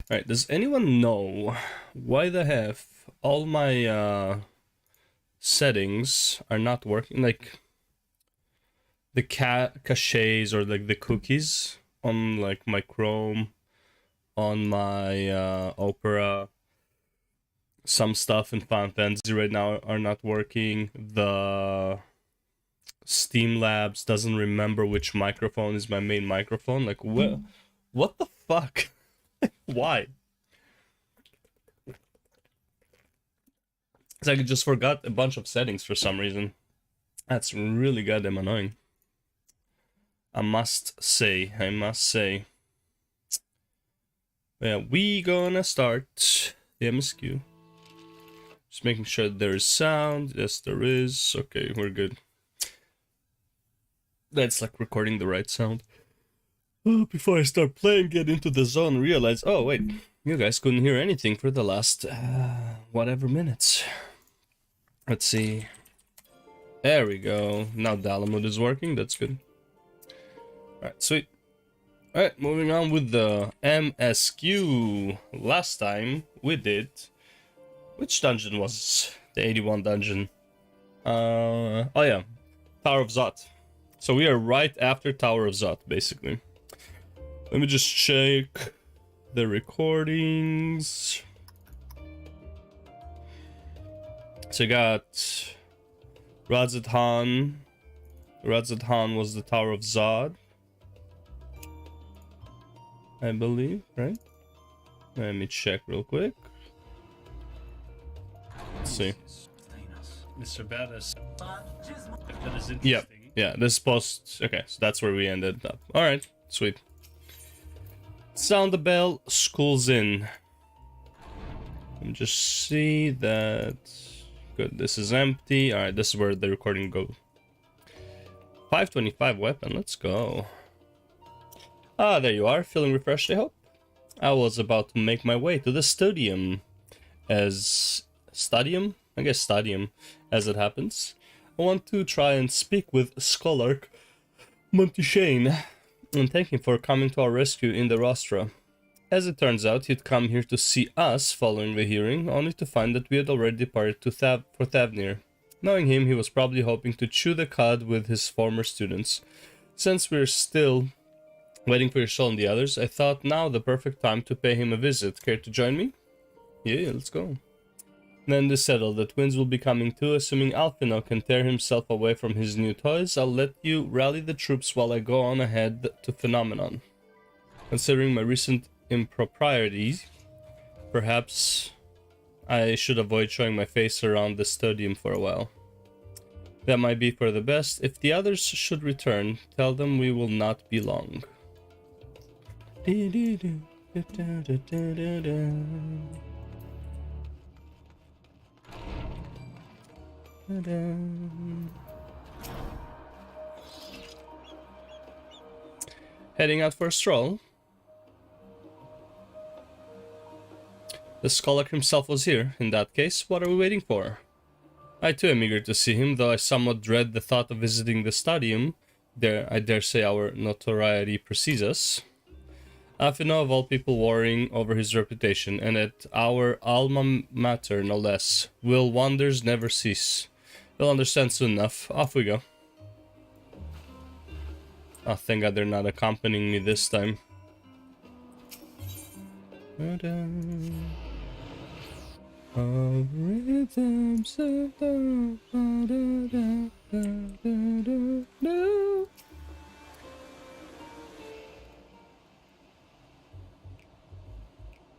Alright, does anyone know why the heck all my settings are not working? Like the caches or like the cookies on like my Chrome, on my Opera, some stuff in Final Fantasy right now are not working. The Steam Labs doesn't remember which microphone is my main microphone. Like what the fuck? Why? It's like I just forgot a bunch of settings for some reason. That's really goddamn annoying. I must say. Yeah, we gonna start the MSQ. Just making sure there is sound. Yes, there is. Okay, we're good. That's like recording the right sound. Oh, before I start playing, get into the zone, realize, oh wait, you guys couldn't hear anything for the last whatever minutes. Let's see. There we go. Now Dalamud is working. That's good. Alright, sweet. Alright, moving on with the MSQ. Last time we did... Which dungeon was the 81 dungeon? Oh yeah. Tower of Zot. So we are right after Tower of Zot, basically. Let me just check the recordings. So you got Radzadhan. Radzadhan was the Tower of Zod, I believe, right? Let me check real quick. Let's see. Mr. Badass. If that is interesting. Yeah, this is post. Okay, so that's where we ended up. Alright, sweet. Sound the bell, school's in. And just see that. Good, this is empty. Alright, this is where the recording goes. 525 weapon, let's go. Ah, there you are, feeling refreshed, I hope. I was about to make my way to the stadium. Stadium, as it happens. I want to try and speak with Scholark Montishane and thank him for coming to our rescue in the Rostra. As it turns out, he'd come here to see us following the hearing, only to find that we had already departed to for Thavnir. Knowing him, he was probably hoping to chew the cud with his former students. Since we're still waiting for your soul and the others, I thought now the perfect time to pay him a visit. Care to join me? Yeah, let's go. Then they settled. The twins will be coming too. Assuming Alphino can tear himself away from his new toys, I'll let you rally the troops while I go on ahead to Phenomenon. Considering my recent improprieties, perhaps I should avoid showing my face around the stadium for a while. That might be for the best. If the others should return, tell them we will not be long. Heading out for a stroll. The scholar himself was here. In that case, what are we waiting for? I too am eager to see him, though I somewhat dread the thought of visiting the stadium. I dare say our notoriety precedes us. Alphino of all people worrying over his reputation, and at our alma mater no less. Will wonders never cease? You'll understand soon enough. Off we go. Oh, thank God they're not accompanying me this time.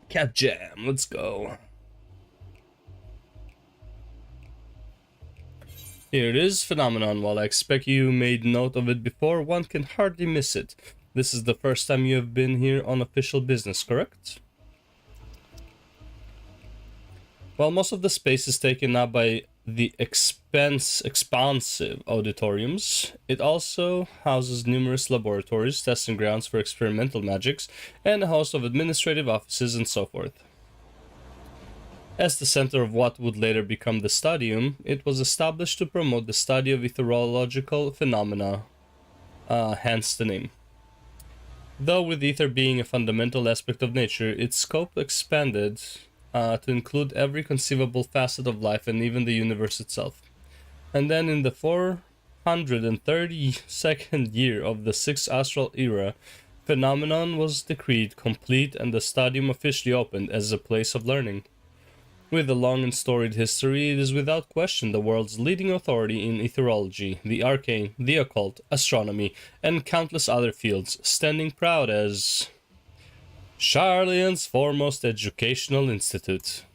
Cat Jam, let's go. Here it is, Phenomenon. While I expect you made note of it before, one can hardly miss it. This is the first time you have been here on official business, correct? While most of the space is taken up by the expansive auditoriums, it also houses numerous laboratories, testing grounds for experimental magics, and a host of administrative offices and so forth. As the center of what would later become the stadium, it was established to promote the study of ethereological phenomena, hence the name. Though with ether being a fundamental aspect of nature, its scope expanded to include every conceivable facet of life and even the universe itself. And then in the 432nd year of the 6th astral era, Phenomenon was decreed complete and the stadium officially opened as a place of learning. With a long and storied history, it is without question the world's leading authority in etherology, the arcane, the occult, astronomy, and countless other fields, standing proud as Charlian's foremost educational institute.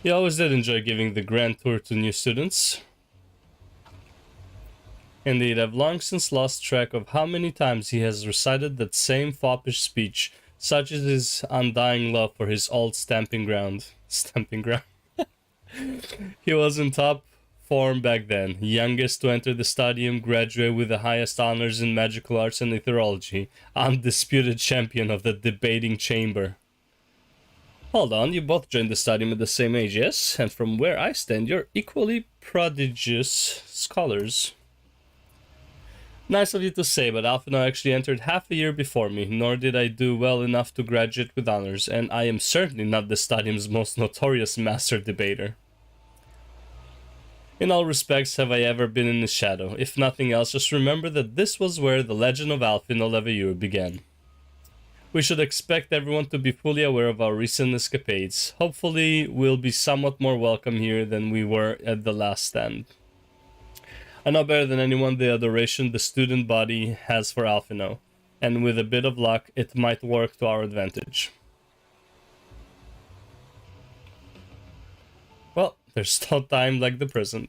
He always did enjoy giving the grand tour to new students. Indeed, I've long since lost track of how many times he has recited that same foppish speech, such as his undying love for his old stamping ground. Stamping ground. He was in top form back then, youngest to enter the stadium, graduate with the highest honors in magical arts and etherology, undisputed champion of the debating chamber. Hold on, you both joined the stadium at the same age, yes? And from where I stand, you're equally prodigious scholars. Nice of you to say, but Alphino actually entered half a year before me, nor did I do well enough to graduate with honors, and I am certainly not the stadium's most notorious master debater. In all respects have I ever been in his shadow. If nothing else, just remember that this was where the legend of Alphino Lv.81 began. We should expect everyone to be fully aware of our recent escapades. Hopefully, we'll be somewhat more welcome here than we were at the last stand. I know better than anyone the adoration the student body has for Alphino, and with a bit of luck, it might work to our advantage. Well, there's no time like the present.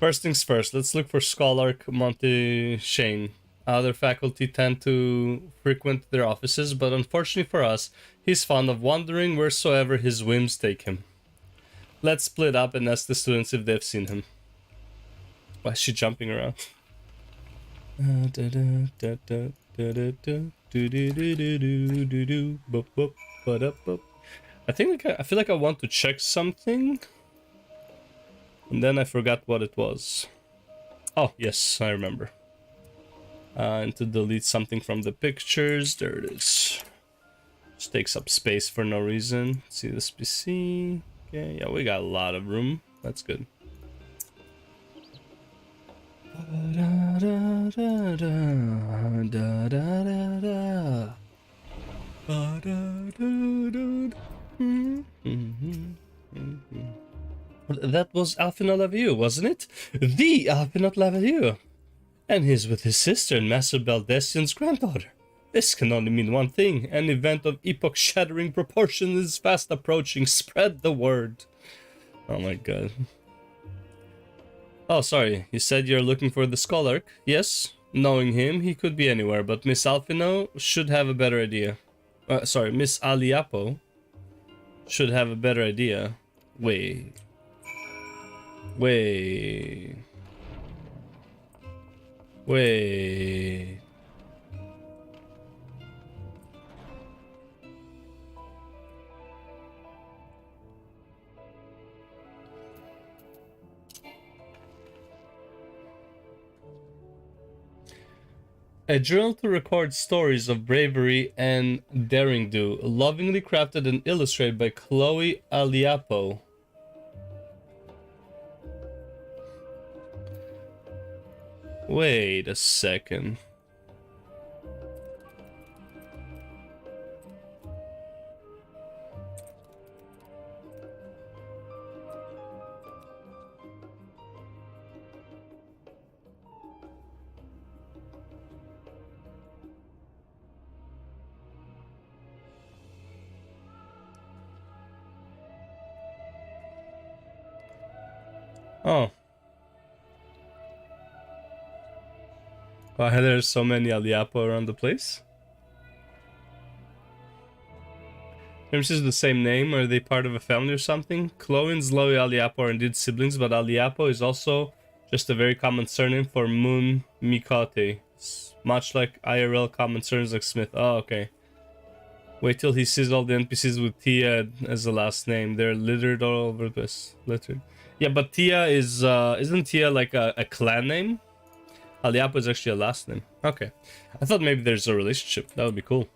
First things first, let's look for Scholark Monteshane. Other faculty tend to frequent their offices, but unfortunately for us, he's fond of wandering wheresoever his whims take him. Let's split up and ask the students if they've seen him. Why is she jumping around? I feel like I want to check something, and then I forgot what it was. Oh yes, I remember. And to delete something from the pictures. There it is. Just takes up space for no reason. See this PC. Okay, yeah, we got a lot of room. That's good. That was Alphino Lv.81, wasn't it? The Alphino Lv.81! And he's with his sister and Master Baldestian's granddaughter. This can only mean one thing. An event of epoch-shattering proportions is fast approaching. Spread the word. Oh my god. Oh, sorry. You said you're looking for the Scholark? Yes. Knowing him, he could be anywhere, but Miss Alphino should have a better idea. Sorry, Miss Aliapo should have a better idea. Wait. Wait. Wait. A journal to record stories of bravery and daring do, lovingly crafted and illustrated by Chloe Aliapo. Wait a second. Oh. Why there's so many Aliapo around the place? Maybe this is the same name, or are they part of a family or something? Chloe and Zloe Aliapo are indeed siblings, but Aliapo is also just a very common surname for Moon Mikote. It's much like IRL common surnames like Smith. Oh, okay. Wait till he sees all the NPCs with Tia as the last name. They're littered all over this. Littered. Yeah, but Tia is, isn't Tia like a clan name? Aliapo is actually a last name. Okay. I thought maybe there's a relationship. That would be cool.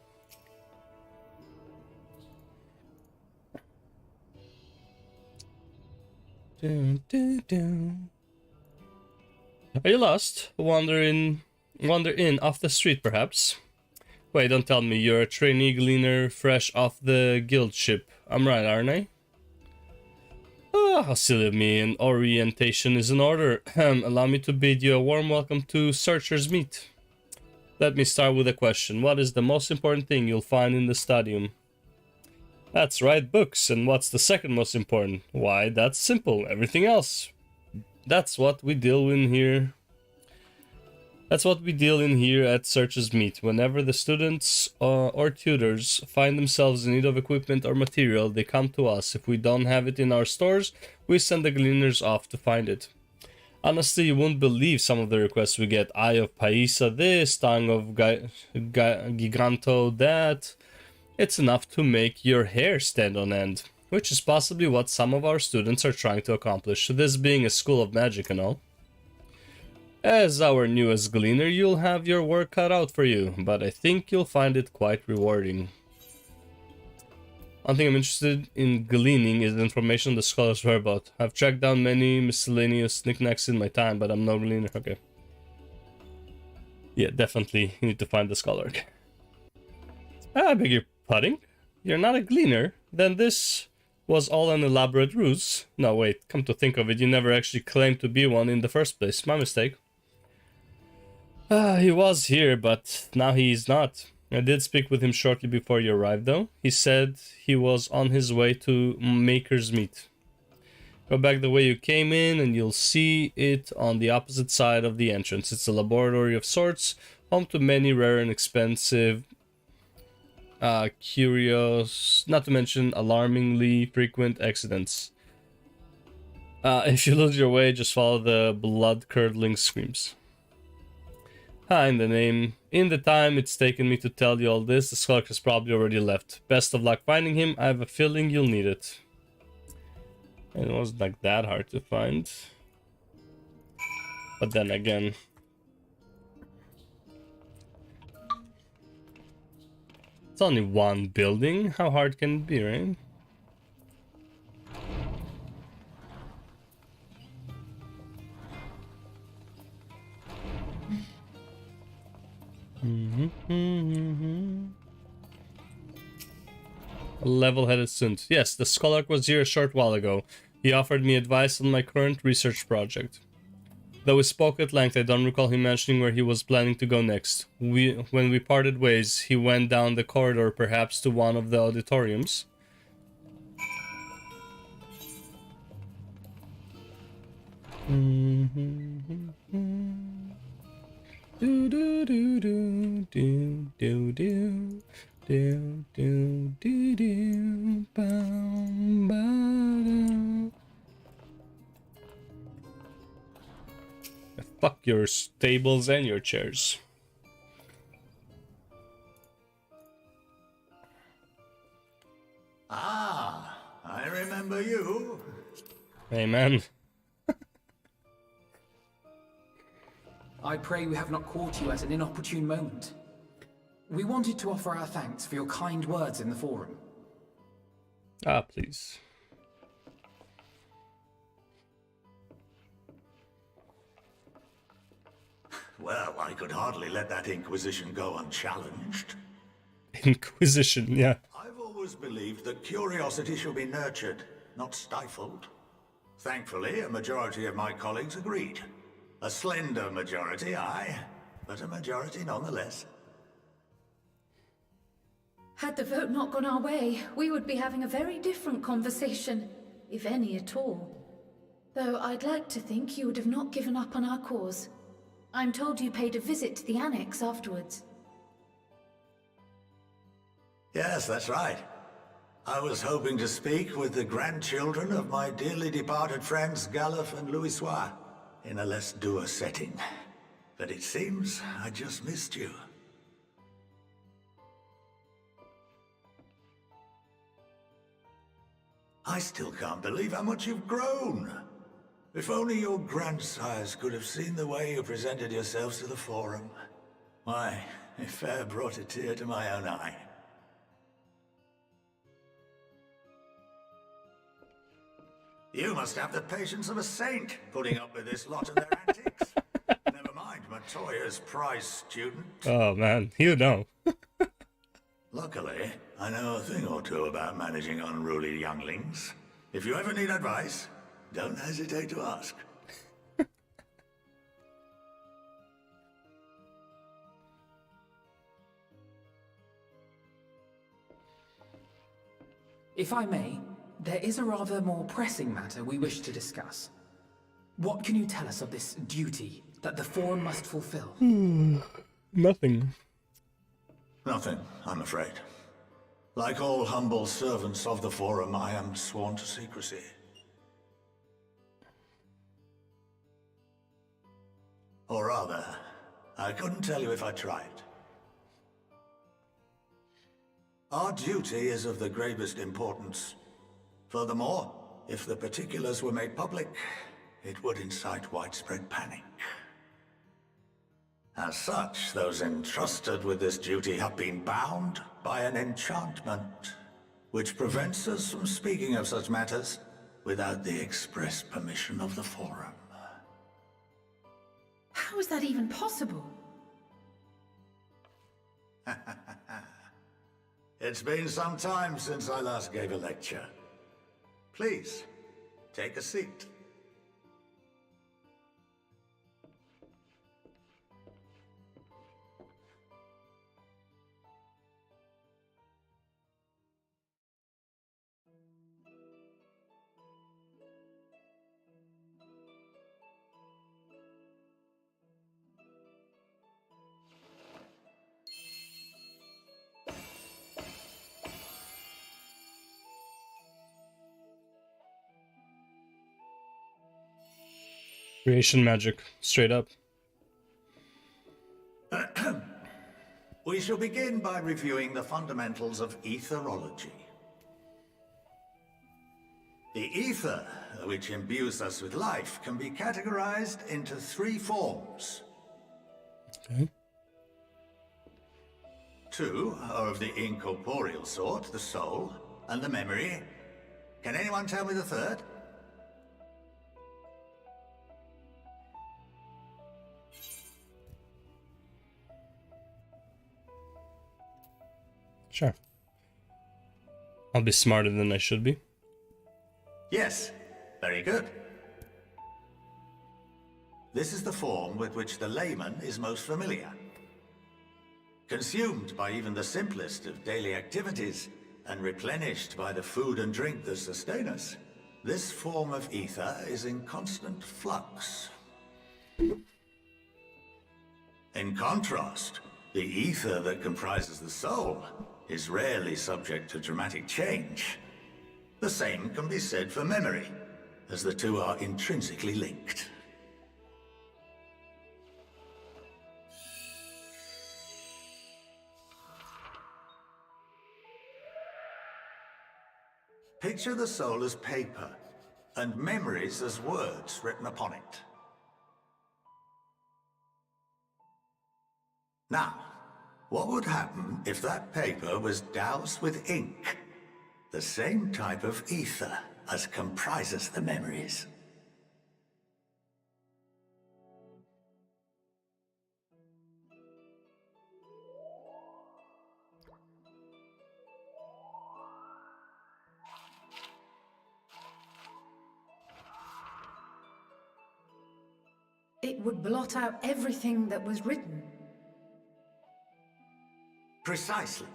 Are you lost? Wander in off the street, perhaps? Wait, don't tell me you're a trainee gleaner fresh off the guild ship. I'm right, aren't I? Oh, how silly of me, and orientation is in order. Allow me to bid you a warm welcome to Searcher's Meet. Let me start with a question. What is the most important thing you'll find in the stadium? That's right, books. And what's the second most important? Why, that's simple. Everything else. That's what we deal in here. That's what we deal in here at Searcher's Meet. Whenever the students or tutors find themselves in need of equipment or material, they come to us. If we don't have it in our stores, we send the gleaners off to find it. Honestly, you won't believe some of the requests we get. Eye of Paisa this, Tongue of Giganto that. It's enough to make your hair stand on end, which is possibly what some of our students are trying to accomplish, this being a school of magic and all. As our newest gleaner, you'll have your work cut out for you, but I think you'll find it quite rewarding. One thing I'm interested in gleaning is the information the scholars were about. I've tracked down many miscellaneous knickknacks in my time, but I'm no gleaner. Okay. Yeah, definitely you need to find the scholar. I beg your pardon? You're not a gleaner? Then this was all an elaborate ruse. No, wait, come to think of it, you never actually claimed to be one in the first place. My mistake. He was here, but now he's not. I did speak with him shortly before you arrived, though. He said he was on his way to Maker's Meet. Go back the way you came in, and you'll see it on the opposite side of the entrance. It's a laboratory of sorts, home to many rare and expensive curious, not to mention alarmingly frequent accidents. If you lose your way, just follow the blood-curdling screams. In the time it's taken me to tell you all this, the scholar has probably already left. Best of luck finding him. I have a feeling you'll need it. And it wasn't like that hard to find. But then again, it's only one building. How hard can it be, right? A level-headed student. Yes, the scholar was here a short while ago. He offered me advice on my current research project. Though we spoke at length, I don't recall him mentioning where he was planning to go next. When we parted ways, he went down the corridor, perhaps to one of the auditoriums. Do do do do do do do do do do do bam ba. Fuck your tables and your chairs. Ah, I remember you. Hey man. I pray we have not caught you at an inopportune moment. We wanted to offer our thanks for your kind words in the forum. Ah, please. Well, I could hardly let that Inquisition go unchallenged. Inquisition, yeah. I've always believed that curiosity should be nurtured, not stifled. Thankfully, a majority of my colleagues agreed. A slender majority, aye, but a majority nonetheless. Had the vote not gone our way, we would be having a very different conversation, if any at all. Though I'd like to think you would have not given up on our cause. I'm told you paid a visit to the annex afterwards. Yes, that's right. I was hoping to speak with the grandchildren of my dearly departed friends Galuf and Louisoix in a less dour setting. But it seems I just missed you. I still can't believe how much you've grown. If only your grandsires could have seen the way you presented yourselves to the Forum. Why, it fair brought a tear to my own eye. You must have the patience of a saint, putting up with this lot of their antics. Never mind Matoya's prize student. Oh man, you know. Luckily, I know a thing or two about managing unruly younglings. If you ever need advice, don't hesitate to ask. If I may, there is a rather more pressing matter we wish to discuss. What can you tell us of this duty that the Forum must fulfill? Nothing. Nothing, I'm afraid. Like all humble servants of the Forum, I am sworn to secrecy. Or rather, I couldn't tell you if I tried. Our duty is of the gravest importance. Furthermore, if the particulars were made public, it would incite widespread panic. As such, those entrusted with this duty have been bound by an enchantment, which prevents us from speaking of such matters without the express permission of the Forum. How is that even possible? It's been some time since I last gave a lecture. Please, take a seat. Creation magic, straight up. We shall begin by reviewing the fundamentals of etherology. The ether, which imbues us with life, can be categorized into 3 forms. Okay. 2 are of the incorporeal sort, the soul, and the memory. Can anyone tell me the third? Sure. I'll be smarter than I should be. Yes, very good. This is the form with which the layman is most familiar. Consumed by even the simplest of daily activities, and replenished by the food and drink that sustain us, this form of ether is in constant flux. In contrast, the ether that comprises the soul is rarely subject to dramatic change. The same can be said for memory, as the two are intrinsically linked. Picture the soul as paper, and memories as words written upon it. Now, what would happen if that paper was doused with ink? The same type of ether as comprises the memories. It would blot out everything that was written. Precisely.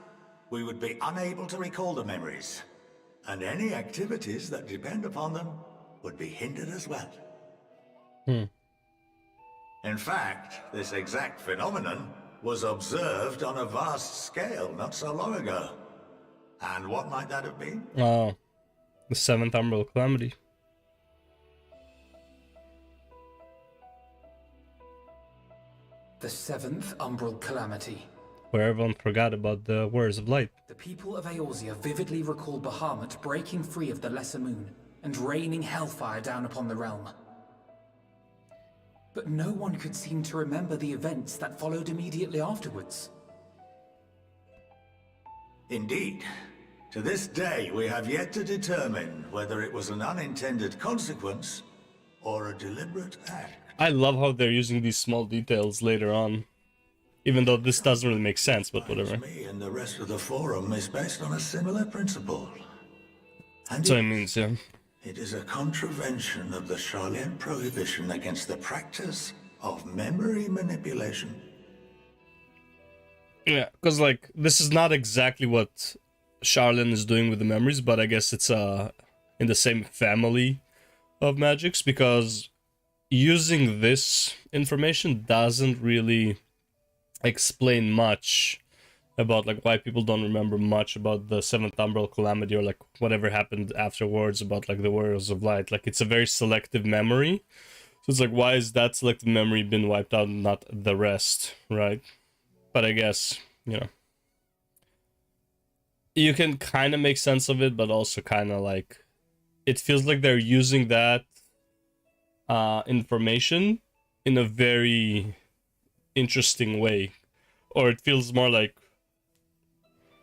We would be unable to recall the memories, and any activities that depend upon them would be hindered as well. In fact, this exact phenomenon was observed on a vast scale not so long ago. And what might that have been? Oh, the 7th Umbral Calamity. The 7th Umbral Calamity. Where everyone forgot about the Warriors of Light. The people of Eorzea vividly recall Bahamut breaking free of the Lesser Moon and raining hellfire down upon the realm. but no one could seem to remember the events that followed immediately afterwards. Indeed. To this day, we have yet to determine whether it was an unintended consequence or a deliberate act. I love how they're using these small details later on. Even though this doesn't really make sense, but whatever. Me and the rest of the forum is based on a similar principle. And So it means, yeah. it is a contravention of the Charlene prohibition against the practice of memory manipulation. Yeah, because like this is not exactly what Charlene is doing with the memories, but I guess it's in the same family of magics, because using this information doesn't really explain much about like why people don't remember much about the Seventh Umbral Calamity or like whatever happened afterwards about like the Warriors of Light. Like it's a very selective memory. So it's like, why is that selective memory been wiped out and not the rest, right? But I guess, you know, you can kind of make sense of it, but also kind of like, it feels like they're using that information in a very interesting way. Or it feels more like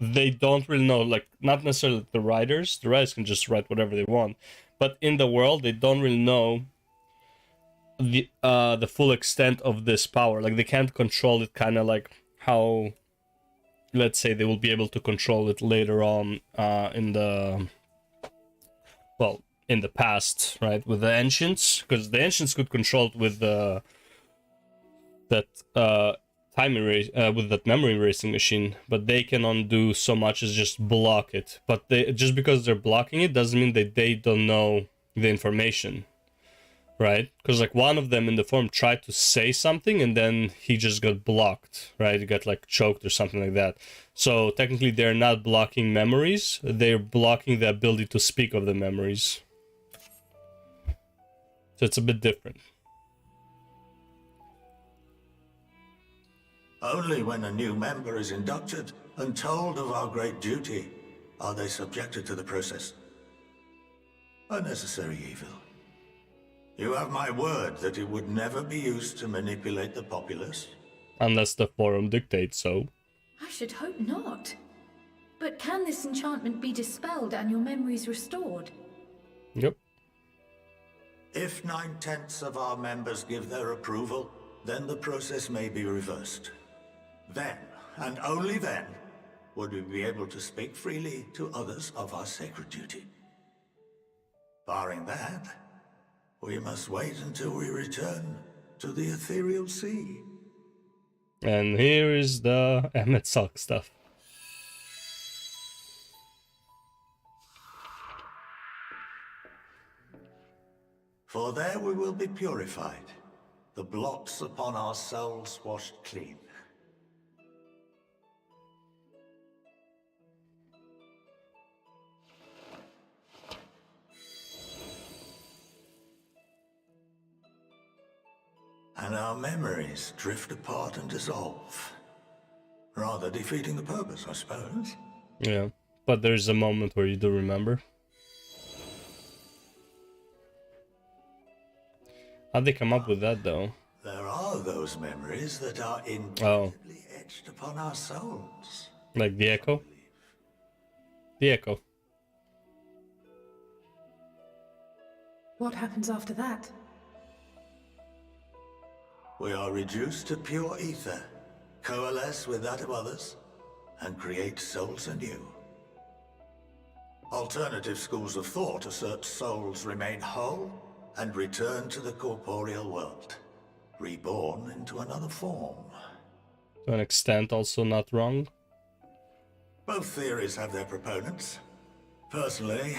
they don't really know, like, not necessarily the writers can just write whatever they want, but in the world, they don't really know the full extent of this power. Like, they can't control it, kind of like how, let's say, they will be able to control it later on in the past, right, with the Ancients, because the Ancients could control it with time erase with that memory erasing machine, but they can undo so much as just block it. But they, just because they're blocking it doesn't mean that they don't know the information, right? Because like one of them in the forum tried to say something and then he just got blocked, right? He got like choked or something like that. So technically they're not blocking memories, they're blocking the ability to speak of the memories. So it's a bit different. Only when a new member is inducted and told of our great duty are they subjected to the process. A necessary evil. You have my word that it would never be used to manipulate the populace. Unless the forum dictates so. I should hope not. But can this enchantment be dispelled and your memories restored? Yep. If 9/10 of our members give their approval, then the process may be reversed. Then, and only then, would we be able to speak freely to others of our sacred duty. Barring that, we must wait until we return to the ethereal sea. And here is the MSQ stuff. For there we will be purified, the blots upon our souls washed clean. And our memories drift apart and dissolve. Rather defeating the purpose, I suppose. Yeah, but there's a moment where you do remember. How'd they come up with that, though? There are those memories that are indelibly etched upon our souls. Like the echo? The echo. What happens after that? We are reduced to pure ether, coalesce with that of others, and create souls anew. Alternative schools of thought assert souls remain whole and return to the corporeal world, reborn into another form. To an extent, also not wrong. Both theories have their proponents. Personally,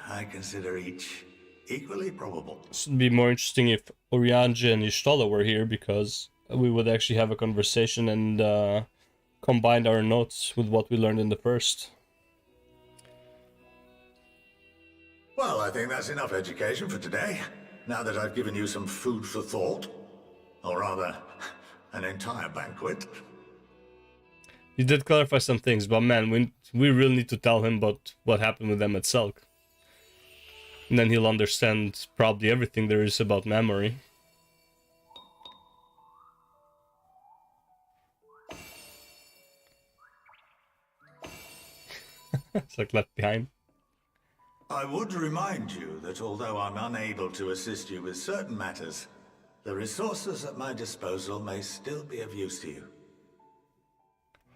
I consider each equally probable. This would be more interesting if Orianji and Ishtola were here, because we would actually have a conversation and combine our notes with what we learned in the first. Well, I think that's enough education for today, now that I've given you some food for thought. Or rather, an entire banquet. You did clarify some things, but man, we really need to tell him about what happened with them at Selk. And then he'll understand probably everything there is about memory. It's like left behind. I would remind you that although I'm unable to assist you with certain matters, the resources at my disposal may still be of use to you.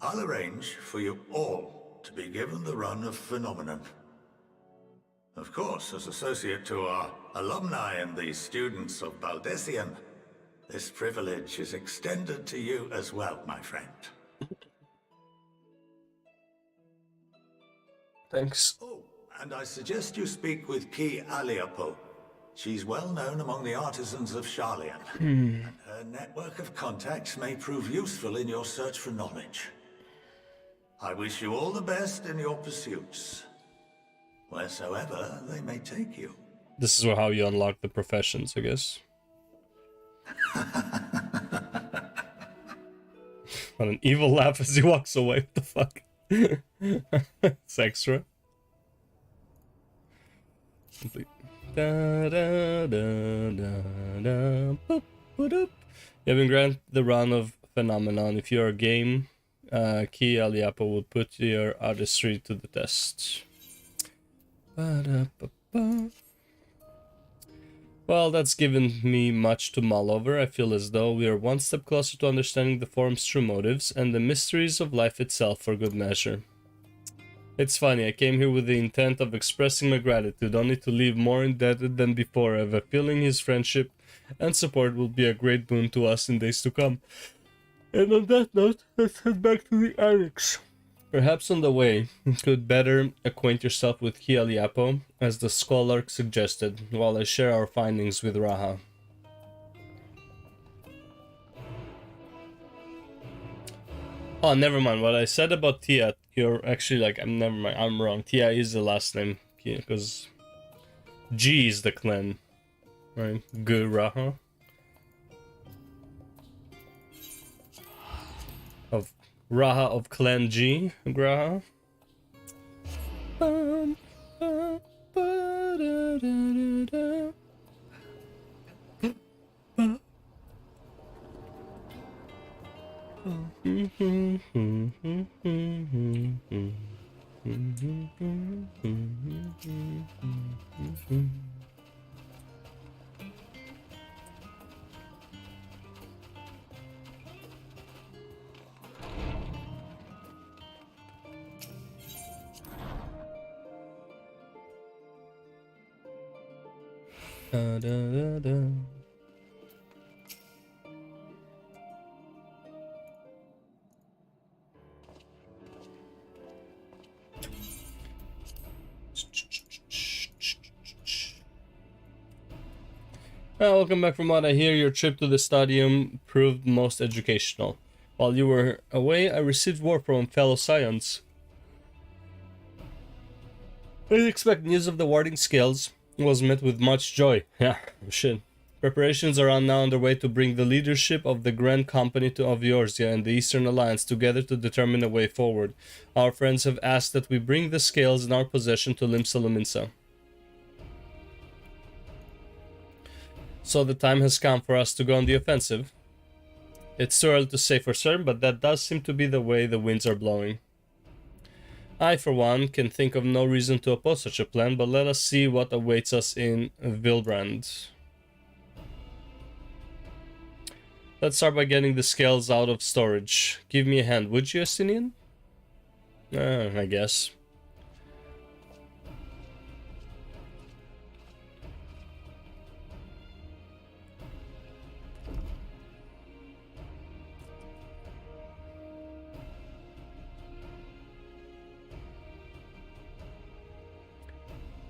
I'll arrange for you all to be given the run of Phenomenon. Of course, as associate to our alumni and the students of Baldessian, this privilege is extended to you as well, my friend. Thanks. Oh, and I suggest you speak with Ki Aliapo. She's well known among the artisans of Sharlayan. And her network of contacts may prove useful in your search for knowledge. I wish you all the best in your pursuits, wheresoever they may take you. This is how you unlock the professions, I guess. What an evil laugh as he walks away. What the fuck? It's extra. Complete. Da, da, da, da, da, boop, boop. You have been granted the run of Phenomenon. If you are game, Ki Aliapo will put your artistry to the test. Ba-da-ba-ba. Well, that's given me much to mull over. I feel as though we are one step closer to understanding the form's true motives and the mysteries of life itself for good measure. It's funny, I came here with the intent of expressing my gratitude, only to leave more indebted than before. I have a feeling his friendship and support will be a great boon to us in days to come. And on that note, let's head back to the annex. Perhaps on the way, you could better acquaint yourself with Ki Aliapo, as the scholar suggested, while I share our findings with Raha. Oh, never mind. What I said about Tia, you're actually like, never mind, I'm wrong. Tia is the last name, because G is the clan, right? Raha. Of Raha of Clan G, Graha. Da, da, da, da. Welcome back. From what I hear, your trip to the stadium proved most educational. While you were away, I received word from fellow Scions. I expect news of the warding scales was met with much joy. Yeah, shit. Preparations are now underway to bring the leadership of the Grand Company of Eorzea and the Eastern Alliance together to determine a way forward. Our friends have asked that we bring the scales in our possession to Limsa Luminsa. So the time has come for us to go on the offensive. It's too early to say for certain, but that does seem to be the way the winds are blowing. I, for one, can think of no reason to oppose such a plan, but let us see what awaits us in Vilbrand. Let's start by getting the scales out of storage. Give me a hand, would you, Estinian? I guess.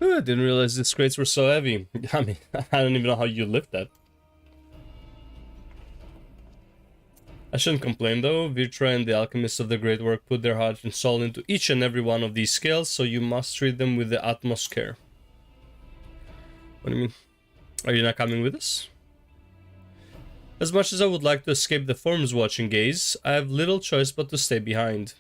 I didn't realize these crates were so heavy. I mean, I don't even know how you lift that. I shouldn't complain though. Virtra and the alchemists of the great work put their heart and soul into each and every one of these scales, so you must treat them with the utmost care. What do you mean? Are you not coming with us? As much as I would like to escape the form's watching gaze, I have little choice but to stay behind.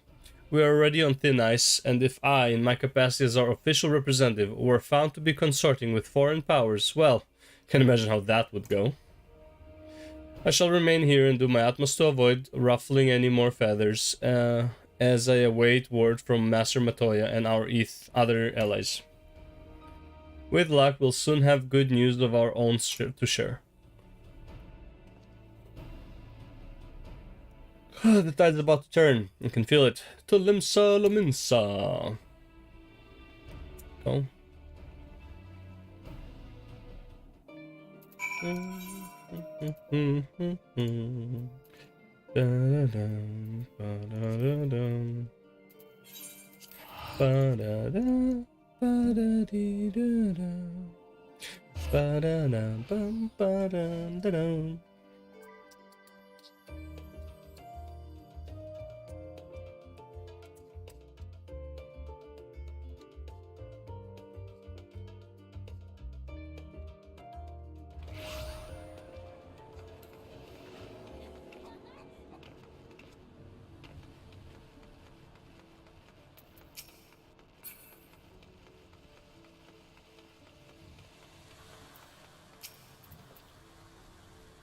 We are already on thin ice, and if I, in my capacity as our official representative, were found to be consorting with foreign powers, well, can imagine how that would go. I shall remain here and do my utmost to avoid ruffling any more feathers, and as I await word from Master Matoya and our other allies. With luck, we'll soon have good news of our own to share. The tide's about to turn. You can feel it. To Limsa Laminsa. Go.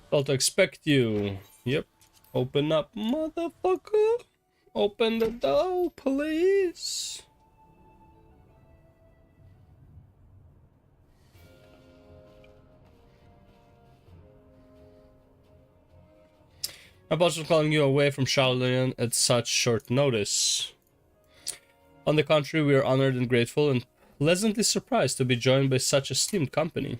Felt to expect you. Yep. Open up, motherfucker. Open the door, please. My boss was calling you away from Charlatan at such short notice. On the contrary, we are honored and grateful and pleasantly surprised to be joined by such esteemed company.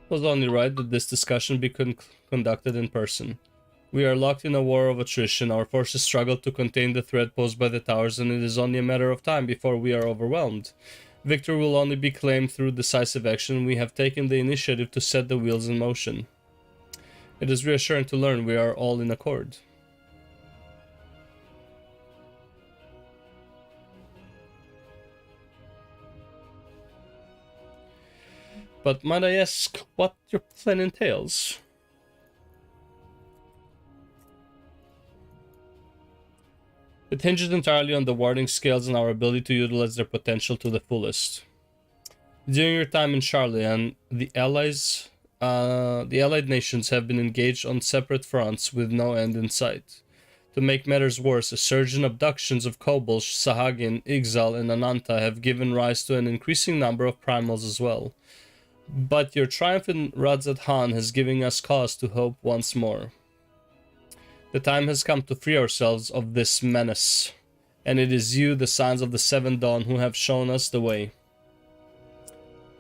It was only right that this discussion be conducted in person. We are locked in a war of attrition. Our forces struggle to contain the threat posed by the towers, and it is only a matter of time before we are overwhelmed. Victory will only be claimed through decisive action. We have taken the initiative to set the wheels in motion. It is reassuring to learn we are all in accord. But might I ask what your plan entails? It hinges entirely on the warding skills and our ability to utilize their potential to the fullest. During your time in Charlatan, the allied nations have been engaged on separate fronts with no end in sight. To make matters worse, a surge in abductions of kobolds, Sahagin, Ixal, and Ananta have given rise to an increasing number of primals as well. But your triumph in Radzat Han has given us cause to hope once more. The time has come to free ourselves of this menace, and it is you, the Sons of the Seven Dawn, who have shown us the way.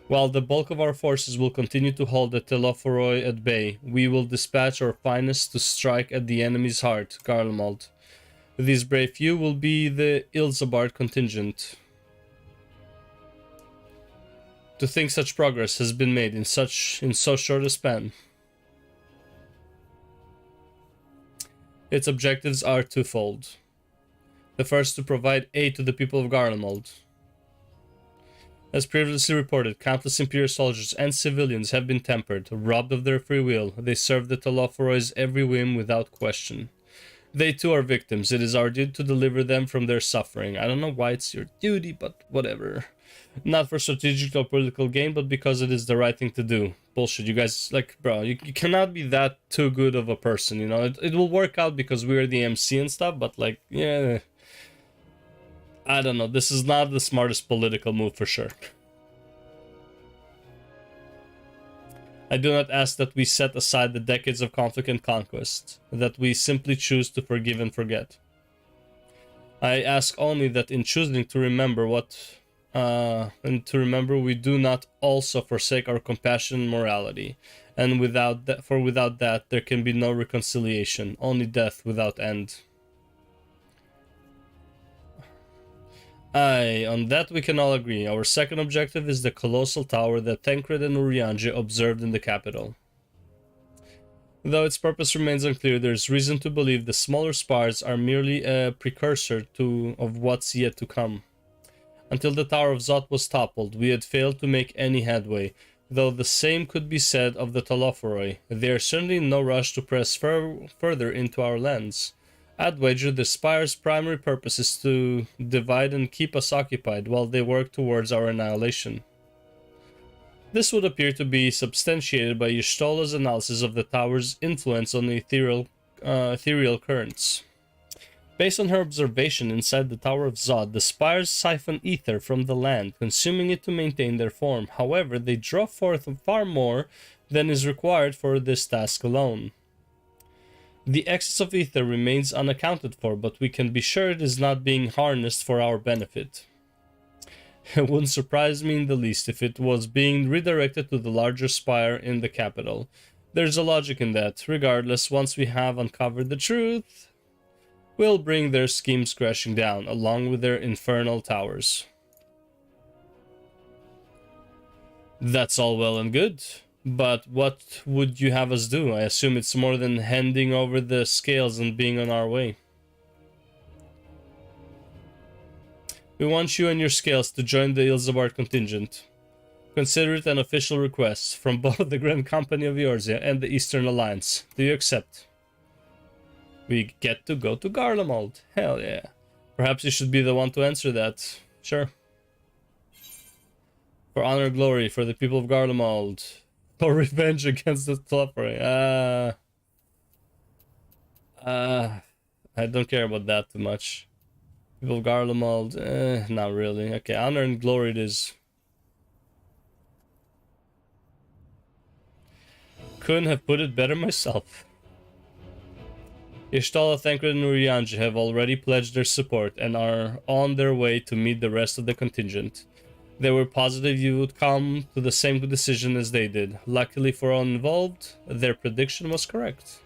While the bulk of our forces will continue to hold the Telophoroi at bay, we will dispatch our finest to strike at the enemy's heart, Garlemald. These brave few will be the Ilzabard contingent. To think such progress has been made in so short a span. Its objectives are twofold. The first, to provide aid to the people of Garlemald. As previously reported, countless Imperial soldiers and civilians have been tempered, robbed of their free will. They serve the Telophoroi's every whim without question. They too are victims. It is our duty to deliver them from their suffering. I don't know why it's your duty, but whatever. Not for strategic or political gain, but because it is the right thing to do. Bullshit, you guys, like, bro, you cannot be that too good of a person, you know? It will work out because we're the MC and stuff, but, like, yeah... I don't know, this is not the smartest political move for sure. I do not ask that we set aside the decades of conflict and conquest, that we simply choose to forgive and forget. I ask only that in choosing to remember we do not also forsake our compassion and morality, and without that there can be no reconciliation, only death without end. Aye, on that we can all agree. Our second objective is the colossal tower that Tancred and Urianger observed in the capital. Though its purpose remains unclear, there is reason to believe the smaller spires are merely a precursor of what's yet to come. Until the Tower of Zot was toppled, we had failed to make any headway, though the same could be said of the Telophoroi. They are certainly in no rush to press further into our lands. I'd wager the Spire's primary purpose is to divide and keep us occupied while they work towards our annihilation. This would appear to be substantiated by Y'shtola's analysis of the tower's influence on the ethereal currents. Based on her observation inside the Tower of Zod, the spires siphon ether from the land, consuming it to maintain their form. However, they draw forth far more than is required for this task alone. The excess of ether remains unaccounted for, but we can be sure it is not being harnessed for our benefit. It wouldn't surprise me in the least if it was being redirected to the larger spire in the capital. There's a logic in that. Regardless, once we have uncovered the truth, we'll bring their schemes crashing down, along with their infernal towers. That's all well and good, but what would you have us do? I assume it's more than handing over the scales and being on our way. We want you and your scales to join the Ilzabard contingent. Consider it an official request from both the Grand Company of Eorzea and the Eastern Alliance. Do you accept? We get to go to Garlemald. Hell yeah. Perhaps you should be the one to answer that. Sure. For honor and glory, for the people of Garlemald. For revenge against the Tloppery. I don't care about that too much. People of Garlemald, not really. Okay, honor and glory it is. Couldn't have put it better myself. Ishtala, Thancred, and Urianger have already pledged their support and are on their way to meet the rest of the contingent. They were positive you would come to the same decision as they did. Luckily for all involved, their prediction was correct.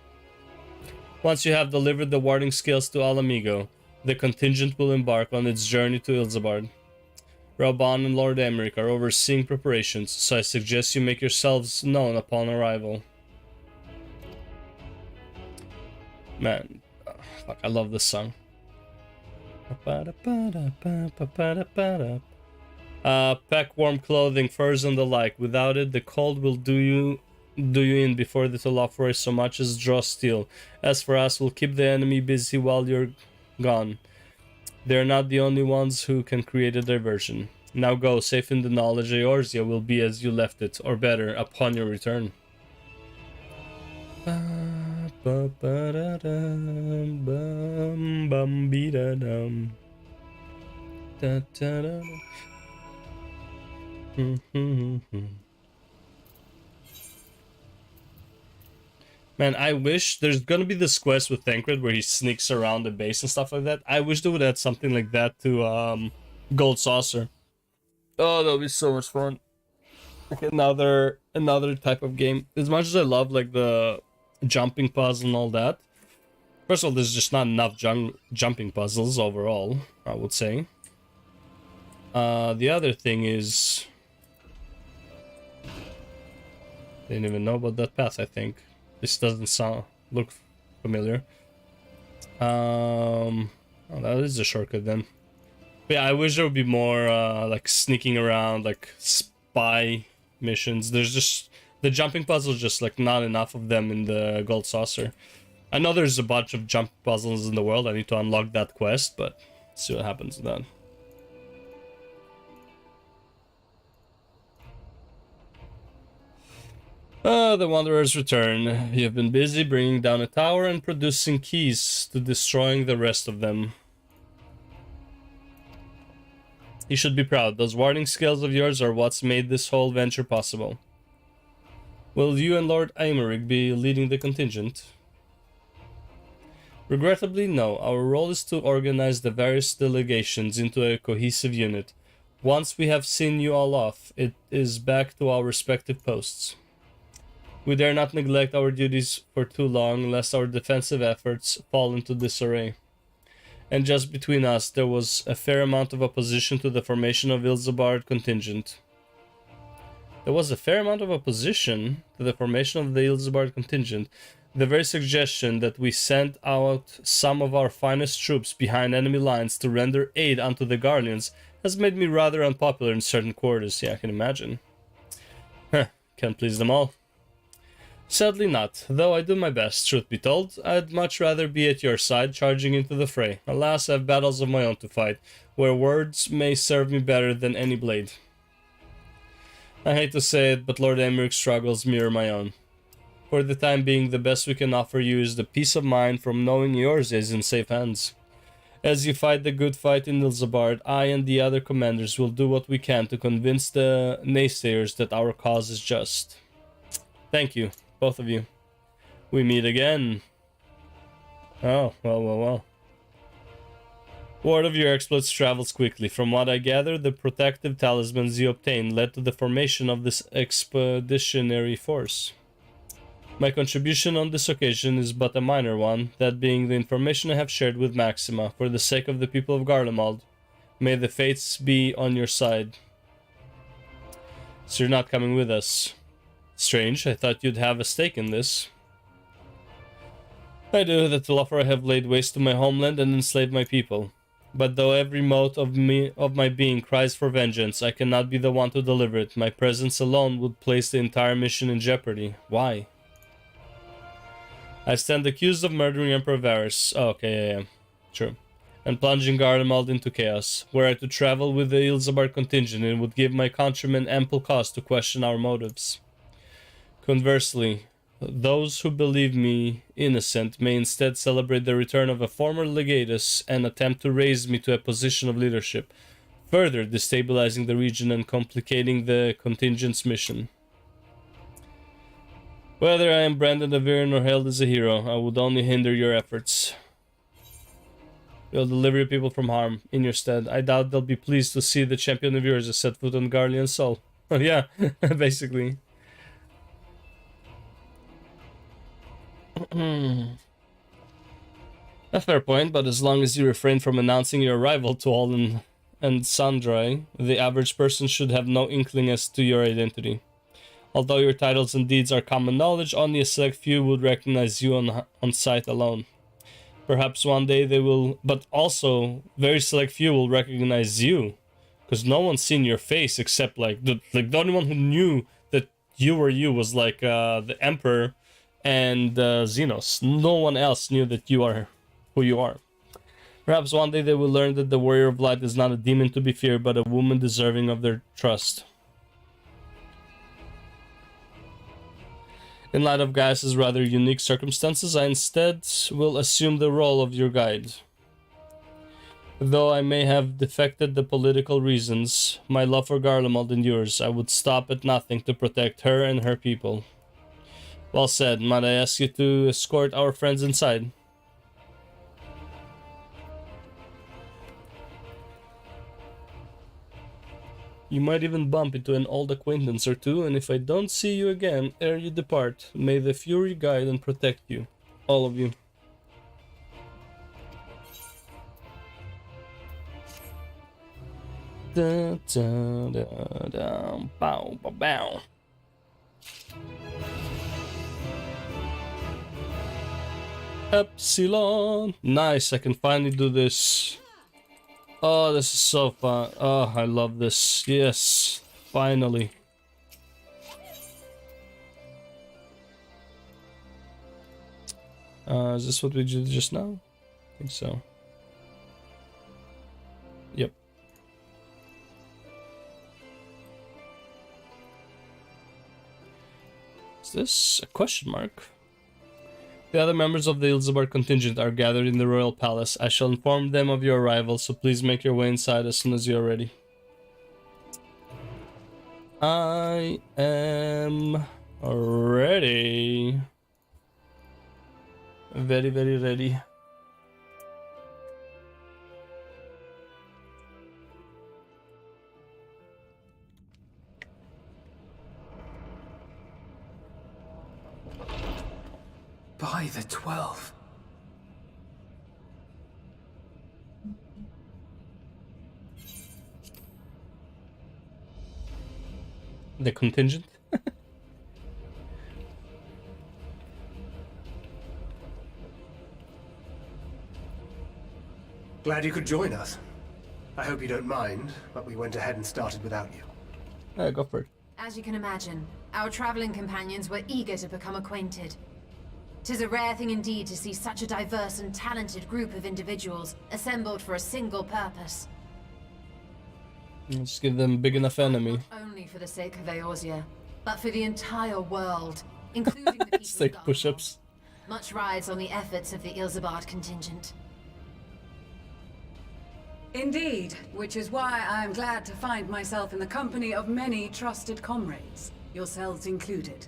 Once you have delivered the warding scales to Alamigo, the contingent will embark on its journey to Ilzabard. Rauban and Lord Emmerich are overseeing preparations, so I suggest you make yourselves known upon arrival. Man, fuck, I love this song. Pack warm clothing, furs and the like. Without it, the cold will do you in before the Tloppery so much as draw steel. As for us, we'll keep the enemy busy while you're gone. They're not the only ones who can create a diversion. Now go, safe in the knowledge Eorzea will be as you left it, or better, upon your return. Man, I wish there's gonna be this quest with Thancred where he sneaks around the base and stuff like that. I wish they would add something like that to Gold Saucer. Oh, that'll be so much fun. Like another type of game. As much as I love like the jumping puzzle and all that. First of all, there's just not enough jumping puzzles overall, I would say. The other thing is, didn't even know about that path, I think. This doesn't look familiar. Oh, that is a shortcut then. But yeah, I wish there would be more like sneaking around, like spy missions. There's just the jumping puzzles, just like not enough of them in the Gold Saucer. I know there's a bunch of jump puzzles in the world. I need to unlock that quest, but see what happens with that. The Wanderers return. You have been busy bringing down a tower and producing keys to destroying the rest of them. You should be proud. Those warding skills of yours are what's made this whole venture possible. Will you and Lord Emmerich be leading the contingent? Regrettably, no. Our role is to organize the various delegations into a cohesive unit. Once we have seen you all off, it is back to our respective posts. We dare not neglect our duties for too long, lest our defensive efforts fall into disarray. And just between us, there was a fair amount of opposition to the formation of Ilzabard contingent. There was a fair amount of opposition to the formation of the Ilzabard contingent. The very suggestion that we sent out some of our finest troops behind enemy lines to render aid unto the Guardians has made me rather unpopular in certain quarters. Yeah, I can imagine. Can't please them all. Sadly not, though I do my best, truth be told. I'd much rather be at your side, charging into the fray. Alas, I have battles of my own to fight, where words may serve me better than any blade. I hate to say it, but Lord Emmerich's struggles mirror my own. For the time being, the best we can offer you is the peace of mind from knowing yours is in safe hands. As you fight the good fight in Ilzabard, I and the other commanders will do what we can to convince the naysayers that our cause is just. Thank you, both of you. We meet again. Oh, well. Word of your exploits travels quickly. From what I gather, the protective talismans you obtained led to the formation of this expeditionary force. My contribution on this occasion is but a minor one, that being the information I have shared with Maxima. For the sake of the people of Garlemald, may the fates be on your side. So you're not coming with us. Strange, I thought you'd have a stake in this. I do that will offer I have laid waste to my homeland and enslaved my people. But though every mote of my being cries for vengeance, I cannot be the one to deliver it. My presence alone would place the entire mission in jeopardy. Why? I stand accused of murdering Emperor Varys. Oh, okay, yeah. True. And plunging Garlemald into chaos. Were I to travel with the Ilzabard contingent, it would give my countrymen ample cause to question our motives. Conversely, those who believe me innocent may instead celebrate the return of a former legatus and attempt to raise me to a position of leadership, further destabilizing the region and complicating the contingent's mission. Whether I am branded a villain or hailed as a hero, I would only hinder your efforts. You'll deliver your people from harm in your stead. I doubt they'll be pleased to see the champion of yours has set foot on Garlean soul. Yeah, basically. A fair point, but as long as you refrain from announcing your arrival to all and sundry, the average person should have no inkling as to your identity. Although your titles and deeds are common knowledge, only a select few would recognize you on sight alone. Perhaps one day they will, but also very select few will recognize you, because no one's seen your face except the only one who knew that you were you was the Emperor and Xenos. No one else knew that you are who you are. Perhaps one day they will learn that the Warrior of Light is not a demon to be feared, but a woman deserving of their trust. In light of Gaius' rather unique circumstances, I instead will assume the role of your guide. Though I may have defected the political reasons, my love for Garlemald endures. I would stop at nothing to protect her and her people. Well said. Might I ask you to escort our friends inside? You might even bump into an old acquaintance or two, and if I don't see you again ere you depart, may the Fury guide and protect you. All of you. Da, da, da, da, bow, bow, bow. Epsilon. Nice, I can finally do this. Oh, this is so fun. Oh, I love this. Yes, finally. Is this what we did just now? I think so. Yep. Is this a question mark? The other members of the Ilzabard contingent are gathered in the royal palace. I shall inform them of your arrival, so please make your way inside as soon as you are ready. I am ready. Very, very ready. By the 12. The contingent? Glad you could join us. I hope you don't mind, but we went ahead and started without you. Go for it. As you can imagine, our traveling companions were eager to become acquainted. 'Tis a rare thing indeed to see such a diverse and talented group of individuals assembled for a single purpose. Let's give them a big enough enemy. Not only for the sake of Eorzea, but for the entire world, including the people It's like of push-ups. Much rides on the efforts of the Ilzabard contingent. Indeed, which is why I am glad to find myself in the company of many trusted comrades, yourselves included.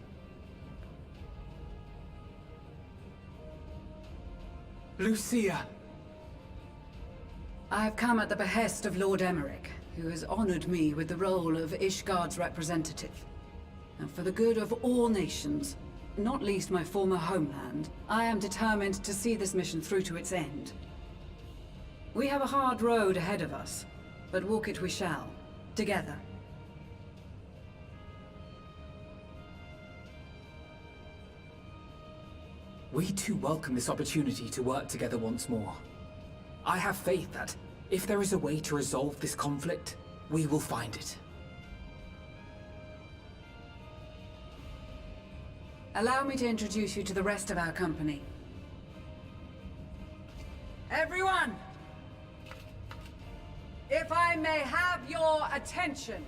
Lucia! I have come at the behest of Lord Emmerich, who has honored me with the role of Ishgard's representative. And for the good of all nations, not least my former homeland, I am determined to see this mission through to its end. We have a hard road ahead of us, but walk it we shall, together. We too welcome this opportunity to work together once more. I have faith that, if there is a way to resolve this conflict, we will find it. Allow me to introduce you to the rest of our company. Everyone! If I may have your attention.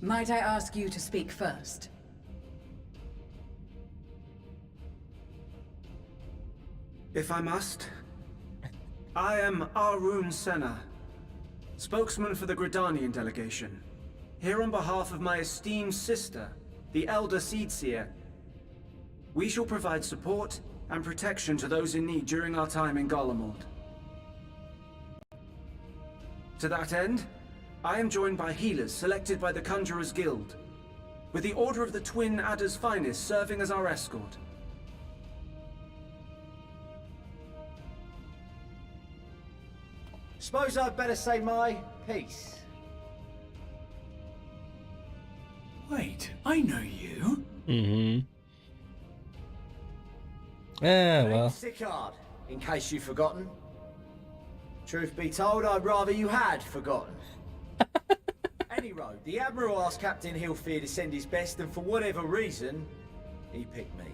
Might I ask you to speak first? If I must. I am Arun Senna, spokesman for the Gridanian delegation, here on behalf of my esteemed sister, the Elder Seedseer. We shall provide support and protection to those in need during our time in Garlemald. To that end, I am joined by healers selected by the Conjurers Guild, with the Order of the Twin Adder's Finest serving as our escort. Suppose I'd better say my piece. Wait, I know you. Mm-hmm. Yeah, well. Sicard, in case you've forgotten. Truth be told, I'd rather you had forgotten. Any road, the Admiral asked Captain Hilfear to send his best, and for whatever reason, he picked me.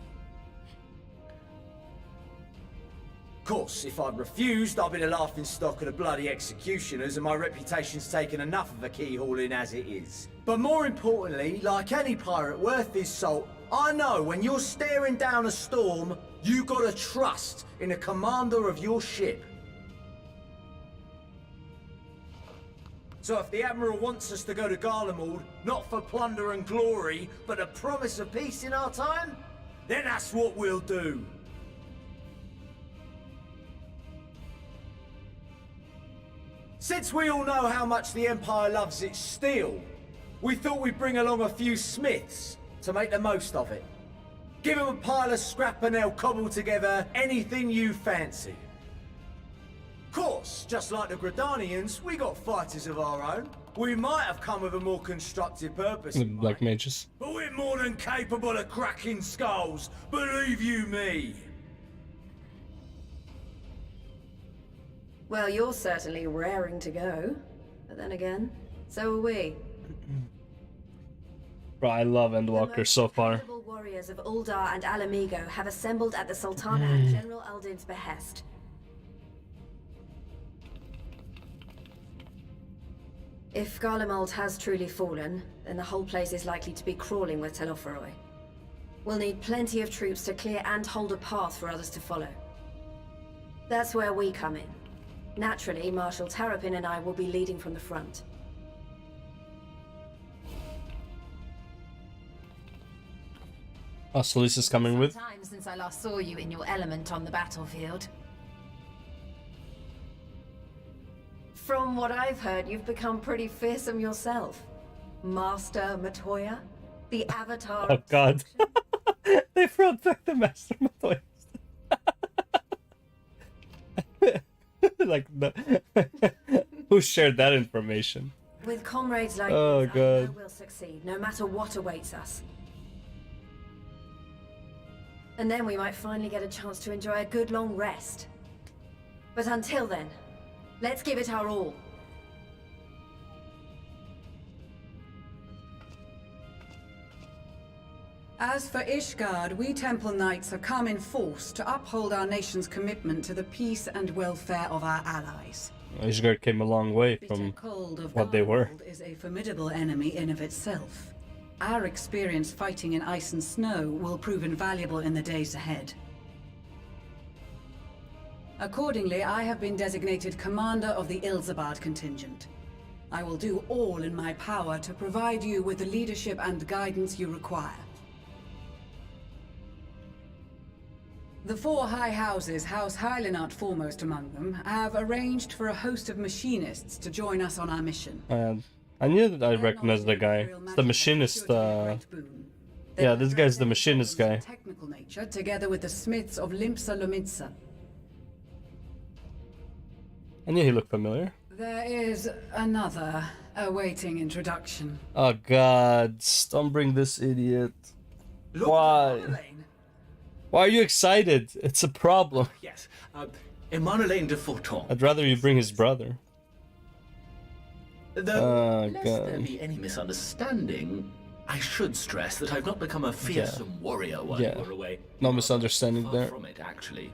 Of course, if I'd refused, I'd be the laughingstock of the bloody executioners, and my reputation's taken enough of a keyhauling as it is. But more importantly, like any pirate worth his salt, I know when you're staring down a storm, you gotta trust in the commander of your ship. So if the Admiral wants us to go to Garlemald, not for plunder and glory, but a promise of peace in our time, then that's what we'll do. Since we all know how much the Empire loves its steel, we thought we'd bring along a few smiths to make the most of it. Give them a pile of scrap and they'll cobble together anything you fancy. Of course, just like the Gridanians, we got fighters of our own. We might have come with a more constructive purpose, Black mages. but we're more than capable of cracking skulls, believe you me. Well, you're certainly raring to go. But then again, so are we. Bro, I love EndWalker so far. The most warriors of Uldar and Alamigo have assembled at the Sultana at General Aldin's behest. If Garlemald has truly fallen, then the whole place is likely to be crawling with Telophoroi. We'll need plenty of troops to clear and hold a path for others to follow. That's where we come in. Naturally, Marshal Terrapin and I will be leading from the front. Oh, so Lisa's coming with. Time since I last saw you in your element on the battlefield. From what I've heard, you've become pretty fearsome yourself. Master Matoya? The avatar... Oh god. They brought back the Master Matoya. Like, who shared that information? With comrades like Oh these, I god. know we'll succeed, no matter what awaits us. And then we might finally get a chance to enjoy a good long rest. But until then, let's give it our all. As for Ishgard, we Temple Knights have come in force to uphold our nation's commitment to the peace and welfare of our allies. Ishgard came a long way from what they were. Garlemald is a formidable enemy in of itself. Our experience fighting in ice and snow will prove invaluable in the days ahead. Accordingly, I have been designated commander of the Ilzabard contingent. I will do all in my power to provide you with the leadership and guidance you require. The four high houses, House Hylinart foremost among them, have arranged for a host of machinists to join us on our mission. I knew that I recognized the guy. It's the machinist, yeah, this guy's the machinist guy. Technical nature, together with the smiths of Limpsa Lomitsa. I knew he looked familiar. There is another awaiting introduction. Oh god, don't bring this idiot. Why? Why are you excited? It's a problem. Yes, Emmanuel de Forton. I'd rather you bring his brother. Though, lest there be any misunderstanding, I should stress that I've not become a fearsome warrior while you were away. No misunderstanding Far there. from it, actually.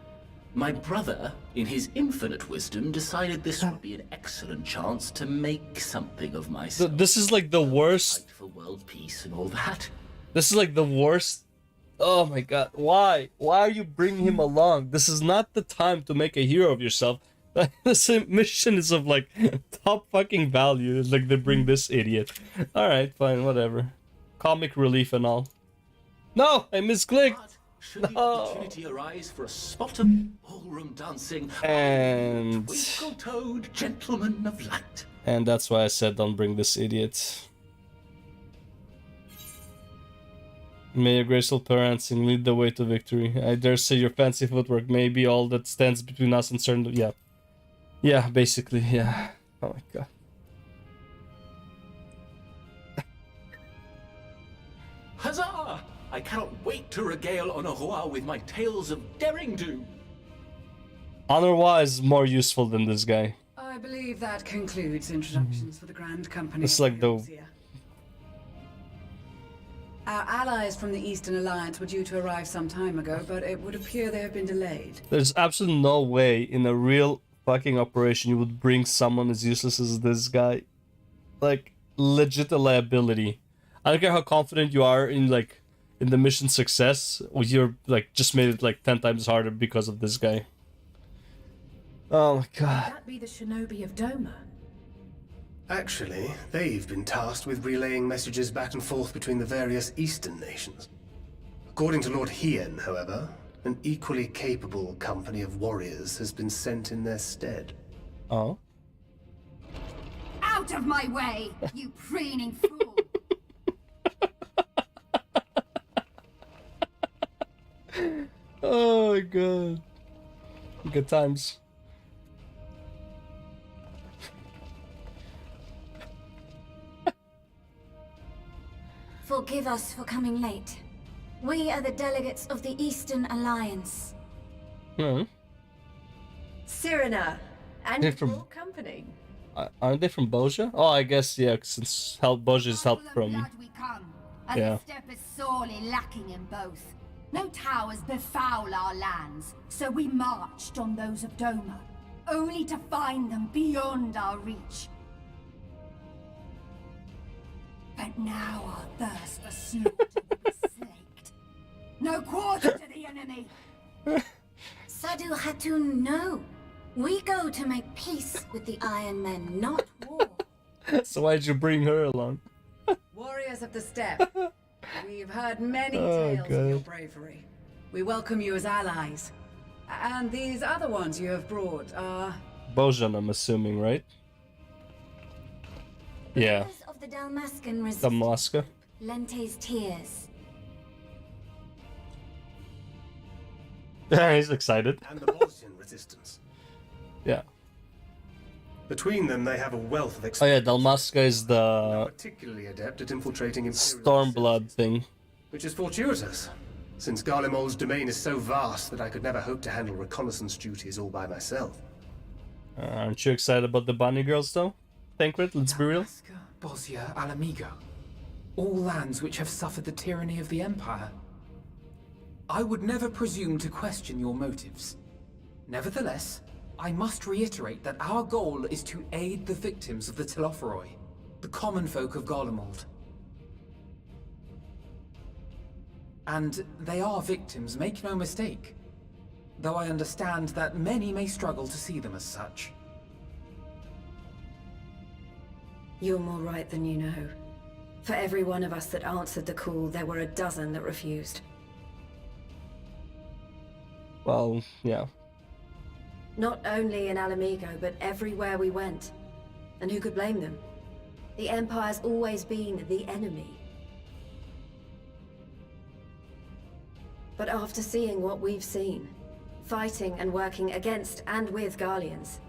My brother, in his infinite wisdom, decided this would be an excellent chance to make something of myself. This is like the worst. Fight for world peace and all that. This is like the worst. Oh my god, why? Why are you bringing him along? This is not the time to make a hero of yourself. This mission is of like top fucking value. Like they bring this idiot. Alright, fine, whatever. Comic relief and all. No, I misclicked. But should the opportunity arise for a spot of ballroom dancing, And twinkle-toed gentleman of light. And that's why I said don't bring this idiot. May your graceful parenting lead the way to victory. I dare say your fancy footwork may be all that stands between us and certain... Yeah. Yeah, basically, yeah. Oh my god. Huzzah! I cannot wait to regale Honoroi with my tales of daring-do. Honoroi is more useful than this guy. I believe that concludes introductions for the Grand Company. It's like the... Our allies from the Eastern Alliance were due to arrive some time ago, but it would appear they have been delayed. There's absolutely no way in a real fucking operation you would bring someone as useless as this guy. Like, legit a liability. I don't care how confident you are in, like, in the mission success, you're, like, just made it, like, 10 times harder because of this guy. Oh my god. Would that be the shinobi of Doma? Actually, they've been tasked with relaying messages back and forth between the various Eastern nations. According to Lord Hien, however, an equally capable company of warriors has been sent in their stead. Oh? Out of my way, you preening fool! Oh my god. Good times. Forgive us for coming late. We are the delegates of the Eastern Alliance. Hmm. Cyrena, and They're from- your company. Aren't they from Boja? Oh, I guess, yeah, since Boja is help from... Blood we come, and Yeah. the step is sorely lacking in both. No towers befoul our lands, so we marched on those of Doma, only to find them beyond our reach. But now our thirst for slaughter will be slaked. No quarter to the enemy! Sadu Hatun, no. We go to make peace with the Iron Men, not war. So why'd you bring her along? Warriors of the Steppe, we've heard many Oh, tales of your God. bravery. We welcome you as allies. And these other ones you have brought are... Bojan, I'm assuming, right? Yeah. Members of the Dalmascan resistance. The Mosca. Lente's tears. He's excited. And the Bosnian resistance. Yeah. Between them, they have a wealth of Oh experience. yeah, Dalmasca is the Particularly adept at infiltrating Imperial Stormblood facilities, thing. which is fortuitous, since Garlemald's domain is so vast that I could never hope to handle reconnaissance duties all by myself. Aren't you excited about the bunny girls though? Tancred, let's be real. Bosnia Alamigo. all lands which have suffered the tyranny of the Empire. I would never presume to question your motives. Nevertheless, I must reiterate that our goal is to aid the victims of the Telophoroi, the common folk of Garlemald. And they are victims, make no mistake. Though I understand that many may struggle to see them as such. You're more right than you know. For every one of us that answered the call, there were a dozen that refused. Well, yeah. Not only in Alamigo, but everywhere we went. And who could blame them? The Empire's always been the enemy. But after seeing what we've seen, fighting and working against and with Garleans,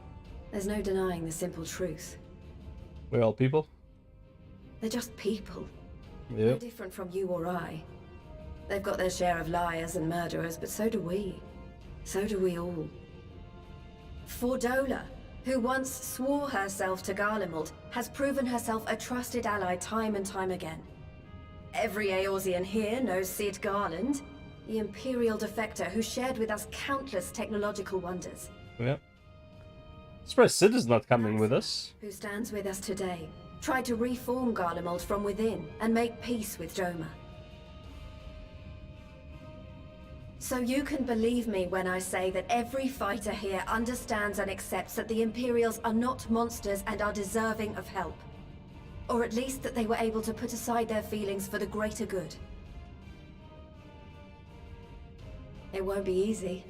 there's no denying the simple truth. We're all people. They're just people. Yeah. No different from you or I. They've got their share of liars and murderers, but so do we. So do we all. Fordola, who once swore herself to Garlemald, has proven herself a trusted ally time and time again. Every Eorzean here knows Cid Garland, the Imperial defector who shared with us countless technological wonders. Yeah. Surprised Cid is not coming with us. Who stands with us today, tried to reform Garlemald from within and make peace with Joma. So you can believe me when I say that every fighter here understands and accepts that the Imperials are not monsters and are deserving of help. Or at least that they were able to put aside their feelings for the greater good. It won't be easy,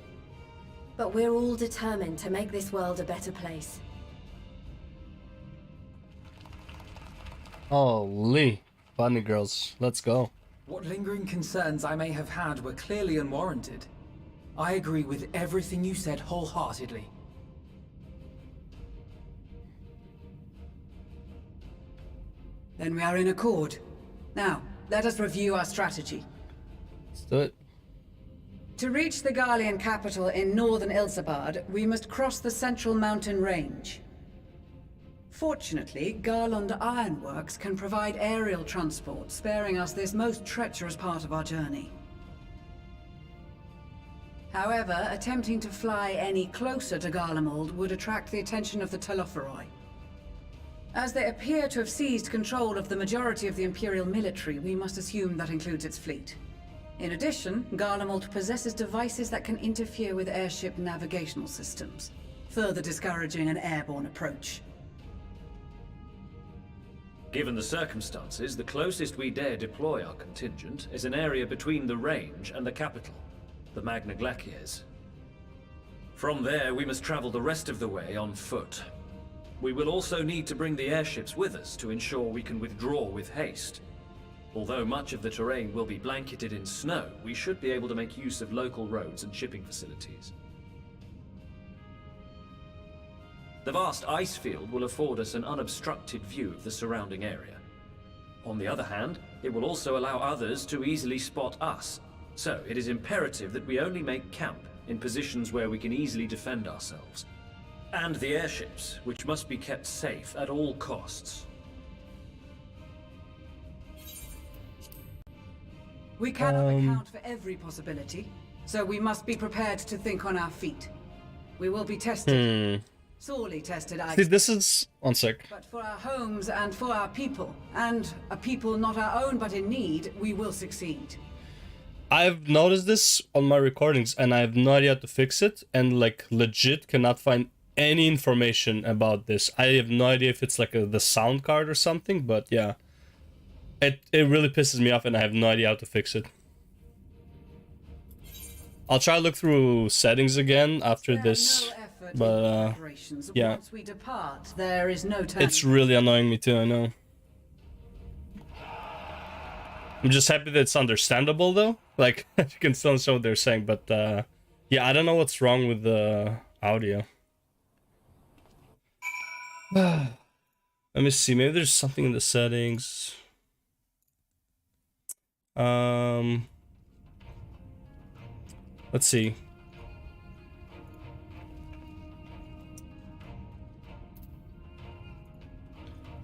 but we're all determined to make this world a better place. Holy bunny girls, let's go. What lingering concerns I may have had were clearly unwarranted. I agree with everything you said wholeheartedly. Then we are in accord. Now, let us review our strategy. Let's do it. To reach the Garlean capital in northern Ilsabard, we must cross the central mountain range. Fortunately, Garland Ironworks can provide aerial transport, sparing us this most treacherous part of our journey. However, attempting to fly any closer to Garlemald would attract the attention of the Telophoroi. As they appear to have seized control of the majority of the Imperial military, we must assume that includes its fleet. In addition, Garlemald possesses devices that can interfere with airship navigational systems, further discouraging an airborne approach. Given the circumstances, the closest we dare deploy our contingent is an area between the range and the capital, the Magna Glaciers. From there, we must travel the rest of the way on foot. We will also need to bring the airships with us to ensure we can withdraw with haste. Although much of the terrain will be blanketed in snow, we should be able to make use of local roads and shipping facilities. The vast ice field will afford us an unobstructed view of the surrounding area. On the other hand, it will also allow others to easily spot us. So it is imperative that we only make camp in positions where we can easily defend ourselves. And the airships, which must be kept safe at all costs. We cannot account for every possibility, so we must be prepared to think on our feet. We will be tested. Sorely tested, I See, this is... one sec. But for our homes and for our people, and a people not our own but in need, we will succeed. I've noticed this on my recordings and I have no idea how to fix it, and like legit cannot find any information about this. I have no idea if it's like the sound card or something, but yeah. It really pisses me off and I have no idea how to fix it. I'll try to look through settings again after this. But yeah, once we depart, there is no turning. It's really annoying me too, I know. I'm just happy that it's understandable though. Like, you can still understand what they're saying, but yeah, I don't know what's wrong with the audio. Let me see, maybe there's something in the settings. Let's see.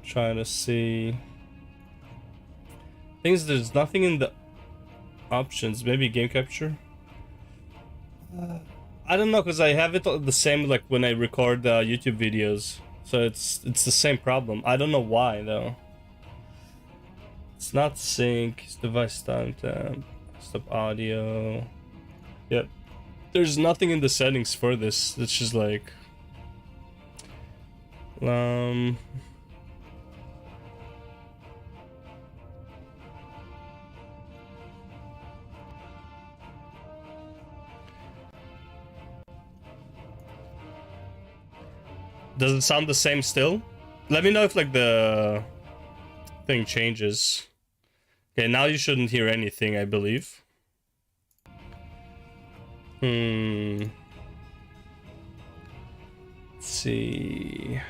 Trying to see. Things there's nothing in the options. Maybe game capture. I don't know, because I have it the same like when I record YouTube videos, so it's the same problem. I don't know why though. It's not sync. It's device timestamp. Stop audio. Yep. There's nothing in the settings for this. It's just like does it sound the same still? Let me know if like the thing changes. Okay, now you shouldn't hear anything, I believe. Let's see.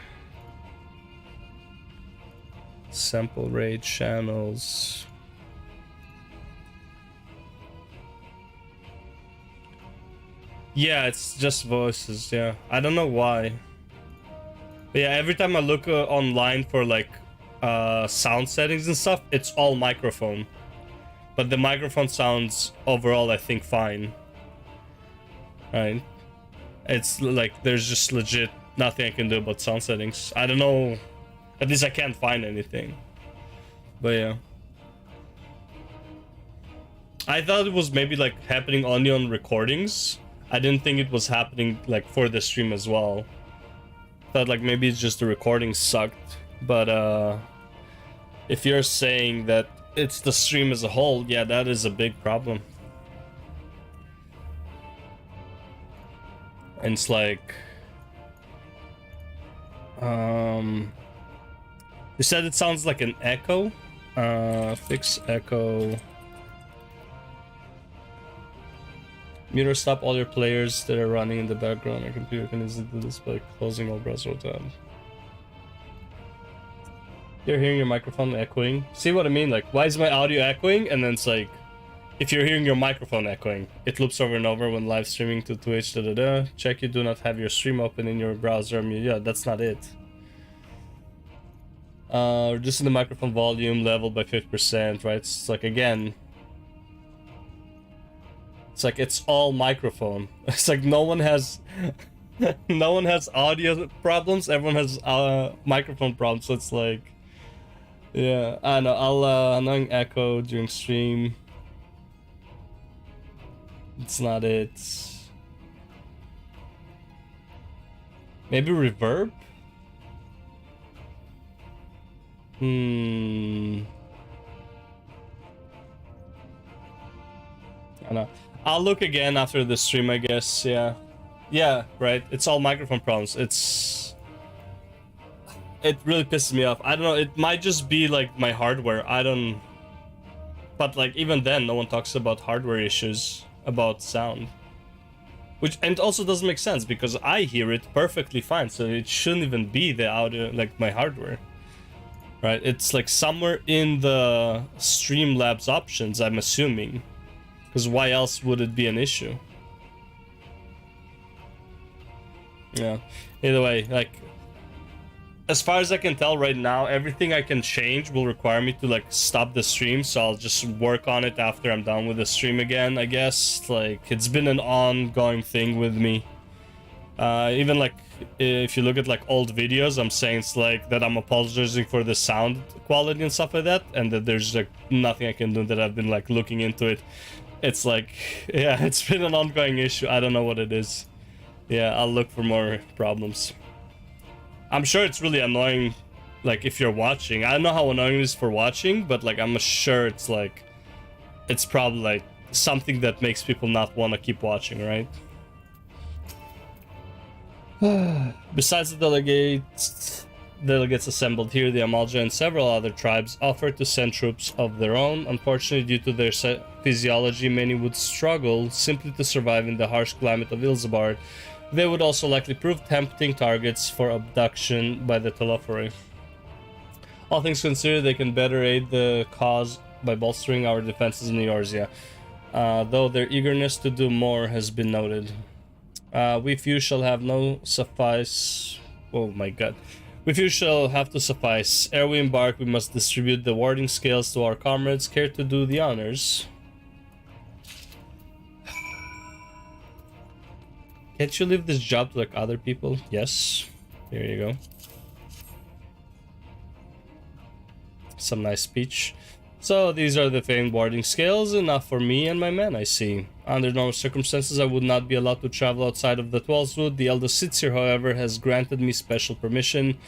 Sample rate channels. Yeah, it's just voices, yeah. I don't know why. But yeah, every time I look online for like sound settings and stuff, it's all microphone. But the microphone sounds overall, I think, fine. Right? It's like there's just legit nothing I can do about sound settings. I don't know. At least I can't find anything. But yeah. I thought it was maybe like happening only on recordings. I didn't think it was happening like for the stream as well. Thought like maybe it's just the recording sucked, but if you're saying that it's the stream as a whole, yeah, that is a big problem. And it's like you said it sounds like an echo. Fix echo. Mute or stop all your players that are running in the background. Your computer can easily do this by closing all browser tabs. You're hearing your microphone echoing. See what I mean? Like, why is my audio echoing? And then it's like, if you're hearing your microphone echoing, it loops over and over when live streaming to Twitch. Check you do not have your stream open in your browser. I mean, yeah, that's not it. Reducing the microphone volume level by 50%, right? It's like, again, it's like it's all microphone. It's like no one has no one has audio problems, everyone has microphone problems. So it's like, yeah, I know. I'll annoying echo during stream. It's not it. Maybe reverb? I don't know. I'll look again after the stream, I guess. Yeah, right. It's all microphone problems. It really pisses me off. I don't know. It might just be like my hardware. I don't. But like even then, no one talks about hardware issues about sound, which and also doesn't make sense because I hear it perfectly fine. So it shouldn't even be the audio, like my hardware, right? It's like somewhere in the Streamlabs options, I'm assuming. Because why else would it be an issue? Yeah. Either way, like, as far as I can tell right now, everything I can change will require me to like stop the stream. So I'll just work on it after I'm done with the stream again, I guess. Like, it's been an ongoing thing with me. Even like, if you look at like old videos, I'm saying it's like that I'm apologizing for the sound quality and stuff like that. And that there's like nothing I can do, that I've been like looking into it. It's like, yeah, it's been an ongoing issue. I don't know what it is. Yeah, I'll look for more problems. I'm sure it's really annoying, like, if you're watching. I don't know how annoying it is for watching, but, like, I'm sure it's, like, it's probably, like, something that makes people not want to keep watching, right? Besides the delegates assembled here, the Amalja and several other tribes offered to send troops of their own. Unfortunately, due to their physiology, many would struggle simply to survive in the harsh climate of Ilsabard. They would also likely prove tempting targets for abduction by the Telophori. All things considered, they can better aid the cause by bolstering our defenses in Eorzea, though their eagerness to do more has been noted. We few shall have no suffice... Oh my god. We few shall have to suffice. Ere we embark, we must distribute the warding scales to our comrades. Care to do the honors? Can't you leave this job to like other people? Yes. Here you go. Some nice speech. So these are the famed warding scales, enough for me and my men, I see. Under normal circumstances, I would not be allowed to travel outside of the 12th Wood. The eldest Sitzir, however, has granted me special permission.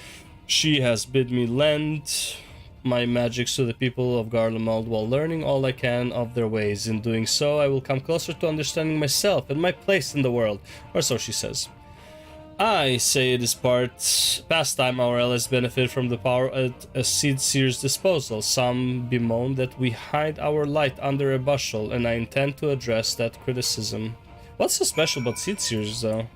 She has bid me lend my magics to the people of Garlemald while learning all I can of their ways. In doing so, I will come closer to understanding myself and my place in the world, or so she says. I say it is past time our allies benefit from the power at a Seed Seer's disposal. Some bemoan that we hide our light under a bushel, and I intend to address that criticism. What's so special about Seed Seers, though?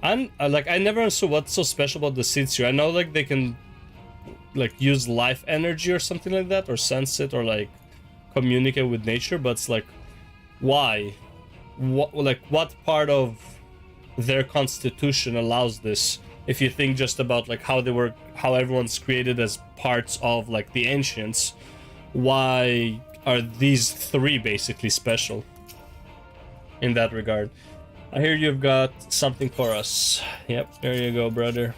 I never understood what's so special about the Seed Seer. I know like they can like use life energy or something like that, or sense it, or like communicate with nature, but it's like, why? What part of their constitution allows this? If you think just about like how everyone's created as parts of like the ancients, why are these three basically special in that regard? I hear you've got something for us. Yep, there you go, brother.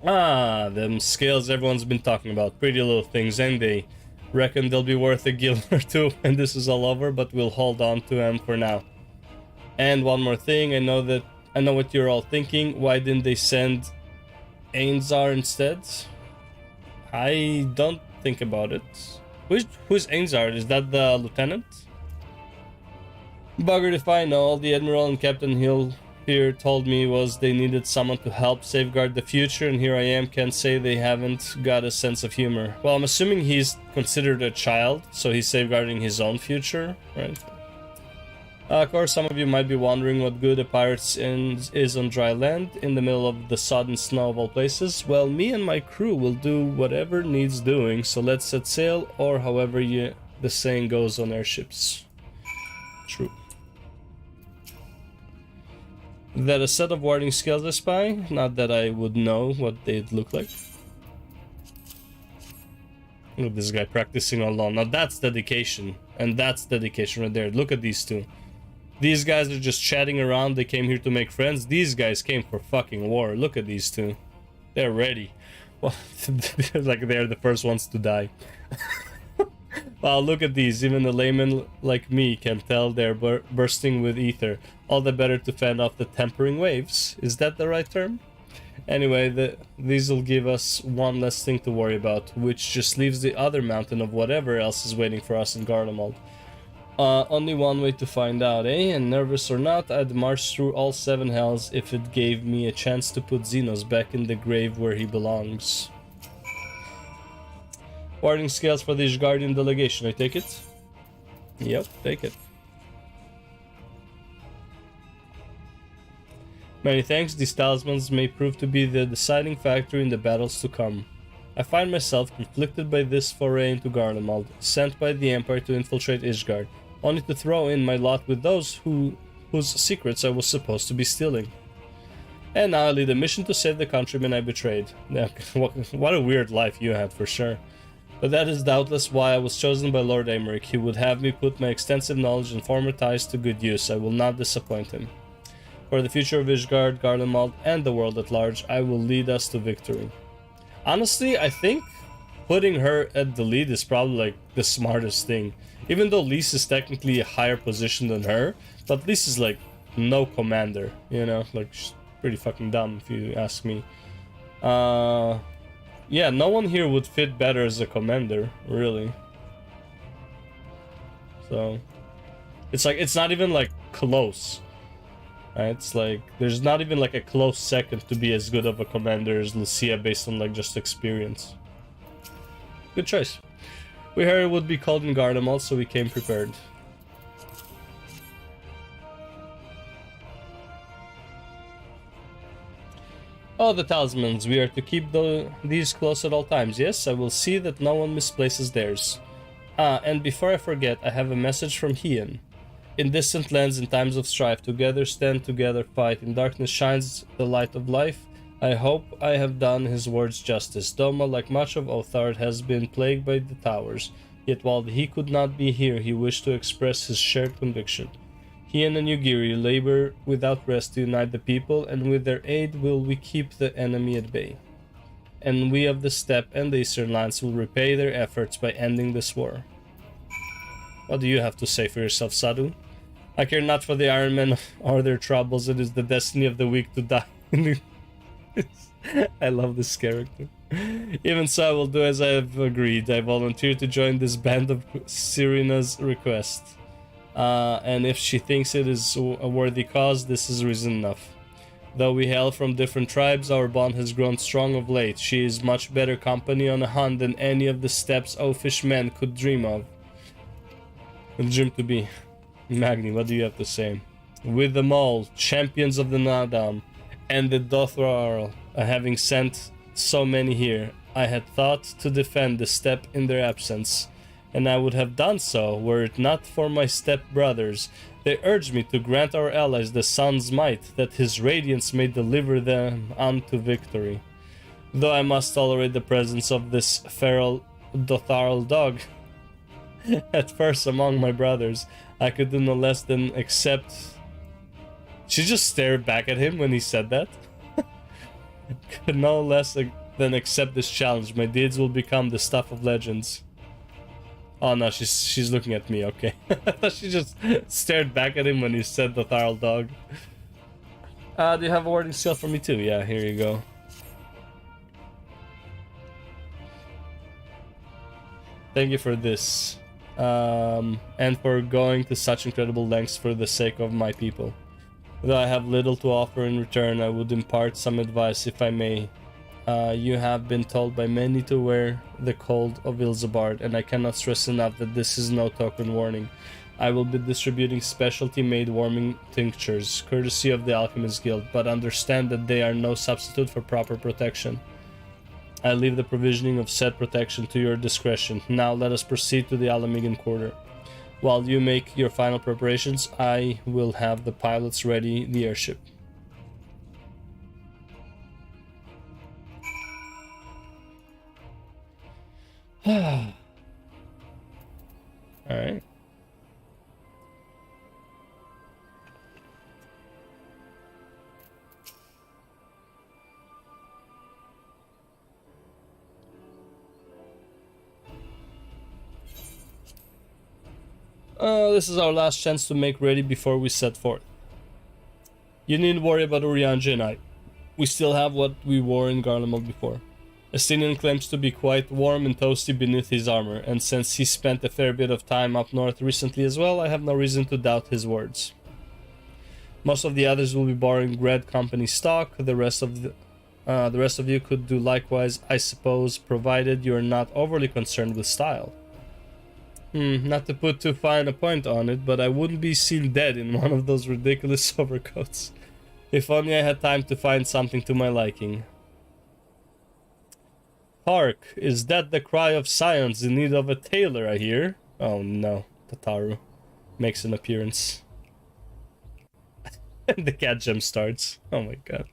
Ah, them scales everyone's been talking about. Pretty little things, ain't they? Reckon they'll be worth a guild or two when this is all over, but we'll hold on to them for now. And one more thing, I know what you're all thinking. Why didn't they send Ainzar instead? I don't think about it. Who's Ainzar? Is that the lieutenant? Buggered if I know. All the Admiral and Captain Hill here told me was they needed someone to help safeguard the future, and here I am, can't say they haven't got a sense of humor. Well, I'm assuming he's considered a child, so he's safeguarding his own future, right? Of course, some of you might be wondering what good a pirate's inn is on dry land, in the middle of the sodden snow of all places. Well, me and my crew will do whatever needs doing, so let's set sail, or however the saying goes on airships. True. That a set of warding scales I spy? Not that I would know what they'd look like. Look at this guy practicing alone. Now that's dedication. And that's dedication right there. Look at these two. These guys are just chatting around. They came here to make friends. These guys came for fucking war. Look at these two. They're ready. Well, like they're the first ones to die. Wow, look at these. Even a layman like me can tell they're bursting with ether. All the better to fend off the tempering waves. Is that the right term? Anyway, these will give us one less thing to worry about, which just leaves the other mountain of whatever else is waiting for us in Garlemald. Only one way to find out, eh? And nervous or not, I'd march through all 7 hells if it gave me a chance to put Xenos back in the grave where he belongs. Warding scales for the Ishgardian delegation, I take it? Yep, take it. Many thanks, these talismans may prove to be the deciding factor in the battles to come. I find myself conflicted by this foray into Garlemald, sent by the Empire to infiltrate Ishgard, only to throw in my lot with those whose secrets I was supposed to be stealing. And now I lead a mission to save the countrymen I betrayed. What a weird life you had, for sure. But that is doubtless why I was chosen by Lord Aymeric. He would have me put my extensive knowledge and former ties to good use. I will not disappoint him. For the future of Ishgard, Garlemald, and the world at large, I will lead us to victory. Honestly, I think putting her at the lead is probably like the smartest thing. Even though Lys is technically a higher position than her, but Lys is like no commander, you know? Like, she's pretty fucking dumb if you ask me. Yeah, no one here would fit better as a commander, really. So, it's like, it's not even like close. Right? It's like, there's not even like a close second to be as good of a commander as Lucia based on like just experience. Good choice. We heard it would be called in Garlemald, so we came prepared. Oh, the talismans. We are to keep these close at all times. Yes, I will see that no one misplaces theirs. Ah, and before I forget, I have a message from Hien. In distant lands, in times of strife, together stand, together fight. In darkness shines the light of life. I hope I have done his words justice. Doma, like much of Othard, has been plagued by the towers. Yet while he could not be here, he wished to express his shared conviction. He and the Nugiri labor without rest to unite the people, and with their aid will we keep the enemy at bay. And we of the Steppe and the Eastern Lands will repay their efforts by ending this war. What do you have to say for yourself, Sadhu? I care not for the Iron Men or their troubles. It is the destiny of the weak to die. I love this character. Even so, I will do as I have agreed. I volunteer to join this band of Serena's request. And if she thinks it is a worthy cause, this is reason enough. Though we hail from different tribes, our bond has grown strong of late. She is much better company on a hunt than any of the Steppe's oafish men could dream of. Dream to be. Magni, what do you have to say? With them all, champions of the Nadam and the Dothral, having sent so many here, I had thought to defend the Steppe in their absence, and I would have done so were it not for my step brothers. They urged me to grant our allies the sun's might, that his radiance may deliver them unto victory. Though I must tolerate the presence of this feral Dothral dog. At first, among my brothers, I could do no less than accept. She just stared back at him when he said that. Could no less than accept this challenge. My deeds will become the stuff of legends. Oh no, she's looking at me. Okay, I thought she just stared back at him when he said the Tharl dog. Do you have a wording skill for me too? Yeah, here you go. Thank you for this. And for going to such incredible lengths for the sake of my people. Though I have little to offer in return, I would impart some advice if I may. You have been told by many to wear the cold of Ilzabard, and I cannot stress enough that this is no token warning. I will be distributing specialty-made warming tinctures, courtesy of the Alchemist Guild, but understand that they are no substitute for proper protection. I leave the provisioning of said protection to your discretion. Now let us proceed to the Alamigan Quarter. While you make your final preparations, I will have the pilots ready the airship. Alright. This is our last chance to make ready before we set forth. You needn't worry about Urianja and I. We still have what we wore in Garlemald before. Estinian claims to be quite warm and toasty beneath his armor, and since he spent a fair bit of time up north recently as well, I have no reason to doubt his words. Most of the others will be borrowing Red Company stock. The rest of you could do likewise, I suppose, provided you are not overly concerned with style. Not to put too fine a point on it, but I wouldn't be seen dead in one of those ridiculous overcoats. If only I had time to find something to my liking. Hark, is that the cry of scions in need of a tailor, I hear? Oh no, Tataru makes an appearance. And the cat gem starts. Oh my god.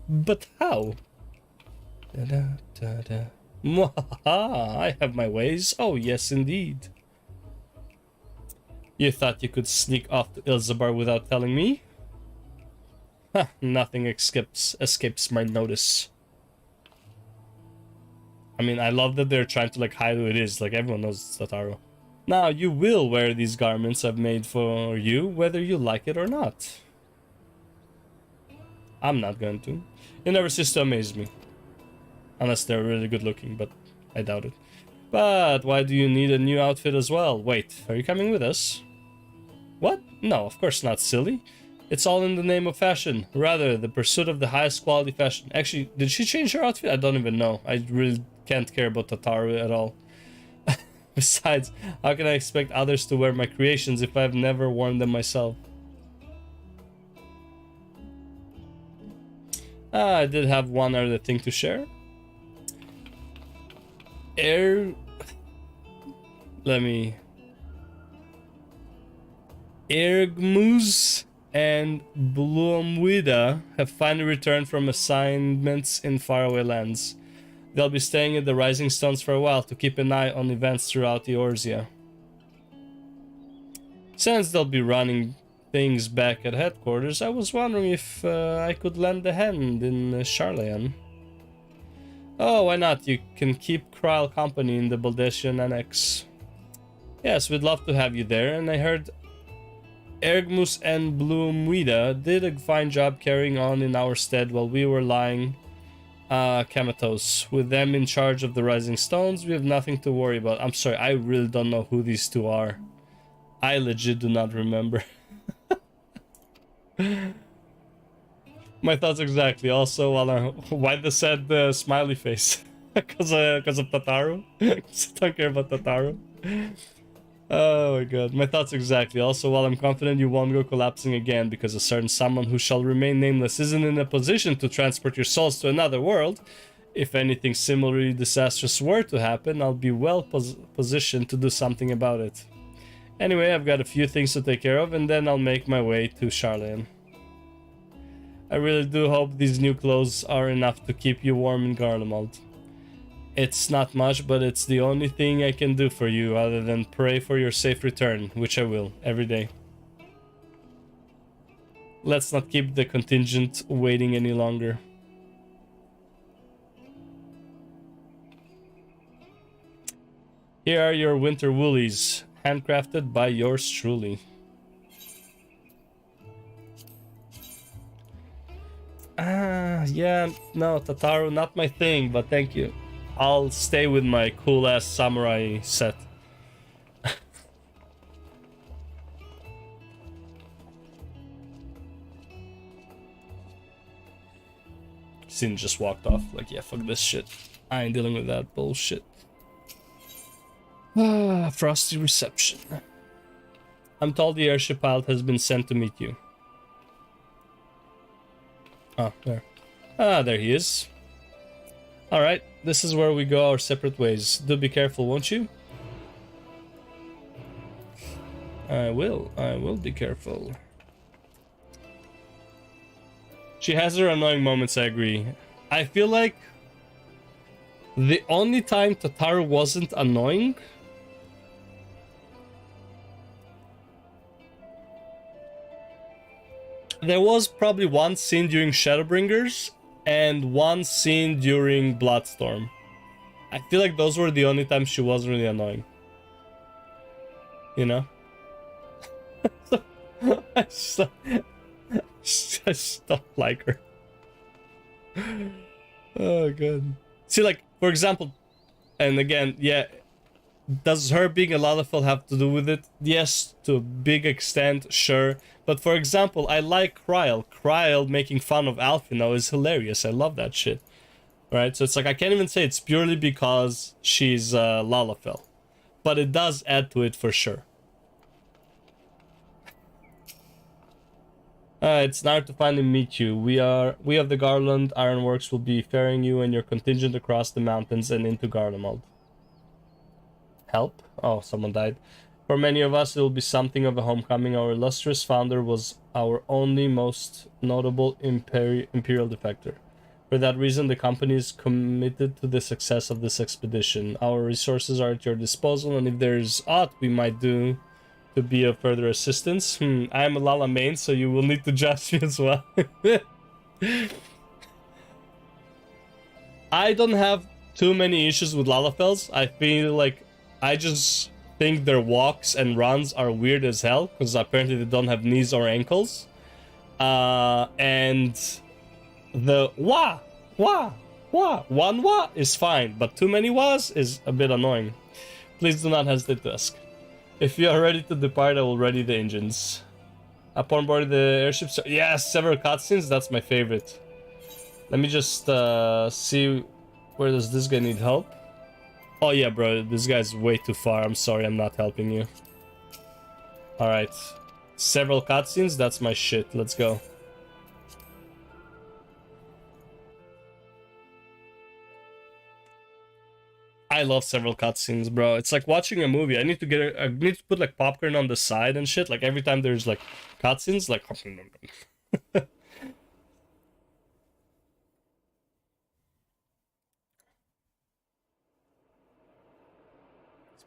But how? I have my ways. Oh yes, indeed. You thought you could sneak off to Ilzabar without telling me? Nothing escapes my notice. I mean, I love that they're trying to like hide who it is. Like everyone knows it's Tataru. Now you will wear these garments I've made for you, whether you like it or not. I'm not going to. You never cease to amaze me. Unless they're really good looking, but I doubt it. But why do you need a new outfit as well? Wait, are you coming with us? What? No, of course not, silly. It's all in the name of fashion. Rather, the pursuit of the highest quality fashion. Actually, did she change her outfit? I don't even know. I really can't care about Tataru at all. Besides, how can I expect others to wear my creations if I've never worn them myself? I did have one other thing to share. Let me Ergmus and Bloomwida have finally returned from assignments in faraway lands. They'll be staying at the Rising Stones for a while to keep an eye on events throughout the Eorzea. Since they'll be running things back at headquarters, I was wondering if I could lend a hand in Charlayan. Oh, why not? You can keep Kryl company in the Baldessian Annex. Yes, we'd love to have you there, and I heard Ergmus and Bloomwida did a fine job carrying on in our stead while we were lying comatose. With them in charge of the Rising Stones, we have nothing to worry about. I'm sorry, I really don't know who these two are. I legit do not remember. My thoughts exactly. Also, why the sad smiley face? Because of Tataru? I don't care about Tataru. Oh my god. My thoughts exactly. Also, while I'm confident you won't go collapsing again because a certain someone who shall remain nameless isn't in a position to transport your souls to another world, if anything similarly disastrous were to happen, I'll be well positioned to do something about it. Anyway, I've got a few things to take care of, and then I'll make my way to Charlayan. I really do hope these new clothes are enough to keep you warm in Garlemald. It's not much, but it's the only thing I can do for you other than pray for your safe return, which I will, every day. Let's not keep the contingent waiting any longer. Here are your winter woolies, handcrafted by yours truly. Yeah, no, Tataru, not my thing, but thank you. I'll stay with my cool-ass samurai set. Sin just walked off, like, yeah, fuck this shit. I ain't dealing with that bullshit. Frosty reception. I'm told the airship pilot has been sent to meet you. Oh, there. Ah, there he is. Alright, this is where we go our separate ways. Do be careful, won't you? I will be careful. She has her annoying moments, I agree. I feel like the only time Tataru wasn't annoying there was probably one scene during Shadowbringers and one scene during Bloodstorm. I feel like those were the only times she wasn't really annoying. You know? I just don't like her. Oh god. See, like, for example, and again, yeah, does her being a Lalafell have to do with it? Yes, to a big extent, sure. But for example, I like Kryl. Kryl making fun of Alphinaud is hilarious. I love that shit. Right? So it's like, I can't even say it's purely because she's Lalafell. But it does add to it for sure. It's an honor to finally meet you. We of the Garland Ironworks will be ferrying you and your contingent across the mountains and into Garlemald. Help? Oh, someone died. For many of us, it will be something of a homecoming. Our illustrious founder was our only most notable imperial defector. For that reason, the company is committed to the success of this expedition. Our resources are at your disposal, and if there's aught we might do to be of further assistance, I am a Lala main, so you will need to judge me as well. I don't have too many issues with Lalafells. I feel like I just think their walks and runs are weird as hell, because apparently they don't have knees or ankles. And the one wah is fine, but too many wahs is a bit annoying. Please do not hesitate to ask. If you are ready to depart, I will ready the engines. Upon board the airships, yes, several cutscenes, that's my favorite. Let me just see, where does this guy need help? Oh yeah, bro, this guy's way too far. I'm sorry, I'm not helping you. Alright. Several cutscenes, that's my shit. Let's go. I love several cutscenes, bro. It's like watching a movie. I need to put like popcorn on the side and shit. Like every time there's like cutscenes, like. Let's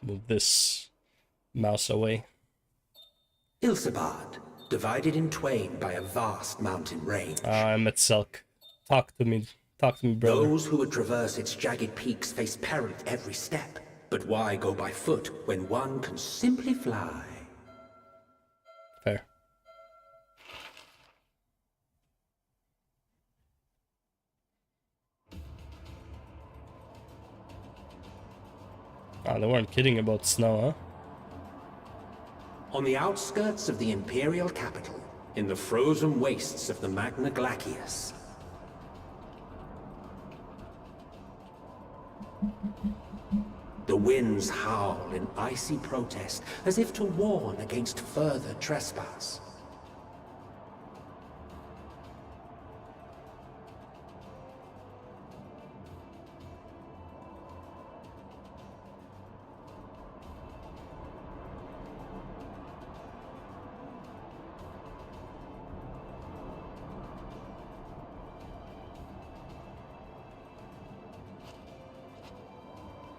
move this mouse away. Ilsabard, divided in twain by a vast mountain range. I'm at Selk. Talk to me, brother. Those who would traverse its jagged peaks face peril at every step. But why go by foot when one can simply fly? Fair. Ah, they weren't kidding about snow, huh? On the outskirts of the Imperial capital, in the frozen wastes of the Magna Glacius. The winds howl in icy protest, as if to warn against further trespass.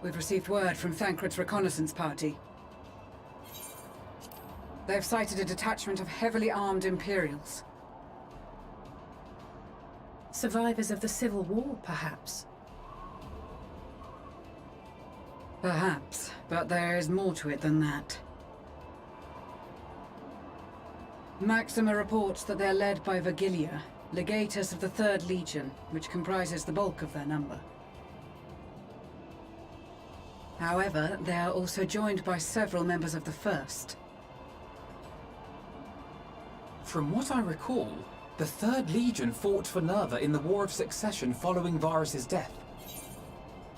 We've received word from Thancred's reconnaissance party. They've sighted a detachment of heavily armed Imperials. Survivors of the Civil War, perhaps? Perhaps, but there is more to it than that. Maxima reports that they're led by Vergilia, legatus of the 3rd Legion, which comprises the bulk of their number. However, they are also joined by several members of the 1st. From what I recall, the 3rd Legion fought for Nerva in the War of Succession following Varus' death.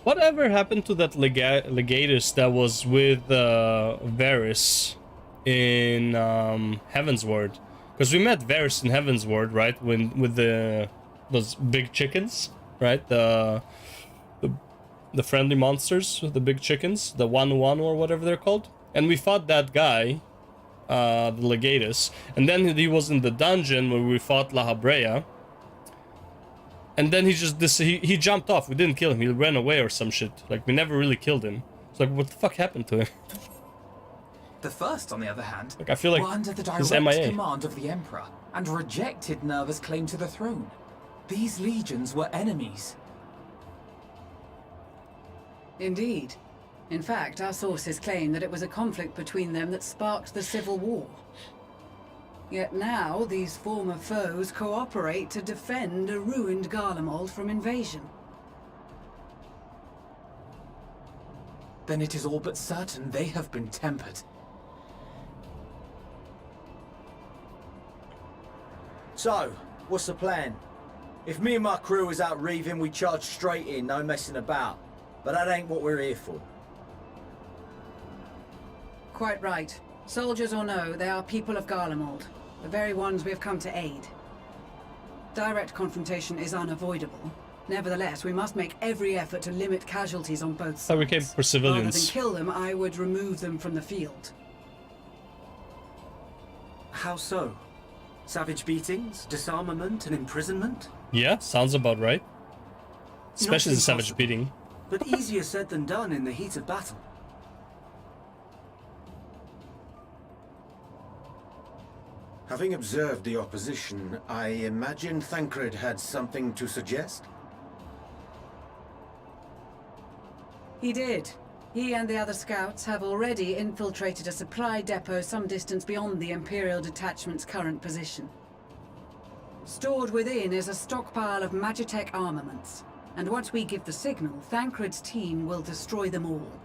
Whatever happened to that legatus that was with Varus in Heavensward? Because we met Varus in Heavensward, right? With those big chickens, right? The friendly monsters, the big chickens, the 1-1 or whatever they're called. And we fought that guy, the legatus. And then he was in the dungeon where we fought La Habrea. And then he jumped off. We didn't kill him. He ran away or some shit. Like, we never really killed him. It's like, what the fuck happened to him? The first, on the other hand, like, I feel like were under the he's direct MIA. command of the Emperor and rejected Nerva's claim to the throne. These legions were enemies. Indeed. In fact, our sources claim that it was a conflict between them that sparked the Civil War. Yet now, these former foes cooperate to defend a ruined Garlemald from invasion. Then it is all but certain they have been tempered. So, what's the plan? If me and my crew is out reaving, we charge straight in, no messing about. But that ain't what we're here for. Quite right. Soldiers or no, they are people of Garlemald, the very ones we have come to aid. Direct confrontation is unavoidable. Nevertheless, we must make every effort to limit casualties on both sides. So we came for civilians. Rather than kill them, I would remove them from the field. How so? Savage beatings, disarmament, and imprisonment? Yeah, sounds about right. Especially Not the savage impossible, beating. But easier said than done in the heat of battle. Having observed the opposition, I imagine Thancred had something to suggest? He did. He and the other scouts have already infiltrated a supply depot some distance beyond the Imperial detachment's current position. Stored within is a stockpile of Magitech armaments, and once we give the signal, Thancred's team will destroy them all.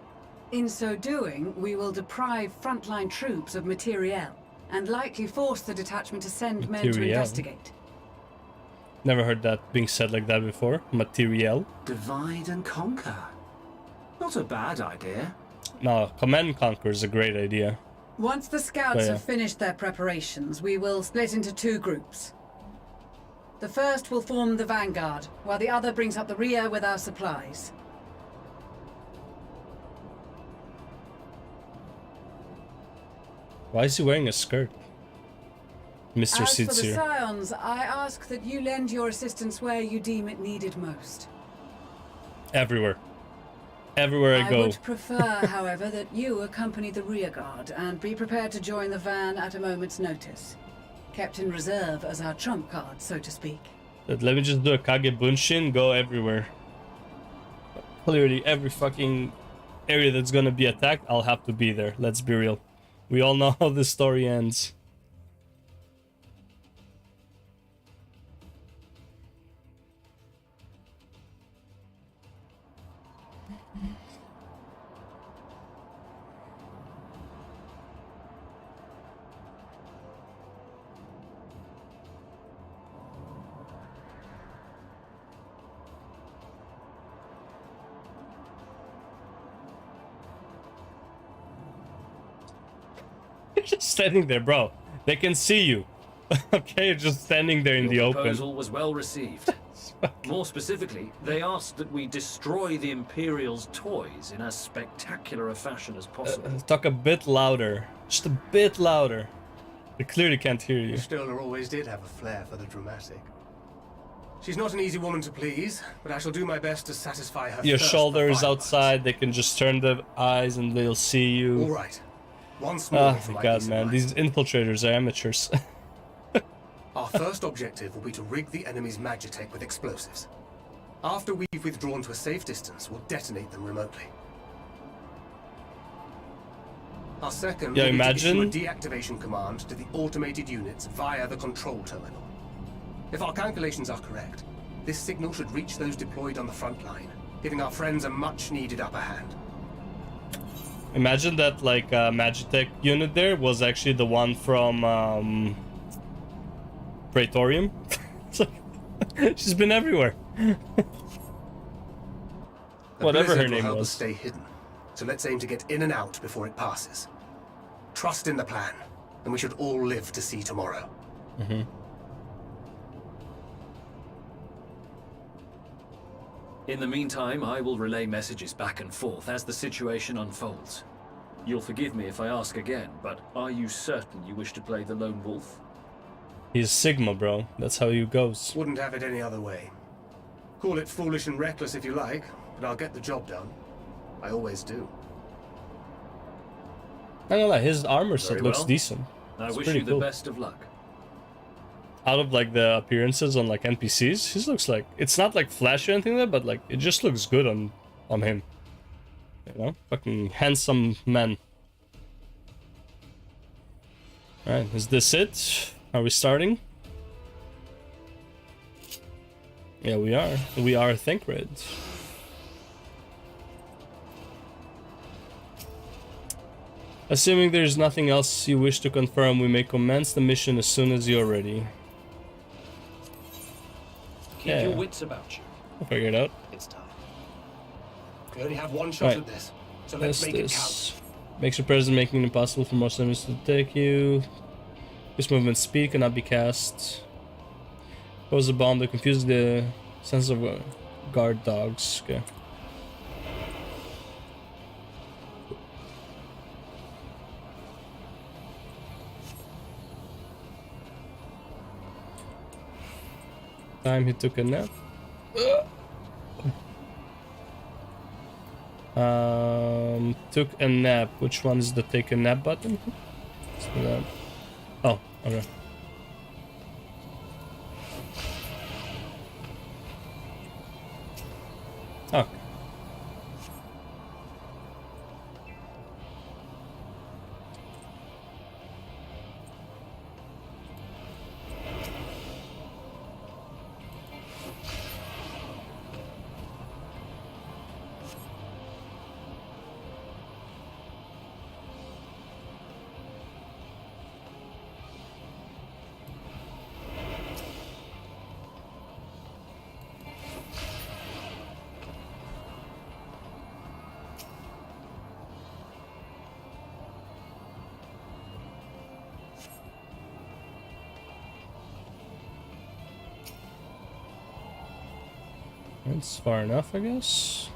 In so doing, we will deprive frontline troops of materiel, and likely force the detachment to send men to Materiel? investigate. Never heard that being said like that before. Materiel. Divide and conquer. Not a bad idea. No, command and conquer is a great idea. Once the scouts Oh, yeah. have finished their preparations, we will split into two groups. The first will form the vanguard, while the other brings up the rear with our supplies. Why is he wearing a skirt? Mr. As for the Sincere. Scions, I ask that you lend your assistance where you deem it needed most. Everywhere. Everywhere I go. I would prefer, however, that you accompany the rearguard and be prepared to join the van at a moment's notice. Kept in reserve as our trump card, so to speak. Let me just do a Kage Bunshin, go everywhere. Clearly, every fucking area that's gonna be attacked, I'll have to be there. Let's be real. We all know how this story ends. You're just standing there, bro. They can see you. Okay, you're just standing there in the Your open. proposal was well received. More specifically, they asked that we destroy the Imperial's toys in as spectacular a fashion as possible. Talk a bit louder. Just a bit louder. They clearly can't hear you. Stoller always did have a flair for the dramatic. She's not an easy woman to please, but I shall do my best to satisfy her. Your thirst shoulder for is violence. outside, they can just turn their eyes and they'll see you. All right. Once more Oh for my my god, peace of man. mind. These infiltrators are amateurs. Our first objective will be to rig the enemy's Magitech with explosives. After we've withdrawn to a safe distance, we'll detonate them remotely. Our second Yeah, will be imagine. to issue a deactivation command to the automated units via the control terminal. If our calculations are correct, this signal should reach those deployed on the front line, giving our friends a much-needed upper hand. Imagine that, like, Magitech unit there was actually the one from, Praetorium. It's like, she's been everywhere. Whatever her blizzard will name help us was. stay hidden, so let's aim to get in and out before it passes. Trust in the plan, and we should all live to see tomorrow. Mm-hmm. In the meantime, I will relay messages back and forth as the situation unfolds. You'll forgive me if I ask again, but are you certain you wish to play the lone wolf? He's Sigma, bro. That's how he goes. Wouldn't have it any other way. Call it foolish and reckless if you like, but I'll get the job done. I always do. I'm not gonna lie, his armor set Very looks well. decent. I It's wish pretty you cool. the best of luck. Out of like the appearances on like NPCs, he looks like, it's not like flashy or anything like that, but like it just looks good on him. You know, fucking handsome man. All right, is this it? Are we starting? Yeah, we are. We are Thancred. Assuming there's nothing else you wish to confirm, we may commence the mission as soon as you're ready. Keep your wits about you. I'll figure it out. It's time. We only have one shot Right. at this, so let's make it count. This makes your presence making it impossible for most enemies to take you. This movement speed cannot be cast. Pose a bomb that confuses the sense of guard dogs. Okay. Time he took a nap. Took a nap. Which one is the take a nap button? So that... Oh, okay. Oh. That's far enough, I guess.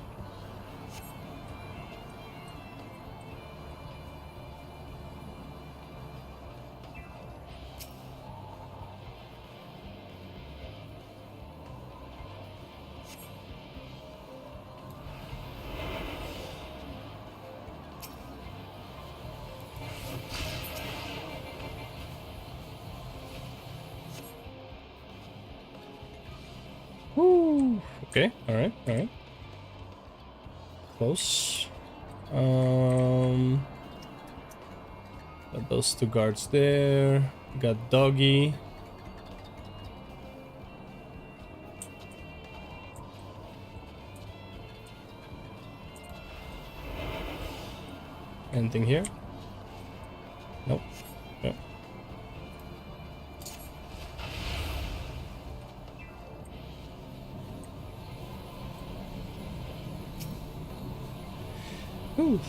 Okay, alright, alright. Close. Got those two guards there. Got Doggy. Anything here? Nope. Nope. Ooh.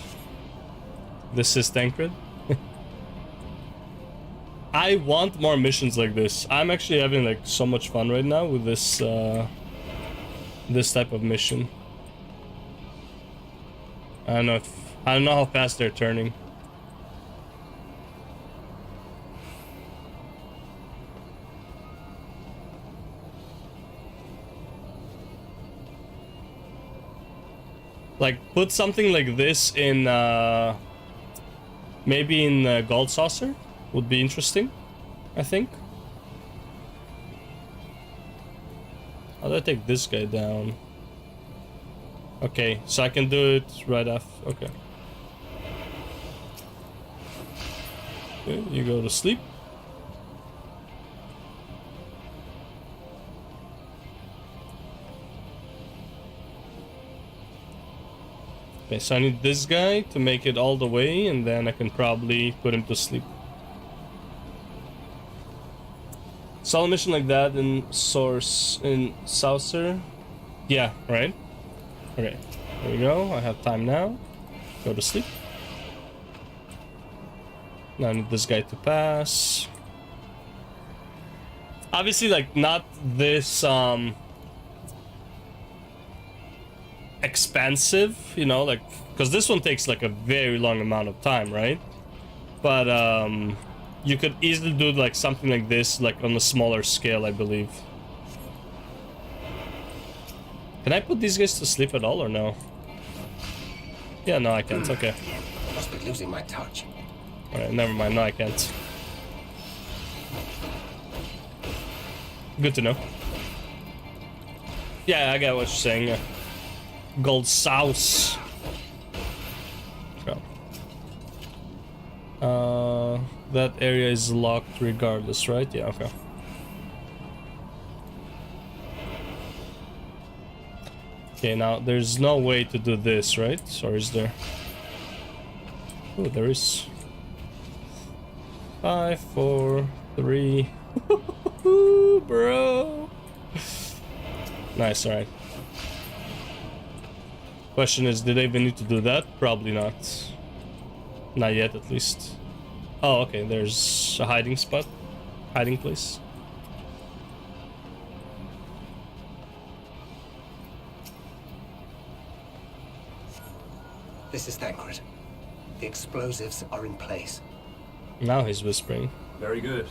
This is Tancred. I want more missions like this. I'm actually having like so much fun right now with this this type of mission. I don't know how fast they're turning. Like, put something like this in, maybe in Gold Saucer would be interesting, I think. How do I take this guy down? Okay, so I can do it right after. Okay. Okay, you go to sleep. Okay, so I need this guy to make it all the way, and then I can probably put him to sleep. Solid mission like that in Source, in Saucer. Yeah, right? Okay, there we go. I have time now. Go to sleep. Now I need this guy to pass. Obviously, like, not this, expansive, you know, like, because this one takes like a very long amount of time, right? But you could easily do like something like this, like on a smaller scale, I believe. Can I put these guys to sleep at all or no? Yeah, no, I can't. Okay. Must be losing my touch. Alright, never mind. No, I can't. Good to know. Yeah, I get what you're saying. Gold sauce. Go. That area is locked regardless, right? Yeah, okay. Okay, now there's no way to do this, right? Or is there? Oh, there is. 5, 4, 3. Bro. Nice, alright. Question is, did I even need to do that? Probably not. Not yet, at least. Oh, okay, there's a hiding spot. Hiding place. This is Tancred. The explosives are in place. Now he's whispering. Very good.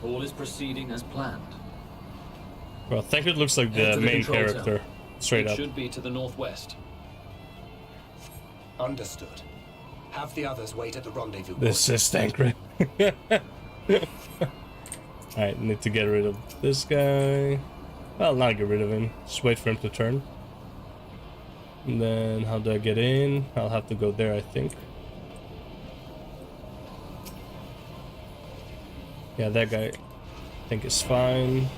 All is proceeding as planned. Well, Tancred looks like the main character. Straight up. It should be to the northwest. Understood. Have the others wait at the rendezvous. This is Tancred. Alright, need to get rid of this guy. Well, not get rid of him. Just wait for him to turn. And then, how do I get in? I'll have to go there, I think. Yeah, that guy, I think, is fine.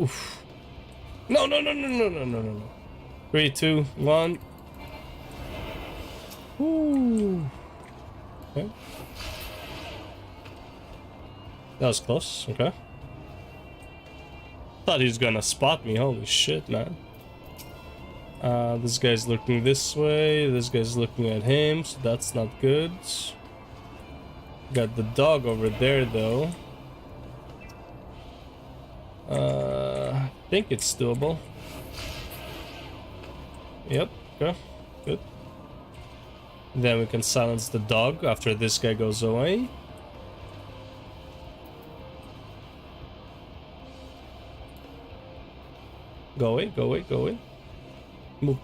Oof. No, no, no, no, no, no, no, no, no. 3, 2, 1. Ooh. Okay. That was close, okay. Thought he was gonna spot me, holy shit, man. This guy's looking this way, this guy's looking at him, so that's not good. Got the dog over there, though. I think it's doable. Yep, okay, good. Then we can silence the dog after this guy goes away. Go away, go away, go away. Move.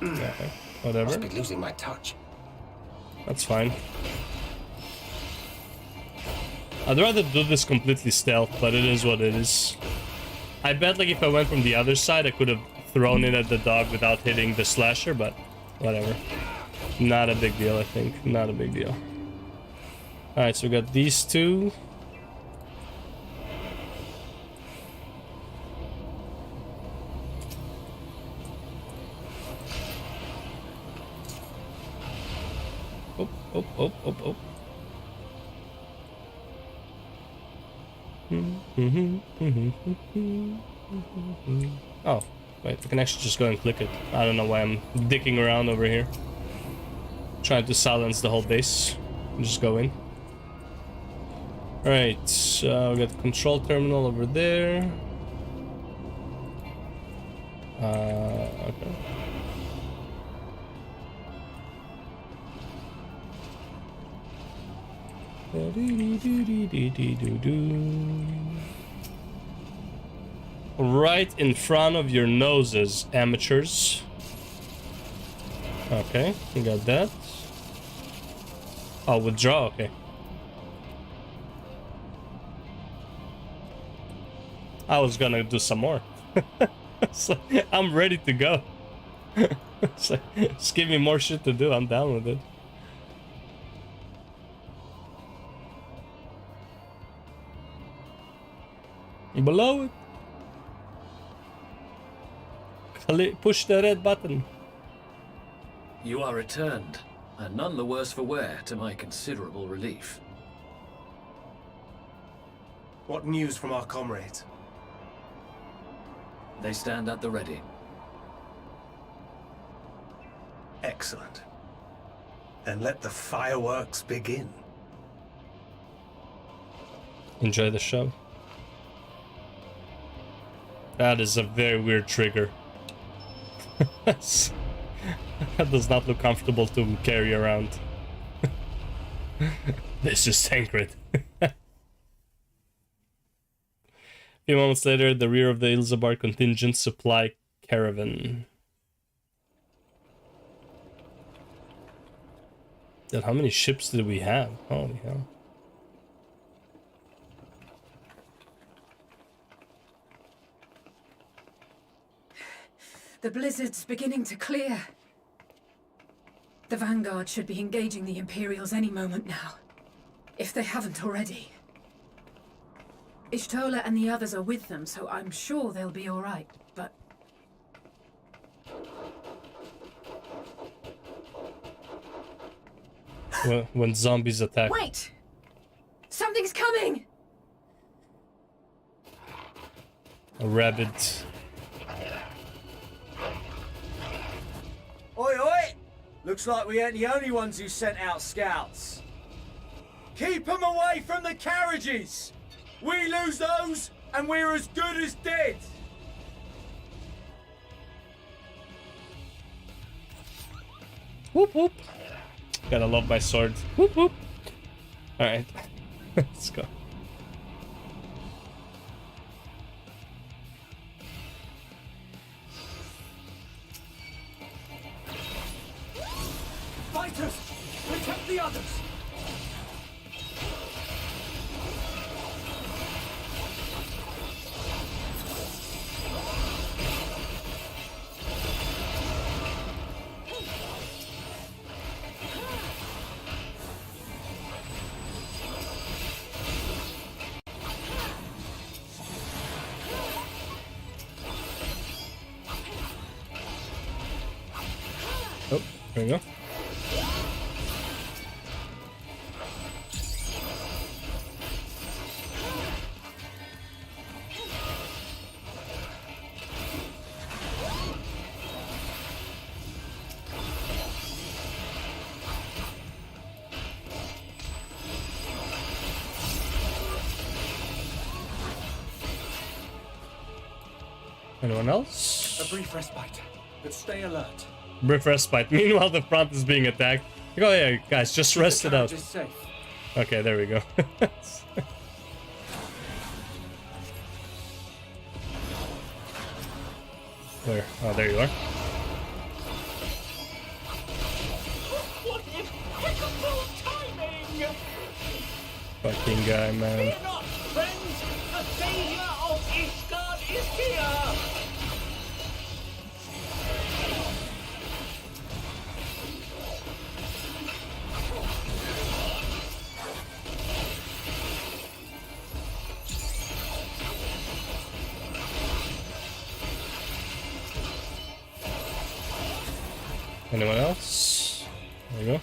Okay, whatever. Must be losing my touch. That's fine. I'd rather do this completely stealth, but it is what it is. I bet like if I went from the other side, I could have thrown it at the dog without hitting the slasher, but whatever. Not a big deal, I think. Not a big deal. Alright, so we got these two. Oh, oh, oh, oh, oh. Oh, wait, I can actually just go and click it. I don't know why I'm dicking around over here. Trying to silence the whole base. Just go in. Alright, so we got the control terminal over there. Okay. Right in front of your noses, amateurs. Okay, we got that. Oh, withdraw, okay. I was gonna do some more. So, I'm ready to go. So, just give me more shit to do, I'm down with it. Below it. Push the red button. You are returned, and none the worse for wear, to my considerable relief. What news from our comrades? They stand at the ready. Excellent. Then let the fireworks begin. Enjoy the show. That is a very weird trigger. That does not look comfortable to carry around. This is sacred. A few moments later, the rear of the Ilzabar contingent supply caravan. Then how many ships did we have? Holy hell. The blizzard's beginning to clear. The Vanguard should be engaging the Imperials any moment now, if they haven't already. Ishtola and the others are with them, so I'm sure they'll be all right, but... When zombies attack. Wait! Something's coming! A rabbit. Oi, oi! Looks like we ain't the only ones who sent out scouts. Keep them away from the carriages! We lose those, and we're as good as dead! Whoop whoop. Gotta love my sword. Whoop whoop. Alright. Let's go. Fighters! Protect the others! Oh, there we go. Anyone else? A brief respite, but stay alert. Brief respite. Meanwhile, the front is being attacked. Oh yeah, guys, just rest it out. Safe. Okay, there we go. Where? Oh, there you are. Fucking guy, man. Fear not, friends! The savior of Ishgard is here! Anyone else? There you go.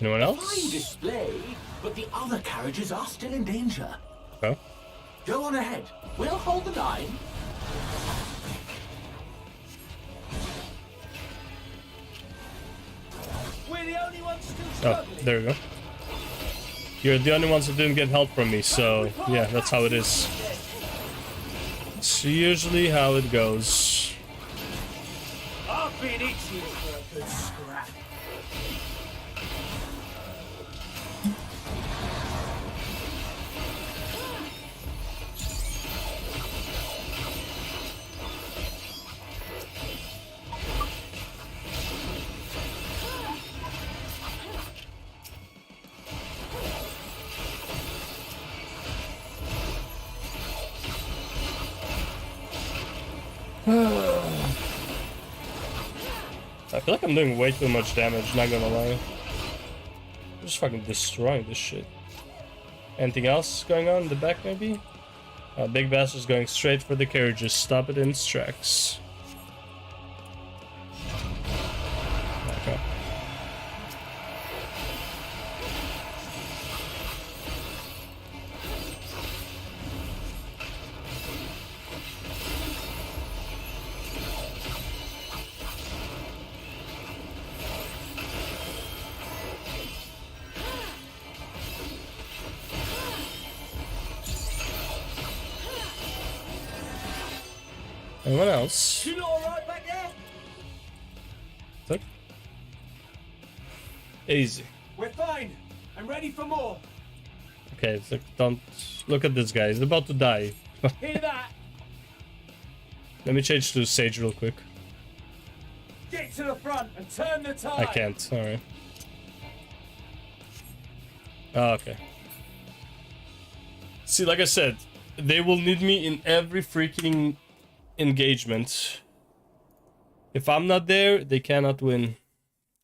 Anyone else? Fine display, but the other carriages are still in danger. Oh. Go on ahead. We'll hold the line. We're the only ones still Oh, struggling. there we go. You're the only ones that didn't get help from me, so yeah, that's how it is. It's usually how it goes. I've been itching for a good scrap. I feel like I'm doing way too much damage, not gonna lie. I'm just fucking destroying this shit. Anything else going on in the back, maybe? Big Bastard's going straight for the carriages. Stop it in its tracks. Okay. Anyone else? You all right back there? Look. Easy. We're fine. I'm ready for more. Okay, it's like, don't look at this guy. He's about to die. Hear that? Let me change to Sage real quick. Get to the front and turn the tide. I can't. All right. Oh, okay. See, like I said, they will need me in every freaking engagement. If I'm not there, they cannot win.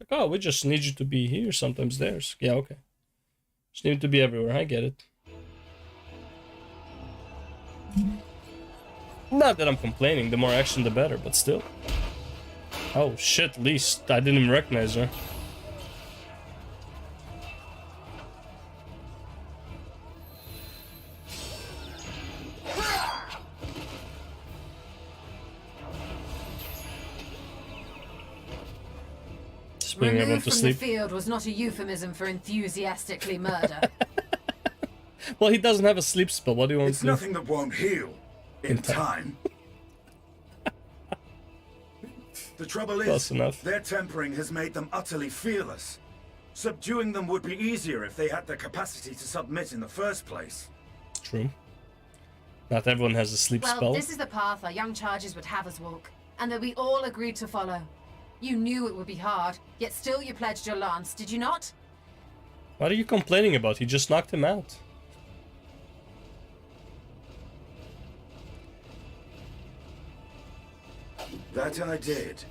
Like, oh, we just need you to be here, sometimes there's. Yeah, okay. Just need to be everywhere, I get it. Not that I'm complaining, the more action the better, but still. Oh shit, at least I didn't even recognize her. Putting everyone Removed to from sleep. the field was not a euphemism for enthusiastically murder. Well, he doesn't have a sleep spell. What do you want It's to do? nothing that won't heal in time. The trouble Close is, enough. their tempering has made them utterly fearless. Subduing them would be easier if they had the capacity to submit in the first place. True. Not everyone has a sleep Well, spell. this is the path our young charges would have us walk, and that we all agreed to follow. You knew it would be hard, yet still you pledged your lance, did you not? What are you complaining about? He just knocked him out. That I did.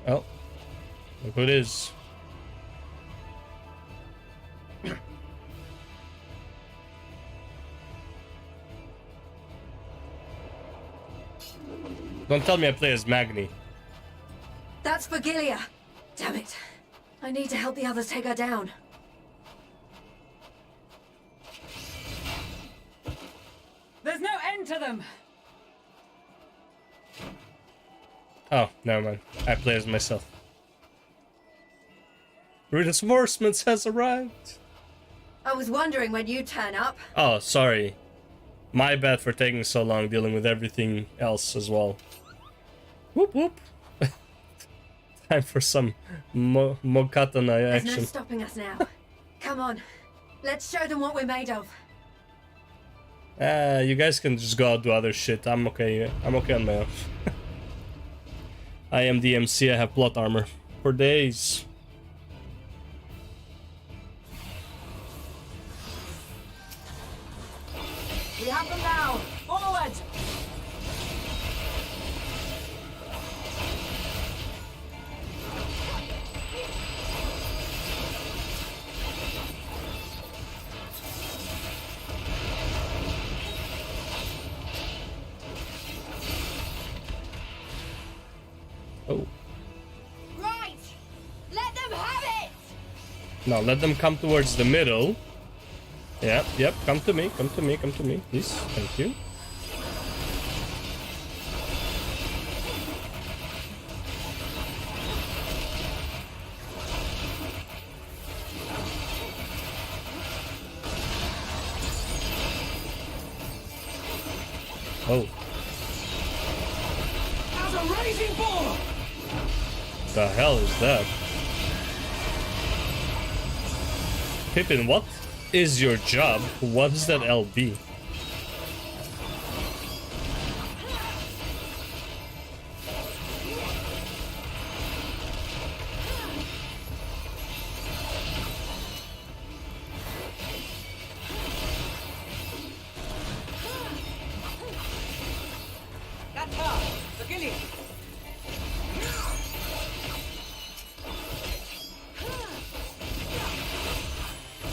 Oh. Look who it is. Don't tell me I play as Magni. That's Vigilia. Damn it. I need to help the others take her down. There's no end to them! Oh, never mind. I play as myself. Reinforcements has arrived. I was wondering when you'd turn up. Oh, sorry. My bad for taking so long dealing with everything else as well. Whoop whoop. Time for some Mogatana There's action. no stopping us now. Come on. Let's show them what we're made of. You guys can just go out do other shit. I'm okay. I'm okay on my own. I am DMC. I have plot armor for days. We have them now! Forward! Oh. Right! Let them have it! Now let them come towards the middle. Yep, come to me, please. Thank you. Oh. As a raging bull! The hell is that? Pippin, what is your job? What is that LB?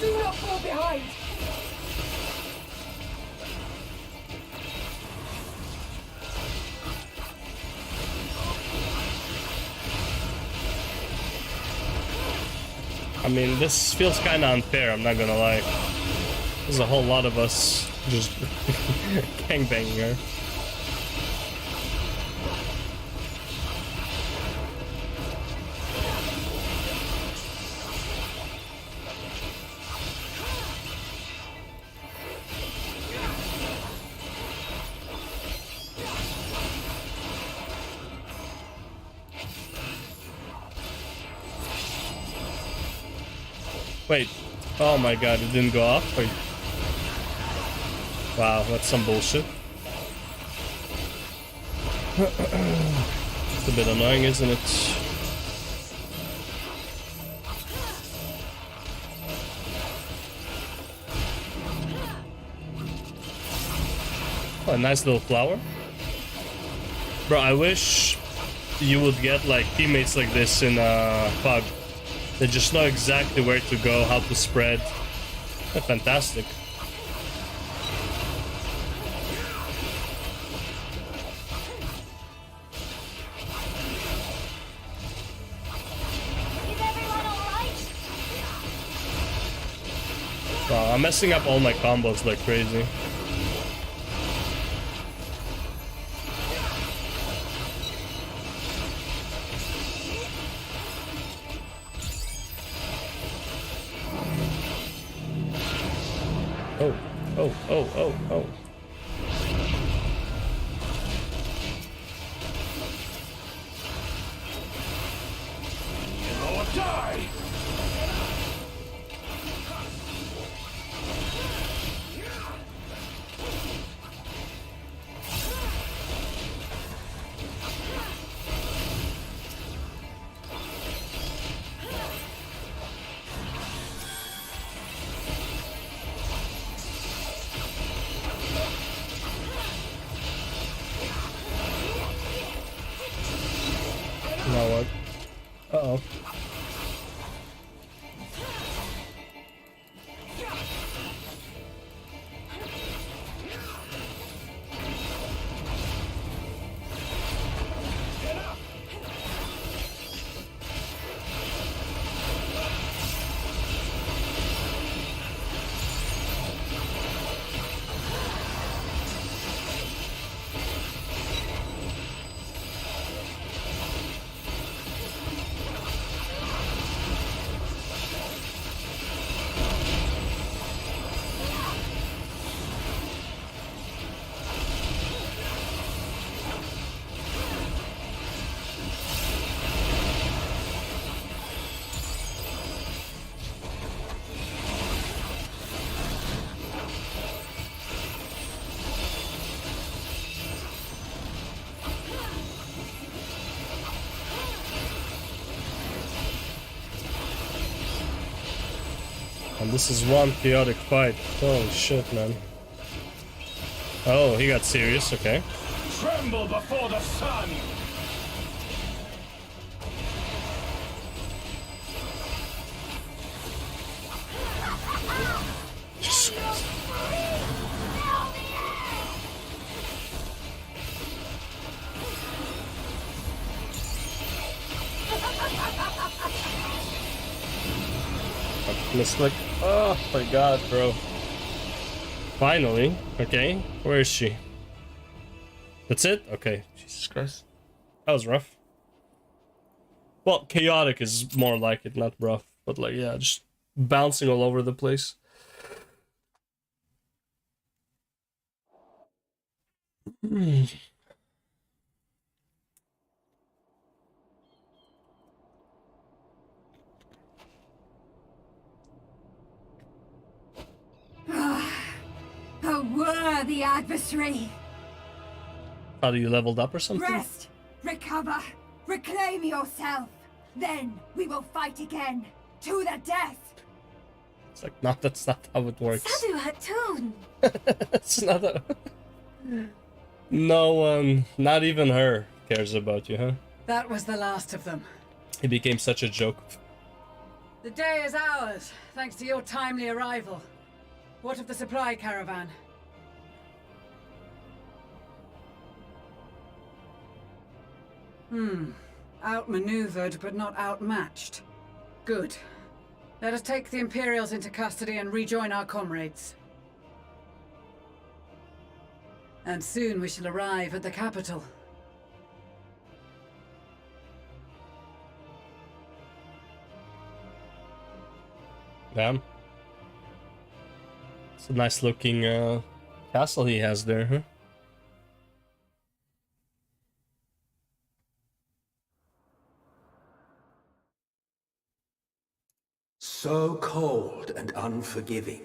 Do not fall behind! I mean, this feels kind of unfair, I'm not gonna lie. There's a whole lot of us just gangbanging her. Wait, oh my god, it didn't go off? Wait. Wow, that's some bullshit. It's a bit annoying, isn't it? Oh, a nice little flower. Bro, I wish you would get like teammates like this in FUG. They just know exactly where to go, how to spread. They're fantastic. Wow, I'm messing up all my combos like crazy. Oh. Or die! Now what? Uh-oh. And this is one chaotic fight. Holy shit, man. Oh, he got serious, okay. Tremble before the sun! It's like, oh my god, bro. Finally, okay. Where is she? That's it? Okay. Jesus Christ. That was rough. Well, chaotic is more like it, not rough. But like, yeah, just bouncing all over the place. A worthy adversary. How do you leveled up or something? Rest, recover, reclaim yourself. Then we will fight again, to the death. It's like, no, that's not how it works. Sadu Hatun! It's not a... No one, not even her, cares about you, huh? That was the last of them. He became such a joke. The day is ours, thanks to your timely arrival. What of the supply caravan? Outmaneuvered, but not outmatched. Good. Let us take the Imperials into custody and rejoin our comrades. And soon we shall arrive at the capital. Damn. It's a nice looking castle he has there, huh? So cold and unforgiving.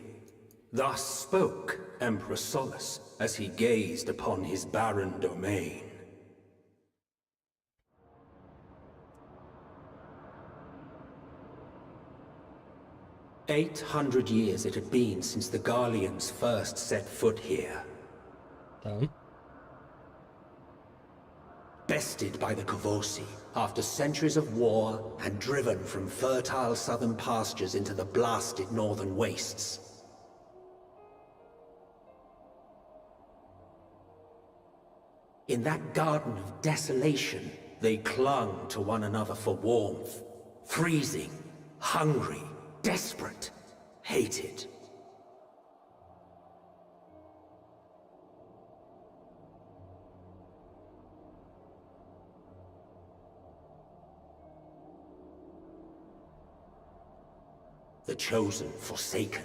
Thus spoke Emperor Solus as he gazed upon his barren domain. "800 years it had been since the Garleans first set foot here. Damn. Bested by the Kavosi, after centuries of war and driven from fertile southern pastures into the blasted northern wastes. In that garden of desolation, they clung to one another for warmth, freezing, hungry, desperate, hated. The chosen forsaken.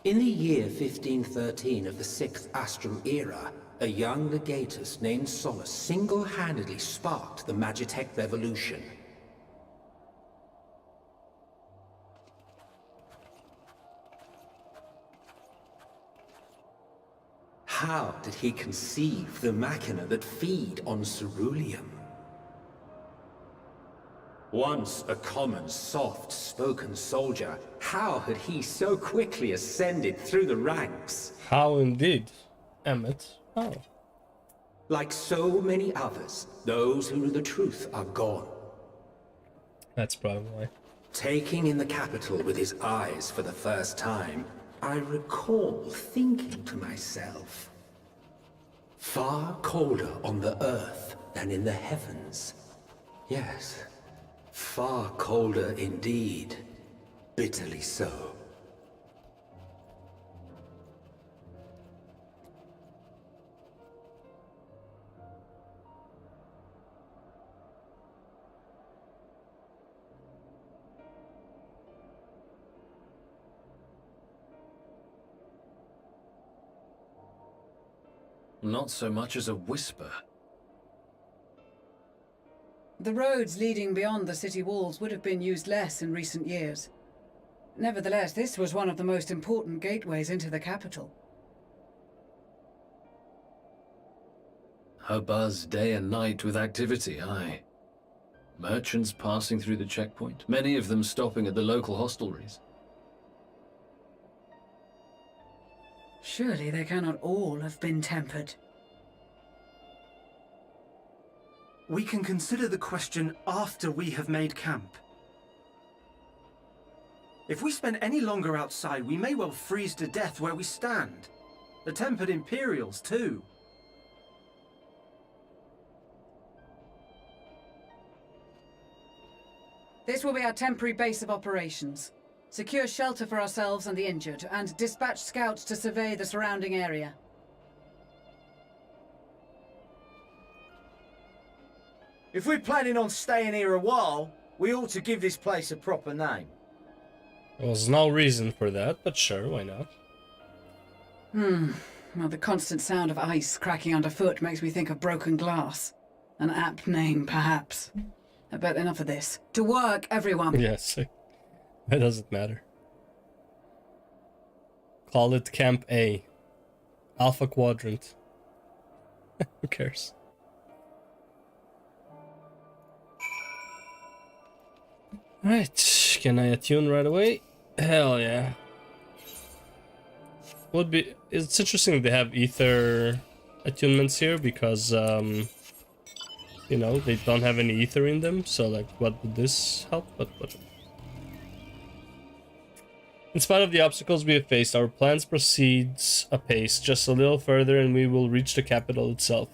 In the year 1513 of the 6th Astrum era, a young legatus named Solus single-handedly sparked the Magitech Revolution. How did he conceive the machina that feed on ceruleum? Once a common, soft-spoken soldier, how had he so quickly ascended through the ranks? How indeed, Emmett. Oh. Like so many others, those who knew the truth are gone. That's probably why. Taking in the capital with his eyes for the first time, I recall thinking to myself, far colder on the earth than in the heavens. Yes, far colder indeed. Bitterly so. Not so much as a whisper. The roads leading beyond the city walls would have been used less in recent years. Nevertheless, this was one of the most important gateways into the capital. A buzz day and night with activity, aye. Merchants passing through the checkpoint, many of them stopping at the local hostelries. Surely they cannot all have been tempered. We can consider the question after we have made camp. If we spend any longer outside, we may well freeze to death where we stand. The tempered Imperials, too. This will be our temporary base of operations. Secure shelter for ourselves and the injured, and dispatch scouts to survey the surrounding area. If we're planning on staying here a while, we ought to give this place a proper name. There was no reason for that, but sure, why not? Well, the constant sound of ice cracking underfoot makes me think of broken glass. An apt name, perhaps. I bet enough of this. To work, everyone! Yes, it doesn't matter. Call it Camp A. Alpha Quadrant. Who cares? Right, can I attune right away? Hell yeah. It's interesting they have ether attunements here because you know, they don't have any ether in them, so like what would this help? But in spite of the obstacles we have faced, our plans proceeds apace, just a little further and we will reach the capital itself.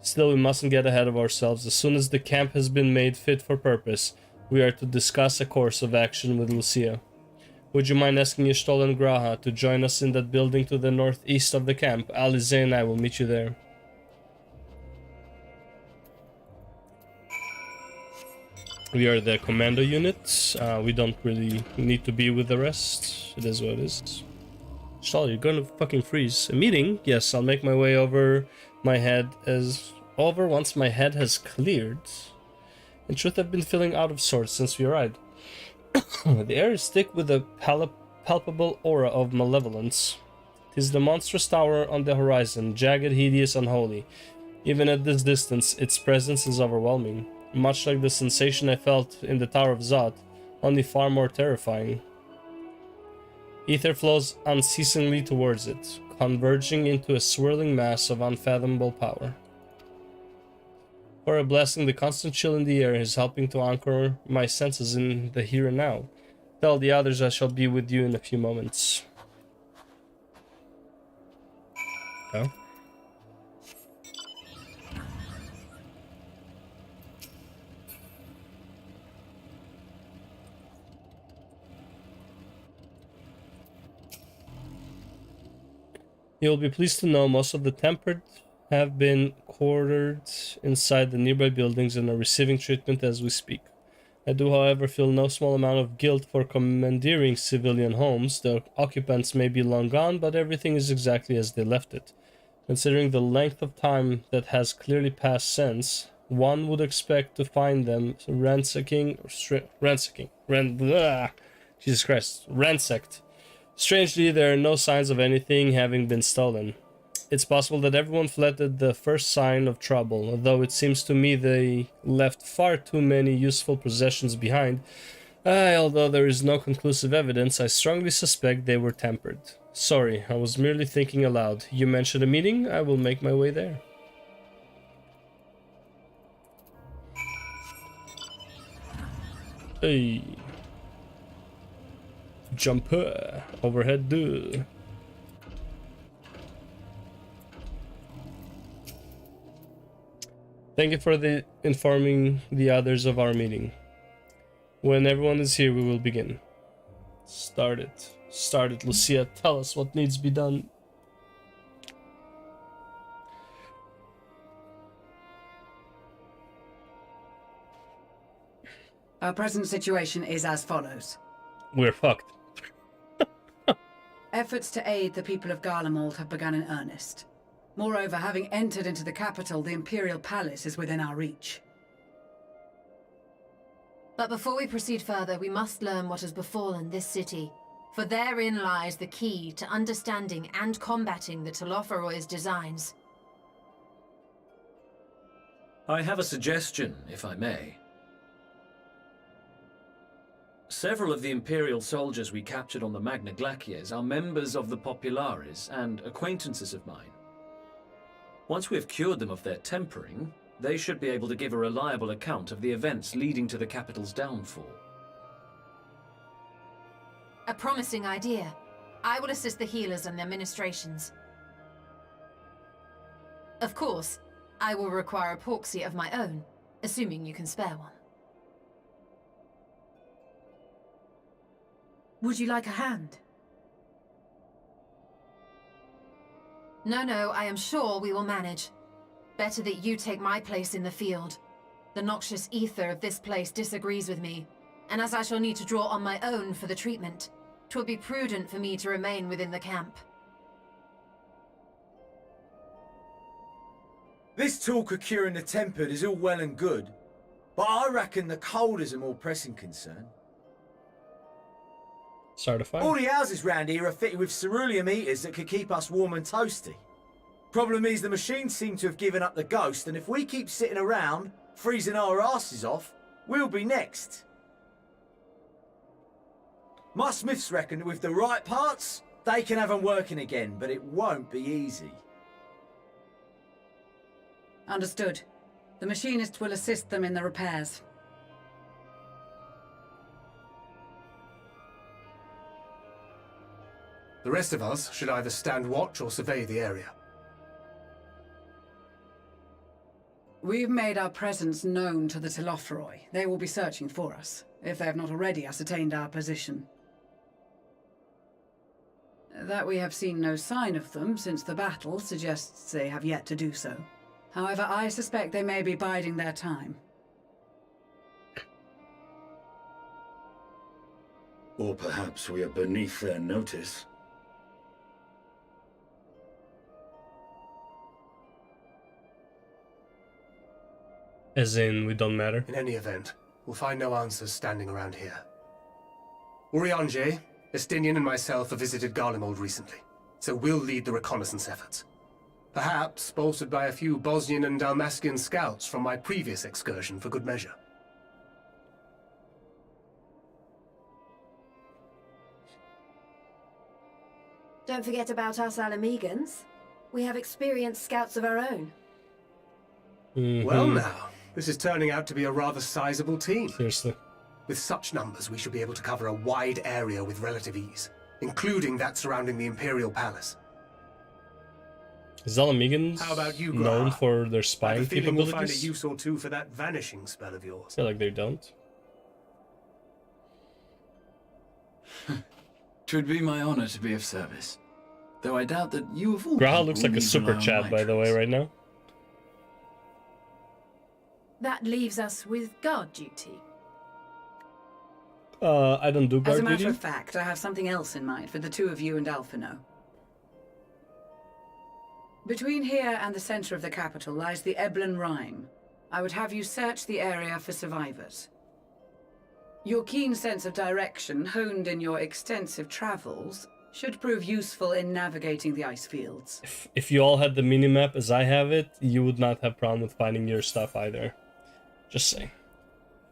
Still, we mustn't get ahead of ourselves. As soon as the camp has been made fit for purpose, we are to discuss a course of action with Lucia. Would you mind asking Ystol and Graha to join us in that building to the northeast of the camp? Alize and I will meet you there. We are the commando unit. We don't really need to be with the rest. It is what it is. Ystol, you're gonna fucking freeze. A meeting? Yes, I'll make my way over once my head has cleared. In truth, I've been feeling out of sorts since we arrived. The air is thick with a palpable aura of malevolence. 'Tis the monstrous tower on the horizon, jagged, hideous, unholy. Even at this distance, its presence is overwhelming. Much like the sensation I felt in the Tower of Zod, only far more terrifying. Ether flows unceasingly towards it, converging into a swirling mass of unfathomable power. For a blessing, the constant chill in the air is helping to anchor my senses in the here and now. Tell the others I shall be with you in a few moments. Oh. You'll be pleased to know most of the tempered have been quartered inside the nearby buildings and are receiving treatment as we speak. I do, however, feel no small amount of guilt for commandeering civilian homes. The occupants may be long gone, but everything is exactly as they left it. Considering the length of time that has clearly passed since, one would expect to find them ransacked. Strangely, there are no signs of anything having been stolen. It's possible that everyone fled at the first sign of trouble, though it seems to me they left far too many useful possessions behind. Although there is no conclusive evidence, I strongly suspect they were tempered. Sorry, I was merely thinking aloud. You mentioned a meeting? I will make my way there. Hey. Jumper. Overhead do. Thank you for informing the others of our meeting. When everyone is here, we will begin. Start it, Lucia. Tell us what needs to be done. Our present situation is as follows. We're fucked. Efforts to aid the people of Garlemald have begun in earnest. Moreover, having entered into the capital, the Imperial Palace is within our reach. But before we proceed further, we must learn what has befallen this city. For therein lies the key to understanding and combating the Telophoroid's designs. I have a suggestion, if I may. Several of the Imperial soldiers we captured on the Magna Glaciers are members of the Populares and acquaintances of mine. Once we have cured them of their tempering, they should be able to give a reliable account of the events leading to the capital's downfall. A promising idea. I will assist the healers and their ministrations. Of course, I will require a proxy of my own, assuming you can spare one. Would you like a hand? No, I am sure we will manage. Better that you take my place in the field. The noxious ether of this place disagrees with me, and as I shall need to draw on my own for the treatment, 'twill be prudent for me to remain within the camp. This talk of curing the tempered is all well and good, but I reckon the cold is a more pressing concern. Certified. All the houses round here are fitted with ceruleum heaters that could keep us warm and toasty. Problem is the machines seem to have given up the ghost, and if we keep sitting around, freezing our asses off, we'll be next. My smiths reckon that with the right parts, they can have them working again, but it won't be easy. Understood. The machinist will assist them in the repairs. The rest of us should either stand watch or survey the area. We've made our presence known to the Telophoroi. They will be searching for us, if they have not already ascertained our position. That we have seen no sign of them since the battle suggests they have yet to do so. However, I suspect they may be biding their time. Or perhaps we are beneath their notice. As in, we don't matter. In any event, we'll find no answers standing around here. Urianger, Estinian and myself have visited Garlemald recently, so we'll lead the reconnaissance efforts. Perhaps bolstered by a few Bosnian and Dalmatian scouts from my previous excursion for good measure. Don't forget about us Alamegans. We have experienced scouts of our own. Well now, this is turning out to be a rather sizable team. Seriously. With such numbers, we should be able to cover a wide area with relative ease, including that surrounding the Imperial Palace. Is Alamegans How about you, known Grah? for their I spying have a feeling we'll capabilities? find a use or two for that vanishing spell of yours. I feel like they don't. Twould be my honor to be of service. Though I doubt that you of all Graha people looks like a need super rely on chat, my by the way, right now. That leaves us with guard duty. I don't do guard As a matter duty. of fact, I have something else in mind for the two of you and Alphino. Between here and the center of the capital lies the Eblan Rhine. I would have you search the area for survivors. Your keen sense of direction, honed in your extensive travels, should prove useful in navigating the ice fields. If you all had the minimap as I have it, you would not have problem with finding your stuff either. Just saying.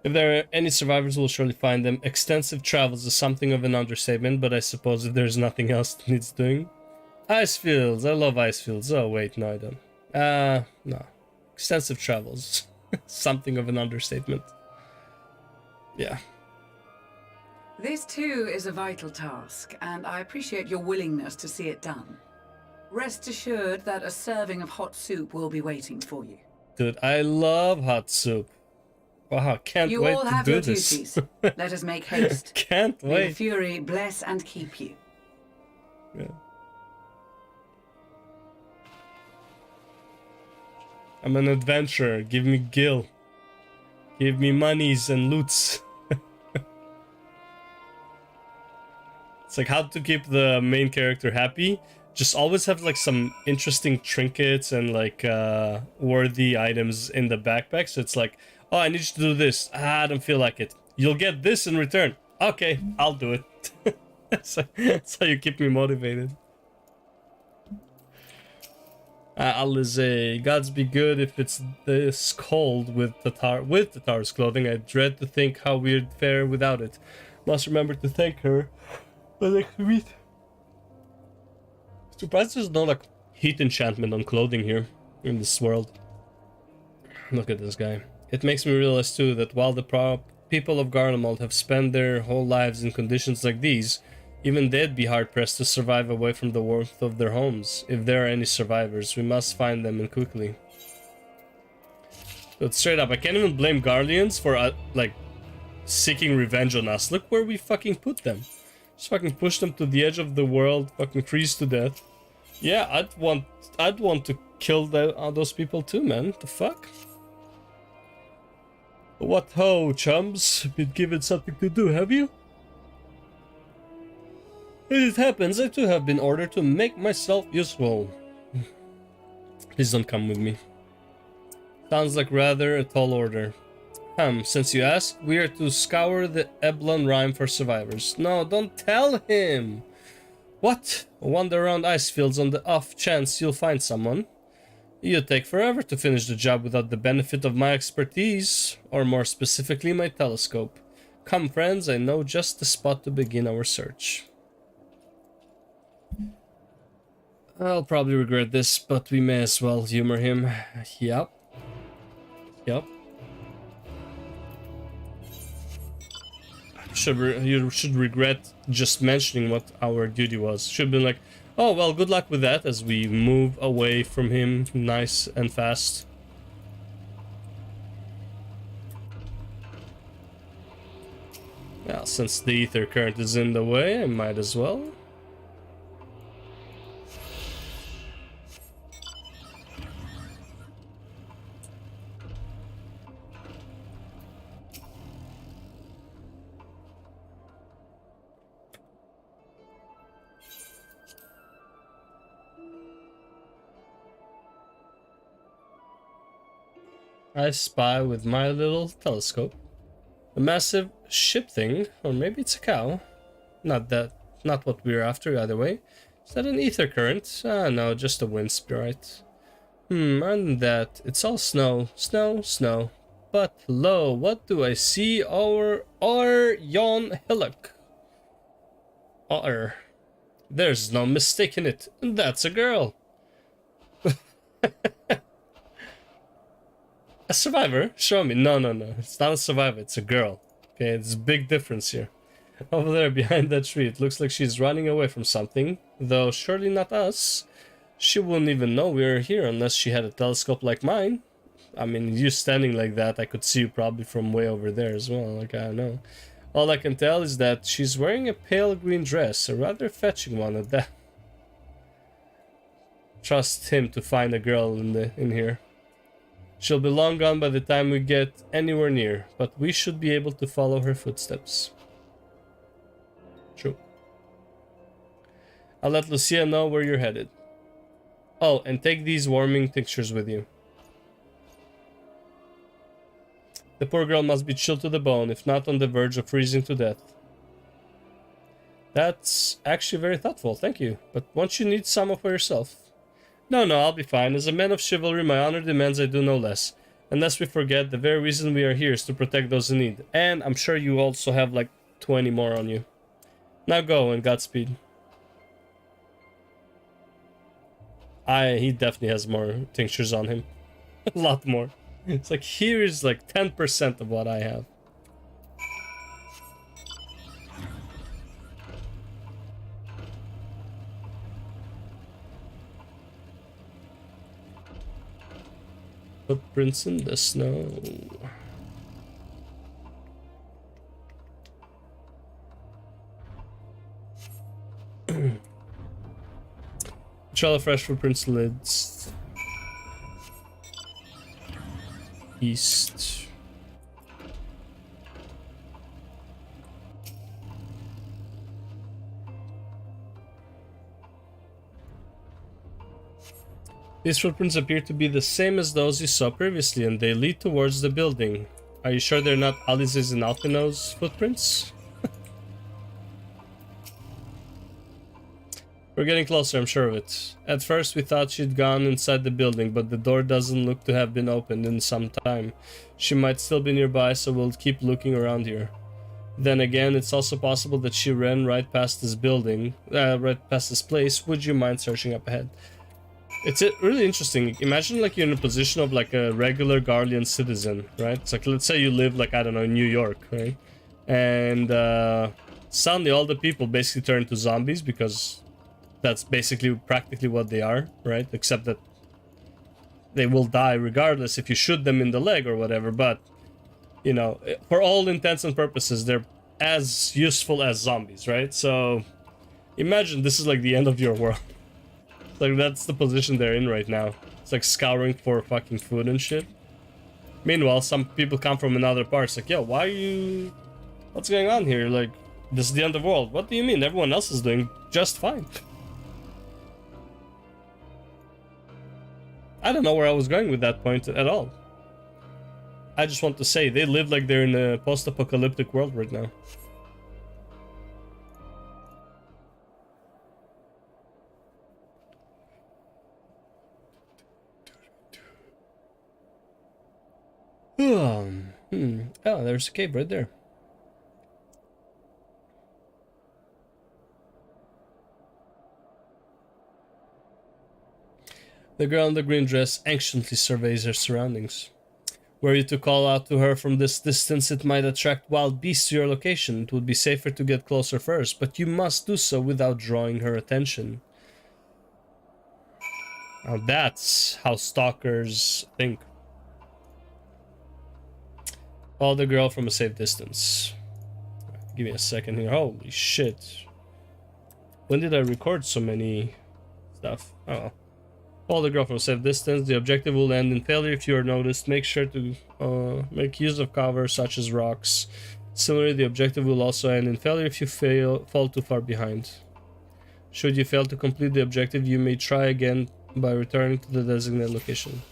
If there are any survivors, we'll surely find them. Extensive travels is something of an understatement, but I suppose if there's nothing else that needs doing. Ice fields. I love ice fields. Oh, wait, no, I don't. No. Extensive travels. Something of an understatement. Yeah. This too is a vital task, and I appreciate your willingness to see it done. Rest assured that a serving of hot soup will be waiting for you. Dude, I love hot soup. Wow, can't You wait all to have do your this. duties. Let us make haste. Can't May the wait. Fury bless and keep you. Yeah. I'm an adventurer. Give me gil. Give me monies and loots. It's like how to keep the main character happy. Just always have like some interesting trinkets and like worthy items in the backpack. So it's like, oh, I need you to do this. I don't feel like it. You'll get this in return. Okay, I'll do it. That's how you keep me motivated. Alizé, gods be good if it's this cold with Tatar's clothing. I dread to think how we'd fare without it. Must remember to thank her when next we meet. Surprised there's no like heat enchantment on clothing here in this world. Look at this guy. It makes me realize too that while the people of Garlemald have spent their whole lives in conditions like these, even they'd be hard-pressed to survive away from the warmth of their homes. If there are any survivors, we must find them and quickly. But straight up, I can't even blame Guardians for, like, seeking revenge on us. Look where we fucking put them. Just fucking push them to the edge of the world, fucking freeze to death. Yeah, I'd want to kill those people too, man. The fuck? What ho, chums? Been given something to do, have you? As it happens, I too have been ordered to make myself useful. Please don't come with me. Sounds like rather a tall order. Since you ask, we are to scour the Eblon Rime for survivors. No, don't tell him! What? Wander around ice fields on the off chance you'll find someone. You'd take forever to finish the job without the benefit of my expertise, or more specifically my telescope. Come friends, I know just the spot to begin our search. I'll probably regret this, but we may as well humor him. Yep. Yep. You should regret just mentioning what our duty was. Should have been like, oh, well, good luck with that as we move away from him nice and fast. Well, since the ether current is in the way, I might as well. I spy with my little telescope a massive ship thing, or maybe it's a cow. Not what we're after either way. Is that an ether current? Ah, no, just a wind spirit. Other than that, it's all snow, snow, snow. But lo, what do I see? Our yon hillock. There's no mistaking it. That's a girl. A survivor? Show me. No. It's not a survivor. It's a girl. Okay, it's a big difference here. Over there behind that tree, it looks like she's running away from something. Though surely not us. She wouldn't even know we were here unless she had a telescope like mine. I mean, you standing like that, I could see you probably from way over there as well. Like, I don't know. All I can tell is that she's wearing a pale green dress. A rather fetching one at that. Trust him to find a girl in here. She'll be long gone by the time we get anywhere near, but we should be able to follow her footsteps. True. I'll let Lucia know where you're headed. Oh, and take these warming tinctures with you. The poor girl must be chilled to the bone, if not on the verge of freezing to death. That's actually very thoughtful, thank you. But won't you need some for yourself? No, I'll be fine. As a man of chivalry, my honor demands I do no less. Unless we forget, the very reason we are here is to protect those in need. And I'm sure you also have like 20 more on you. Now go, and Godspeed. He definitely has more tinctures on him. A lot more. It's like, here is like 10% of what I have. Footprints in the snow. Trail of fresh footprints lids. East. These footprints appear to be the same as those you saw previously, and they lead towards the building. Are you sure they're not Alice's and Alphino's footprints? We're getting closer, I'm sure of it. At first we thought she'd gone inside the building, but the door doesn't look to have been opened in some time. She might still be nearby, so we'll keep looking around here. Then again, it's also possible that she ran right past this building, right past this place. Would you mind searching up ahead? It's really interesting. Imagine like you're in a position of like a regular Garlean citizen, right? It's like, let's say you live like, I don't know, in New York, right? And suddenly all the people basically turn to zombies because that's basically practically what they are, right? Except that they will die regardless if you shoot them in the leg or whatever, but you know, for all intents and purposes, they're as useful as zombies, right? So imagine this is like the end of your world. Like that's the position they're in right now. It's like scouring for fucking food and shit. Meanwhile, some people come from another part. It's like, yo, why are you... What's going on here? Like, this is the end of the world. What do you mean? Everyone else is doing just fine. I don't know where I was going with that point at all. I just want to say, they live like they're in a post-apocalyptic world right now. Oh, there's a cave right there. The girl in the green dress anxiously surveys her surroundings. Were you to call out to her from this distance, it might attract wild beasts to your location. It would be safer to get closer first, but you must do so without drawing her attention. Now that's how stalkers think. Call the girl from a safe distance. Give me a second here. Holy shit. When did I record so many stuff? Oh. Call the girl from a safe distance. The objective will end in failure if you are noticed. Make sure to make use of cover such as rocks. Similarly, the objective will also end in failure if you fall too far behind. Should you fail to complete the objective, you may try again by returning to the designated location.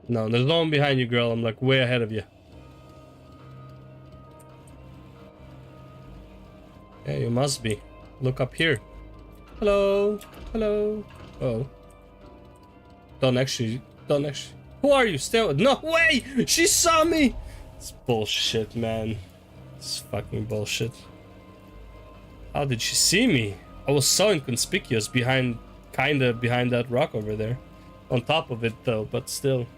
No, there's no one behind you, girl. I'm like way ahead of you. Yeah, you must be. Look up here. Hello. Hello. Oh. Don't actually. Who are you? Still? No way! She saw me! It's bullshit, man. It's fucking bullshit. How did she see me? I was so inconspicuous kinda behind that rock over there. On top of it though, but still.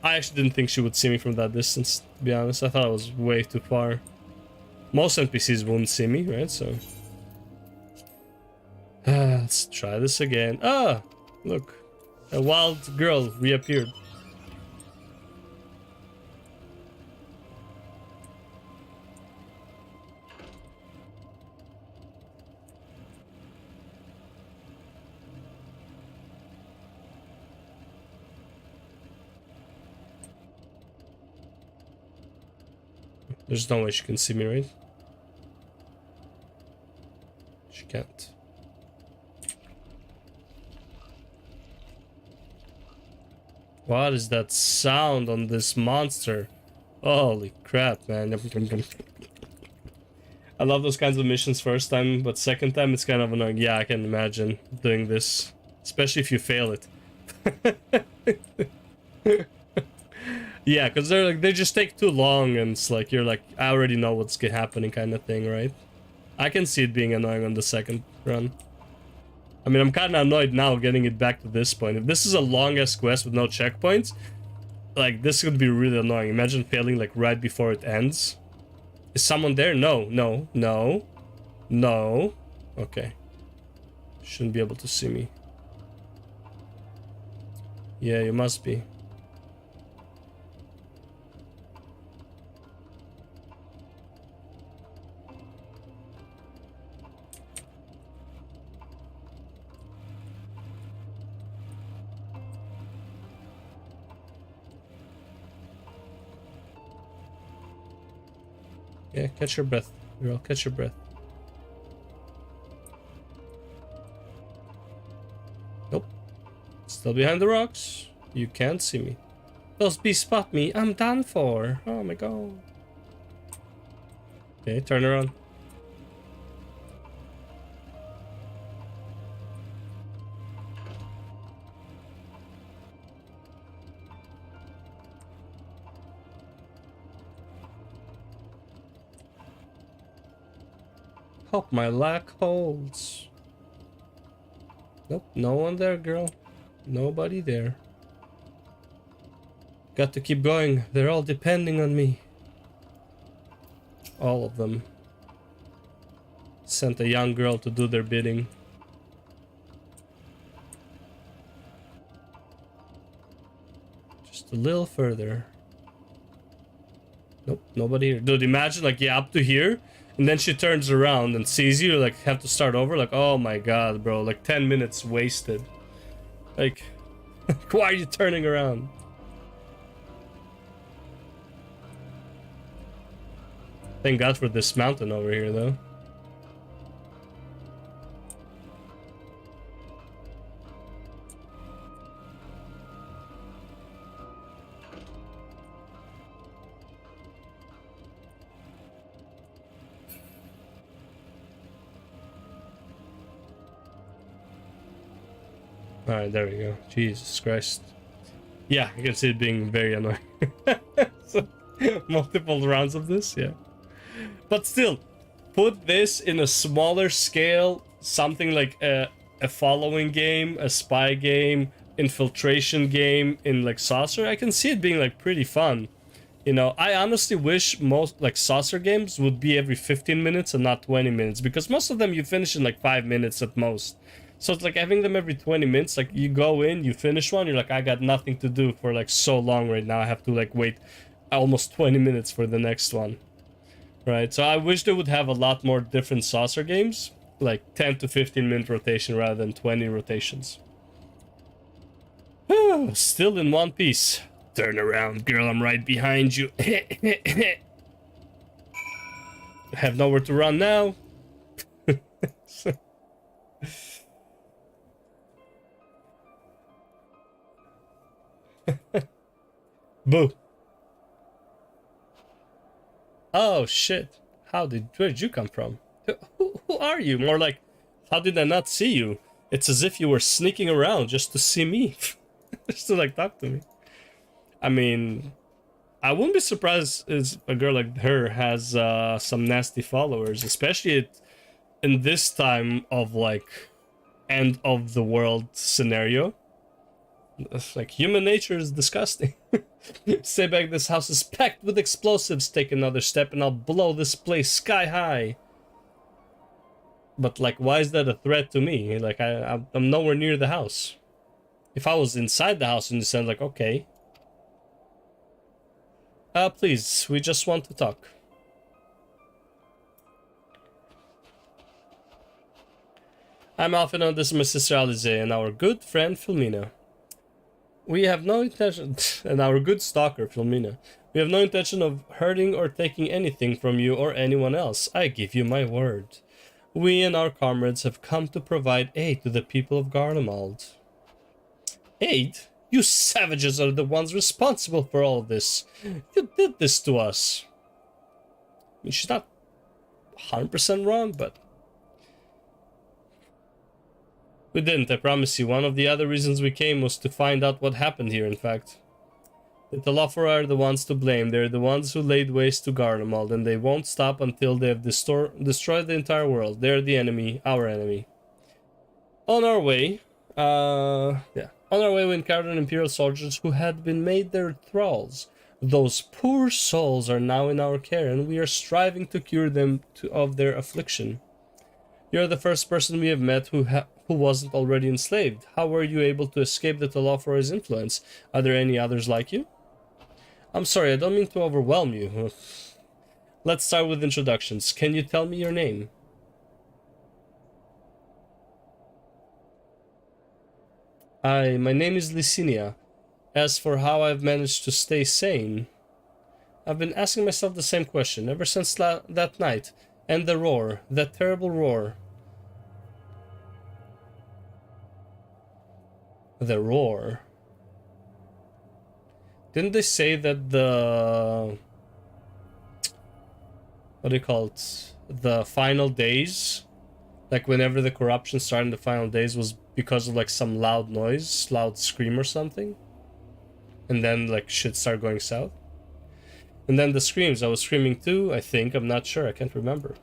I actually didn't think she would see me from that distance, to be honest. I thought it was way too far. Most NPCs wouldn't see me, right? So... let's try this again. Ah! Look. A wild girl reappeared. There's no way she can see me, right? She can't. What is that sound on this monster? Holy crap, man. I love those kinds of missions first time, but second time it's kind of annoying. Yeah, I can imagine doing this, especially if you fail it. Yeah, because they're like, they just take too long, and it's like you're like, I already know what's happening kind of thing, right? I can see it being annoying on the second run. I mean, I'm kind of annoyed now getting it back to this point. If this is a long-ass quest with no checkpoints, like, this would be really annoying. Imagine failing, like, right before it ends. Is someone there? No, no, no, no. Okay. Shouldn't be able to see me. Yeah, you must be. Yeah, catch your breath, girl. Catch your breath. Nope. Still behind the rocks. You can't see me. Those bees spot me. I'm done for. Oh my god. Okay, turn around. Hope my luck holds. Nope, no one there, girl. Nobody there. Got to keep going. They're all depending on me. All of them. Sent a young girl to do their bidding. Just a little further. Nope, nobody here. Dude, imagine, like, yeah, up to here. And then she turns around and sees you, like, have to start over. Like, oh my god, bro. Like, 10 minutes wasted. Like, why are you turning around? Thank God for this mountain over here, though. Alright, there we go. Jesus Christ. Yeah, I can see it being very annoying. So, multiple rounds of this, yeah. But still, put this in a smaller scale, something like a following game, a spy game, infiltration game in like Saucer. I can see it being like pretty fun. You know, I honestly wish most like Saucer games would be every 15 minutes and not 20 minutes, because most of them you finish in like 5 minutes at most. So it's like having them every 20 minutes, like you go in, you finish one, you're like, I got nothing to do for like so long right now. I have to like wait almost 20 minutes for the next one. Right, so I wish they would have a lot more different Saucer games, like 10 to 15 minute rotation rather than 20 rotations. Still in one piece. Turn around, girl, I'm right behind you. Have nowhere to run now. Boo. Oh shit. Where did you come from? Who are you? More like, how did I not see you? It's as if you were sneaking around just to see me. Just to like talk to me. I mean, I wouldn't be surprised if a girl like her has some nasty followers, especially in this time of like end of the world scenario. It's like, human nature is disgusting. Stay back, this house is packed with explosives. Take another step and I'll blow this place sky high. But like, why is that a threat to me? Like, I'm nowhere near the house. If I was inside the house and you said like, okay. Please, we just want to talk. I'm Alfino, this is my sister Alize and our good friend Filmina. We have no intention, and our good stalker, Filmina. We have no intention of hurting or taking anything from you or anyone else. I give you my word. We and our comrades have come to provide aid to the people of Garlemald. Aid? You savages are the ones responsible for all this. You did this to us. I mean, she's not 100% wrong, but we didn't, I promise you. One of the other reasons we came was to find out what happened here, in fact. The Telophora are the ones to blame. They're the ones who laid waste to Garlemald, and they won't stop until they have destroyed the entire world. They're the enemy, our enemy. On our way, on our way we encountered Imperial soldiers who had been made their thralls. Those poor souls are now in our care, and we are striving to cure them of their affliction. You're the first person we have met who wasn't already enslaved. How were you able to escape the Telophora's influence? Are there any others like you? I'm sorry, I don't mean to overwhelm you. Let's start with introductions. Can you tell me your name? My name is Licinia. As for how I've managed to stay sane, I've been asking myself the same question ever since that night. And the roar, that terrible roar. The roar. Didn't they say that the... what do you call it? The final days? Like whenever the corruption started in the final days was because of like some loud noise, loud scream or something? And then like shit started going south? And then the screams, I was screaming too, I think, I'm not sure, I can't remember.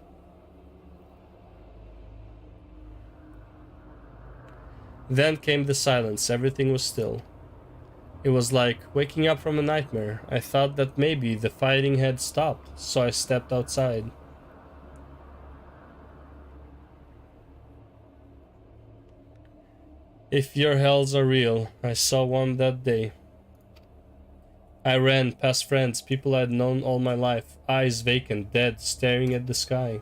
Then came the silence, everything was still. It was like waking up from a nightmare. I thought that maybe the fighting had stopped, so I stepped outside. If your hells are real, I saw one that day. I ran past friends, people I'd known all my life, eyes vacant, dead, staring at the sky.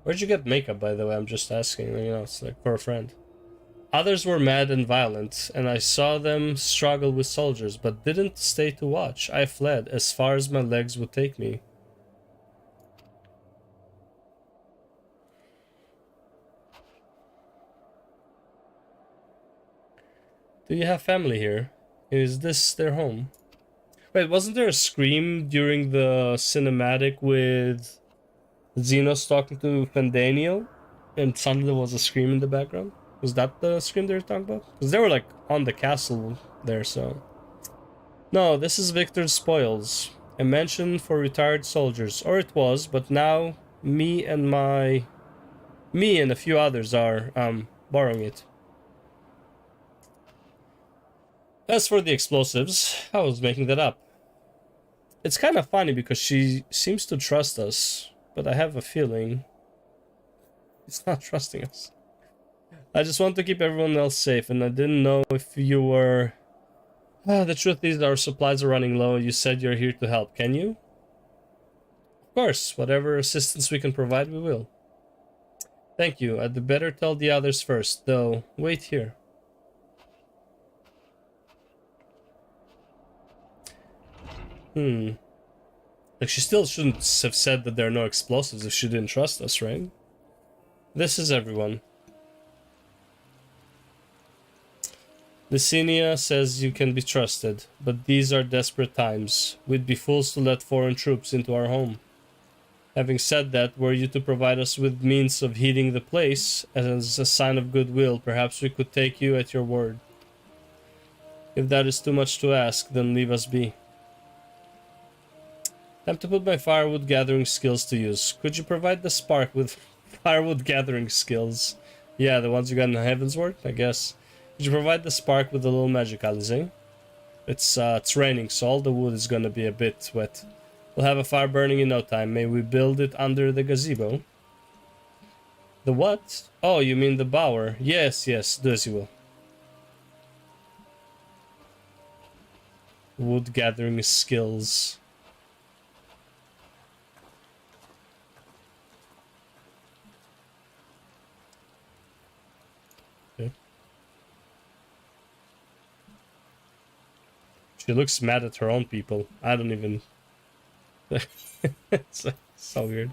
Where'd you get makeup, by the way? I'm just asking, you know, it's like for a friend. Others were mad and violent, and I saw them struggle with soldiers, but didn't stay to watch. I fled as far as my legs would take me. Do you have family here? Is this their home? Wait, wasn't there a scream during the cinematic with Xenos talking to Fandaniel? And suddenly there was a scream in the background? Was that the scream they were talking about? Because they were like on the castle there, so... No, this is Victor's Spoils. A mansion for retired soldiers. Or it was, but now me and a few others are borrowing it. As for the explosives, I was making that up. It's kind of funny because she seems to trust us, but I have a feeling it's not trusting us. I just want to keep everyone else safe, and I didn't know if you were... the truth is our supplies are running low. You said you're here to help. Can you? Of course, whatever assistance we can provide, we will. Thank you. I'd better tell the others first, though. Wait here. Like, she still shouldn't have said that there are no explosives if she didn't trust us, right? This is everyone. Licinia says you can be trusted, but these are desperate times. We'd be fools to let foreign troops into our home. Having said that, were you to provide us with means of heating the place as a sign of goodwill, perhaps we could take you at your word. If that is too much to ask, then leave us be. Time to put my firewood gathering skills to use. Could you provide the spark with firewood gathering skills? Yeah, the ones you got in Heavensward, I guess. Could you provide the spark with a little magic, Alize? It's raining, so all the wood is gonna be a bit wet. We'll have a fire burning in no time. May we build it under the gazebo? The what? Oh, you mean the bower? Yes, do as you will. Wood gathering skills. She looks mad at her own people. I don't even... It's so weird.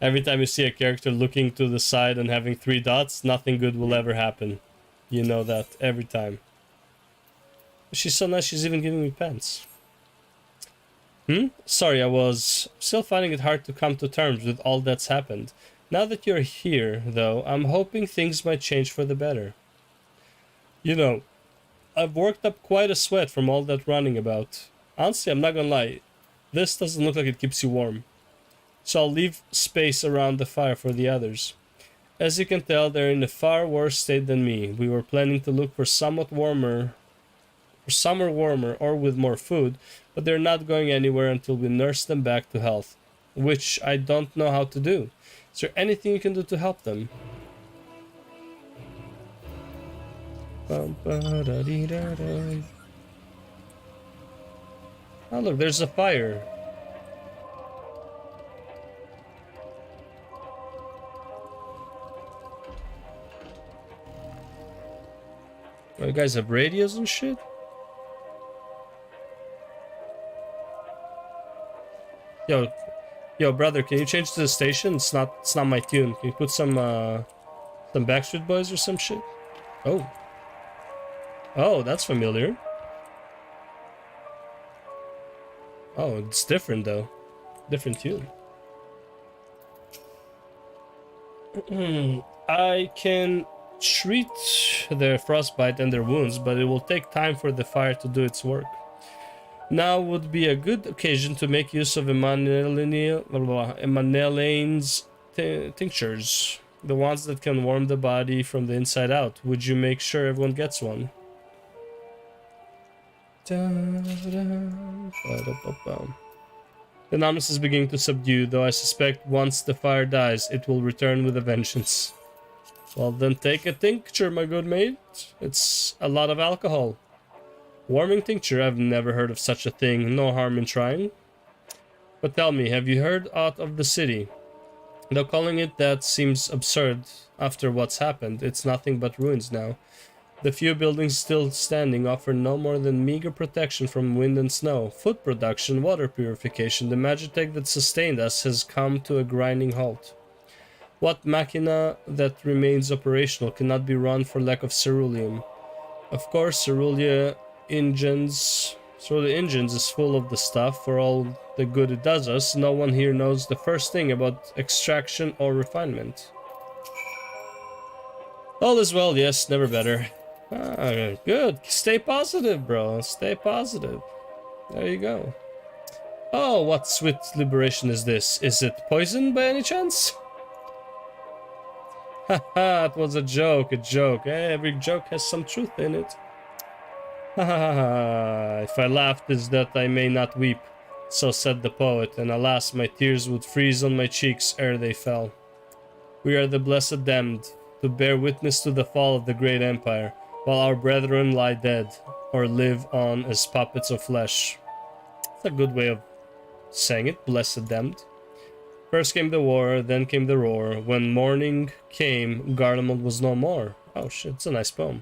Every time you see a character looking to the side and having 3 dots, nothing good will ever happen. You know that every time. She's so nice, she's even giving me pants. Sorry, I was still finding it hard to come to terms with all that's happened. Now that you're here, though, I'm hoping things might change for the better. You know, I've worked up quite a sweat from all that running about. Honestly, I'm not gonna lie, this doesn't look like it keeps you warm. So I'll leave space around the fire for the others. As you can tell, they're in a far worse state than me. We were planning to look for somewhere warmer or with more food, but they're not going anywhere until we nurse them back to health, which I don't know how to do. Is there anything you can do to help them? Oh look, there's a fire. Oh, you guys have radios and shit? Yo, brother, can you change to the station? It's not my tune. Can you put some Backstreet Boys or some shit? Oh, that's familiar. Oh, it's different though. Different tune. I can treat their frostbite and their wounds, but it will take time for the fire to do its work. Now would be a good occasion to make use of Emanellane's tinctures, the ones that can warm the body from the inside out. Would you make sure everyone gets one? The numbness is beginning to subdue, though I suspect once the fire dies, it will return with a vengeance. Well, then take a tincture, my good mate. It's a lot of alcohol. Warming tincture? I've never heard of such a thing. No harm in trying. But tell me, have you heard aught of the city? Though calling it that seems absurd after what's happened. It's nothing but ruins now. The few buildings still standing offer no more than meager protection from wind and snow. Food production, water purification, the magitech that sustained us has come to a grinding halt. What machina that remains operational cannot be run for lack of ceruleum? Of course, cerulean engines is full of the stuff. For all the good it does us, no one here knows the first thing about extraction or refinement. All is well, yes, never better. Good. Stay positive, bro. Stay positive. There you go. Oh, what sweet liberation is this? Is it poison by any chance? Haha, it was a joke, Every joke has some truth in it. If I laughed, it's that I may not weep. So said the poet, and alas, my tears would freeze on my cheeks ere they fell. We are the blessed damned, to bear witness to the fall of the great empire, while our brethren lie dead, or live on as puppets of flesh. That's a good way of saying it, blessed damned. First came the war, then came the roar. When morning came, Garlemald was no more. Oh shit, it's a nice poem.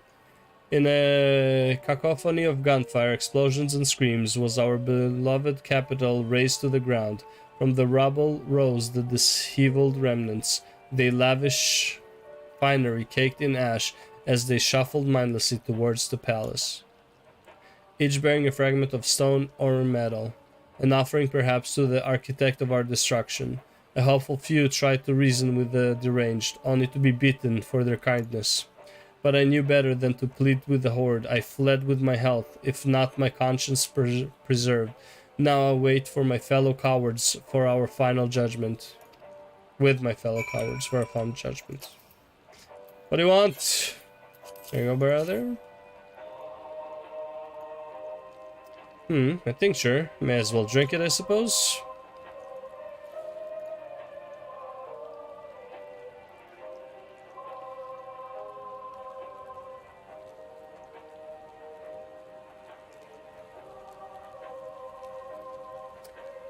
In a cacophony of gunfire, explosions and screams was our beloved capital razed to the ground. From the rubble rose the disheveled remnants, they lavish finery caked in ash as they shuffled mindlessly towards the palace, each bearing a fragment of stone or metal, an offering perhaps to the architect of our destruction. A hopeful few tried to reason with the deranged, only to be beaten for their kindness. But I knew better than to plead with the horde. I fled with my health, if not my conscience preserved. Now I wait for my fellow cowards for our final judgment. With my fellow cowards for our final judgment. What do you want? There you go, brother. I think sure. May as well drink it, I suppose.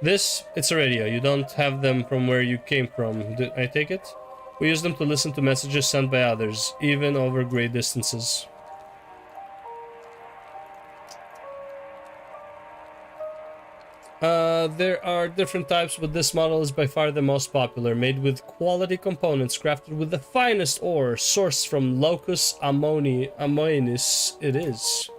It's a radio. You don't have them from where you came from, I take it? We use them to listen to messages sent by others, even over great distances. There are different types, but this model is by far the most popular, made with quality components, crafted with the finest ore, sourced from Locus Amoenis it is.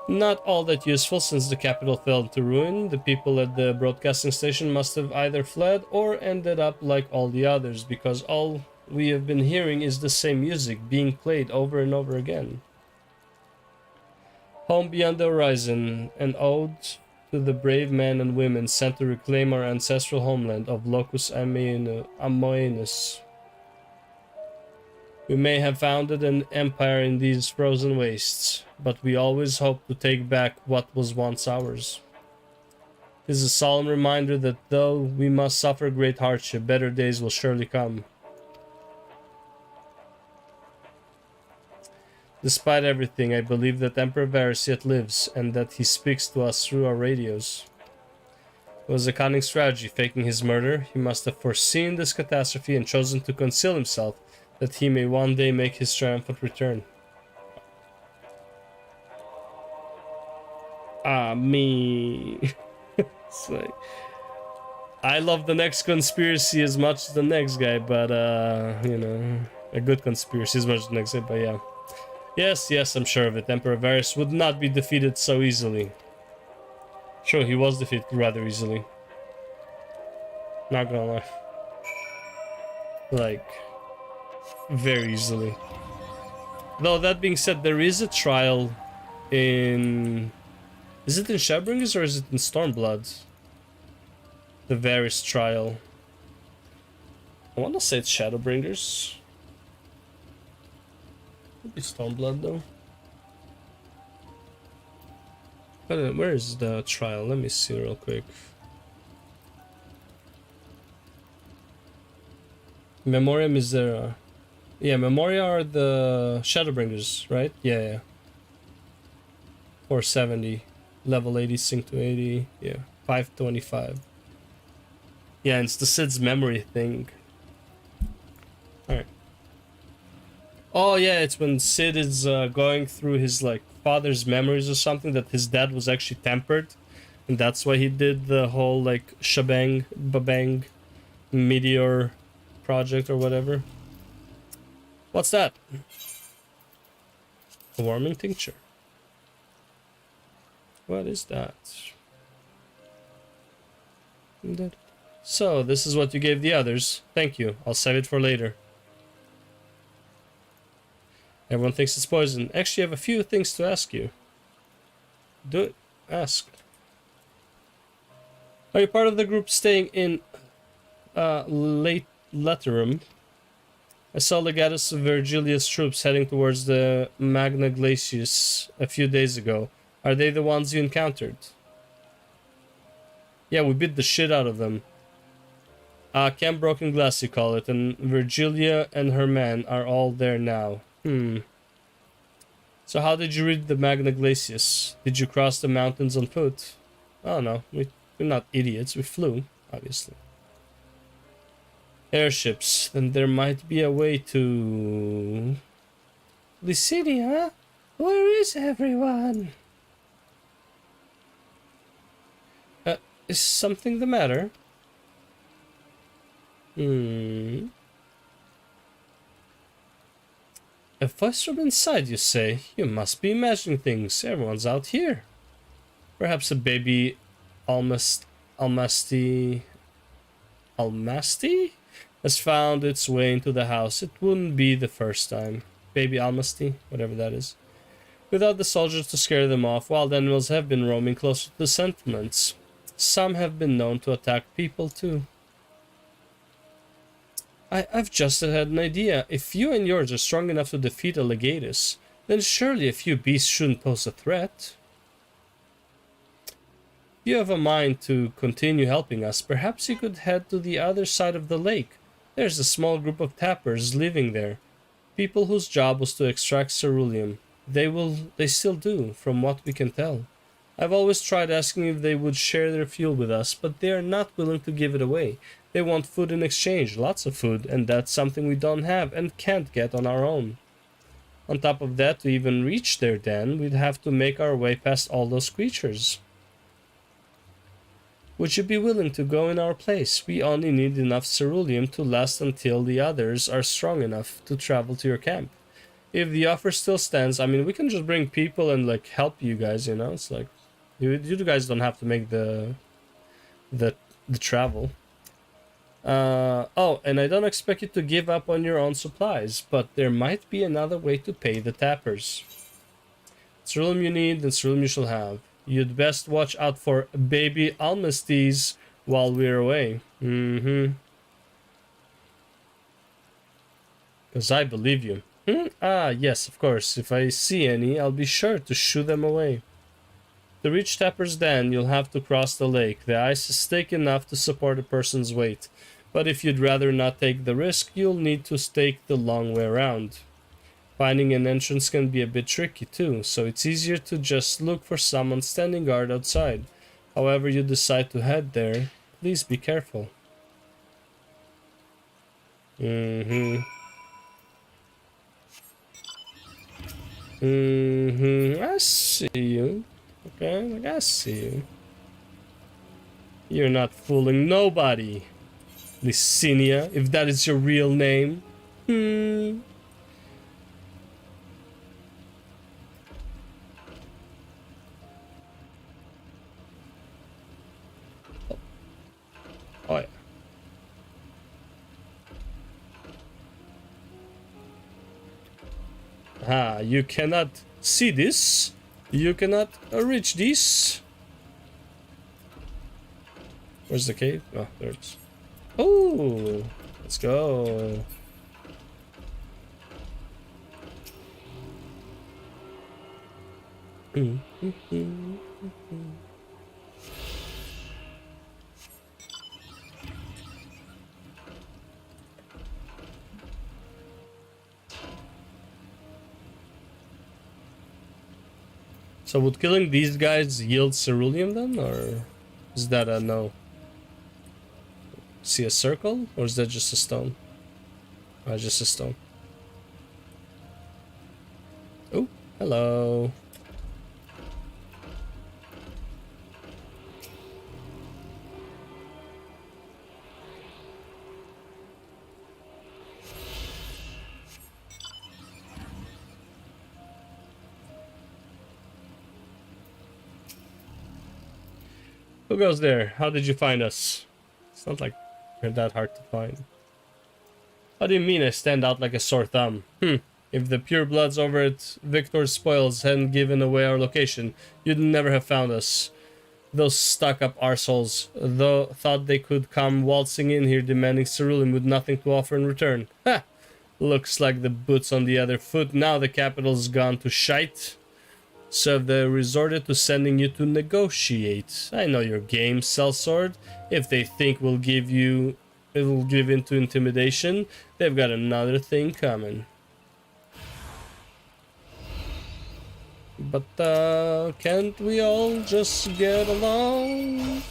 Not all that useful since the capital fell into ruin. The people at the broadcasting station must have either fled or ended up like all the others, because all we have been hearing is the same music being played over and over again. Home beyond the horizon, an ode to the brave men and women sent to reclaim our ancestral homeland of Locus Amoenus. We may have founded an empire in these frozen wastes, but we always hope to take back what was once ours. It is a solemn reminder that though we must suffer great hardship, better days will surely come. Despite everything, I believe that Emperor Varys yet lives, and that he speaks to us through our radios. It was a cunning strategy, faking his murder. He must have foreseen this catastrophe and chosen to conceal himself, that he may one day make his triumphant return. Me. It's like, I love the next conspiracy as much as the next guy, but you know, a good conspiracy as much as the next guy, but yeah. Yes, I'm sure of it. Emperor Varys would not be defeated so easily. Sure, he was defeated rather easily. Not gonna lie. Like, very easily. Though, that being said, there is a trial in... Is it in Shadowbringers or is it in Stormblood? The Varys trial. I want to say it's Shadowbringers. Could be Stormblood though. But where is the trial? Let me see real quick. Memoria Misera. Yeah, Memoria are the Shadowbringers, right? Yeah. 470. Level 80, sync to 80. Yeah, 525. Yeah, it's the Sid's memory thing. Alright. Oh yeah, it's when Sid is going through his like father's memories or something, that his dad was actually tempered, and that's why he did the whole like shebang babang meteor project or whatever. What's that? A warming tincture. What is that? So this is what you gave the others. Thank you. I'll save it for later. Everyone thinks it's poison. Actually, I have a few things to ask you. Do it. Ask. Are you part of the group staying in late Laterum? I saw Legatus of Virgilius troops heading towards the Magna Glacius a few days ago. Are they the ones you encountered? Yeah, we beat the shit out of them. Camp Broken Glass you call it, and Virgilia and her men are all there now. So how did you read the Magna Glacius? Did you cross the mountains on foot? Oh no, we're not idiots, we flew, obviously. Airships, then there might be a way to... Lycidia? Where is everyone? Is something the matter? A voice from inside, you say? You must be imagining things. Everyone's out here. Perhaps a baby Almasty has found its way into the house. It wouldn't be the first time. Baby Almasty, whatever that is. Without the soldiers to scare them off, wild animals have been roaming closer to the settlements. Some have been known to attack people too. I've just had an idea. If you and yours are strong enough to defeat a Legatus, then surely a few beasts shouldn't pose a threat. If you have a mind to continue helping us, perhaps you could head to the other side of the lake. There's a small group of tappers living there. People whose job was to extract ceruleum. They still do, from what we can tell. I've always tried asking if they would share their fuel with us, but they are not willing to give it away. They want food in exchange, lots of food, and that's something we don't have and can't get on our own. On top of that, to even reach their den, we'd have to make our way past all those creatures. Would you be willing to go in our place? We only need enough ceruleum to last until the others are strong enough to travel to your camp. if the offer still stands, I mean, we can just bring people and like help you guys, you know? It's like you guys don't have to make the travel. Oh, and I don't expect you to give up on your own supplies, but there might be another way to pay the tappers. Ceruleum you need, and ceruleum you shall have. You'd best watch out for baby almasties while we're away. Because I believe you. Ah, yes, of course. If I see any, I'll be sure to shoo them away. To reach Tapper's Den, you'll have to cross the lake. The ice is thick enough to support a person's weight. But if you'd rather not take the risk, you'll need to stake the long way around. Finding an entrance can be a bit tricky too, so it's easier to just look for someone standing guard outside. However you decide to head there, please be careful. I see you. Okay, I see you. You're not fooling nobody, Licinia, if that is your real name. Oh yeah. Ah, you cannot see this. You cannot reach this. Where's the cave? Oh, there it is. Oh, let's go. So would killing these guys yield ceruleum then, or is that a no? See a circle, or is that just a stone? Just a stone. Oh, hello. Who goes there? How did you find us? It's not like we're that hard to find. What do you mean I stand out like a sore thumb? If the purebloods over at Victor's Spoils hadn't given away our location, you'd never have found us. Those stuck-up arseholes, though, thought they could come waltzing in here demanding ceruleum with nothing to offer in return. Ha! Looks like the boot's on the other foot now the capital's gone to shite. So they resorted to sending you to negotiate. I know your game, sellsword. If they think it will give in to intimidation, they've got another thing coming. But can't we all just get along?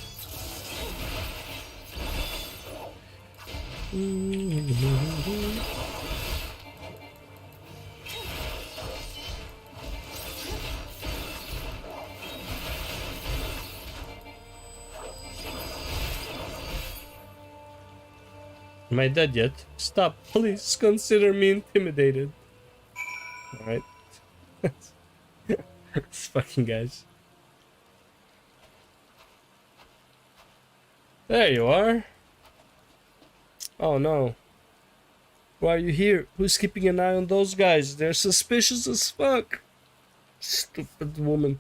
Am I dead yet? Stop, please consider me intimidated. Alright. These fucking guys. There you are. Oh no. Why are you here? Who's keeping an eye on those guys? They're suspicious as fuck. Stupid woman.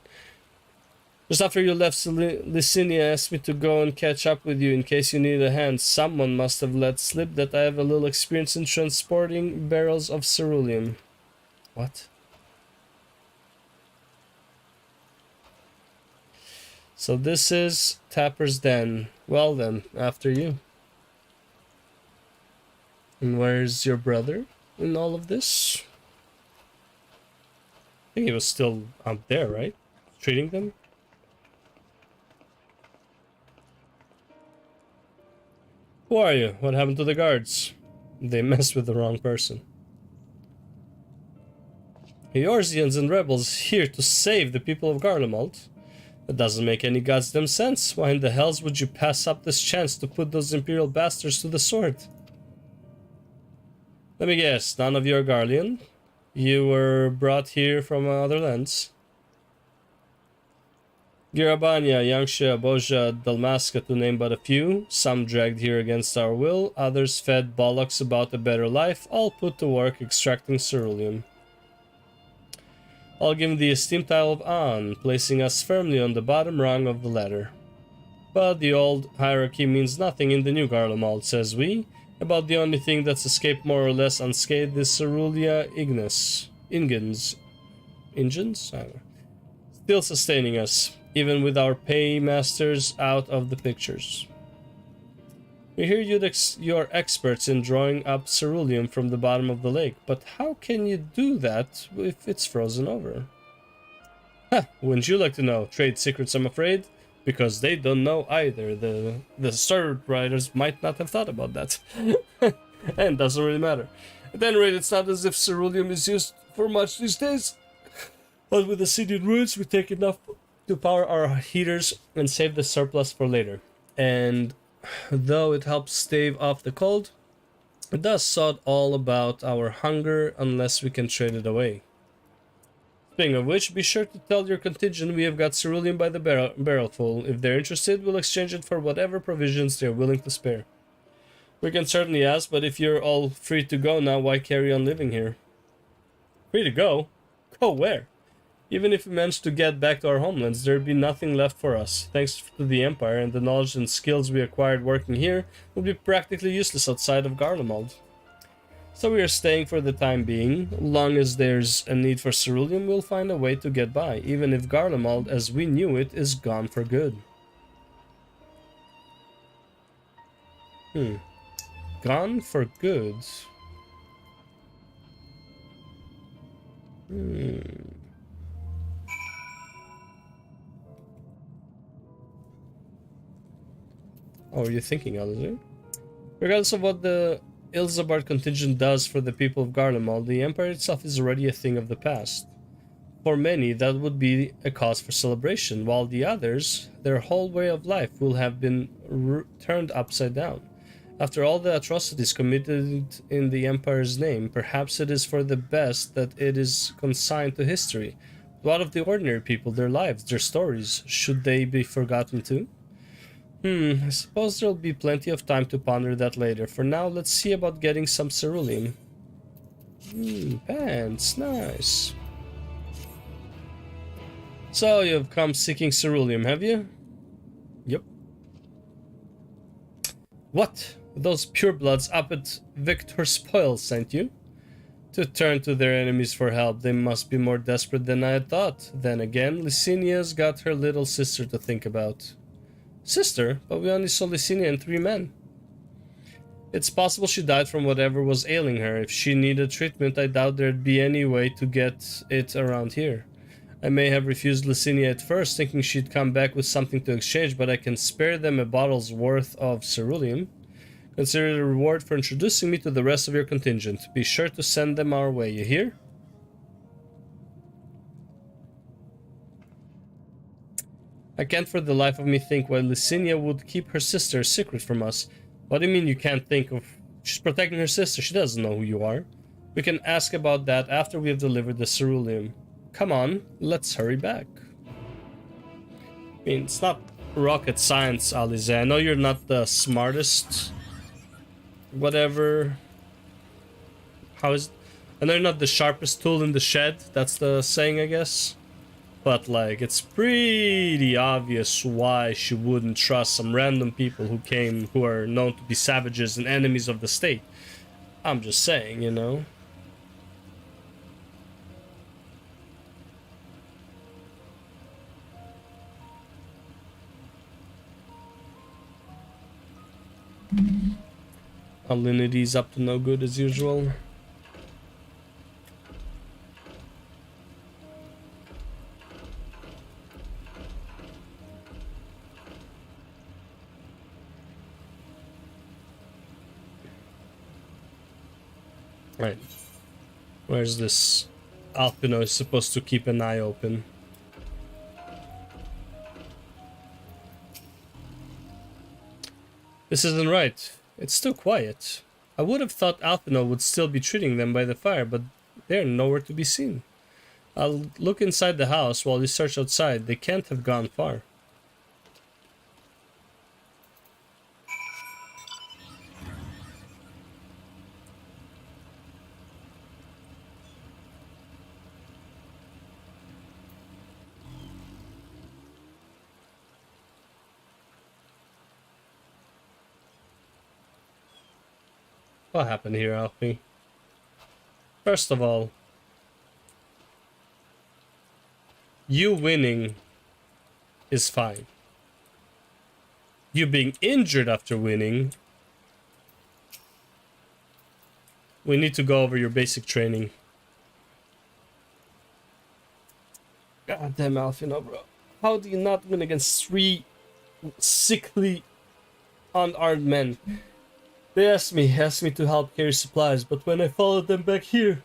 Just after you left, Licinia asked me to go and catch up with you in case you need a hand. Someone must have let slip that I have a little experience in transporting barrels of ceruleum. What? So this is Tapper's Den. Well then, after you. And where's your brother in all of this? I think he was still out there, right? Treating them? Who are you? What happened to the guards? They messed with the wrong person. Eorzeans and rebels here to save the people of Garlemald. That doesn't make any goddamn sense. Why in the hells would you pass up this chance to put those Imperial bastards to the sword? Let me guess, none of you are Garlean? You were brought here from other lands. Girabania, Yangsha, Boja, Dalmasca, to name but a few. Some dragged here against our will, others fed bollocks about a better life, all put to work extracting ceruleum. All given the esteemed title of An, placing us firmly on the bottom rung of the ladder. But the old hierarchy means nothing in the new Garlemald, says we. About the only thing that's escaped more or less unscathed is Cerulia Ignis. Ingens? I don't know. Still sustaining us, even with our paymasters out of the pictures. We hear you're experts in drawing up ceruleum from the bottom of the lake, but how can you do that if it's frozen over? Ha! Wouldn't you like to know? Trade secrets, I'm afraid. Because they don't know either. The story writers might not have thought about that. And doesn't really matter. At any rate, it's not as if ceruleum is used for much these days. But with the city in ruins, we take enough to power our heaters and save the surplus for later. And though it helps stave off the cold, it does sort all about our hunger unless we can trade it away. Speaking of which, be sure to tell your contingent we have got ceruleum by the barrelful. If they're interested, we'll exchange it for whatever provisions they're willing to spare. We can certainly ask, but if you're all free to go now, why carry on living here? Free to go? Go where? Even if we managed to get back to our homelands, there'd be nothing left for us. Thanks to the Empire, and the knowledge and skills we acquired working here will be practically useless outside of Garlemald. So we are staying for the time being. Long as there's a need for ceruleum, we'll find a way to get by, even if Garlemald, as we knew it, is gone for good. Gone for good. Oh, are you thinking, Alistair? Regardless of what the Ilzabard contingent does for the people of Garlemald, the Empire itself is already a thing of the past. For many, that would be a cause for celebration, while the others, their whole way of life will have been turned upside down. After all the atrocities committed in the Empire's name, perhaps it is for the best that it is consigned to history. What of the ordinary people, their lives, their stories? Should they be forgotten too? I suppose there'll be plenty of time to ponder that later. For now, let's see about getting some ceruleum. Pants, nice. So, you've come seeking ceruleum, have you? Yep. What? Those purebloods up at Victor Spoil sent you? To turn to their enemies for help, they must be more desperate than I had thought. Then again, Licinia's got her little sister to think about. Sister? But we only saw Licinia and 3 men. It's possible she died from whatever was ailing her. If she needed treatment, I doubt there'd be any way to get it around here. I may have refused Licinia at first, thinking she'd come back with something to exchange, but I can spare them a bottle's worth of ceruleum. Consider it a reward for introducing me to the rest of your contingent. Be sure to send them our way, you hear? I can't for the life of me think why Licinia would keep her sister a secret from us. What do you mean you can't think of... She's protecting her sister, she doesn't know who you are. We can ask about that after we have delivered the ceruleum. Come on, let's hurry back. I mean, it's not rocket science, Alize. I know you're not the smartest... whatever... How is... I know you're not the sharpest tool in the shed, that's the saying, I guess. But, like, it's pretty obvious why she wouldn't trust some random people who are known to be savages and enemies of the state. I'm just saying, you know? Alinity's up to no good as usual. Right. Where's this? Alpino is supposed to keep an eye open. This isn't right. It's too quiet. I would have thought Alpino would still be treating them by the fire, but They're nowhere to be seen. I'll look inside the house while you search outside. They can't have gone far. What happened here, Alfie? First of all, you winning is fine. You being injured after winning, we need to go over your basic training. God damn, Alfie, no, bro. How do you not win against 3 sickly, unarmed men? They asked me to help carry supplies, but when I followed them back here,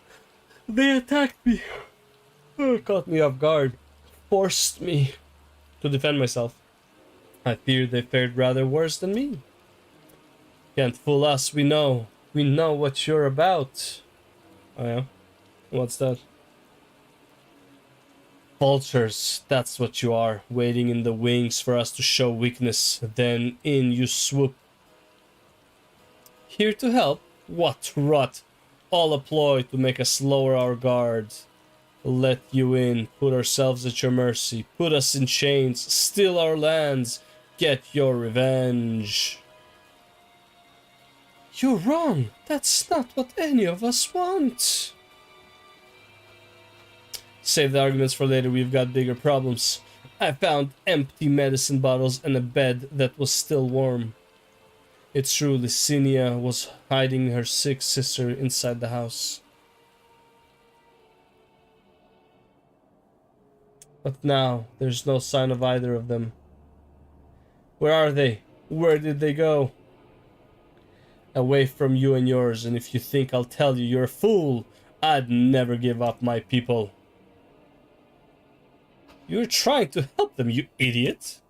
they attacked me. Caught me off guard. Forced me to defend myself. I fear they fared rather worse than me. Can't fool us, we know. We know what you're about. Oh yeah? What's that? Vultures, that's what you are. Waiting in the wings for us to show weakness. Then in you swoop. Here to help? What rot? All a ploy to make us lower our guard. Let you in, put ourselves at your mercy, put us in chains, steal our lands, get your revenge. You're wrong. That's not what any of us want. Save the arguments for later, we've got bigger problems. I found empty medicine bottles and a bed that was still warm. It's true, Licinia was hiding her sick sister inside the house. But now, there's no sign of either of them. Where are they? Where did they go? Away from you and yours, and if you think I'll tell you, you're a fool. I'd never give up my people. You're trying to help them, you idiot.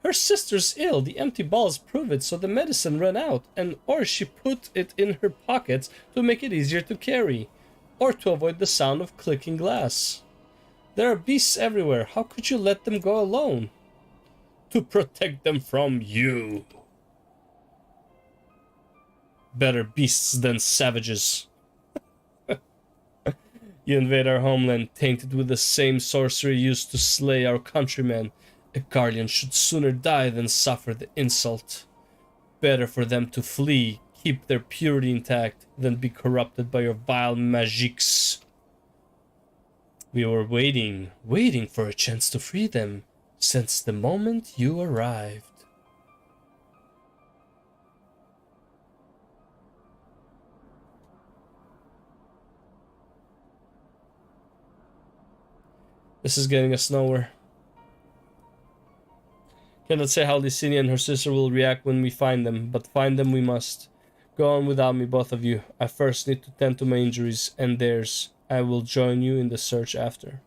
Her sister's ill, the empty balls prove it, so the medicine ran out, or she put it in her pockets to make it easier to carry, or to avoid the sound of clicking glass. There are beasts everywhere, how could you let them go alone? To protect them from you. Better beasts than savages. You invade our homeland, tainted with the same sorcery used to slay our countrymen. A guardian should sooner die than suffer the insult. Better for them to flee, keep their purity intact, than be corrupted by your vile magiques. We were waiting for a chance to free them, since the moment you arrived. This is getting us nowhere. Cannot say how Licinia and her sister will react when we find them, but find them we must. Go on without me, both of you. I first need to tend to my injuries and theirs. I will join you in the search after.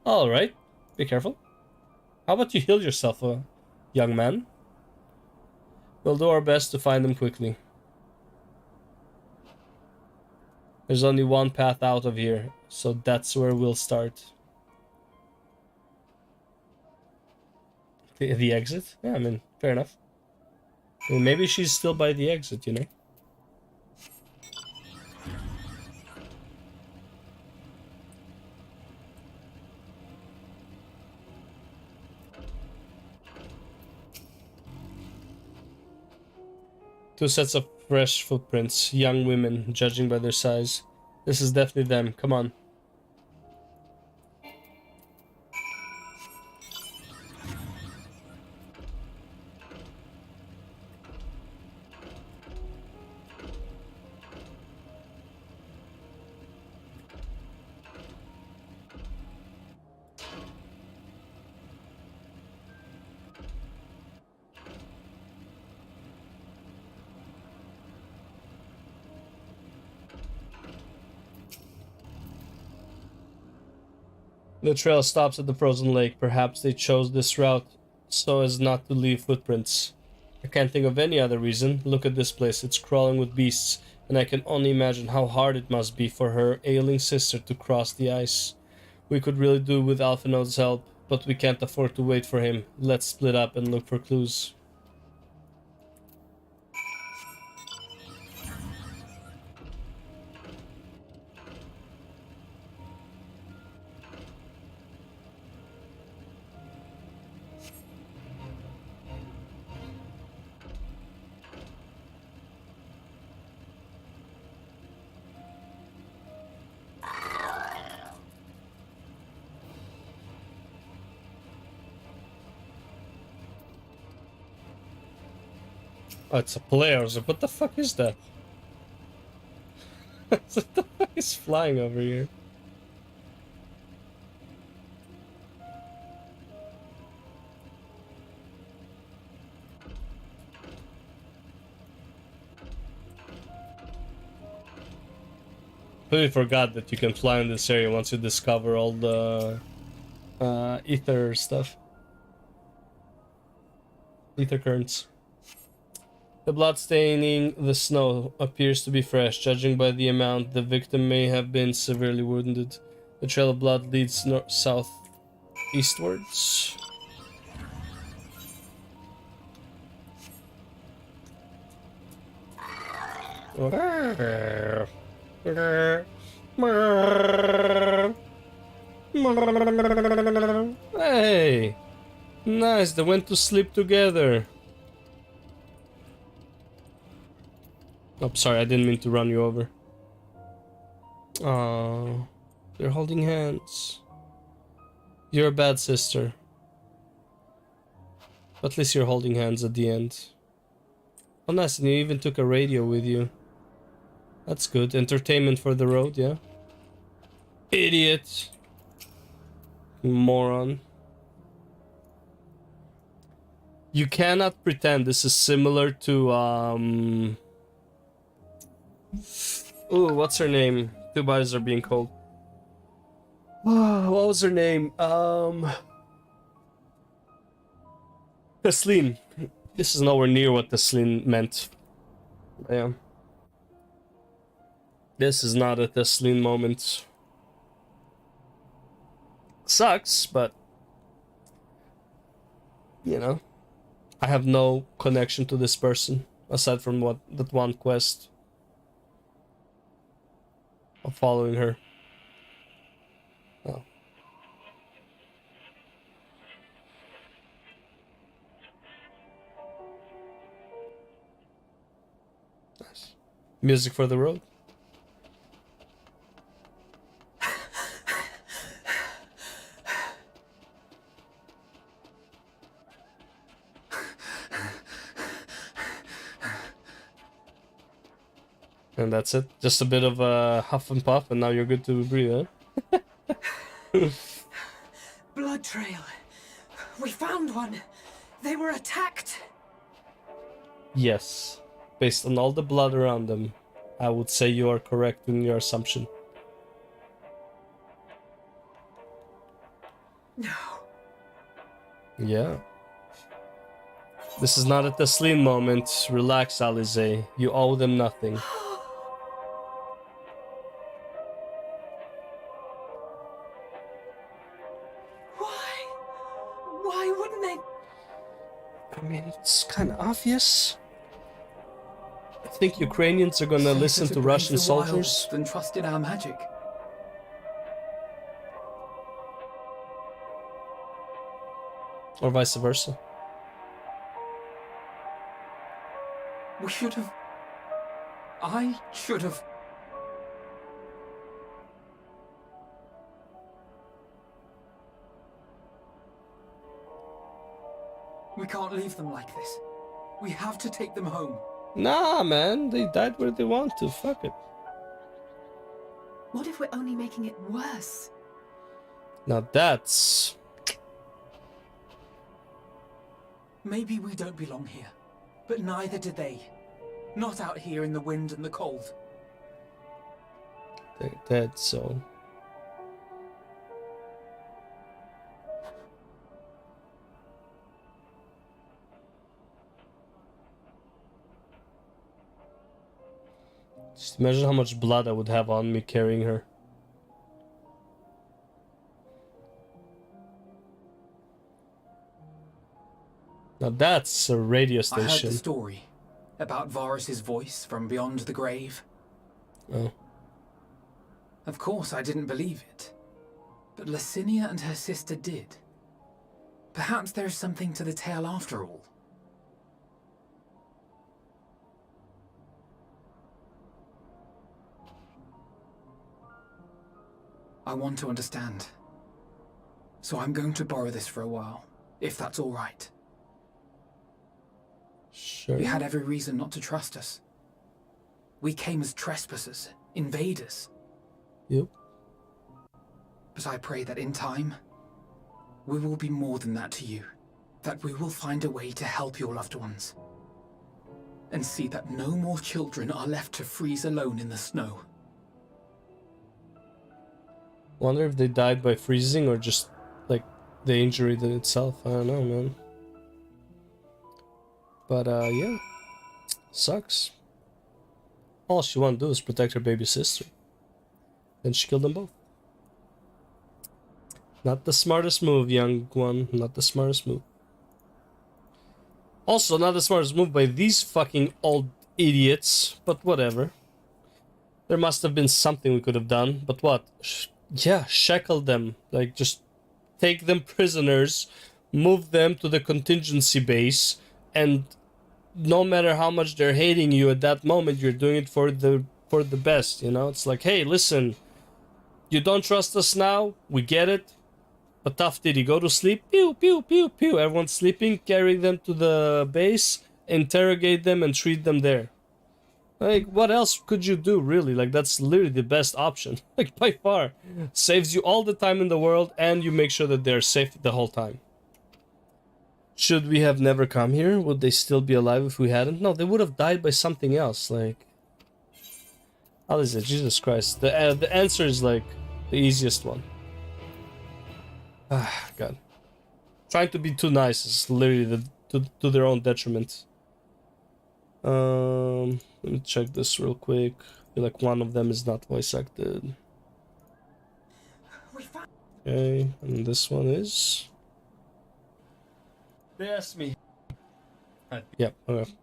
Alright, be careful. How about you heal yourself, young man? We'll do our best to find them quickly. There's only one path out of here, so that's where we'll start. The exit? Yeah, I mean, fair enough. I mean, maybe she's still by the exit, you know? Two sets of fresh footprints, young women, judging by their size. This is definitely them, come on. The trail stops at the frozen lake. Perhaps they chose this route so as not to leave footprints. I can't think of any other reason. Look at this place. It's crawling with beasts. and I can only imagine how hard it must be for her ailing sister to cross the ice. We could really do with Alphinaud's help, but we can't afford to wait for him. Let's split up and look for clues. Oh, it's a player. So what the fuck is that? What the fuck is flying over here? Completely forgot that you can fly in this area once you discover all the ether stuff. Ether currents. The blood staining the snow appears to be fresh. Judging by the amount, the victim may have been severely wounded. The trail of blood leads south eastwards. Hey! Nice, they went to sleep together. Oh, sorry, I didn't mean to run you over. Oh, they're holding hands. You're a bad sister. But at least you're holding hands at the end. Oh, nice, and you even took a radio with you. That's good. Entertainment for the road, yeah? Idiot! Moron. You cannot pretend this is similar to, ooh, what's her name? Two bodies are being called. Oh, what was her name? Tesleen. This is nowhere near what Tesleen meant. Yeah. This is not a Tesleen moment. Sucks, but you know, I have no connection to this person aside from that one quest of following her. Oh. Nice. Music for the road. And that's it. Just a bit of a huff and puff, and now you're good to breathe, huh? Blood trail. We found one. They were attacked. Yes. Based on all the blood around them, I would say you are correct in your assumption. No. Yeah. This is not a Tesleen moment. Relax, Alize. You owe them nothing. Why wouldn't they? I mean, it's kind of obvious. I think Ukrainians are gonna listen to Russian soldiers. Than trust in our magic. Or vice versa. We should have... I should have... We can't leave them like this. We have to take them home. Nah, man. They died where they want to. Fuck it. What if we're only making it worse? Now that's... Maybe we don't belong here. But neither do they. Not out here in the wind and the cold. They're dead, so... Just imagine how much blood I would have on me carrying her. Now that's a radio I heard the station. story about Varus's voice from beyond the grave. Oh. Of course, I didn't believe it. But Licinia and her sister did. Perhaps there's something to the tale after all. I want to understand. So I'm going to borrow this for a while, if that's all right. Sure. You had every reason not to trust us. We came as trespassers, invaders. Yep. But I pray that in time, we will be more than that to you. That we will find a way to help your loved ones. And see that no more children are left to freeze alone in the snow. Wonder if they died by freezing or just like the injury itself. I don't know, man. But yeah, sucks. All she wanted to do is protect her baby sister. Then she killed them both. Not the smartest move, young one. Not the smartest move. Also, not the smartest move by these fucking old idiots. But whatever. There must have been something we could have done. But what? Yeah, shackle them. Like, just take them prisoners, move them to the contingency base, and no matter how much they're hating you at that moment, you're doing it for the best, you know? It's like, hey, listen, you don't trust us now, we get it, but tough titty, go to sleep, pew, pew, pew, pew, everyone's sleeping, carry them to the base, interrogate them, and treat them there. Like, what else could you do, really? Like, that's literally the best option. Like, by far. Saves you all the time in the world, and you make sure that they're safe the whole time. Should we have never come here? Would they still be alive if we hadn't? No, they would have died by something else, like... How is it? Jesus Christ. The answer is, like, the easiest one. Ah, God. Trying to be too nice is literally to their own detriment. Let me check this real quick. I feel like one of them is not voice acted. Okay, and this one is... They asked me. Yep, okay.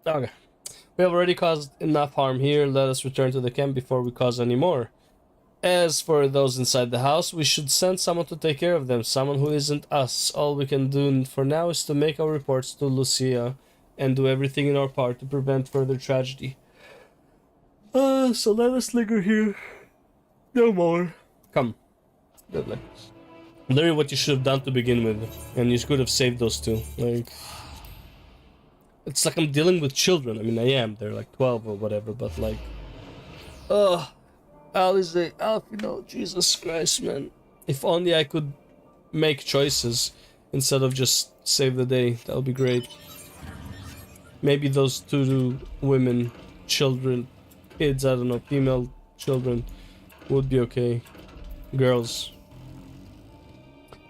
Okay. We have already caused enough harm here. Let us return to the camp before we cause any more. As for those inside the house, we should send someone to take care of them. Someone who isn't us. All we can do for now is to make our reports to Lucia and do everything in our part to prevent further tragedy. So let us linger here. No more. Come. Good. Literally what you should have done to begin with, and you could have saved those two. Like, it's like I'm dealing with children. I mean, I am. They're like 12 or whatever, but like, Alice, Alfino, Jesus Christ, man. If only I could make choices instead of just save the day. That would be great. Maybe those two women, children, kids, I don't know, female children would be okay. Girls.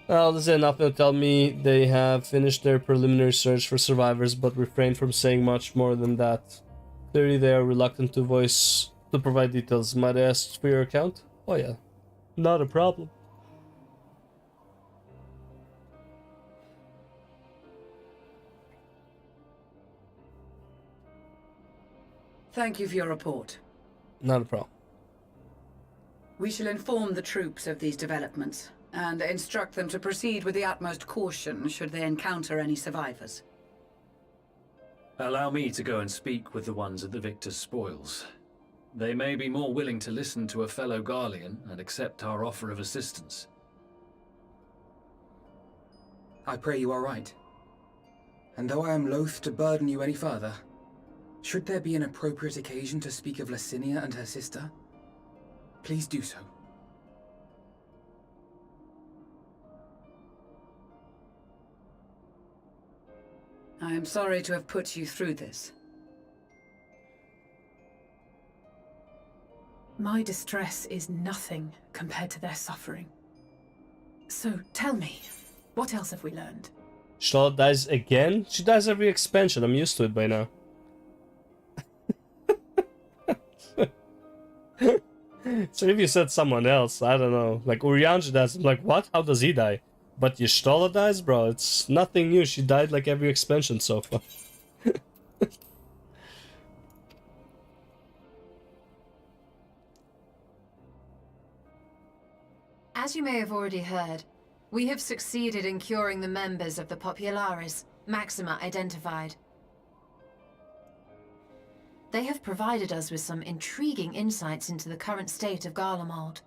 Well, this is enough to tell me they have finished their preliminary search for survivors, but refrain from saying much more than that. Clearly they are reluctant to provide details. Might I ask for your account? Oh yeah. Not a problem. Thank you for your report. Not a problem. We shall inform the troops of these developments and instruct them to proceed with the utmost caution should they encounter any survivors. Allow me to go and speak with the ones at the victor's spoils. They may be more willing to listen to a fellow Garlean and accept our offer of assistance. I pray you are right. And though I am loath to burden you any further, should there be an appropriate occasion to speak of Licinia and her sister, please do so. I am sorry to have put you through this. My distress is nothing compared to their suffering. So tell me, what else have we learned? Charlotte dies again? She dies every expansion. I'm used to it by now. So if you said someone else, I don't know, like Urianger dies, I'm like, what? How does he die? But Y'shtola dies, bro. It's nothing new. She died like every expansion so far. As you may have already heard, we have succeeded in curing the members of the Populares, Maxima identified. They have provided us with some intriguing insights into the current state of Garlemald.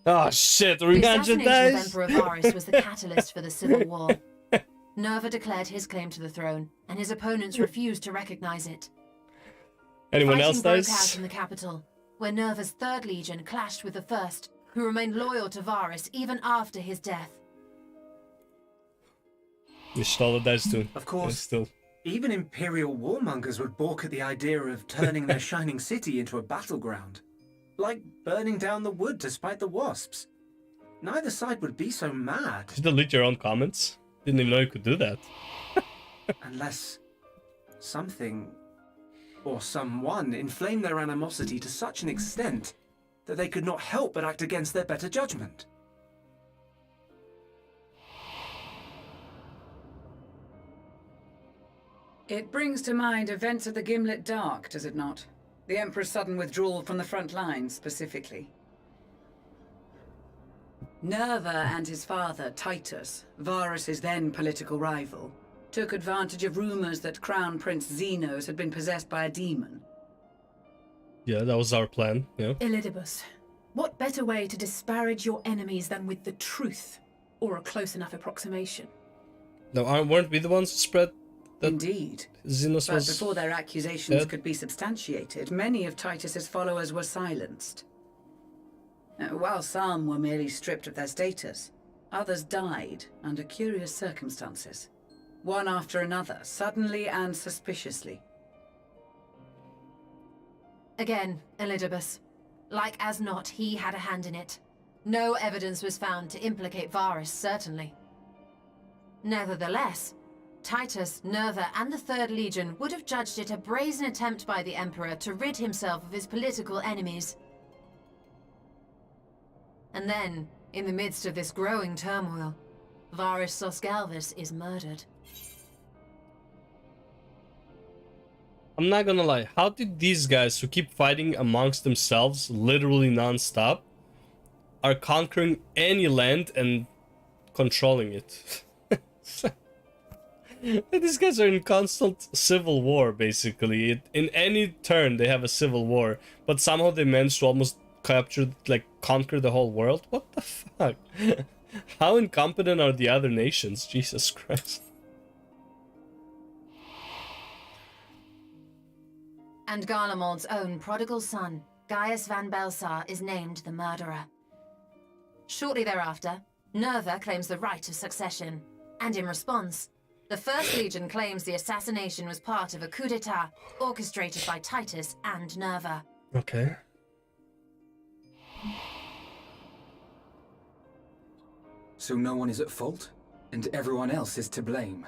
Oh shit, The Urianger assassination dies! of Emperor Varys was the catalyst for the civil war. Nerva declared his claim to the throne, and his opponents refused to recognize it. Anyone else Fighting dies? broke out in the capital, where Nerva's 3rd Legion clashed with the 1st, who remained loyal to Varys even after his death. Y'shtola dies too. Of course, still. even Imperial warmongers would balk at the idea of turning their shining city into a battleground. Like burning down the wood to spite the wasps. Neither side would be so mad. Did you delete your own comments? Didn't even know you could do that. Unless something or someone inflamed their animosity to such an extent that they could not help but act against their better judgment. It brings to mind events of the Gimlet Dark, does it not? The Emperor's sudden withdrawal from the front lines, specifically. Nerva and his father, Titus, Varys' then political rival, took advantage of rumors that Crown Prince Xenos had been possessed by a demon. Yeah, that was our plan, yeah. Elidibus, what better way to disparage your enemies than with the truth, or a close enough approximation? No, weren't we the ones who spread that? Indeed. Xenos But was before their accusations dead? could be substantiated, many of Titus's followers were silenced. While some were merely stripped of their status, others died under curious circumstances. One after another, suddenly and suspiciously. Again, Elidibus. Like as not, he had a hand in it. No evidence was found to implicate Varys, certainly. Nevertheless, Titus, Nerva, and the 3rd Legion would have judged it a brazen attempt by the Emperor to rid himself of his political enemies. And then, in the midst of this growing turmoil, Varys Sosgalvis is murdered. I'm not gonna lie, how did these guys who keep fighting amongst themselves literally non-stop are conquering any land and controlling it? These guys are in constant civil war, basically. In any turn they have a civil war, but somehow they managed to almost capture, like, conquer the whole world? What the fuck? How incompetent are the other nations? Jesus Christ. And Garlemald's own prodigal son, Gaius van Belsar, is named the murderer. Shortly thereafter, Nerva claims the right of succession, and in response, the 1st Legion claims the assassination was part of a coup d'etat orchestrated by Titus and Nerva. Okay. So no one is at fault, and everyone else is to blame.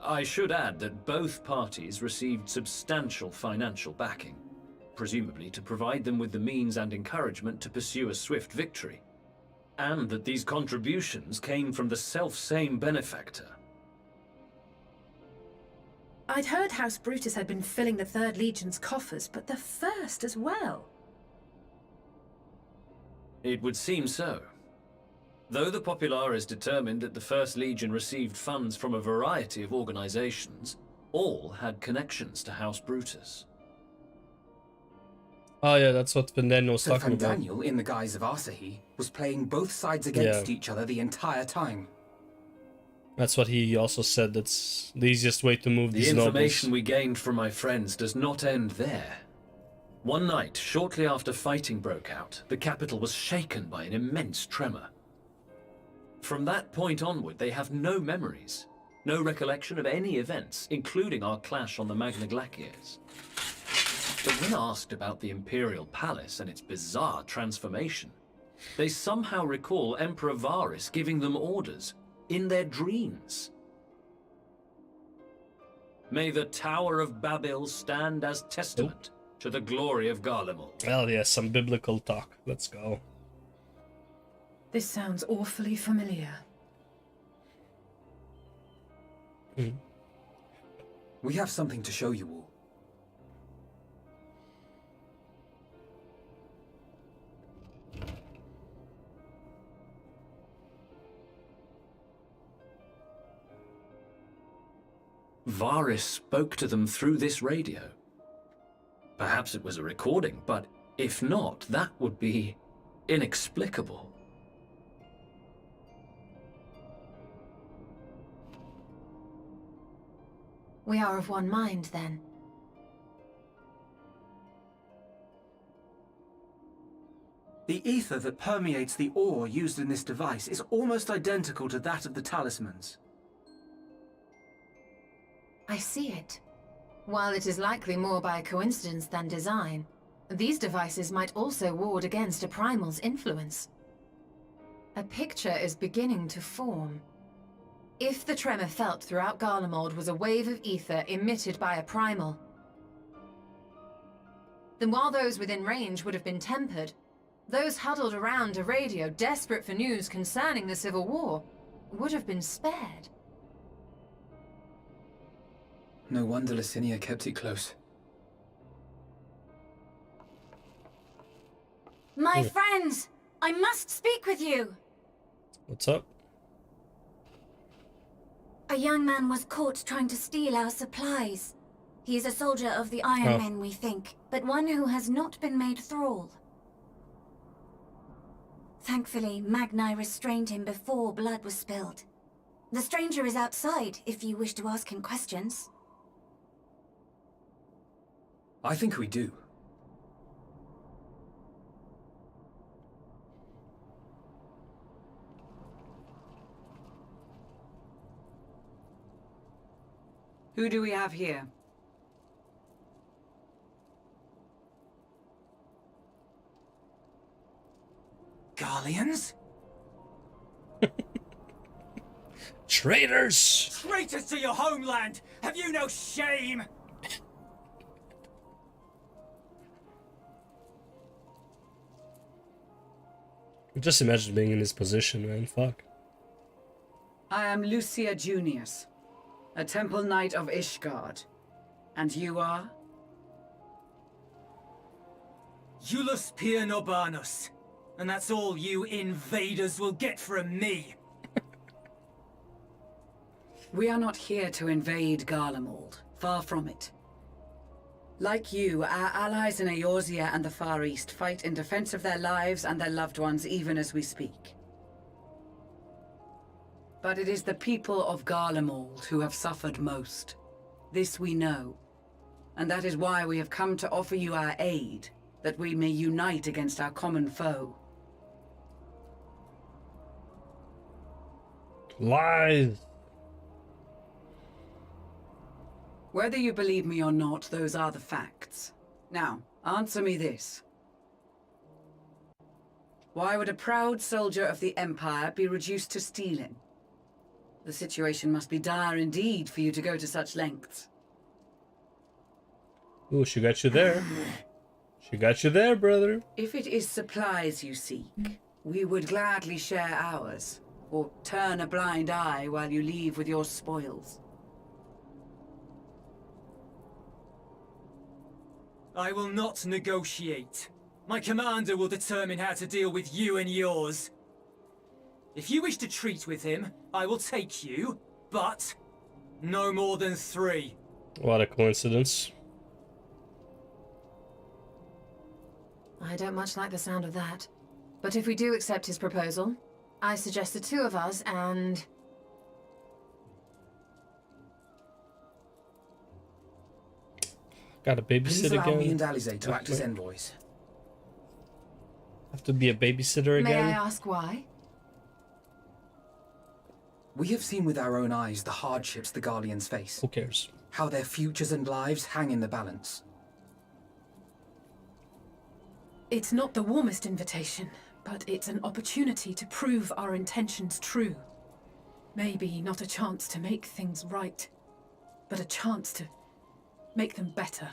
I should add that both parties received substantial financial backing, presumably to provide them with the means and encouragement to pursue a swift victory, and that these contributions came from the self-same benefactor. I'd heard House Brutus had been filling the 3rd Legion's coffers, but the 1st as well. It would seem so. Though the Populares determined that the 1st Legion received funds from a variety of organizations, all had connections to House Brutus. Oh yeah, that's what Vendaniel was So talking about. Daniel, in the guise of Asahi, was playing both sides against each other the entire time. That's what he also said, that's the easiest way to move The these information nobles. we gained from my friends does not end there. One night, shortly after fighting broke out, the capital was shaken by an immense tremor. From that point onward, they have no memories, no recollection of any events, including our clash on the Magna Glaciers. But when asked about the Imperial Palace and its bizarre transformation, they somehow recall Emperor Varys giving them orders in their dreams. May the Tower of Babel stand as testament to the glory of Garlemald. Well, yes, some biblical talk. Let's go. This sounds awfully familiar. We have something to show you all. Varys spoke to them through this radio. Perhaps it was a recording, but if not, that would be inexplicable. We are of one mind, then. The ether that permeates the ore used in this device is almost identical to that of the talismans. I see it. While it is likely more by coincidence than design, these devices might also ward against a primal's influence. A picture is beginning to form. If the tremor felt throughout Garlemald was a wave of ether emitted by a primal, then while those within range would have been tempered, those huddled around a radio desperate for news concerning the Civil War would have been spared. No wonder Licinia kept it close. My friends, I must speak with you. What's up? A young man was caught trying to steal our supplies. He is a soldier of the Iron Men, we think, but one who has not been made thrall. Thankfully, Magni restrained him before blood was spilled. The stranger is outside, if you wish to ask him questions. I think we do. Who do we have here? Garleans? Traitors! Traitors to your homeland! Have you no shame? Just imagine being in this position, man. Fuck. I am Lucia Junius, a Temple Knight of Ishgard. And you are? Iulus Pier Norbanus. And that's all you invaders will get from me. We are not here to invade Garlemald. Far from it. Like you, our allies in Eorzea and the Far East fight in defense of their lives and their loved ones even as we speak. But it is the people of Garlemald who have suffered most. This we know. And that is why we have come to offer you our aid, that we may unite against our common foe. Lies! Whether you believe me or not, those are the facts. Now, answer me this. Why would a proud soldier of the Empire be reduced to stealing? The situation must be dire indeed for you to go to such lengths. Ooh, she got you there. She got you there, brother. If it is supplies you seek, we would gladly share ours, or turn a blind eye while you leave with your spoils. I will not negotiate. My commander will determine how to deal with you and yours. If you wish to treat with him, I will take you, but no more than 3. What a coincidence. I don't much like the sound of that. But if we do accept his proposal, I suggest the 2 of us and... Got a babysit Please allow again. me and Alize to act as envoys. Have to be a babysitter May I again? ask why? We have seen with our own eyes the hardships the Garleans face. Who cares? How their futures and lives hang in the balance. It's not the warmest invitation, but it's an opportunity to prove our intentions true. Maybe not a chance to make things right. but a chance to make them better.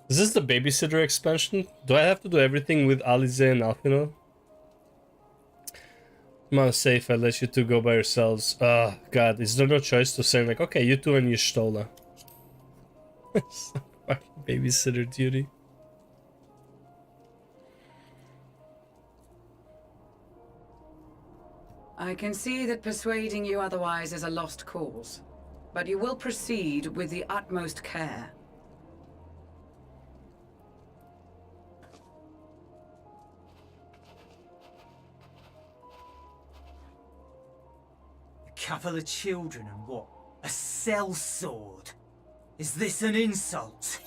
Is this the babysitter expansion? Do I have to do everything with Alize and Alfino? I'm not safe, I let you two go by yourselves. Ah, God, is there no choice to say like, okay, you two and Y'shtola? Fucking babysitter duty. I can see that persuading you otherwise is a lost cause, but you will proceed with the utmost care. A couple of children and what? A sellsword? Is this an insult?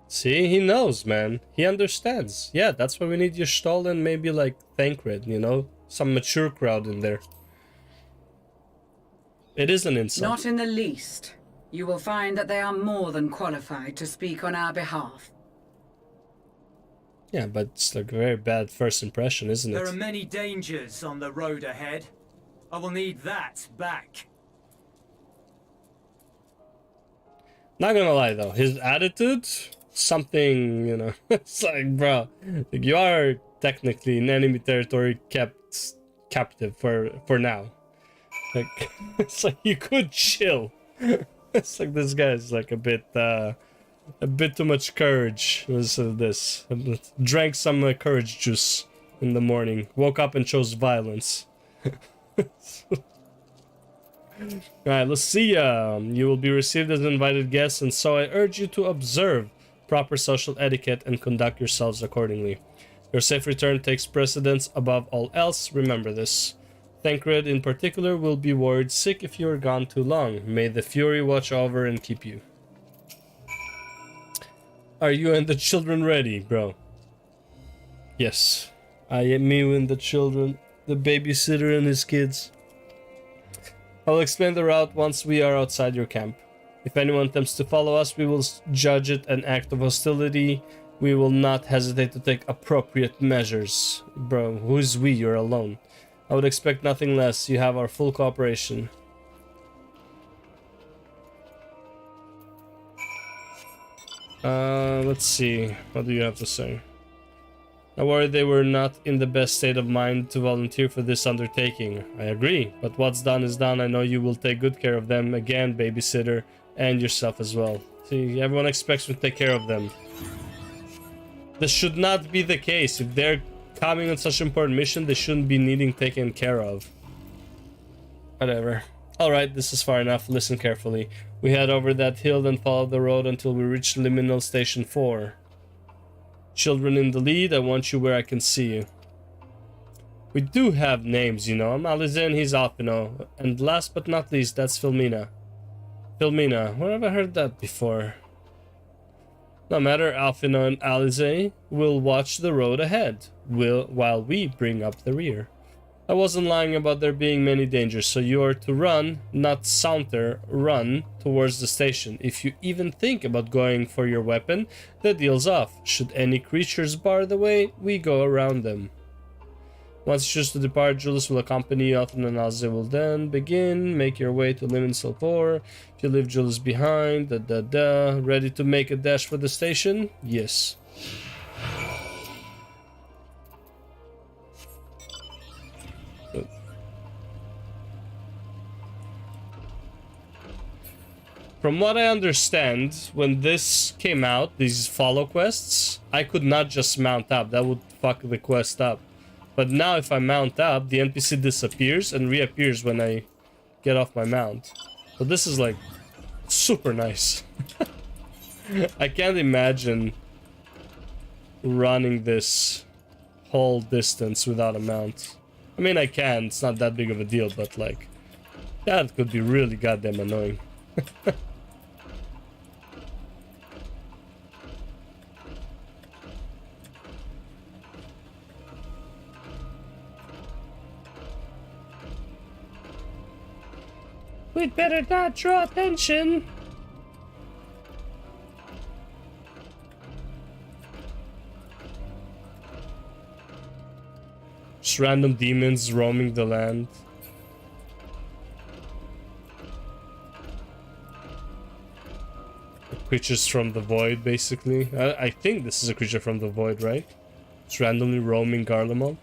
See, he knows, man. He understands. Yeah, that's why we need Y'shtola and maybe like Thancred, you know? Some mature crowd in there. It is an insult. Not in the least. You will find that they are more than qualified to speak on our behalf. Yeah, but it's like a very bad first impression, isn't it? There are many dangers on the road ahead. I will need that back. Not gonna lie though, his attitude, something, you know, it's like, bro, like, you are technically in enemy territory kept captive for now. Like, it's like you could chill. It's like this guy's like a bit too much courage. Was this? Drank some courage juice in the morning. Woke up and chose violence. Alright, let's see. You will be received as an invited guest, and so I urge you to observe proper social etiquette and conduct yourselves accordingly. Your safe return takes precedence above all else. Remember this. Thancred in particular will be worried sick if you are gone too long. May the Fury watch over and keep you. Are you and the children ready, bro? Yes. I am me and the children, the babysitter and his kids. I'll explain the route once we are outside your camp. If anyone attempts to follow us, we will judge it an act of hostility. We will not hesitate to take appropriate measures. Bro, who's we? You're alone. I would expect nothing less. You have our full cooperation. Let's see. What do you have to say? I worry they were not in the best state of mind to volunteer for this undertaking. I agree, but what's done is done. I know you will take good care of them. Again, babysitter, and yourself as well. See, everyone expects me to take care of them. This should not be the case. If they're coming on such an important mission, they shouldn't be needing taken care of. Whatever. Alright, this is far enough. Listen carefully. We head over that hill, then follow the road until we reach Liminal Station 4. Children in the lead, I want you where I can see you. We do have names, you know. I'm Alize and he's Alfino. And last but not least, that's Filmina. Filmina, where have I heard that before? No matter, Alfino and Alize will watch the road ahead, while we bring up the rear. I wasn't lying about there being many dangers, so you are to run, not saunter, run towards the station. If you even think about going for your weapon, the deal's off. Should any creatures bar the way, we go around them. Once you choose to depart, Julius will accompany you, Alfino and Alize will then begin. Make your way to Liminal 4. If you leave Julius behind, ready to make a dash for the station? Yes. From what I understand, when this came out, these follow quests, I could not just mount up. That would fuck the quest up. But now if I mount up, the NPC disappears and reappears when I get off my mount. So this is like super nice. I can't imagine running this whole distance without a mount. I mean, I can. It's not that big of a deal, but like, that could be really goddamn annoying. We'd better not draw attention. Just random demons roaming the land. creatures from the void, basically. I think this is a creature from the void, right? It's randomly roaming Garlemald.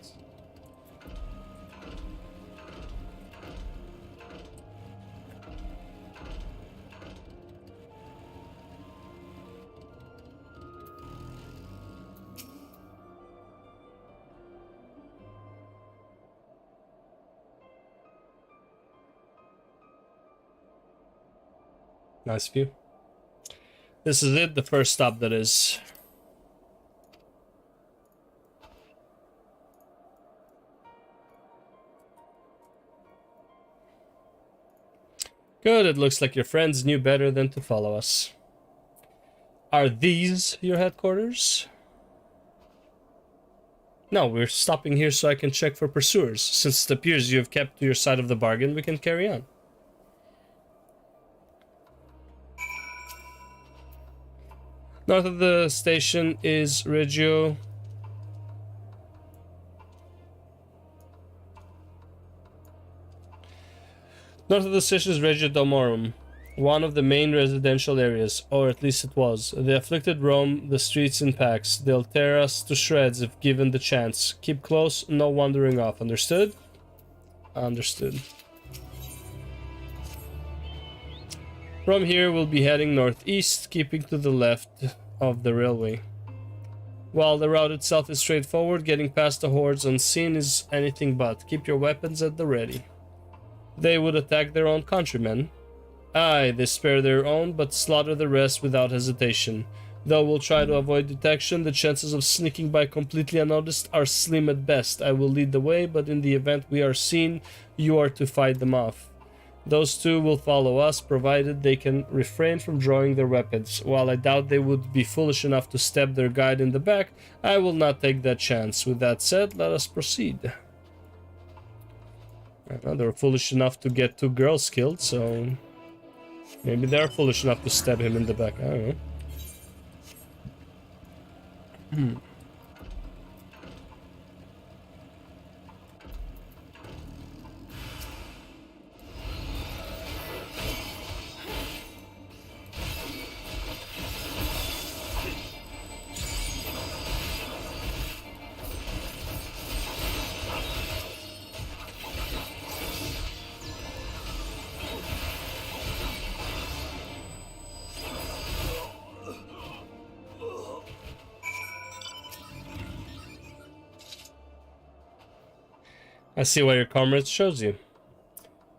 Nice view. This is it, the first stop that is. Good, it looks like your friends knew better than to follow us. Are these your headquarters? No, we're stopping here so I can check for pursuers. Since it appears you have kept to your side of the bargain, we can carry on. North of the station is Reggio. North of the station is Reggio Domorum, one of the main residential areas, or at least it was. The afflicted roam the streets in packs. They'll tear us to shreds if given the chance. Keep close, no wandering off. Understood? Understood. From here, we'll be heading northeast, keeping to the left of the railway. While the route itself is straightforward, getting past the hordes unseen is anything but. Keep your weapons at the ready. They would attack their own countrymen. Aye, they spare their own, but slaughter the rest without hesitation. Though we'll try to avoid detection, the chances of sneaking by completely unnoticed are slim at best. I will lead the way, but in the event we are seen, you are to fight them off. Those two will follow us, provided they can refrain from drawing their weapons. While I doubt they would be foolish enough to stab their guide in the back, I will not take that chance. With that said, let us proceed. They were foolish enough to get 2 girls killed, so maybe they're foolish enough to stab him in the back. I don't know. I see why your comrade shows you.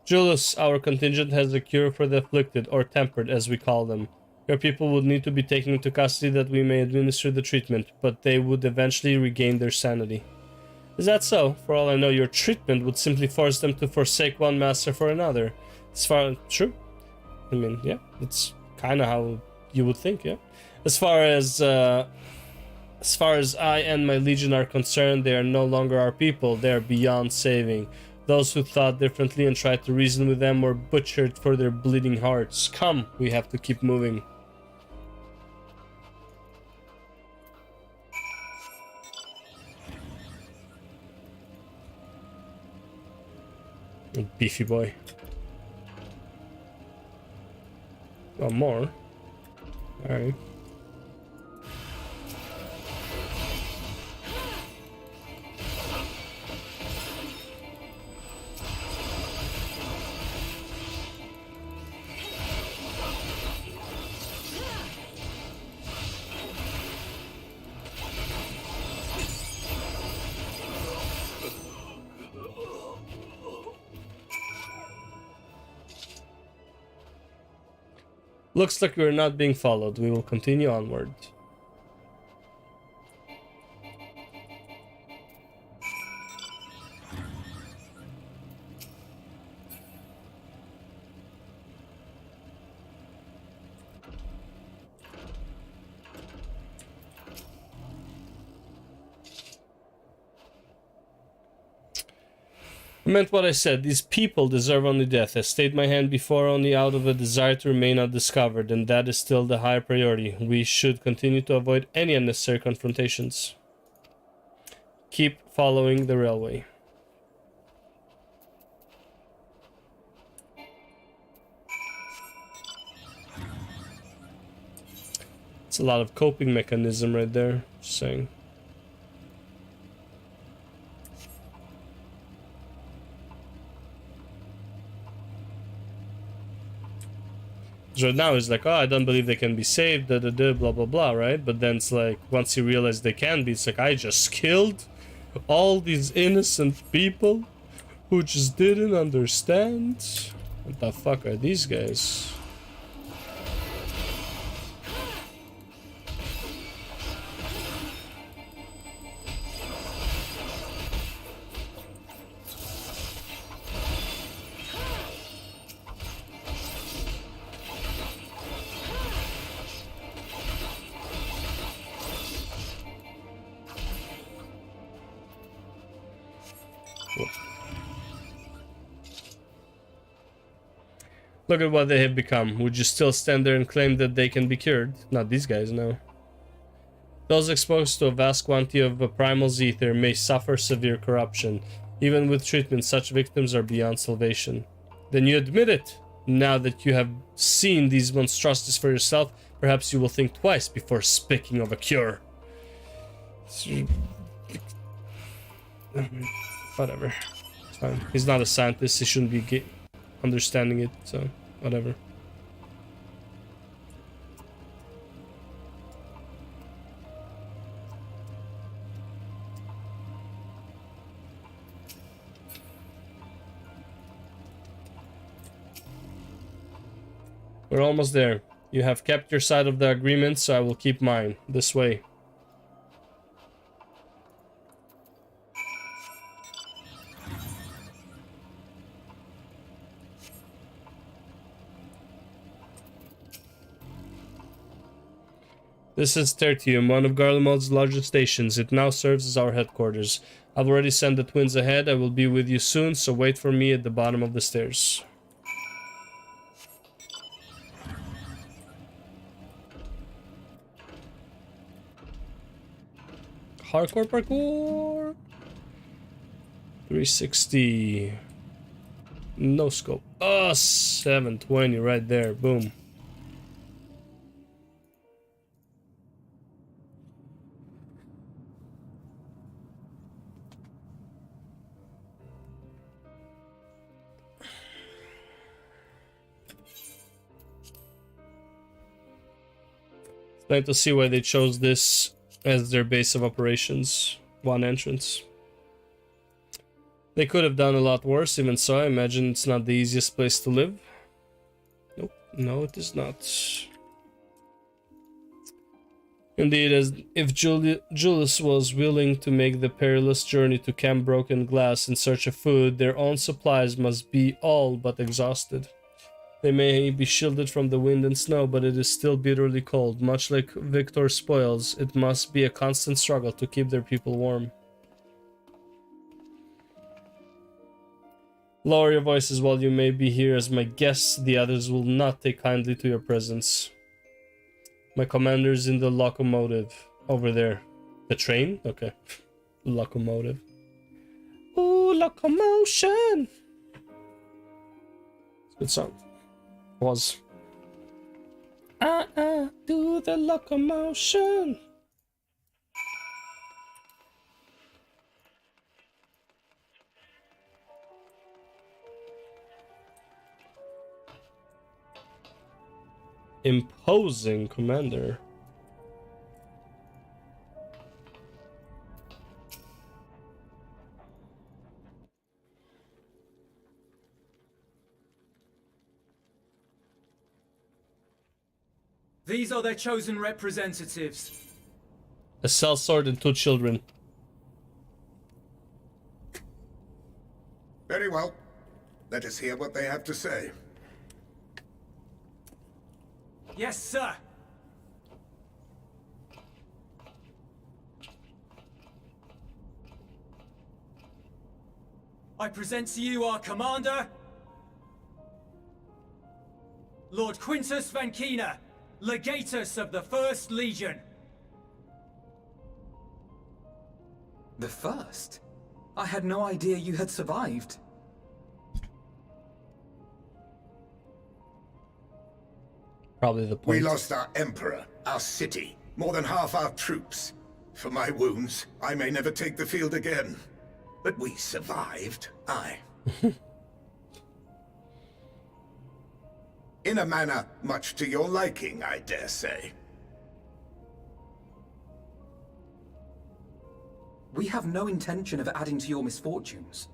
Julius, our contingent has a cure for the afflicted, or tempered as we call them. Your people would need to be taken into custody that we may administer the treatment, but they would eventually regain their sanity. Is that so? For all I know, your treatment would simply force them to forsake one master for another. As far as... True. I mean, yeah, it's kind of how you would think, yeah. As far as I and my legion are concerned, they are no longer our people. They are beyond saving. Those who thought differently and tried to reason with them were butchered for their bleeding hearts. Come, we have to keep moving. Beefy boy. Well, more. Alright. Looks like we are not being followed. We will continue onward. I meant what I said. These people deserve only death. I stayed my hand before only out of a desire to remain undiscovered, and that is still the higher priority. We should continue to avoid any unnecessary confrontations. Keep following the railway. It's a lot of coping mechanism right there. Just saying. Right now it's like, oh, I don't believe they can be saved, da da da, blah blah blah, right? But then it's like, once you realize they can be, it's like, I just killed all these innocent people who just didn't understand. What the fuck are these guys? Look at what they have become. Would you still stand there and claim that they can be cured? Not these guys, no. Those exposed to a vast quantity of primal ether may suffer severe corruption. Even with treatment, such victims are beyond salvation. Then you admit it. Now that you have seen these monstrosities for yourself, perhaps you will think twice before speaking of a cure. Whatever. It's fine. He's not a scientist. He shouldn't be understanding it, so whatever. We're almost there. You have kept your side of the agreement, so I will keep mine. This way. This is Tertium, one of Garlemald's largest stations. It now serves as our headquarters. I've already sent the twins ahead. I will be with you soon, so wait for me at the bottom of the stairs. Hardcore parkour. 360. No scope. Oh, 720 right there. Boom. Nice to see why they chose this as their base of operations. One entrance. They could have done a lot worse, even so. I imagine it's not the easiest place to live. Nope, no, it is not. Indeed, as if Julius was willing to make the perilous journey to Camp Broken Glass in search of food, their own supplies must be all but exhausted. They may be shielded from the wind and snow, but it is still bitterly cold. Much like Victor's spoils, it must be a constant struggle to keep their people warm. Lower your voices while you may be here as my guests. The others will not take kindly to your presence. My commander's in the locomotive. Over there. The train? Okay. Locomotive. Ooh, locomotion! Good song. Was. Do the locomotion. Imposing commander. These are their chosen representatives. A sellsword and 2 children. Very well. Let us hear what they have to say. Yes, sir. I present to you our commander, Lord Quintus Van Kina, Legatus of the First Legion. The First? I had no idea you had survived. Probably the point. We lost our Emperor, our city, more than half our troops. For my wounds, I may never take the field again. But we survived, aye. In a manner much to your liking, I dare say. We have no intention of adding to your misfortunes,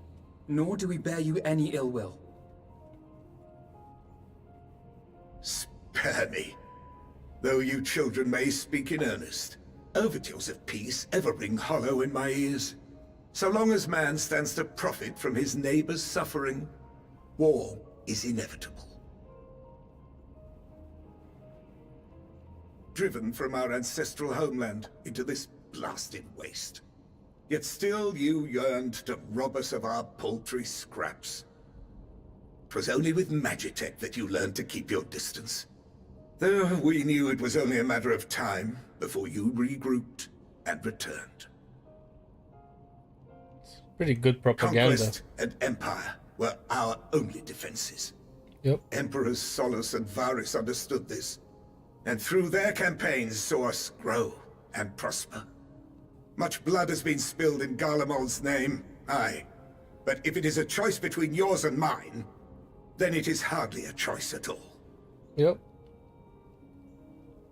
nor do we bear you any ill will. Spare me. Though you children may speak in earnest, overtures of peace ever ring hollow in my ears. So long as man stands to profit from his neighbor's suffering, war is inevitable. Driven from our ancestral homeland into this blasted waste. Yet still you yearned to rob us of our paltry scraps. 'Twas only with Magitech that you learned to keep your distance. Though we knew it was only a matter of time before you regrouped and returned. Pretty good propaganda. Conquest and Empire were our only defenses. Yep. Emperors Solus and Varus understood this, and through their campaigns saw us grow and prosper. Much blood has been spilled in Garlemald's name, aye. But if it is a choice between yours and mine, then it is hardly a choice at all. Yep.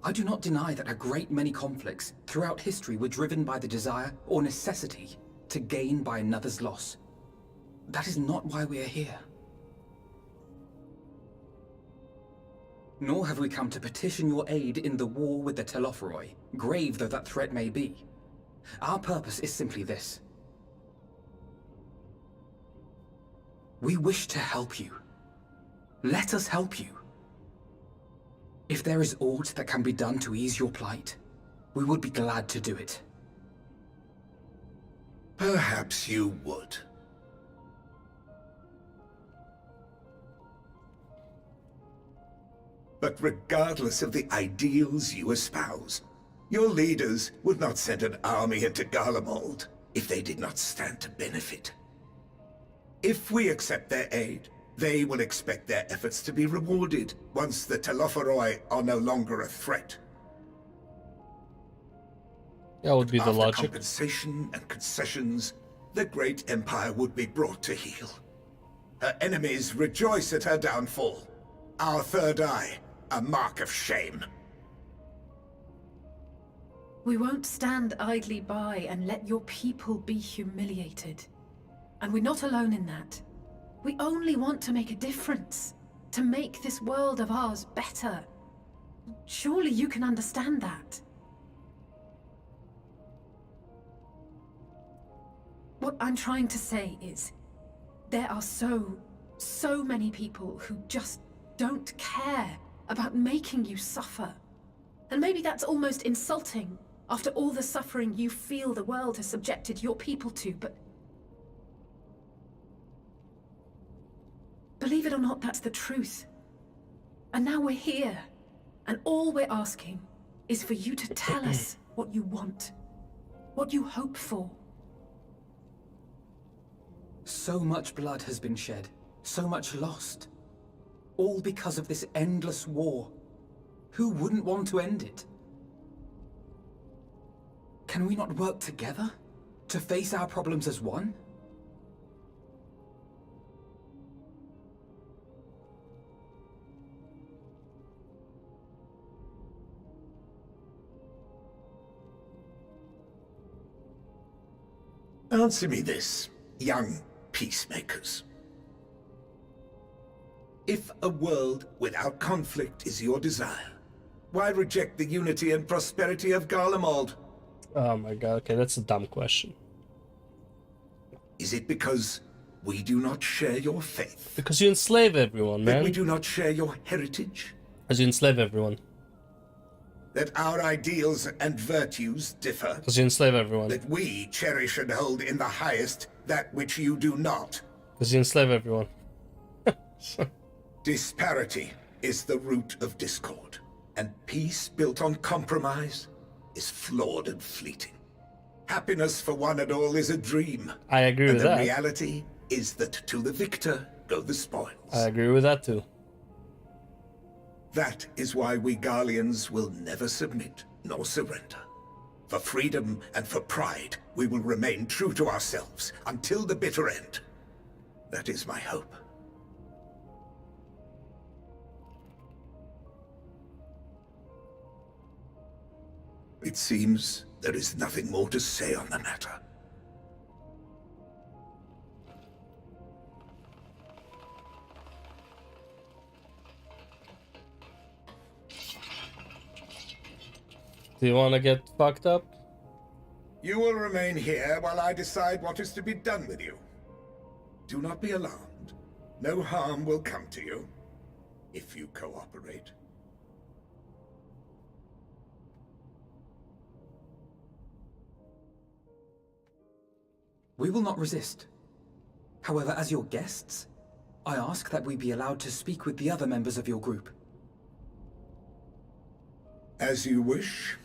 I do not deny that a great many conflicts throughout history were driven by the desire or necessity to gain by another's loss. That is not why we are here. Nor have we come to petition your aid in the war with the Telophoroi, grave though that threat may be. Our purpose is simply this. We wish to help you. Let us help you. If there is aught that can be done to ease your plight, we would be glad to do it. Perhaps you would. But regardless of the ideals you espouse, your leaders would not send an army into Garlemald if they did not stand to benefit. If we accept their aid, they will expect their efforts to be rewarded once the Telophoroi are no longer a threat. That would be the After logic. Compensation and concessions, the great empire would be brought to heel. Her enemies rejoice at her downfall. Our third eye, a mark of shame. We won't stand idly by and let your people be humiliated. And we're not alone in that. We only want to make a difference. To make this world of ours better. Surely you can understand that. What I'm trying to say is, there are so many people who just don't care about making you suffer. And maybe that's almost insulting after all the suffering you feel the world has subjected your people to, but believe it or not, that's the truth. And now we're here, and all we're asking is for you to tell us what you want, what you hope for. So much blood has been shed, so much lost. All because of this endless war. Who wouldn't want to end it? Can we not work together to face our problems as one? Answer me this, young peacemakers. If a world without conflict is your desire, why reject the unity and prosperity of Garlemald? Oh my god, okay, that's a dumb question. Is it because we do not share your faith? Because you enslave everyone, That man. we do not share your heritage? Because you enslave everyone. That our ideals and virtues differ? Because you enslave everyone. That we cherish and hold in the highest that which you do not? Because you enslave everyone. Disparity is the root of discord, and peace built on compromise is flawed and fleeting. Happiness for one and all is a dream. I agree with that. And the reality is that to the victor go the spoils. I agree with that too. That is why we Garleans will never submit nor surrender. For freedom and for pride, we will remain true to ourselves until the bitter end. That is my hope. It seems there is nothing more to say on the matter. Do you want to get fucked up? You will remain here while I decide what is to be done with you. Do not be alarmed. No harm will come to you, if you cooperate. We will not resist. However, as your guests, I ask that we be allowed to speak with the other members of your group. As you wish.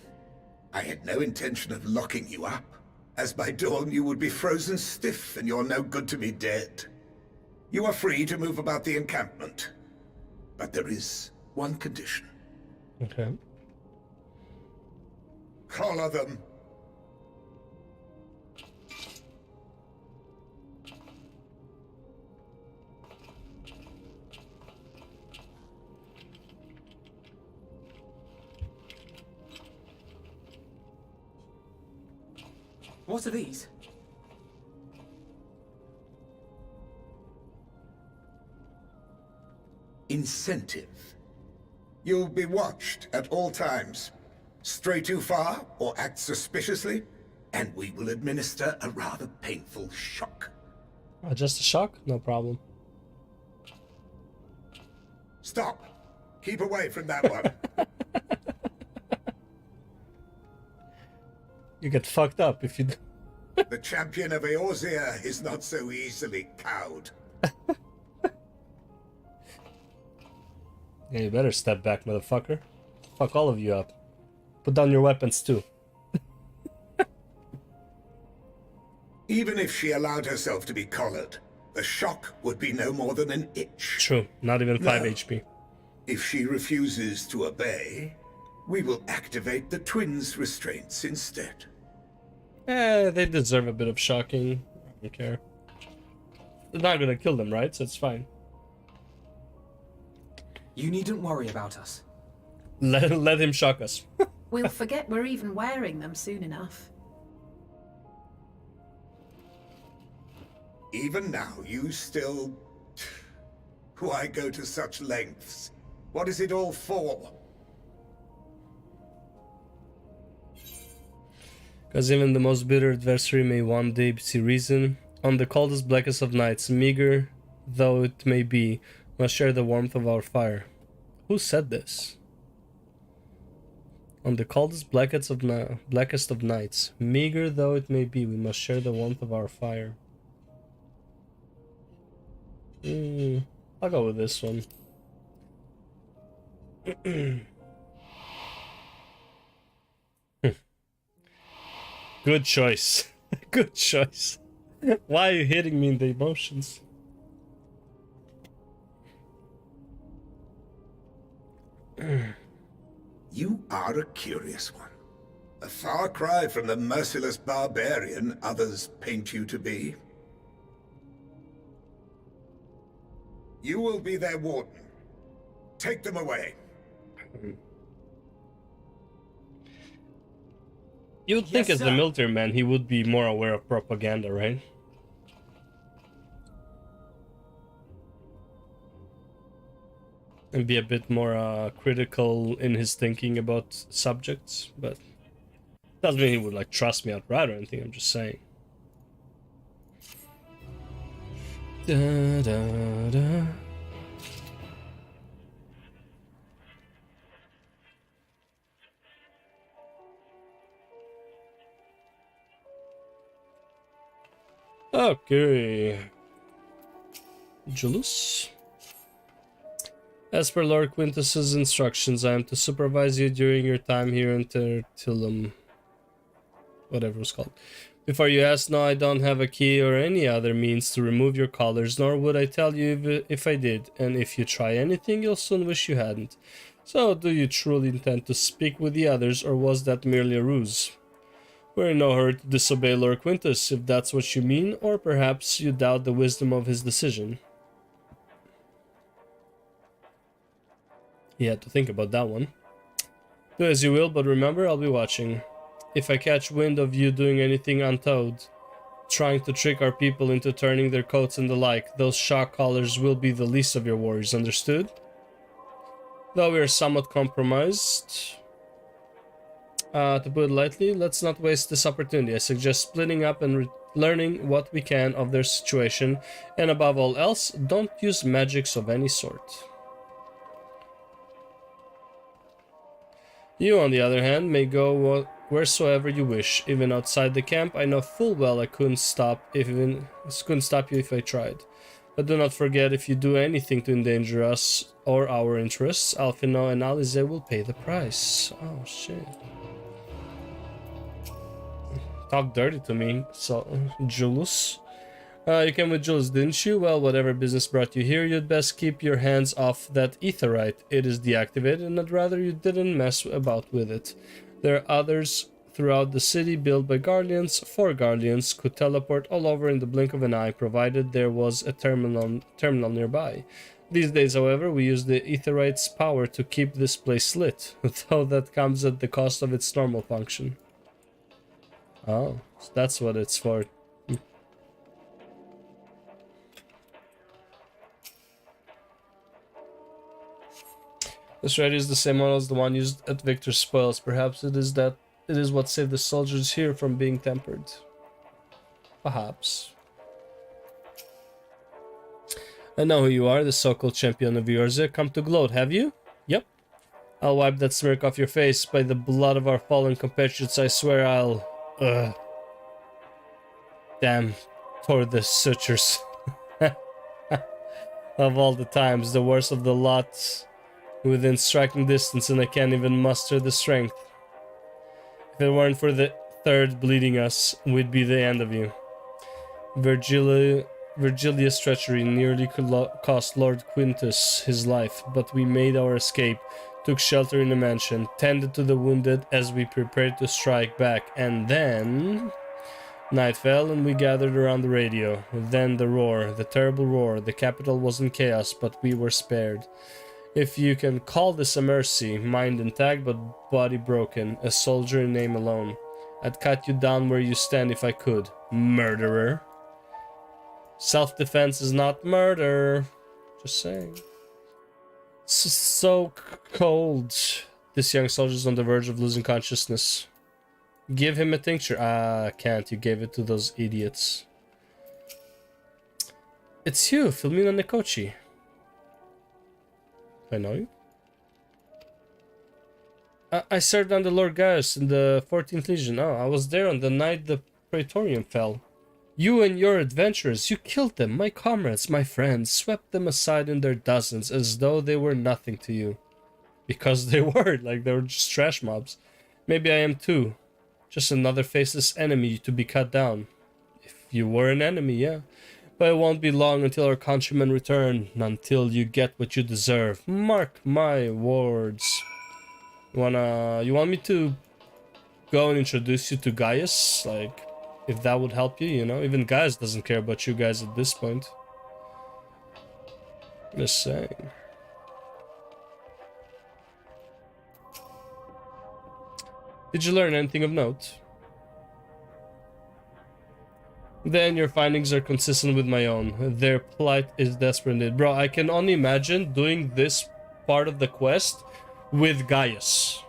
I had no intention of locking you up, as by dawn you would be frozen stiff and you're no good to me dead. You are free to move about the encampment, but there is one condition. Okay. Collar them. What are these? Incentive. You'll be watched at all times. Stray too far or act suspiciously, and we will administer a rather painful shock. Just a shock? No problem. Stop! Keep away from that one. You get fucked up if you... The champion of Eorzea is not so easily cowed. Yeah, you better step back, motherfucker. Fuck all of you up. Put down your weapons too. Even if she allowed herself to be collared, the shock would be no more than an itch. True, not even 5 No. HP. If she refuses to obey, we will activate the twins' restraints instead. They deserve a bit of shocking. I don't care. They're not gonna kill them, right? So it's fine. You needn't worry about us. Let him shock us. We'll forget we're even wearing them soon enough. Even now, you still... Why go to such lengths? What is it all for? Because even the most bitter adversary may one day see reason. On the coldest, blackest of nights, meager though it may be, must share the warmth of our fire. Who said this? On the coldest, blackest of nights, meager though it may be, we must share the warmth of our fire. I'll go with this one. Good choice. Good choice. Why are you hitting me in the emotions? You are a curious one. A far cry from the merciless barbarian others paint you to be. You will be their warden. Take them away. You would think Yes, as a sir. military man he would be more aware of propaganda, right? And be a bit more critical in his thinking about subjects, but doesn't mean he would like trust me outright or anything, I'm just saying. Da, da, da. Okay. Julius. As per Lord Quintus's instructions, I am to supervise you during your time here until whatever it's called. Before you ask, no, I don't have a key or any other means to remove your collars, nor would I tell you if I did, and if you try anything, you'll soon wish you hadn't. So, do you truly intend to speak with the others, or was that merely a ruse? We're in no hurry to disobey Lord Quintus, if that's what you mean, or perhaps you doubt the wisdom of his decision. He had to think about that one. Do as you will, but remember, I'll be watching. If I catch wind of you doing anything untowed, trying to trick our people into turning their coats and the like, those shock collars will be the least of your worries, understood? Though we are somewhat compromised, to put it lightly, let's not waste this opportunity. I suggest splitting up and learning what we can of their situation, and above all else, don't use magics of any sort. You, on the other hand, may go wheresoever you wish, even outside the camp. I know full well I couldn't stop you if I tried. But do not forget, if you do anything to endanger us or our interests, Alphino and Alize will pay the price. Oh shit. Talk dirty to me, so Julius. You came with Julius, didn't you? Well, whatever business brought you here, you'd best keep your hands off that etherite. It is deactivated, and I'd rather you didn't mess about with it. There are others throughout the city built by Guardians. 4 Guardians could teleport all over in the blink of an eye, provided there was a terminal nearby. These days, however, we use the etherite's power to keep this place lit, though that comes at the cost of its normal function. Oh, so that's what it's for. This ready is the same model as the one used at Victor's spoils. Perhaps it is what saved the soldiers here from being tempered. Perhaps. I know who you are, the so-called champion of Yorza. Come to gloat, have you? Yep. I'll wipe that smirk off your face. By the blood of our fallen compatriots, I swear I'll... Damn. For the sutures. Of all the times, the worst of the lot... within striking distance, and I can't even muster the strength. If it weren't for the third bleeding us, we'd be the end of you. Virgilia's treachery nearly cost Lord Quintus his life, but we made our escape, took shelter in a mansion, tended to the wounded as we prepared to strike back, and then... Night fell and we gathered around the radio. Then the roar, the terrible roar. The capital was in chaos, but we were spared. If you can call this a mercy, mind intact but body broken, a soldier in name alone. I'd cut you down where you stand if I could, murderer. Self-defense is not murder. Just saying. It's so cold. This young soldier's on the verge of losing consciousness. Give him a tincture. Ah, can't. You gave it to those idiots. It's you, Filomena Nekochi. I know you. I served under Lord Gaius in the 14th Legion. Oh, I was there on the night the Praetorium fell. You and your adventurers, you killed them, my comrades, my friends, swept them aside in their dozens as though they were nothing to you. Because they were, like they were just trash mobs. Maybe I am too. Just another faceless enemy to be cut down. If you were an enemy, yeah. But it won't be long until our countrymen return, until you get what you deserve. Mark my words. You want me to go and introduce you to Gaius? Like, if that would help you, you know? Even Gaius doesn't care about you guys at this point. Just saying. Did you learn anything of note? Then your findings are consistent with my own. Their plight is desperate. Bro, I can only imagine doing this part of the quest with Gaius.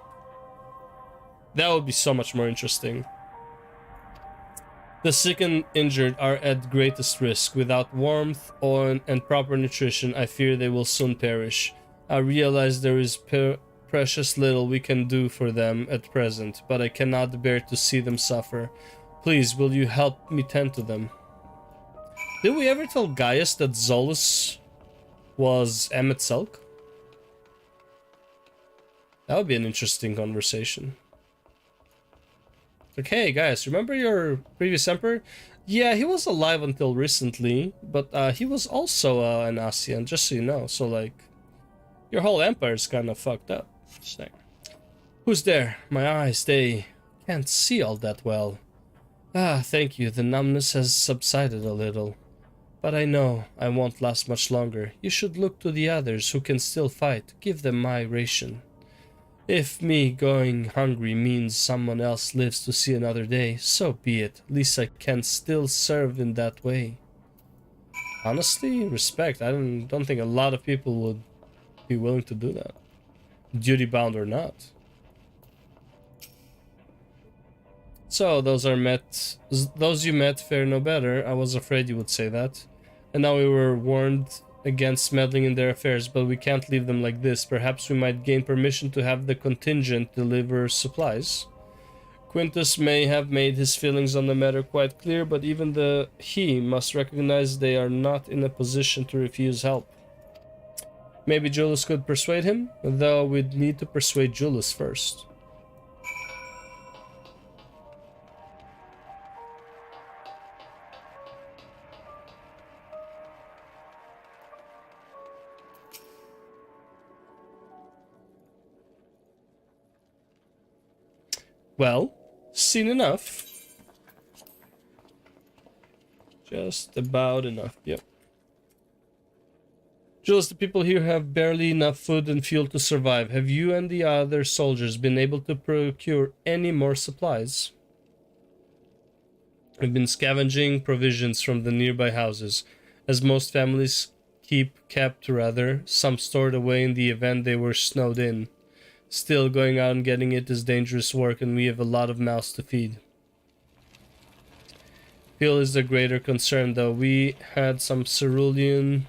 That would be so much more interesting. The sick and injured are at greatest risk. Without warmth, oil, and proper nutrition, I fear they will soon perish. I realize there is precious little we can do for them at present, but I cannot bear to see them suffer. Please, will you help me tend to them? Did we ever tell Gaius that Zolus was Emmet Selk? That would be an interesting conversation. Like, hey guys, remember your previous emperor? Yeah, he was alive until recently, but he was also an Asian, just so you know. So like, Your whole empire's kind of fucked up. Just saying. Who's there? My eyes, they can't see all that well. Ah, thank you. The numbness has subsided a little. But I know I won't last much longer. You should look to the others who can still fight. Give them my ration. If me going hungry means someone else lives to see another day, so be it. At least I can still serve in that way. Honestly, respect. I don't think a lot of people would be willing to do that. Duty bound or not. So, those you met fare no better. I was afraid you would say that. And now we were warned against meddling in their affairs, but we can't leave them like this. Perhaps we might gain permission to have the contingent deliver supplies. Quintus may have made his feelings on the matter quite clear, but even he must recognize they are not in a position to refuse help. Maybe Julius could persuade him, though we'd need to persuade Julius first. Well, seen enough. Just about enough, yep. Jules, the people here have barely enough food and fuel to survive. Have you and the other soldiers been able to procure any more supplies? We've been scavenging provisions from the nearby houses, as most families kept some stored away in the event they were snowed in. Still, going out and getting it is dangerous work, and we have a lot of mouths to feed. Fuel is the greater concern, though. We had some ceruleum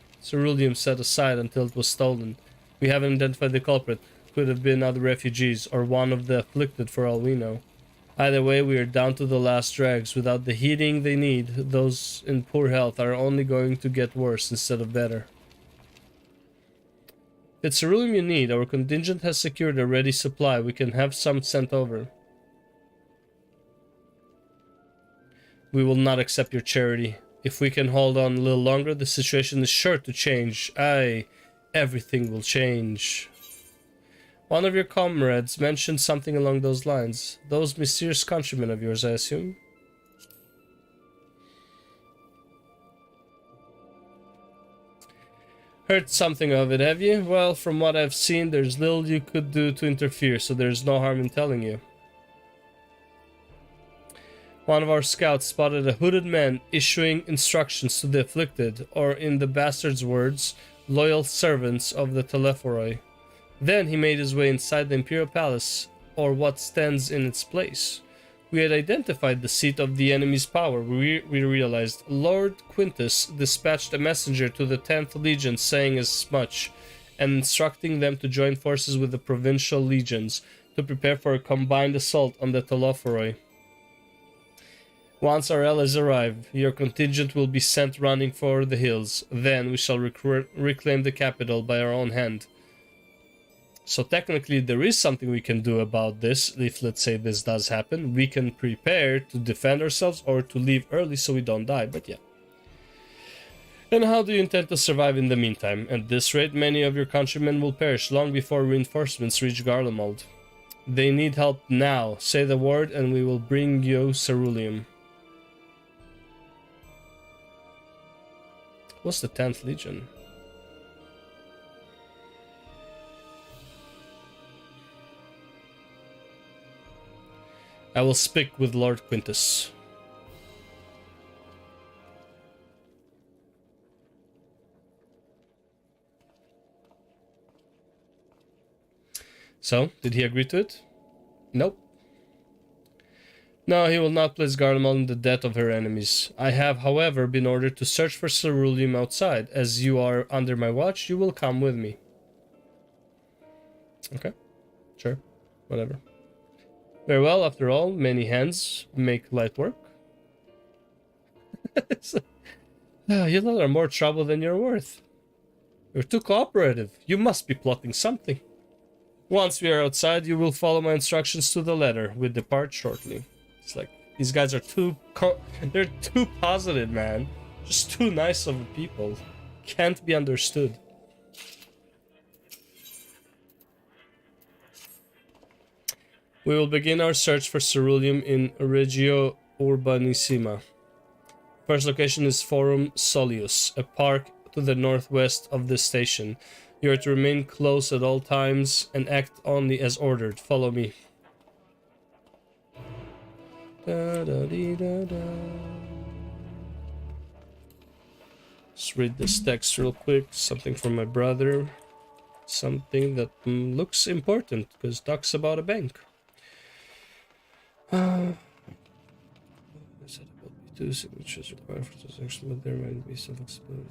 set aside until it was stolen. We haven't identified the culprit. Could have been other refugees, or one of the afflicted for all we know. Either way, we are down to the last dregs. Without the heating they need, those in poor health are only going to get worse instead of better. If it's ceruleum you need, our contingent has secured a ready supply. We can have some sent over. We will not accept your charity. If we can hold on a little longer, the situation is sure to change. Aye, everything will change. One of your comrades mentioned something along those lines. Those mysterious countrymen of yours, I assume? Heard something of it, have you? Well, from what I've seen, there's little you could do to interfere, so there's no harm in telling you. One of our scouts spotted a hooded man issuing instructions to the afflicted, or in the bastard's words, loyal servants of the Telephoroi. Then he made his way inside the Imperial Palace, or what stands in its place. We had identified the seat of the enemy's power. We realized Lord Quintus dispatched a messenger to the 10th Legion saying as much, and instructing them to join forces with the provincial legions to prepare for a combined assault on the Telephoroi. Once our allies arrive, your contingent will be sent running for the hills. Then we shall reclaim the capital by our own hand. So technically there is something we can do about this. If, let's say, this does happen, we can prepare to defend ourselves or to leave early so we don't die, but yeah. And how do you intend to survive in the meantime? At this rate, many of your countrymen will perish long before reinforcements reach Garlemald. They need help now. Say the word and we will bring you ceruleum. What's the 10th Legion? I will speak with Lord Quintus. So, did he agree to it? Nope. No, he will not place Garlemald in the debt of her enemies. I have, however, been ordered to search for ceruleum outside. As you are under my watch, you will come with me. Okay. Sure. Whatever. Very well, after all, many hands make light work. You lot are more trouble than you're worth. You're too cooperative. You must be plotting something. Once we are outside, you will follow my instructions to the letter. We'll depart shortly. It's like, these guys are they're too positive, man. Just too nice of people. Can't be understood. We will begin our search for ceruleum in Regio Urbanissima. First location is Forum Solius, a park to the northwest of the station. You are to remain close at all times and act only as ordered. Follow me. Let's read this text real quick. Something from my brother. Something that looks important because it talks about a bank. Two signatures required for transaction, but there might be some flexibility.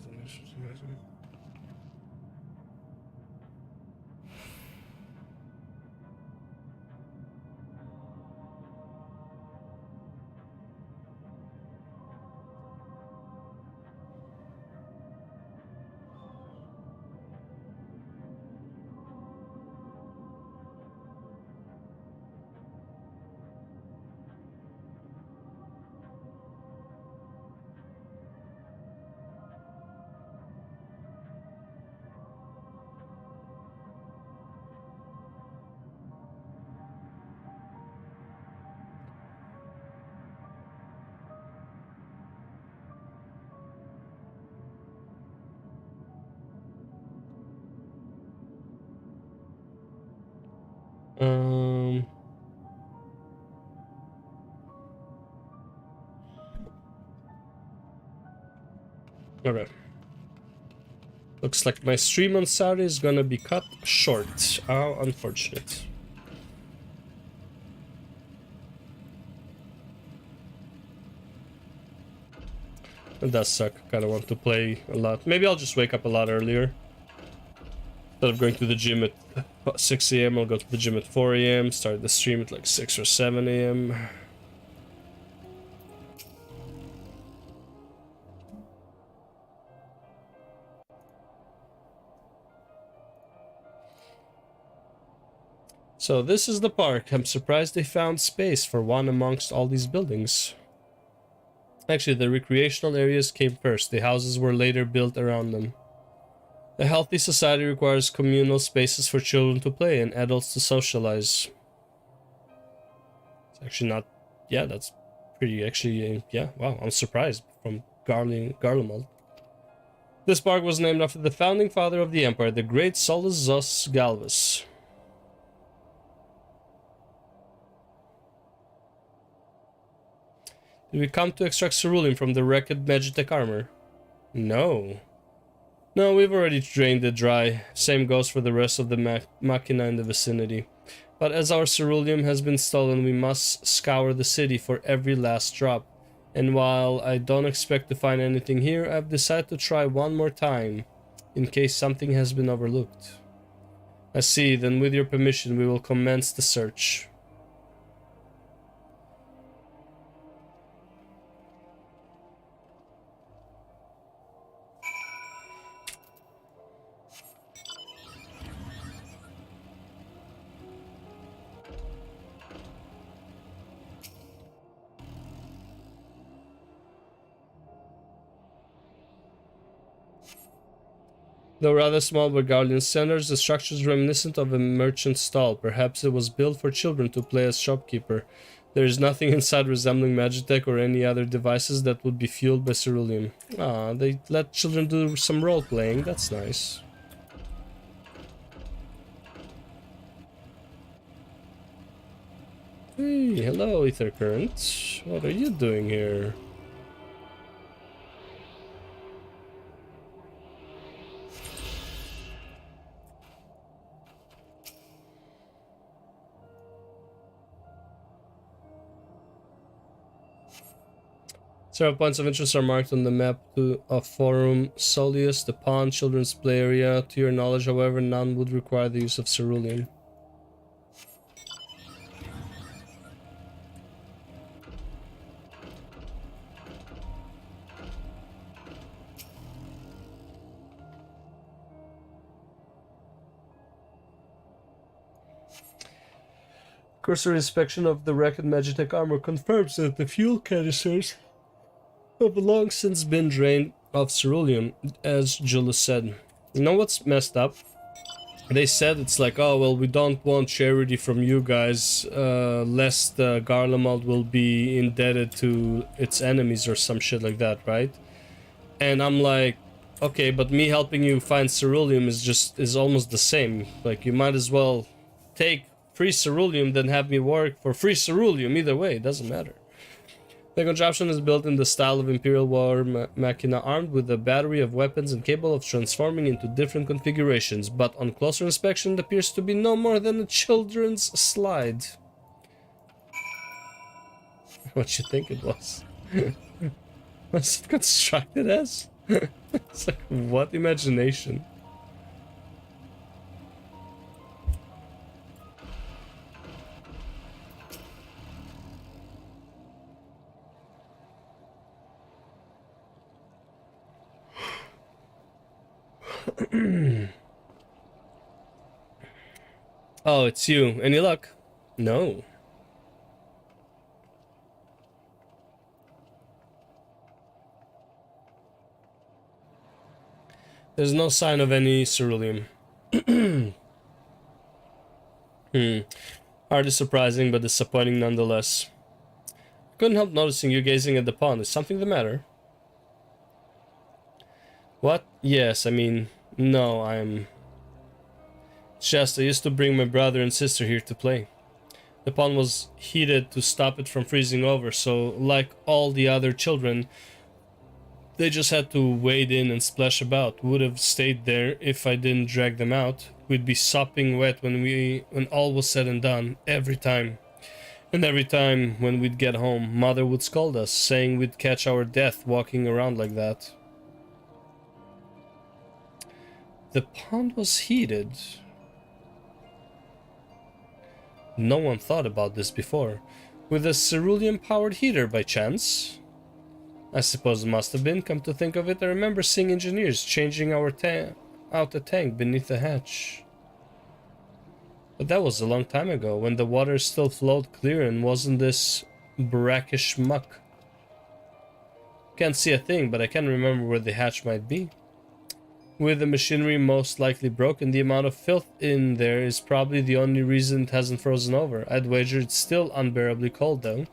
Alright. Looks like my stream on Saturday is gonna be cut short. How unfortunate. It does suck. Kinda want to play a lot. Maybe I'll just wake up a lot earlier. Instead of going to the gym at 6 AM, I'll go to the gym at 4 AM, start the stream at like 6 or 7 AM. So this is the park. I'm surprised they found space for one amongst all these buildings. Actually, the recreational areas came first. The houses were later built around them. A healthy society requires communal spaces for children to play and adults to socialize. It's actually not... Yeah, that's pretty actually... yeah, wow, I'm surprised from Garlemald. This park was named after the founding father of the empire, the great Solus Zos Galvus. Did we come to extract ceruleum from the wrecked Magitech armor? No. No, we've already drained it dry. Same goes for the rest of the machina in the vicinity. But as our ceruleum has been stolen, we must scour the city for every last drop. And while I don't expect to find anything here, I've decided to try one more time, in case something has been overlooked. I see, then with your permission we will commence the search. Though rather small Burgardian centers, the structure is reminiscent of a merchant stall. Perhaps it was built for children to play as shopkeeper. There is nothing inside resembling Magitech or any other devices that would be fueled by ceruleum. Ah, they let children do some role-playing. That's nice. Hey, hello, Ether Current. What are you doing here? Several points of interest are marked on the map of Forum Solius, the pond, children's play area. To your knowledge, however, none would require the use of ceruleum. Cursory inspection of the wrecked Magitech armor confirms that the fuel canisters have long since been drained of ceruleum, as Julius said. You know what's messed up? they said it's like, oh well, we don't want charity from you guys, lest Garlemald will be indebted to its enemies or some shit like that, right? And I'm like, okay, but me helping you find ceruleum is almost the same. Like, you might as well take free ceruleum than have me work for free ceruleum. Either way, it doesn't matter. The contraption is built in the style of Imperial War Machina, armed with a battery of weapons and capable of transforming into different configurations, but on closer inspection it appears to be no more than a children's slide. What you think it was? What's it constructed as? It's like, what imagination? Oh, it's you. Any luck? No. There's no sign of any ceruleum. Hardly surprising, but disappointing nonetheless. I couldn't help noticing you gazing at the pond. Is something the matter? What? Yes, I mean, no, I'm... It's just, I used to bring my brother and sister here to play. The pond was heated to stop it from freezing over, so like all the other children, they just had to wade in and splash about. Would have stayed there if I didn't drag them out. We'd be sopping wet when all was said and done, every time. And every time when we'd get home, Mother would scold us, saying we'd catch our death walking around like that. The pond was heated. No one thought about this before. With a ceruleum-powered heater, by chance? I suppose it must have been. Come to think of it, I remember seeing engineers changing out a tank beneath the hatch. But that was a long time ago, when the water still flowed clear and wasn't this brackish muck. Can't see a thing, but I can't remember where the hatch might be. With the machinery most likely broken, the amount of filth in there is probably the only reason it hasn't frozen over. I'd wager it's still unbearably cold, though.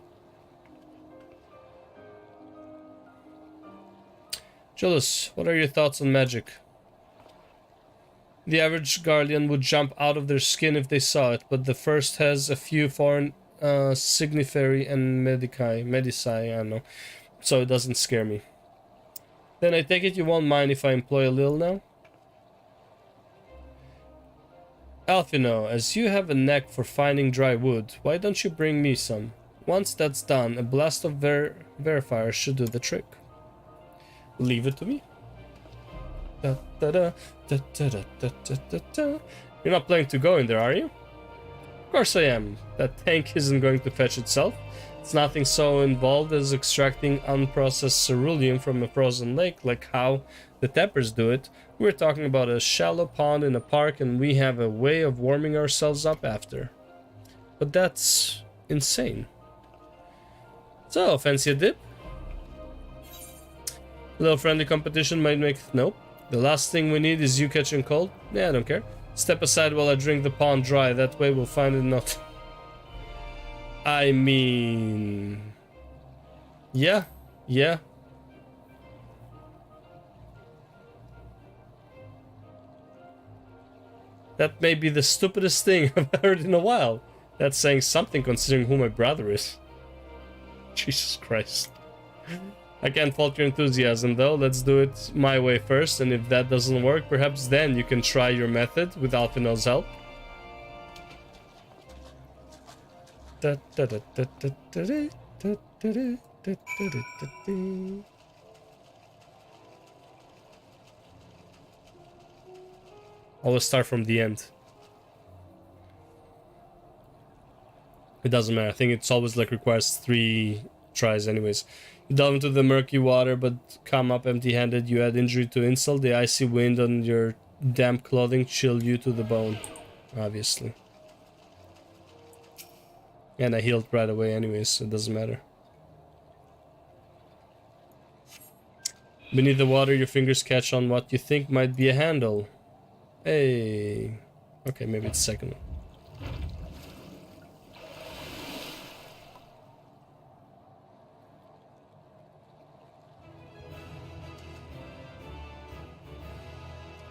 Julius, what are your thoughts on magic? The average Guardian would jump out of their skin if they saw it, but the first has a few foreign signiferi and medici, I don't know, so it doesn't scare me. Then I take it you won't mind if I employ a little now? Alphino, as you have a knack for finding dry wood, why don't you bring me some? Once that's done, a blast of verifier should do the trick. Leave it to me. Da, da, da, da, da, da, da, da, da. You're not planning to go in there, are you? Of course I am. That tank isn't going to fetch itself. It's nothing so involved as extracting unprocessed ceruleum from a frozen lake, like how the tappers do it. We're talking about a shallow pond in a park, and we have a way of warming ourselves up after. But that's insane. So, fancy a dip? A little friendly competition might make... Nope. The last thing we need is you catching cold. Yeah, I don't care. Step aside while I drink the pond dry. That way we'll find it not... I mean... Yeah. That may be the stupidest thing I've heard in a while. That's saying something considering who my brother is. Jesus Christ. I can't fault your enthusiasm though. Let's do it my way first, and if that doesn't work, perhaps then you can try your method with Alphino's help. Always start from the end. It doesn't matter. I think it's always like requires 3 tries anyways. You delve into the murky water but come up empty-handed. You add injury to insult. The icy wind on your damp clothing chill you to the bone. Obviously. And I healed right away anyways, so it doesn't matter. Beneath the water, your fingers catch on what you think might be a handle. Hey. Okay, maybe it's the second one.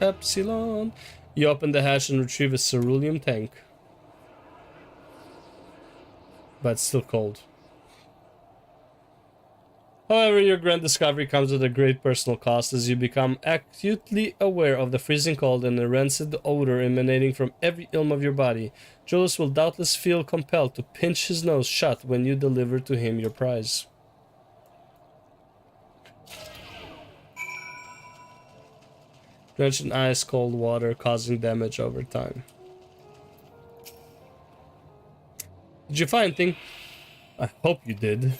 Epsilon. You open the hatch and retrieve a cerulean tank. But it's still cold. However, your grand discovery comes at a great personal cost as you become acutely aware of the freezing cold and the rancid odor emanating from every ilm of your body. Julius will doubtless feel compelled to pinch his nose shut when you deliver to him your prize. Drenched in ice cold water, causing damage over time. Did you find anything? I hope you did.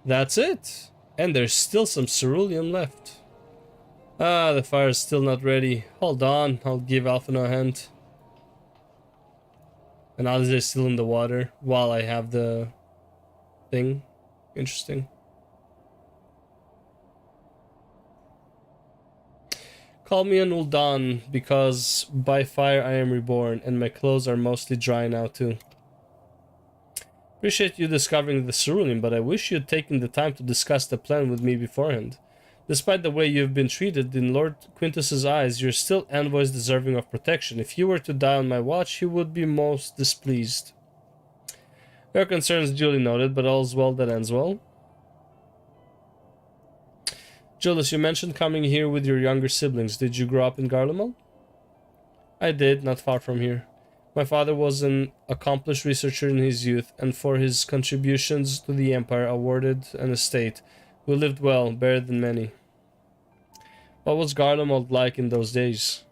That's it. And there's still some cerulean left. Ah, the fire is still not ready. Hold on, I'll give Alphino a hand. And Alice is still in the water while I have the thing. Interesting. Call me an Uldan, because by fire I am reborn, and my clothes are mostly dry now too. Appreciate you discovering the cerulean, but I wish you had taken the time to discuss the plan with me beforehand. Despite the way you have been treated, in Lord Quintus's eyes, you're still envoys deserving of protection. If you were to die on my watch, he would be most displeased. Your concerns duly noted, but all's well that ends well. Julius, you mentioned coming here with your younger siblings. Did you grow up in Garlemald? I did, not far from here. My father was an accomplished researcher in his youth, and for his contributions to the Empire awarded an estate. We lived well, better than many. What was Garlemald like in those days?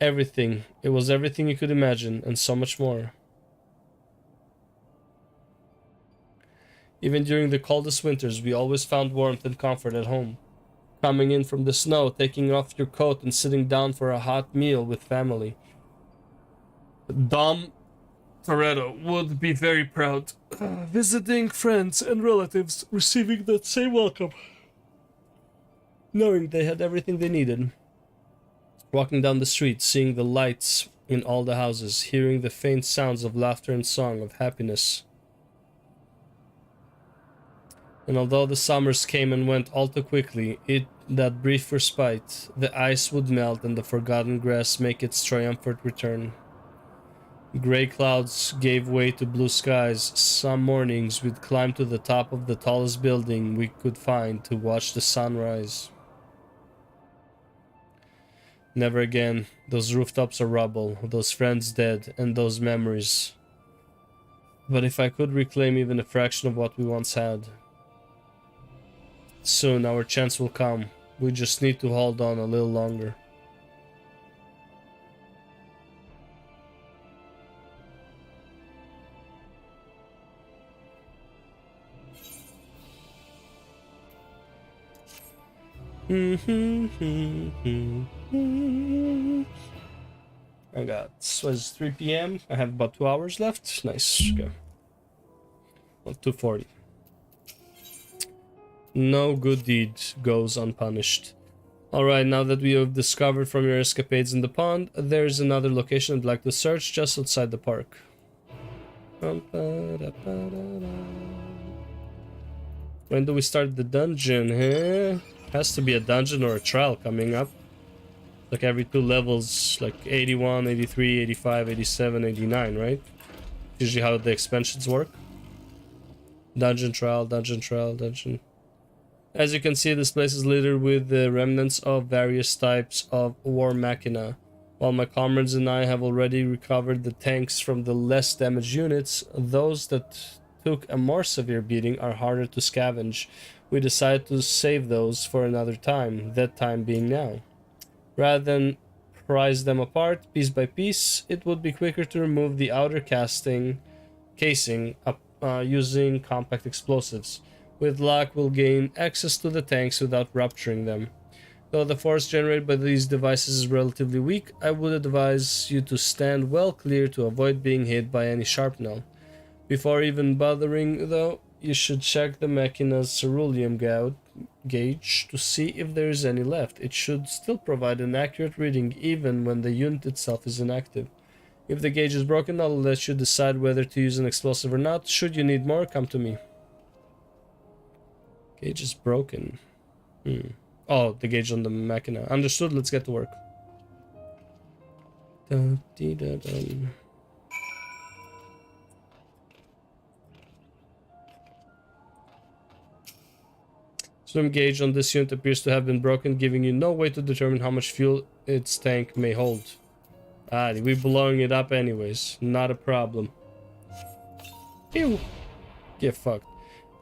Everything. It was everything you could imagine, and so much more. Even during the coldest winters, we always found warmth and comfort at home. Coming in from the snow, taking off your coat and sitting down for a hot meal with family. Dom Toretto would be very proud. Visiting friends and relatives, receiving that same welcome. Knowing they had everything they needed. Walking down the street, seeing the lights in all the houses, hearing the faint sounds of laughter and song of happiness. And although the summers came and went all too quickly, that brief respite, the ice would melt and the forgotten grass make its triumphant return. Gray clouds gave way to blue skies. Some mornings we'd climb to the top of the tallest building we could find to watch the sun rise. Never again. Those rooftops are rubble, those friends dead, and those memories. But if I could reclaim even a fraction of what we once had. Soon our chance will come. We just need to hold on a little longer. I got, so it's 3 PM. I have about 2 hours left. Nice. Okay. Well, 2:40. No good deed goes unpunished. Alright, now that we have discovered from your escapades in the pond, there's another location I'd like to search just outside the park. When do we start the dungeon, huh? Has to be a dungeon or a trial coming up. Like every 2 levels, like 81, 83, 85, 87, 89, right? Usually how the expansions work. Dungeon trial, dungeon trial, dungeon. As you can see, this place is littered with the remnants of various types of war machina. While my comrades and I have already recovered the tanks from the less damaged units, those that took a more severe beating are harder to scavenge. We decided to save those for another time, that time being now. Rather than prize them apart piece by piece, it would be quicker to remove the outer casing using compact explosives. With luck, we'll gain access to the tanks without rupturing them. Though the force generated by these devices is relatively weak, I would advise you to stand well clear to avoid being hit by any shrapnel. Before even bothering, though, you should check the Machina's ceruleum gauge to see if there is any left. It should still provide an accurate reading even when the unit itself is inactive. If the gauge is broken, I'll let you decide whether to use an explosive or not. Should you need more, come to me. Gauge is broken. Oh, the gauge on the Machina. Understood, let's get to work. Dum-dee-da-dum. Swim gauge on this unit appears to have been broken, giving you no way to determine how much fuel its tank may hold. We're blowing it up anyways. Not a problem. Ew. Get fucked.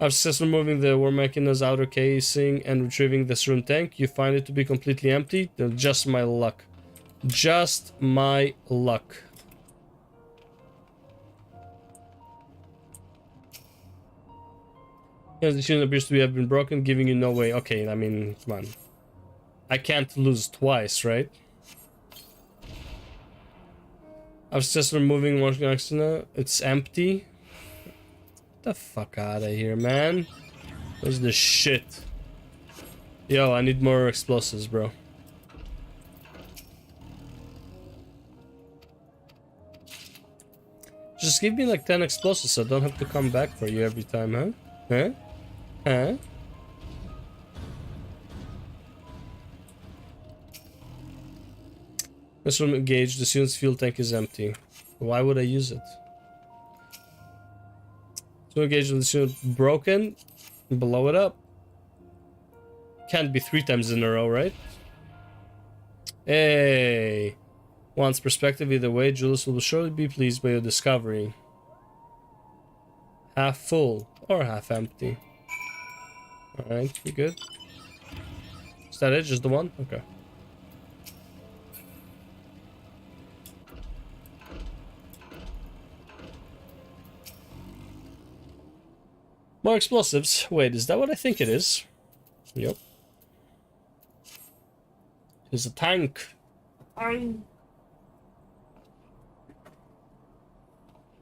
After successfully removing the War Machina's outer casing and retrieving the serum tank, you find it to be completely empty. Just my luck. Just my luck. Yes, the unit appears to have been broken, giving you no way. Okay, I mean, come on. I can't lose twice, right? I've just removing one Machina. It's empty. Get the fuck out of here, man. Where's the shit? Yo, I need more explosives, bro. Just give me like 10 explosives so I don't have to come back for you every time, huh? Huh? Huh? This one engaged. The unit's fuel tank is empty. Why would I use it? So engage with this unit broken. Blow it up. Can't be 3 times in a row, right? Hey. One's perspective either way, Julius will surely be pleased by your discovery. Half full or half empty. Alright, you good? Is that it? Just the one? Okay. More explosives. Wait, is that what I think it is? Yep. It's a tank.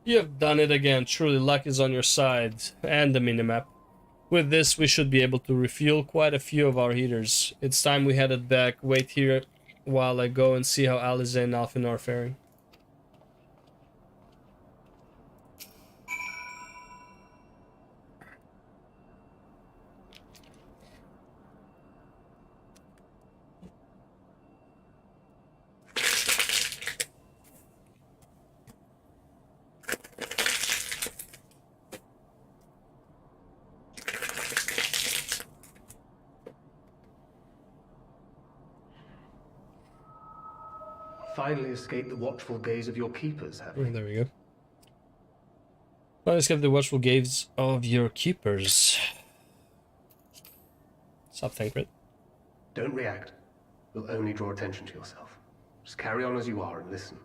You have done it again. Truly, luck is on your side. And the minimap. With this, we should be able to refuel quite a few of our heaters. It's time we headed back. Wait here while I go and see how Alize and Alfin are faring. Finally escaped the watchful gaze of your keepers, have you? There we go. Finally escaped the watchful gaze of your keepers. Stop, Thancred. Don't react. You'll only draw attention to yourself. Just carry on as you are and listen.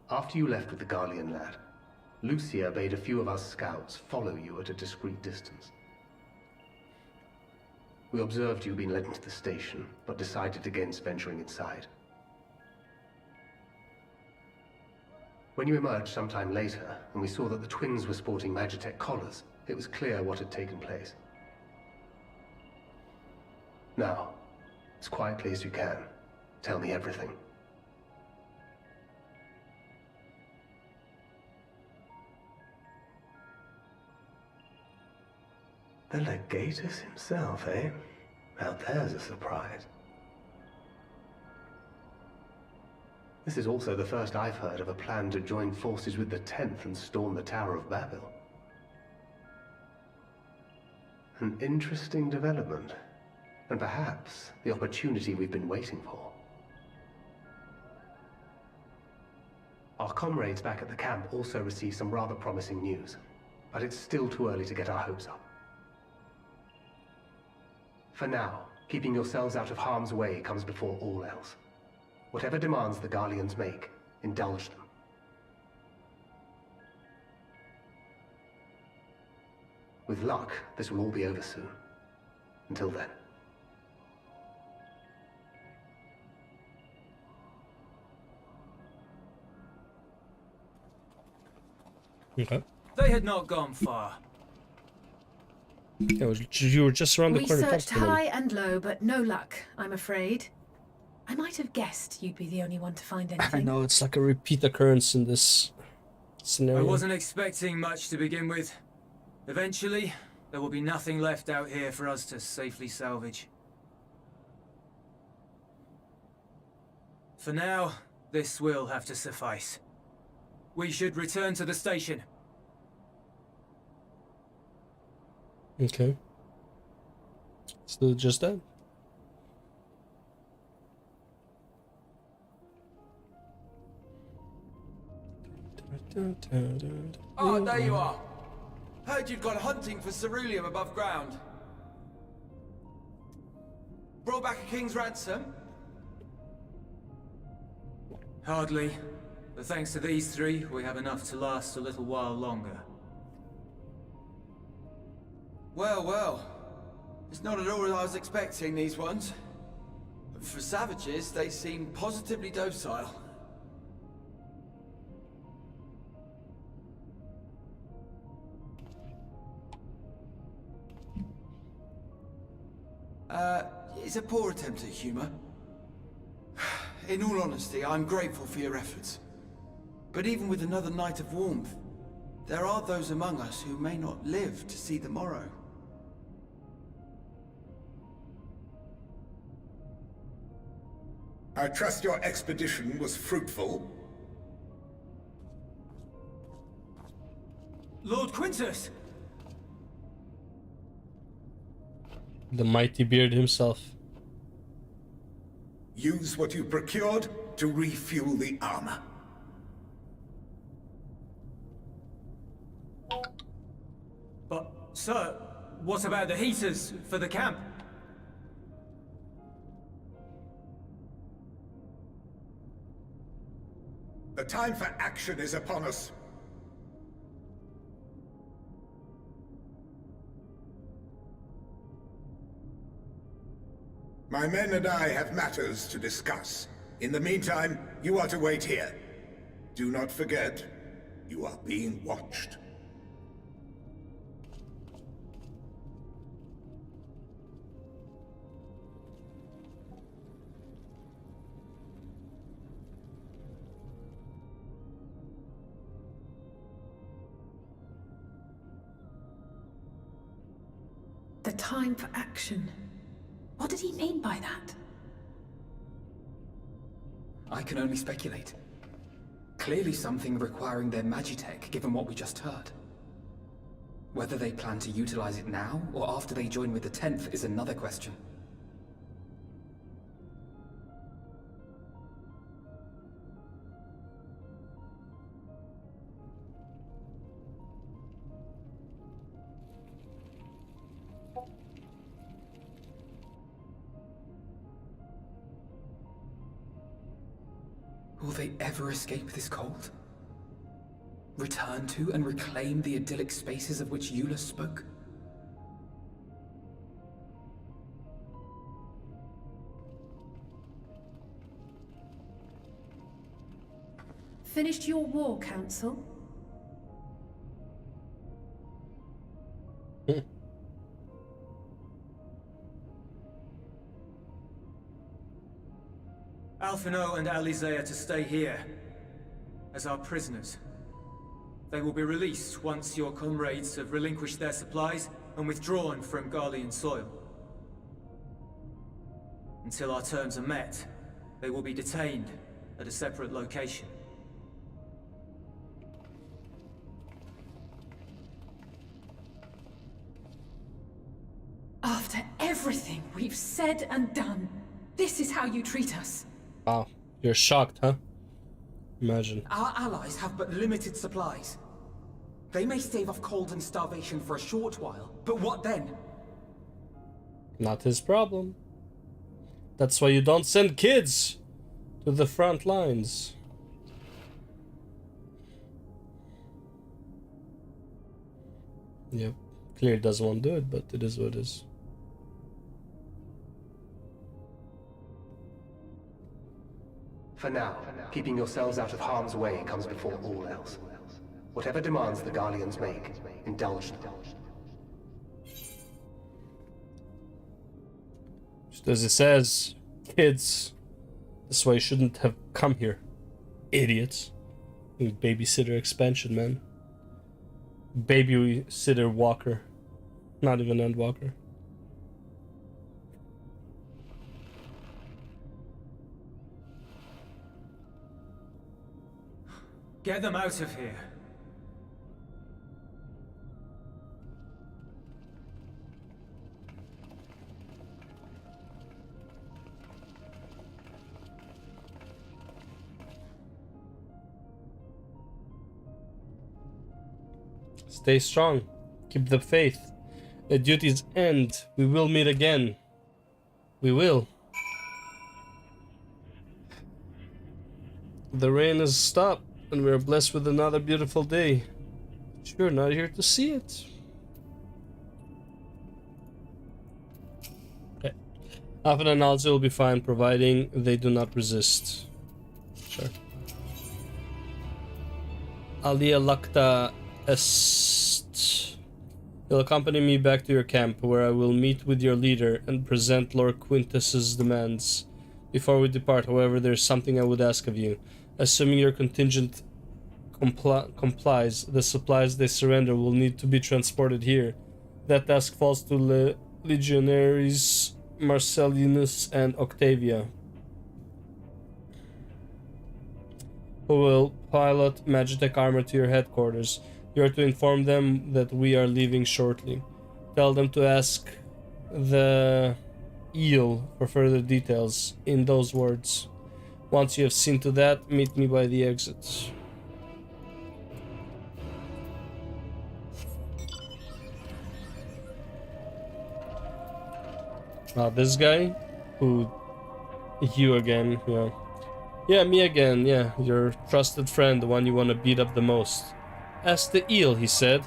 After you left with the Garlean lad, Lucia bade a few of us scouts follow you at a discreet distance. We observed you being led into the station, but decided against venturing inside. When you emerged sometime later, and we saw that the twins were sporting Magitech collars, it was clear what had taken place. Now, as quietly as you can, tell me everything. The Legatus himself, eh? Now there's a surprise. This is also the first I've heard of a plan to join forces with the 10th and storm the Tower of Babel. An interesting development, and perhaps the opportunity we've been waiting for. Our comrades back at the camp also received some rather promising news, but it's still too early to get our hopes up. For now, keeping yourselves out of harm's way comes before all else. Whatever demands the Garleans make, indulge them. With luck, this will all be over soon. Until then. Okay. They had not gone far. Yeah, you were just around the We corner. searched talking to them. high and low, but no luck, I'm afraid. I might have guessed you'd be the only one to find I anything. know, it's like a repeat occurrence in this scenario. I wasn't expecting much to begin with. Eventually, there will be nothing left out here for us to safely salvage. For now, this will have to suffice. We should return to the station. Okay. Let's do just that. Oh, there you are. Heard you'd gone hunting for ceruleum above ground. Brought back a king's ransom? Hardly. But thanks to these three, we have enough to last a little while longer. Well, well. It's not at all what I was expecting, these ones. For savages, they seem positively docile. It's a poor attempt at humor. In all honesty, I'm grateful for your efforts. But even with another night of warmth, there are those among us who may not live to see the morrow. I trust your expedition was fruitful. Lord Quintus! The mighty beard himself. Use what you procured to refuel the armor. But, sir, what about the heaters for the camp? The time for action is upon us. My men and I have matters to discuss. In the meantime, you are to wait here. Do not forget, you are being watched. The time for action. What did he mean by that? I can only speculate. Clearly something requiring their magitech, given what we just heard. Whether they plan to utilize it now, or after they join with the 10th, is another question. Will they ever escape this cold? Return to and reclaim the idyllic spaces of which Eula spoke? Finished your war, Council? Alphino and Alizé are to stay here, as our prisoners. They will be released once your comrades have relinquished their supplies and withdrawn from Garlean soil. Until our terms are met, they will be detained at a separate location. After everything we've said and done, this is how you treat us. Wow, you're shocked, huh? Imagine. Our allies have but limited supplies. They may stave off cold and starvation for a short while, but what then? Not his problem. That's why you don't send kids to the front lines. Yep, clearly doesn't want to do it, but it is what it is. For now, keeping yourselves out of harm's way comes before all else. Whatever demands the Guardians make, indulge them. Just as it says, kids. That's why you shouldn't have come here. Idiots. Babysitter expansion, man. Babysitter walker. Not even EndWalker. Get them out of here. Stay strong. Keep the faith. The duties end. We will meet again. We will. The rain has stopped, and we are blessed with another beautiful day. But you're not here to see it. Okay. Alpha and Alza will be fine, providing they do not resist. Sure. Alia Lacta Est. You'll accompany me back to your camp, where I will meet with your leader and present Lord Quintus's demands. Before we depart, however, there is something I would ask of you. Assuming your contingent complies, the supplies they surrender will need to be transported here. That task falls to Legionaries Marcellinus and Octavia, who will pilot Magitech armor to your headquarters. You are to inform them that we are leaving shortly. Tell them to ask the eel for further details in those words. Once you have seen to that, meet me by the exit. This guy? Who? You again, yeah. Yeah, me again, yeah. Your trusted friend, the one you want to beat up the most. Ask the eel, he said.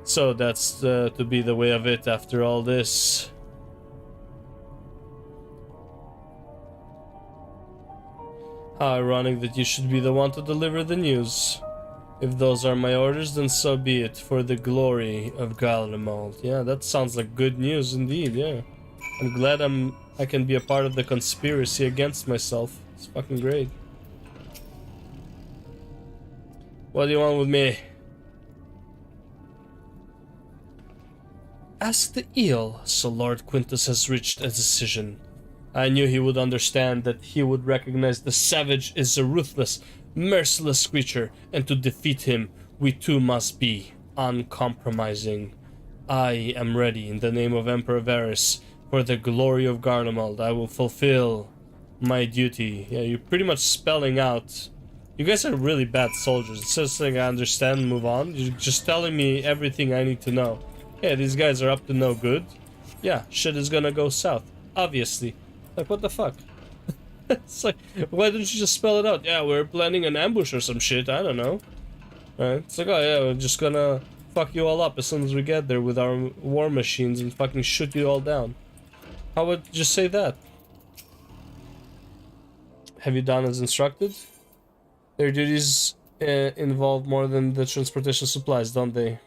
So that's to be the way of it after all this. How ironic that you should be the one to deliver the news. If those are my orders, then so be it, for the glory of Garlemald. Yeah, that sounds like good news indeed, yeah. I'm glad I can be a part of the conspiracy against myself. It's fucking great. What do you want with me? Ask the eel, so Lord Quintus has reached a decision. I knew he would understand, that he would recognize the savage is a ruthless, merciless creature, and to defeat him, we too must be uncompromising. I am ready in the name of Emperor Varys. For the glory of Garlemald, I will fulfill my duty. Yeah, you're pretty much spelling out. You guys are really bad soldiers. It's just like I understand, move on. You're just telling me everything I need to know. Yeah, these guys are up to no good. Yeah, shit is gonna go south. Obviously. Like, what the fuck? It's like, why didn't you just spell it out? Yeah, we're planning an ambush or some shit. I don't know. Right? It's like, oh yeah, we're just gonna fuck you all up as soon as we get there with our war machines and fucking shoot you all down. How would you just say that? Have you done as instructed? Their duties involve more than the transportation supplies, don't they?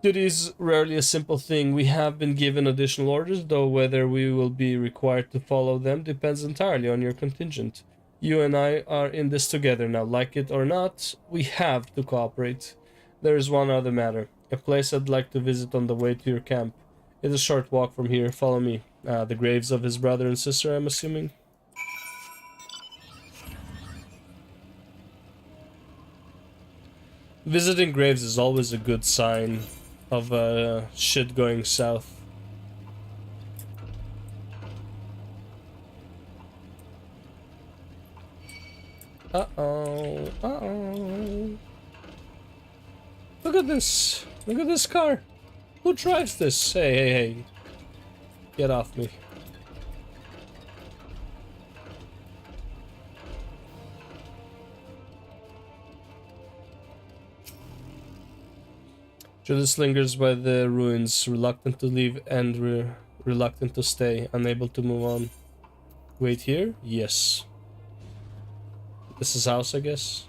Duty is rarely a simple thing. We have been given additional orders, though whether we will be required to follow them depends entirely on your contingent. You and I are in this together now. Like it or not, we have to cooperate. There is one other matter. A place I'd like to visit on the way to your camp. It's a short walk from here. Follow me. The graves of his brother and sister, I'm assuming. Visiting graves is always a good sign of shit going south. Uh-oh. Uh-oh. Look at this. Look at this car. Who drives this? Hey, hey, hey. Get off me. Judas lingers by the ruins, reluctant to leave and reluctant to stay, unable to move on. Wait here? Yes. This is house, I guess.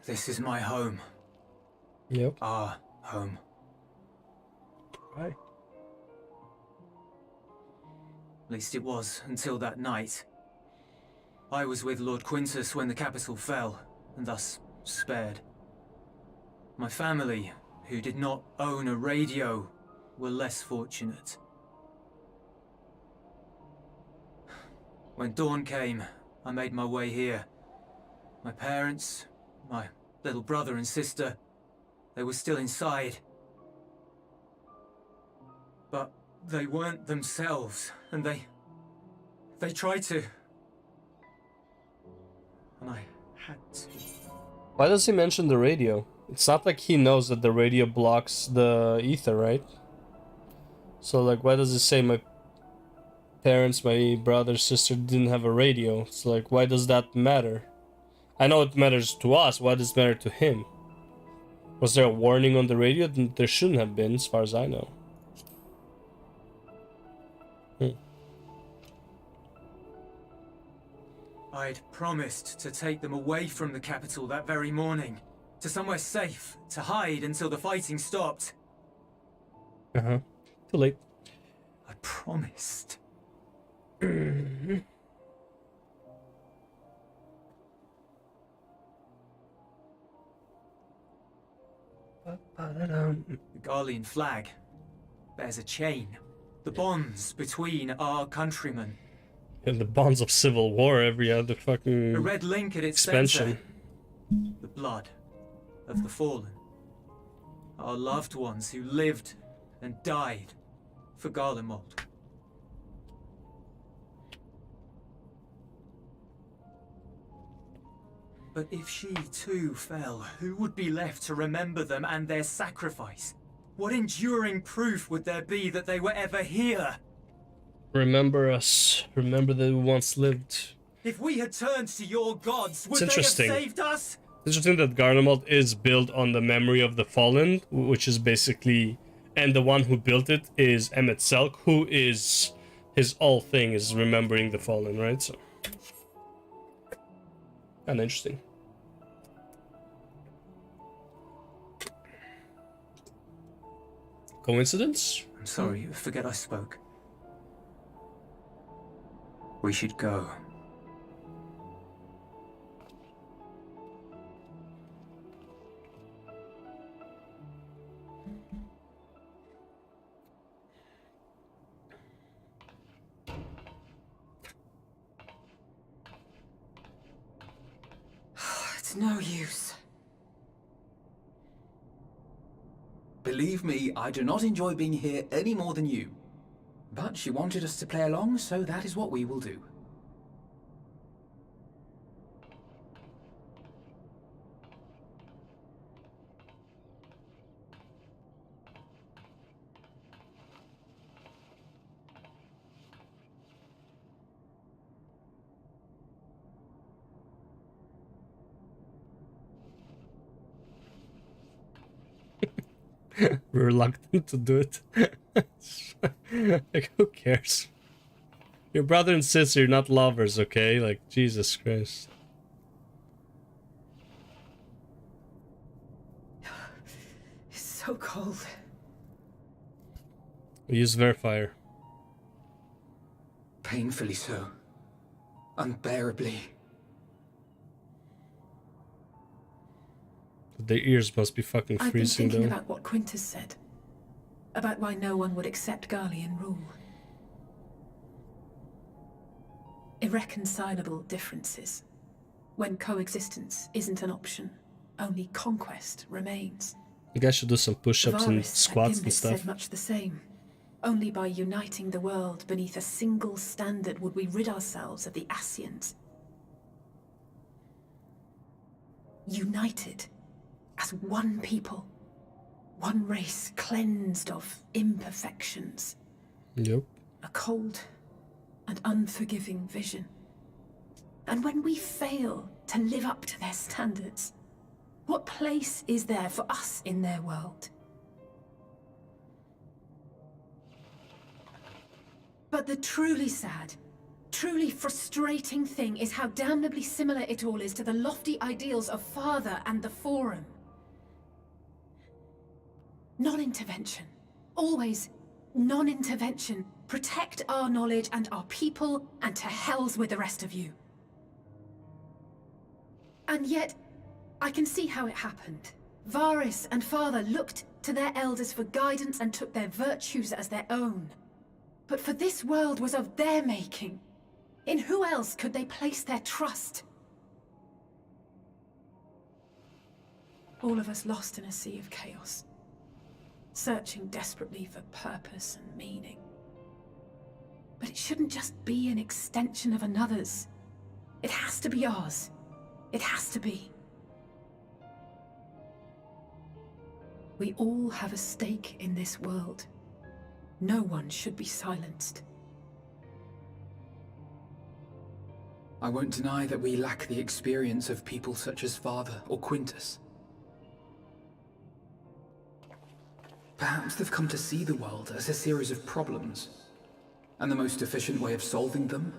This is my home. Yep. Our home. Right. At least it was until that night. I was with Lord Quintus when the capital fell, and thus spared. My family, who did not own a radio, were less fortunate. When dawn came, I made my way here. My parents, my little brother and sister, they were still inside. But they weren't themselves, and they tried to. And I had to. Why does he mention the radio? It's not like he knows that the radio blocks the ether, right? So like, why does he say my parents, my brother, sister didn't have a radio? It's like, why does that matter? I know it matters to us, why does it matter to him? Was there a warning on the radio? There shouldn't have been, as far as I know. I'd promised to take them away from the capital that very morning, to somewhere safe, to hide until the fighting stopped. Uh-huh. Too late. I promised. The Garlean flag bears a chain. The bonds between our countrymen. And the bonds of civil war every other fucking A red link at its expansion. center. The blood of the fallen. Our loved ones who lived and died for Garlemald. But if she too fell, who would be left to remember them and their sacrifice? What enduring proof would there be that they were ever here? Remember us. Remember that we once lived. If we had turned to your gods, would It's they have interesting. saved us? It's interesting that Garlemald is built on the memory of the fallen, which is basically, and the one who built it is Emmett Selk, who is his all thing is remembering the fallen, right? So, kind of interesting. Coincidence? I'm sorry, forget I spoke. We should go. It's no use. Believe me, I do not enjoy being here any more than you. But she wanted us to play along, so that is what we will do. Reluctant to do it. Like, who cares? Your brother and sister, you're not lovers, okay? Like, Jesus Christ. It's so cold. We use Verifier. Painfully so. Unbearably. Their ears must be fucking I've been freezing, thinking though. about what Quintus said. About why no one would accept Garlean rule. Irreconcilable differences. When coexistence isn't an option, only conquest remains. You guys should do some push-ups and Varys squats at and Gimlet stuff. said much the same. Only by uniting the world beneath a single standard would we rid ourselves of the Ascians. United as one people, One race cleansed of imperfections. Yep. A cold and unforgiving vision. And when we fail to live up to their standards, what place is there for us in their world? But the truly sad, truly frustrating thing is how damnably similar it all is to the lofty ideals of Father and the Forum. Non-intervention. Always non-intervention. Protect our knowledge and our people, and to hells with the rest of you. And yet, I can see how it happened. Varys and Father looked to their elders for guidance and took their virtues as their own. But for this world was of their making. In who else could they place their trust? All of us lost in a sea of chaos, searching desperately for purpose and meaning. But it shouldn't just be an extension of another's. It has to be ours. It has to be. We all have a stake in this world. No one should be silenced. I won't deny that we lack the experience of people such as Father or Quintus. Perhaps they've come to see the world as a series of problems, and the most efficient way of solving them,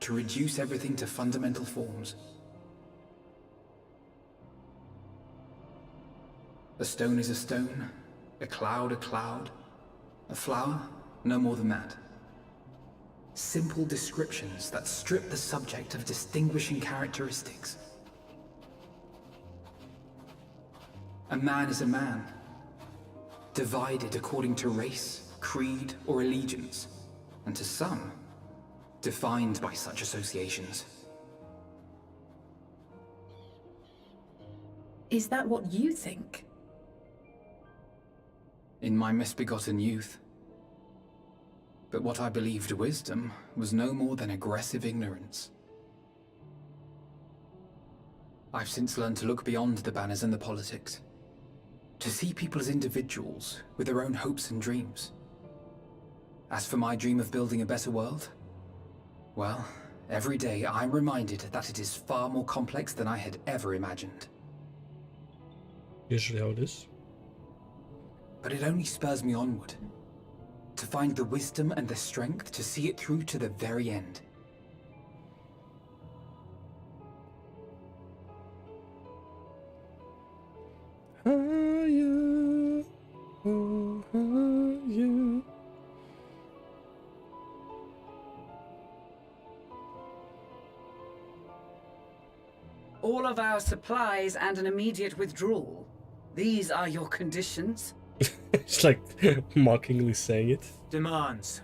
to reduce everything to fundamental forms. A stone is a stone, a cloud, a flower, no more than that. Simple descriptions that strip the subject of distinguishing characteristics. A man is a man, divided according to race, creed, or allegiance, and to some, defined by such associations. Is that what you think? In my misbegotten youth. But what I believed wisdom was no more than aggressive ignorance. I've since learned to look beyond the banners and the politics, to see people as individuals with their own hopes and dreams. As for my dream of building a better world, well, every day I'm reminded that it is far more complex than I had ever imagined. Usually how it is. But it only spurs me onward, to find the wisdom and the strength to see it through to the very end. Higher, oh, higher. All of our supplies and an immediate withdrawal. These are your conditions? It's like mockingly saying it. Demands.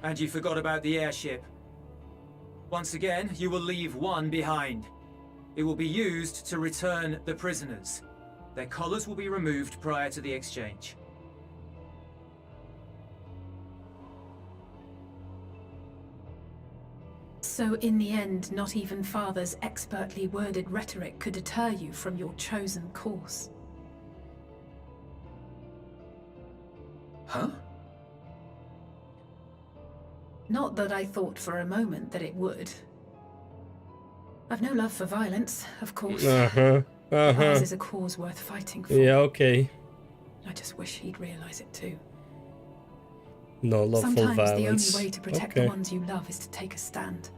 And you forgot about the airship. Once again, you will leave one behind. It will be used to return the prisoners. Their collars will be removed prior to the exchange. So in the end, not even Father's expertly worded rhetoric could deter you from your chosen course. Huh? Not that I thought for a moment that it would. I've no love for violence, of course. Ours is a cause worth fighting for. Yeah, okay. I just wish he'd realize it too. No love for violence. Sometimes the only way to protect the ones you love is to take a stand.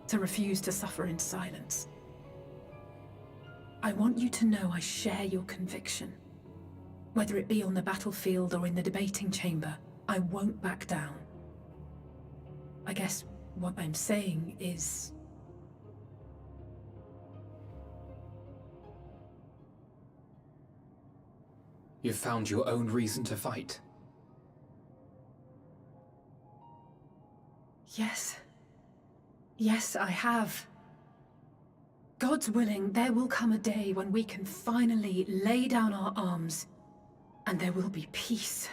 To refuse to suffer in silence. I want you to know I share your conviction. Whether it be on the battlefield or in the debating chamber, I won't back down. I guess what I'm saying is... You've found your own reason to fight. Yes. Yes, I have. God's willing, there will come a day when we can finally lay down our arms, and there will be peace.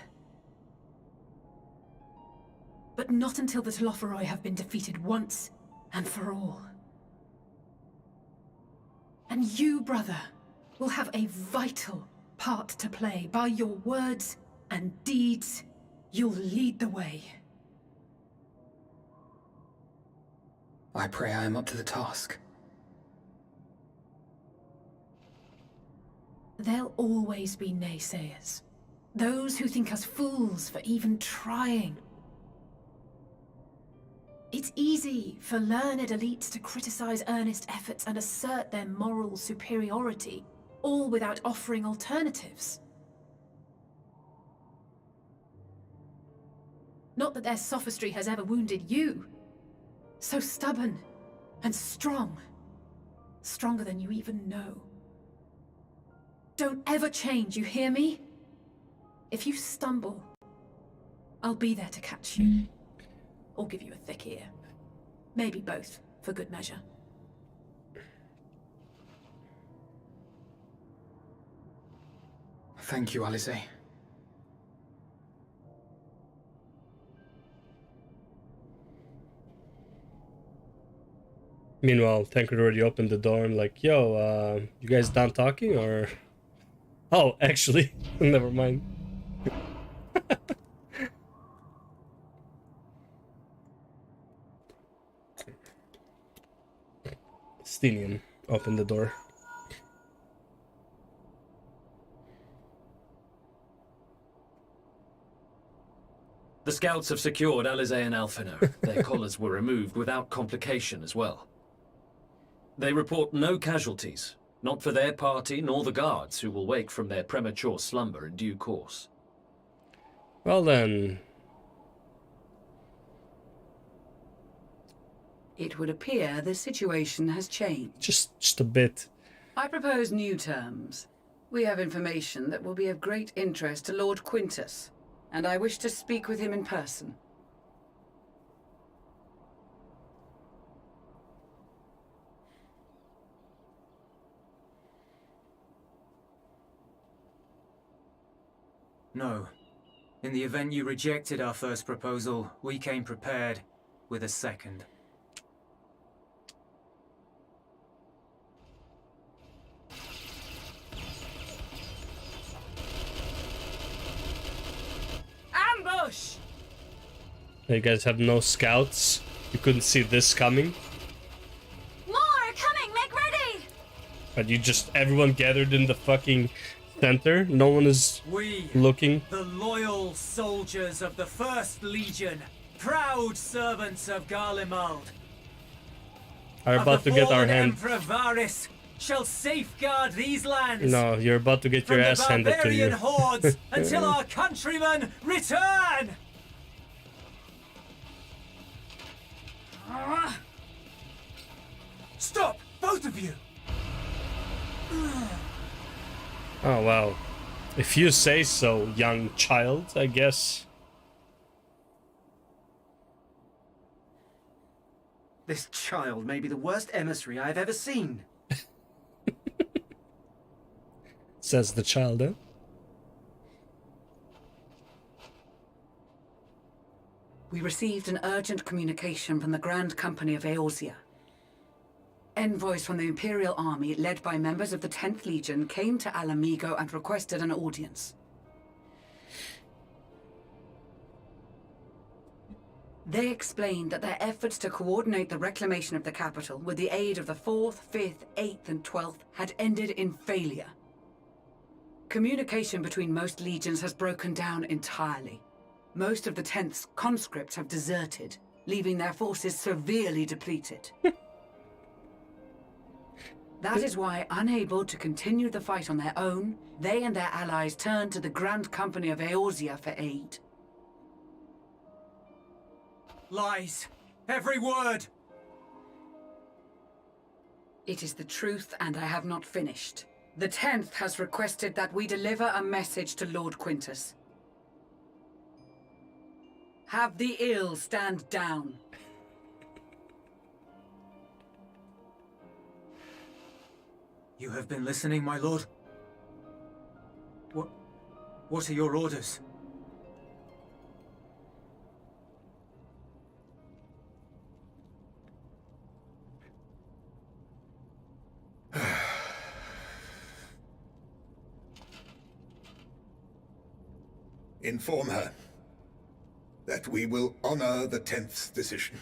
But not until the Lv.81 have been defeated once and for all. And you, brother, will have a vital, part to play. By your words and deeds, you'll lead the way. I pray I am up to the task. There'll always be naysayers. Those who think us fools for even trying. It's easy for learned elites to criticize earnest efforts and assert their moral superiority, all without offering alternatives. Not that their sophistry has ever wounded you. So stubborn and strong. Stronger than you even know. Don't ever change, you hear me? If you stumble, I'll be there to catch you. Or give you a thick ear. Maybe both, for good measure. Thank you, Alice. Meanwhile, Tancred already opened the door and like, yo, you guys done talking or... Oh, actually, never mind. Stenian opened the door. The scouts have secured Alice and Alphino. Their collars were removed without complication as well. They report no casualties, not for their party nor the guards who will wake from their premature slumber in due course. Well then... It would appear the situation has changed. Just a bit. I propose new terms. We have information that will be of great interest to Lord Quintus, and I wish to speak with him in person. No. In the event you rejected our first proposal, we came prepared with a second. Ambush! You guys have no scouts? You couldn't see this coming? More are coming! Make ready! But you just... Everyone gathered in the fucking center? No one is looking? The loyal soldiers of the First Legion, proud servants of Garlemald, Are about to get our hand... Emperor Varys shall safeguard these lands. No, you're about to get your ass handed to you. From the barbarian hordes until our countrymen return! Stop! Both of you! Oh, wow. If you say so, young child, I guess. This child may be the worst emissary I've ever seen. Says the child, eh? We received an urgent communication from the Grand Company of Eorzea. Envoys from the Imperial Army, led by members of the 10th Legion, came to Alamigo and requested an audience. They explained that their efforts to coordinate the reclamation of the capital with the aid of the 4th, 5th, 8th, and 12th had ended in failure. Communication between most legions has broken down entirely. Most of the 10th's conscripts have deserted, leaving their forces severely depleted. That is why, unable to continue the fight on their own, they and their allies turned to the Grand Company of Eorzea for aid. Lies! Every word! It is the truth, and I have not finished. The 10th has requested that we deliver a message to Lord Quintus. Have the ill stand down. You have been listening, my lord? What are your orders? Inform her that we will honor the 10th decision.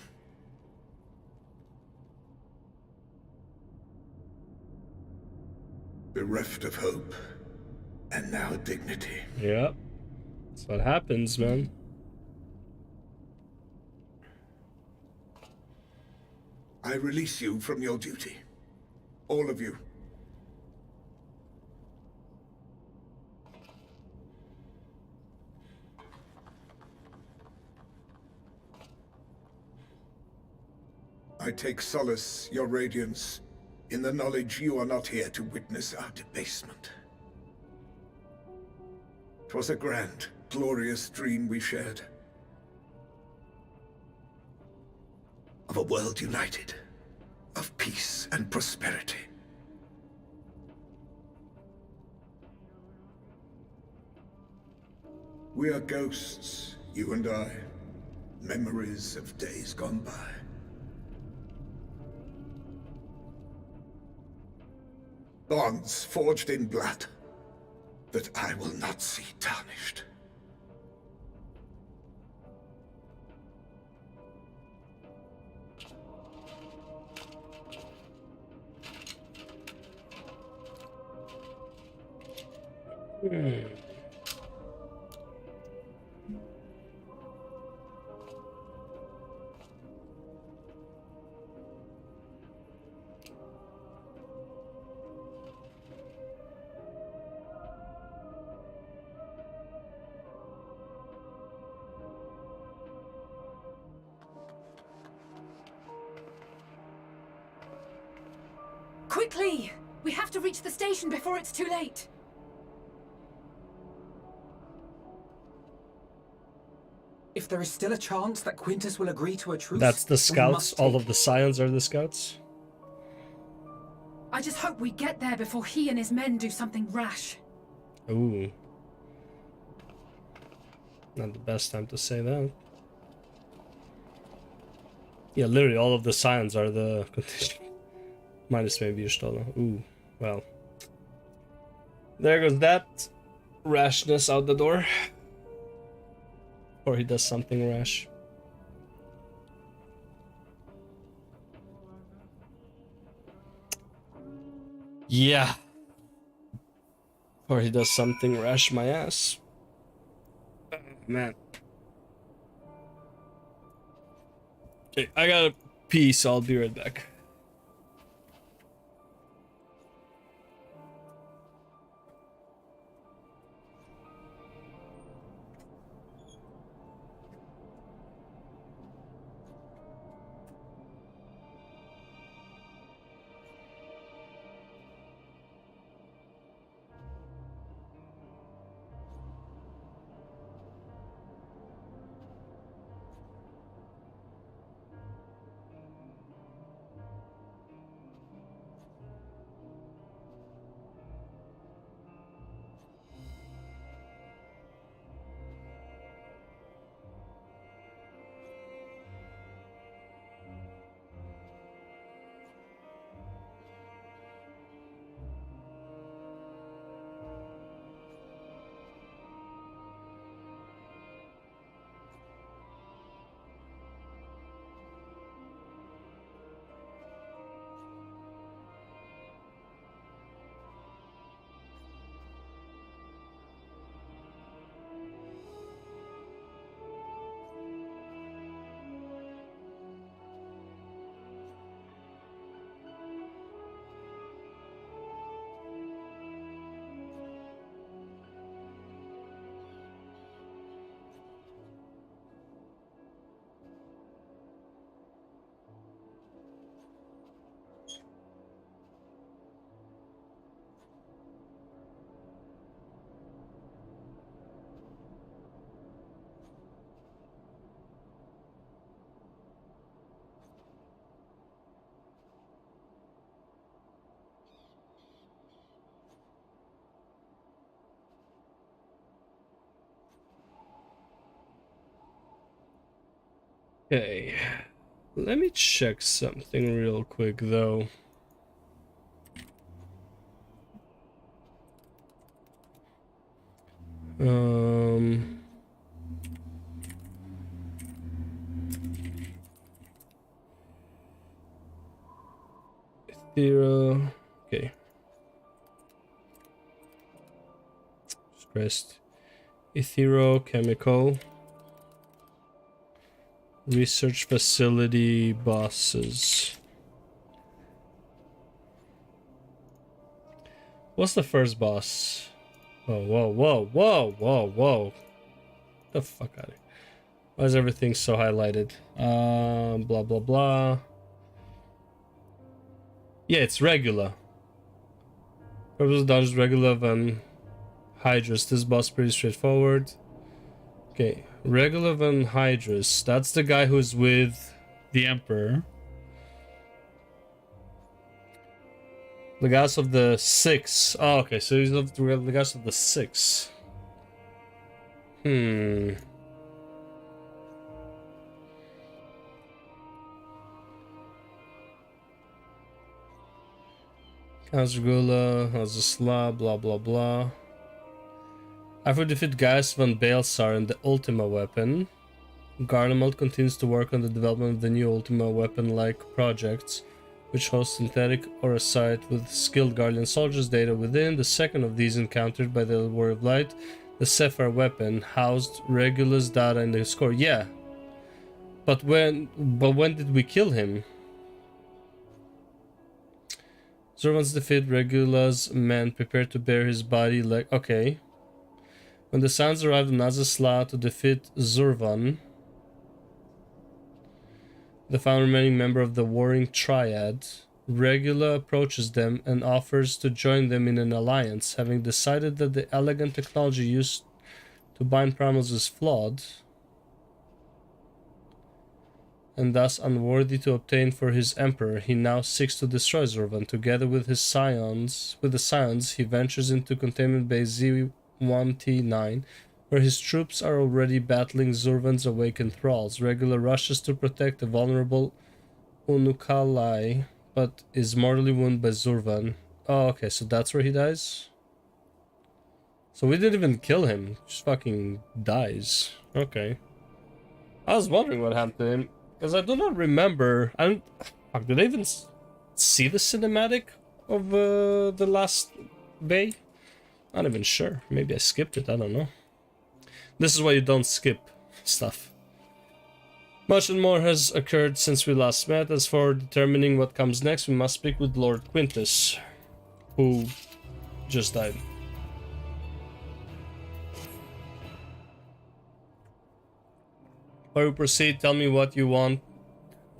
Bereft of hope, and now dignity. Yep. That's what happens, man. I release you from your duty. All of you. I take solace, your radiance, in the knowledge you are not here to witness our debasement. 'Twas a grand, glorious dream we shared. Of a world united, of peace and prosperity. We are ghosts, you and I, memories of days gone by. Bonds forged in blood that I will not see tarnished. Quickly! We have to reach the station before it's too late. If there is still a chance that Quintus will agree to a truce, That's the we scouts. must All take of the scions are the scouts. I just hope we get there before he and his men do something rash. Ooh. Not the best time to say that. Yeah, literally all of the scions are the condition. Minus maybe Ystola. Ooh, well. There goes that rashness out the door. Or he does something rash. Yeah. Or he does something rash my ass. Oh, man. Okay, I gotta pee, so I'll be right back. Okay, let me check something real quick though. Ethereal. Okay. Christ. Etherochemical. Research facility bosses. What's the first boss? Whoa, whoa, whoa, whoa, whoa, whoa. Get the fuck out of here. Why is everything so highlighted? Blah, blah, blah. Yeah, it's Regula. Purpose dodges Regula Van Hydrus. This boss is pretty straightforward. Okay, Regula Van Hydrus. That's the guy who's with the Emperor. Legatus of the Six. Oh, okay, so he's the Legatus of the Six. Kazrgula, Azasla, blah blah blah. After defeat Gaius van Baelsar and the Ultima weapon, Garlemald continues to work on the development of the new Ultima weapon-like projects, which host synthetic Oracite with skilled Guardian soldiers data within. The second of these encountered by the War of Light, the Sephar weapon, housed Regula's data in the score. Yeah. But when did we kill him? Zurvan's defeat Regula's men prepared to bear his body like... Okay. When the Sounds arrived in Azazla to defeat Zurvan, the final remaining member of the warring triad, Regula approaches them and offers to join them in an alliance. Having decided that the elegant technology used to bind primals is flawed, and thus unworthy to obtain for his emperor, he now seeks to destroy Zurvan. Together with his scions, he ventures into containment base Z1T9, where his troops are already battling Zurvan's awakened thralls. Regula rushes to protect the vulnerable Unukalai, but is mortally wounded by Zurvan. Oh, okay, so that's where he dies? So we didn't even kill him, just fucking dies. Okay. I was wondering what happened to him, because I do not remember... Fuck, did I even see the cinematic of the last bay? Not even sure. Maybe I skipped it, I don't know. This is why you don't skip stuff. Much and more has occurred since we last met. As for determining what comes next, we must speak with Lord Quintus, who just died. Before we proceed, tell me what you want.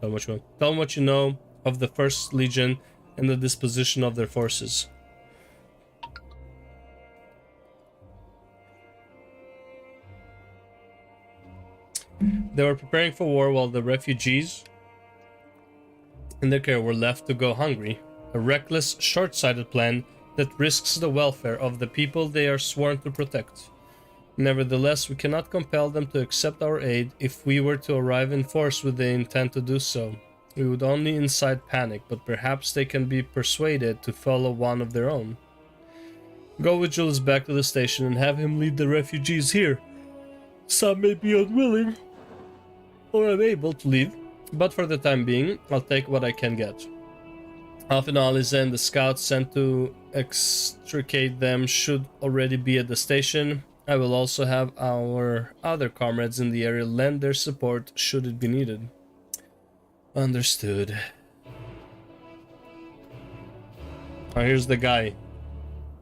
Tell me what you know of the First Legion and the disposition of their forces. They were preparing for war while the refugees in their care were left to go hungry. A reckless, short-sighted plan that risks the welfare of the people they are sworn to protect. Nevertheless, we cannot compel them to accept our aid. If we were to arrive in force with the intent to do so, we would only incite panic, but perhaps they can be persuaded to follow one of their own. Go with Julius back to the station and have him lead the refugees here. Some may be unwilling or unable to leave, but for the time being, I'll take what I can get. Alfinalize and the scouts sent to extricate them should already be at the station. I will also have our other comrades in the area lend their support should it be needed. Understood. Oh, here's the guy.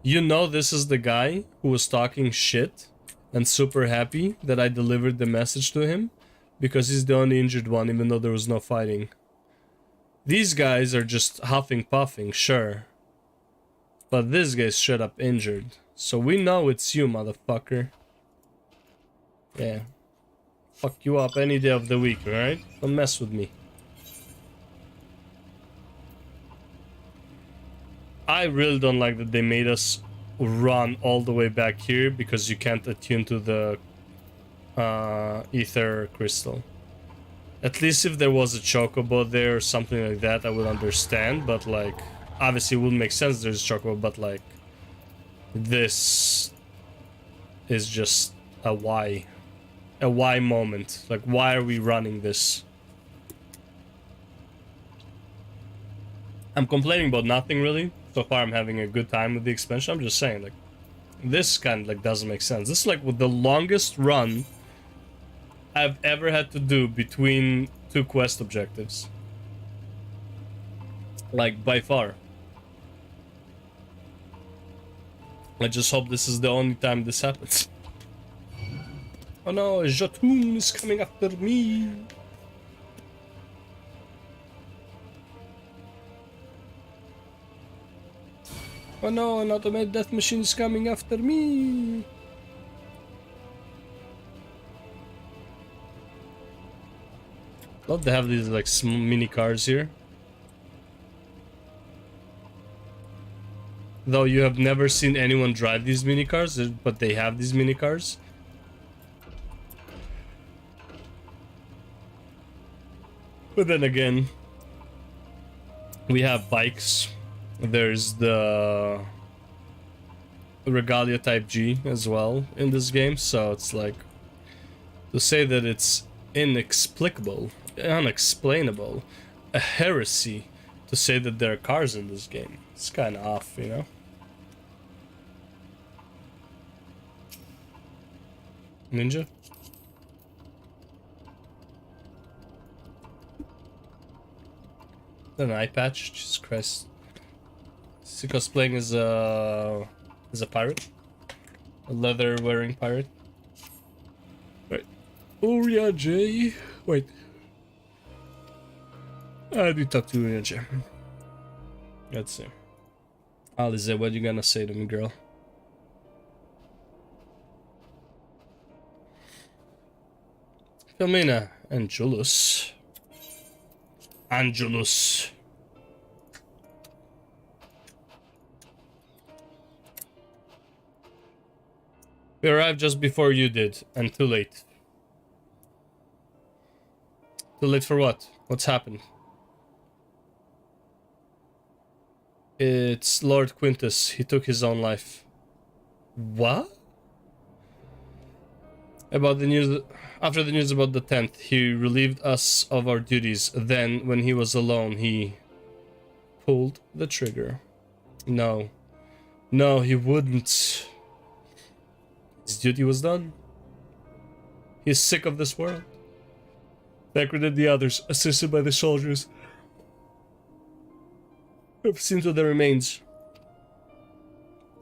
You know this is the guy who was talking shit and super happy that I delivered the message to him, because he's the only injured one even though there was no fighting. These guys are just huffing puffing, sure. But this guy's straight up injured. So we know it's you, motherfucker. Yeah. Fuck you up any day of the week, alright? Don't mess with me. I really don't like that they made us run all the way back here because you can't attune to the ether crystal. At least if there was a chocobo there or something like that, I would understand, but like, obviously it wouldn't make sense there's a chocobo, but like, this is just a why moment. Like, why are we running this? I'm complaining about nothing really. So far I'm having a good time with the expansion. I'm just saying, like, this kind of like doesn't make sense. This is like with the longest run I've ever had to do between two quest objectives. Like, by far. I just hope this is the only time this happens. Oh no, Jotun is coming after me. Oh no, an automated death machine is coming after me. Love to have these like small mini cars here. Though you have never seen anyone drive these mini cars, but they have these mini cars. But then again, we have bikes. There's the Regalia Type G as well in this game, so it's like, to say that it's inexplicable, unexplainable, a heresy to say that there are cars in this game. It's kind of off, you know? Ninja? An eye patch? Jesus Christ. Is he cosplaying as a pirate? A leather wearing pirate? Right. Uria J. Wait. I do talk to Uria J. Let's see. Alize, what you gonna say to me, girl? Filmina. Angelus. Angelus. We arrived just before you did, and too late. Too late for what? What's happened? It's Lord Quintus. He took his own life. What? About the news... After the news about the 10th, he relieved us of our duties. Then, when he was alone, he... pulled the trigger. No. No, he wouldn't. His duty was done. He is sick of this world. Decker and the others, assisted by the soldiers, have seen to the remains.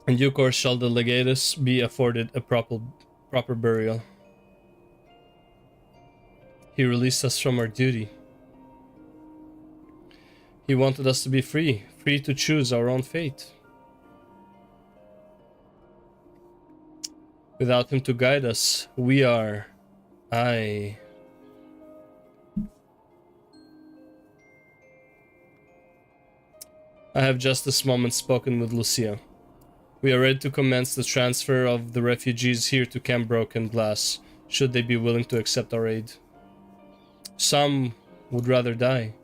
In due course shall the legatus be afforded a proper burial. He released us from our duty. He wanted us to be free, free to choose our own fate. Without him to guide us, we are... I have just this moment spoken with Lucia. We are ready to commence the transfer of the refugees here to Camp Broken Glass, should they be willing to accept our aid. Some would rather die,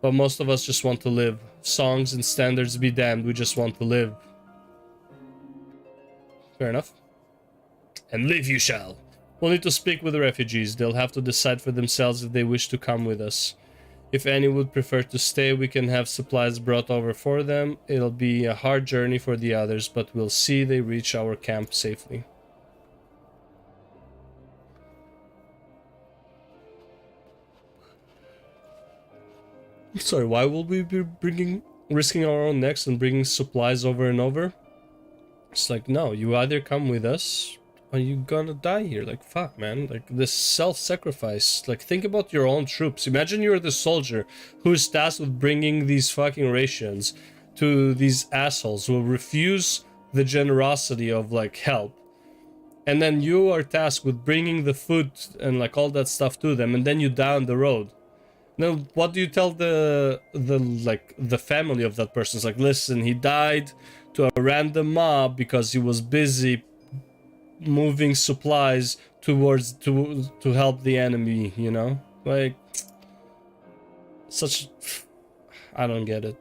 but most of us just want to live. Songs and standards be damned, we just want to live. Fair enough. And live you shall. We'll need to speak with the refugees. They'll have to decide for themselves if they wish to come with us. If any would prefer to stay, we can have supplies brought over for them. It'll be a hard journey for the others, but we'll see they reach our camp safely. Sorry, why will we be risking our own necks and bringing supplies over and over? It's like, no, you either come with us, or you gonna die here. Like, fuck, man. Like, this self-sacrifice. Like, think about your own troops. Imagine you're the soldier who is tasked with bringing these fucking rations to these assholes who refuse the generosity of, like, help. And then you are tasked with bringing the food and, like, all that stuff to them, and then you die on the road. Now, what do you tell the family of that person? It's like, listen, he died to a random mob because he was busy moving supplies towards to help the enemy, you know? Like, such... I don't get it.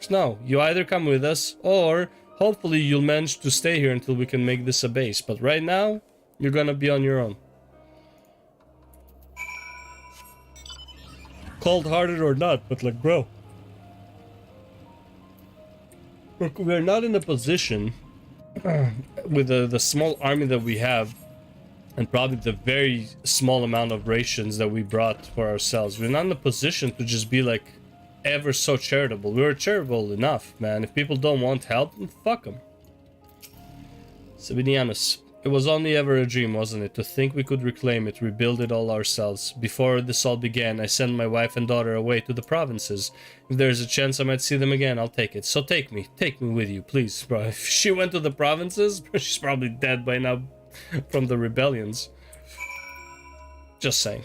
No, you either come with us, or hopefully you'll manage to stay here until we can make this a base. But right now, you're gonna be on your own. Cold-hearted or not, but like, bro. we're not in a position with the small army that we have, and probably the very small amount of rations that we brought for ourselves. We're not in a position to just be like ever so charitable. We're charitable enough, man. If people don't want help, then fuck them. Sabinianus, it was only ever a dream, wasn't it? To think we could reclaim it, rebuild it all ourselves. Before this all began, I sent my wife and daughter away to the provinces. If there's a chance I might see them again, I'll take it. So take me with you, please, bro. If she went to the provinces, she's probably dead by now from the rebellions. Just saying.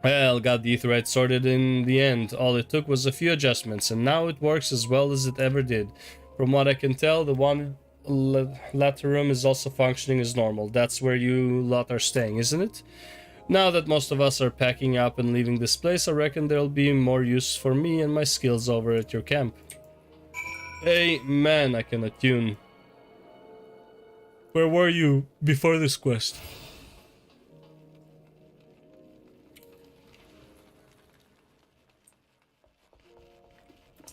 Well, got the Aetheryte sorted in the end. All it took was a few adjustments, and now it works as well as it ever did. From what I can tell, the one latter room is also functioning as normal. That's where you lot are staying, isn't it? Now that most of us are packing up and leaving this place, I reckon there'll be more use for me and my skills over at your camp. Hey, man, I can attune. Where were you before this quest?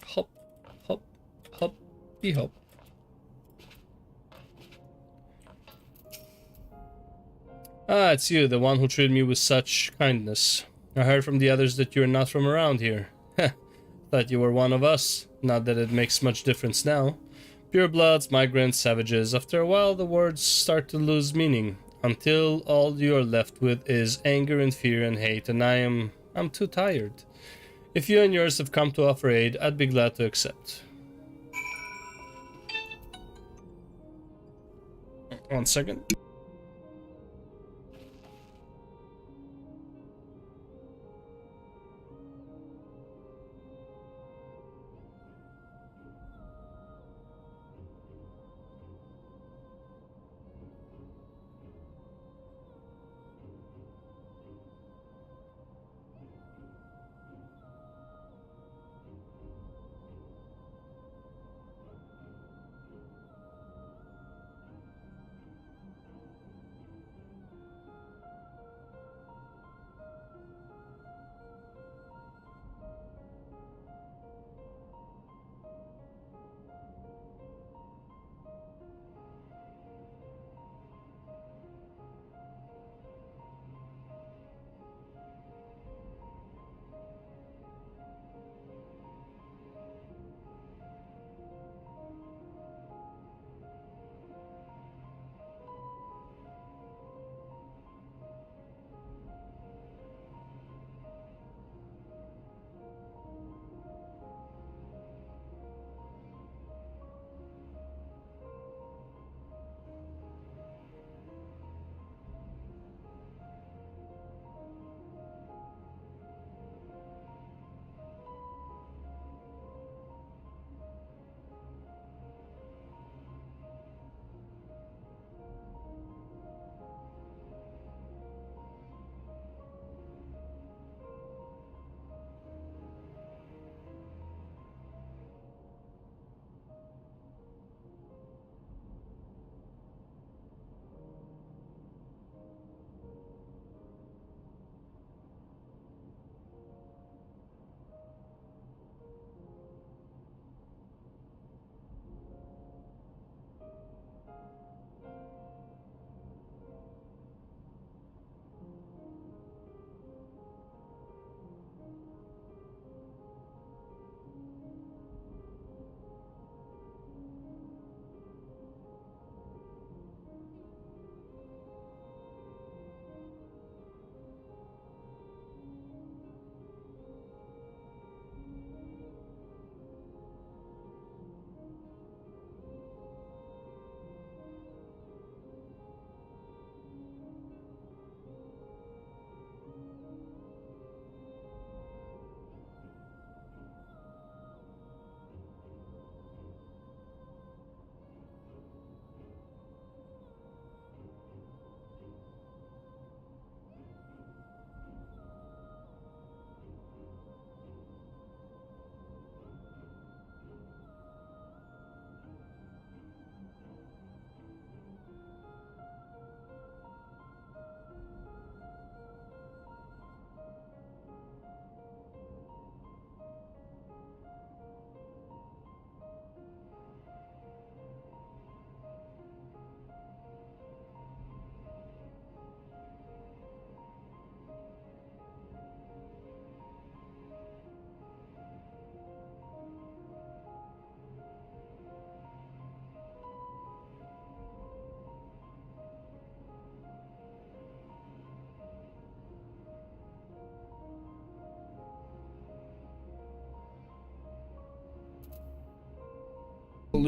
Hop, hop, hop, hop. Ah, it's you, the one who treated me with such kindness. I heard from the others that you're not from around here. Heh, thought you were one of us. Not that it makes much difference now. Purebloods, migrants, savages. After a while, the words start to lose meaning, until all you're left with is anger and fear and hate, and I'm too tired. If you and yours have come to offer aid, I'd be glad to accept. 1 second.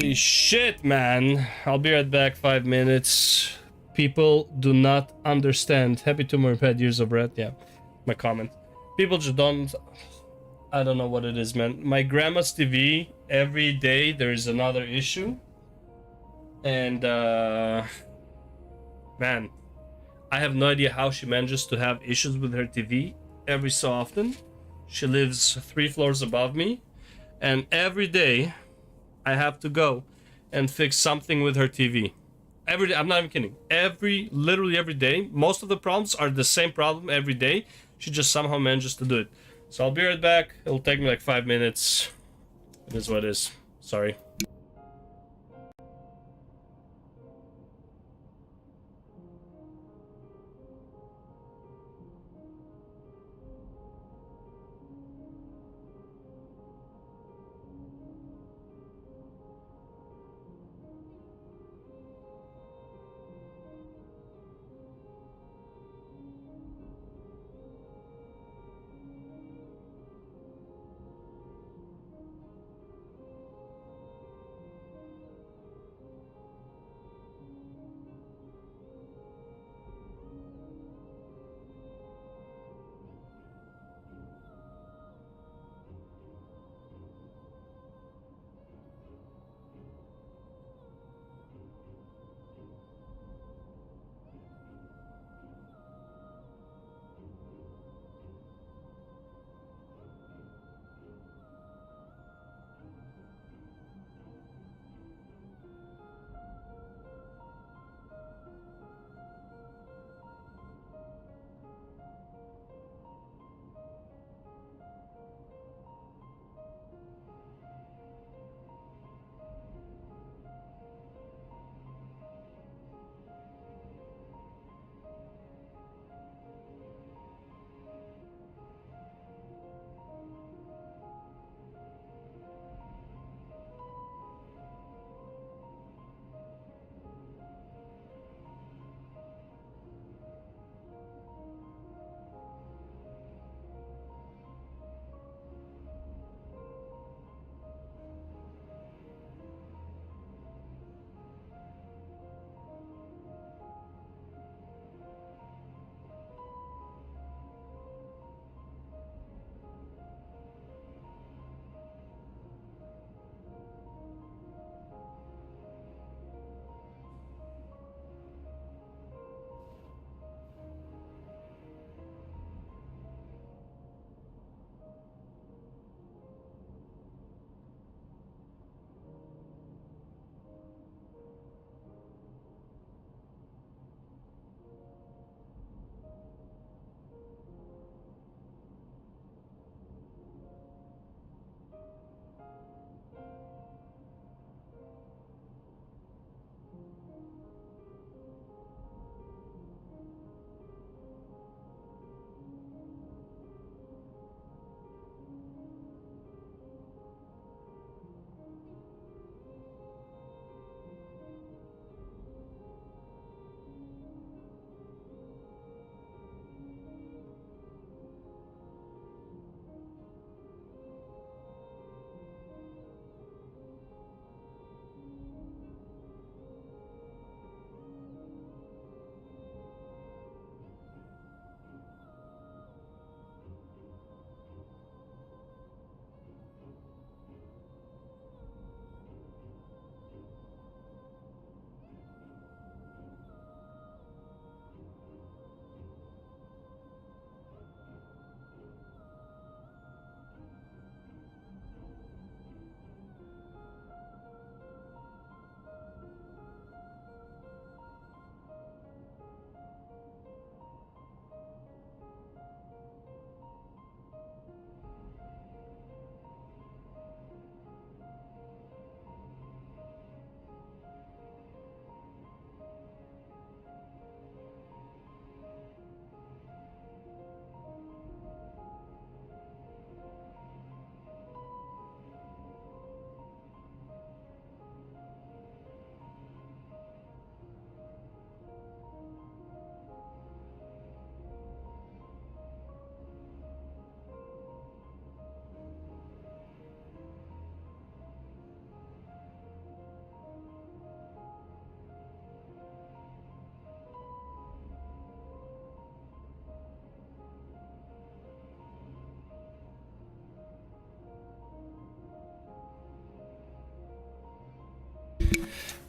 Holy shit, man. I'll be right back, 5 minutes. People do not understand. Happy 2 more bad years of red. Yeah, my comment. People just don't... I don't know what it is, man. My grandma's TV, every day there is another issue. And, man, I have no idea how she manages to have issues with her TV every so often. She lives 3 floors above me. And every day, I have to go and fix something with her TV. Every day, I'm not even kidding. Literally every day. Most of the problems are the same problem every day. She just somehow manages to do it. So I'll be right back. It'll take me like 5 minutes. It is what it is. Sorry.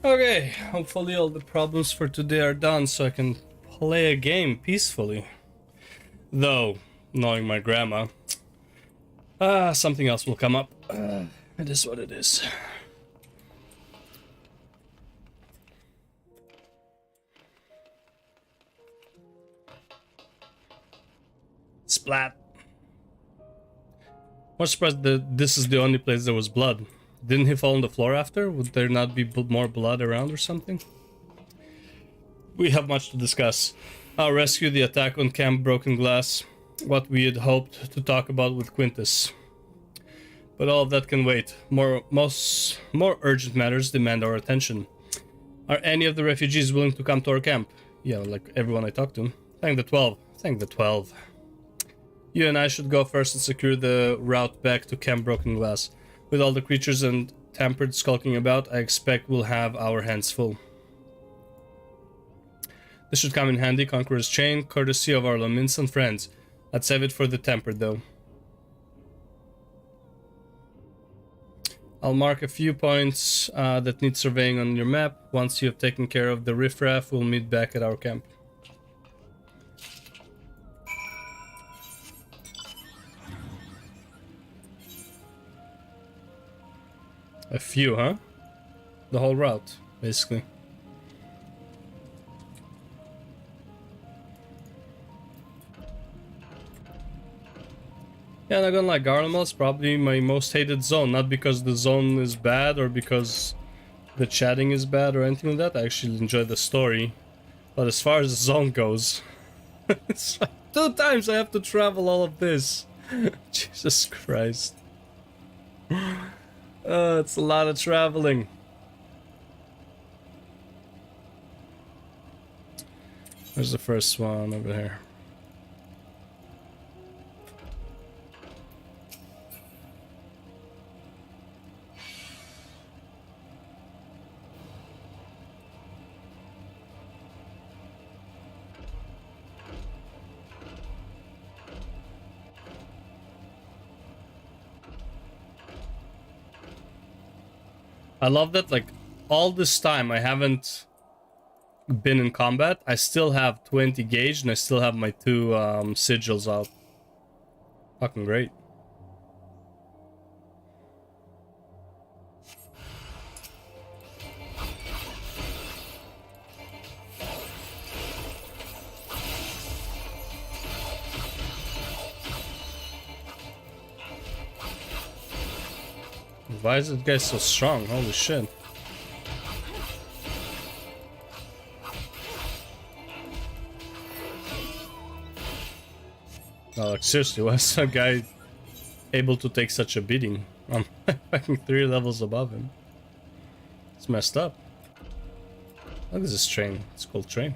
Okay, hopefully all the problems for today are done so I can play a game peacefully. Though, knowing my grandma, something else will come up. It is what it is. Splat. More surprised that this is the only place there was blood. Didn't he fall on the floor after? Would there not be more blood around or something? We have much to discuss. Our rescue, the attack on Camp Broken Glass, what we had hoped to talk about with Quintus. But all of that can wait. More urgent matters demand our attention. Are any of the refugees willing to come to our camp? Yeah, like everyone I talked to. Thank the 12. Thank the 12. You and I should go first and secure the route back to Camp Broken Glass. With all the creatures and Tampered skulking about, I expect we'll have our hands full. This should come in handy, Conqueror's Chain, courtesy of our Lominsan friends. Let's save it for the Tempered, though. I'll mark a few points that need surveying on your map. Once you have taken care of the riffraff, we'll meet back at our camp. A few, huh? The whole route, basically. Yeah, not gonna lie, Garlemald is probably my most hated zone. Not because the zone is bad or because the chatting is bad or anything like that. I actually enjoy the story. But as far as the zone goes, it's like 2 times I have to travel all of this. Jesus Christ. It's a lot of traveling. Where's the first one? Over here. I love that, like, all this time I haven't been in combat. I still have 20 gauge and I still have my 2 sigils out. Fucking great. Why is this guy so strong? Holy shit. No, like seriously, why is that guy able to take such a beating? I'm fucking 3 levels above him. It's messed up. Look at this train. It's called train.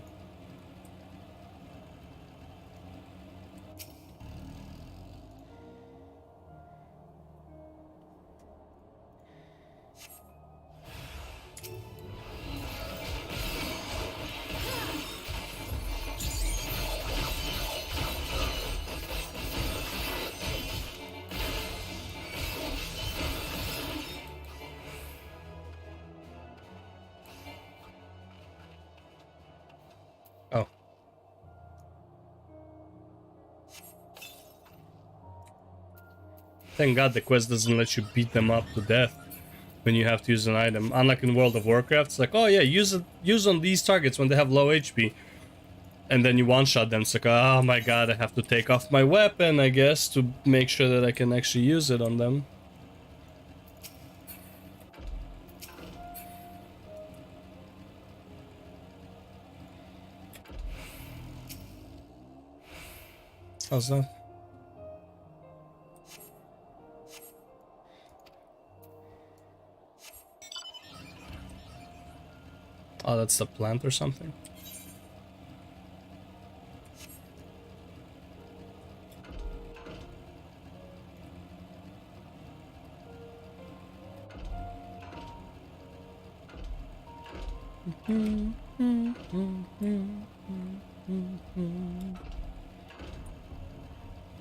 Oh. Thank God the quest doesn't let you beat them up to death when you have to use an item. Unlike in World of Warcraft, it's like, oh yeah, use on these targets when they have low HP. And then you one-shot them. It's like, oh my God, I have to take off my weapon, I guess, to make sure that I can actually use it on them. How's that? Oh, that's the plant or something?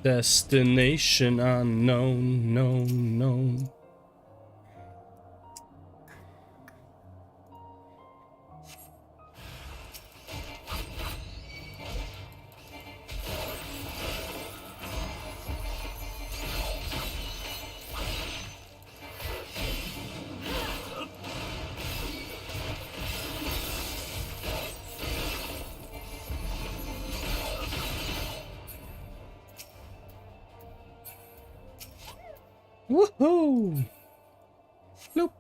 Destination unknown, known. Woohoo! Bloop.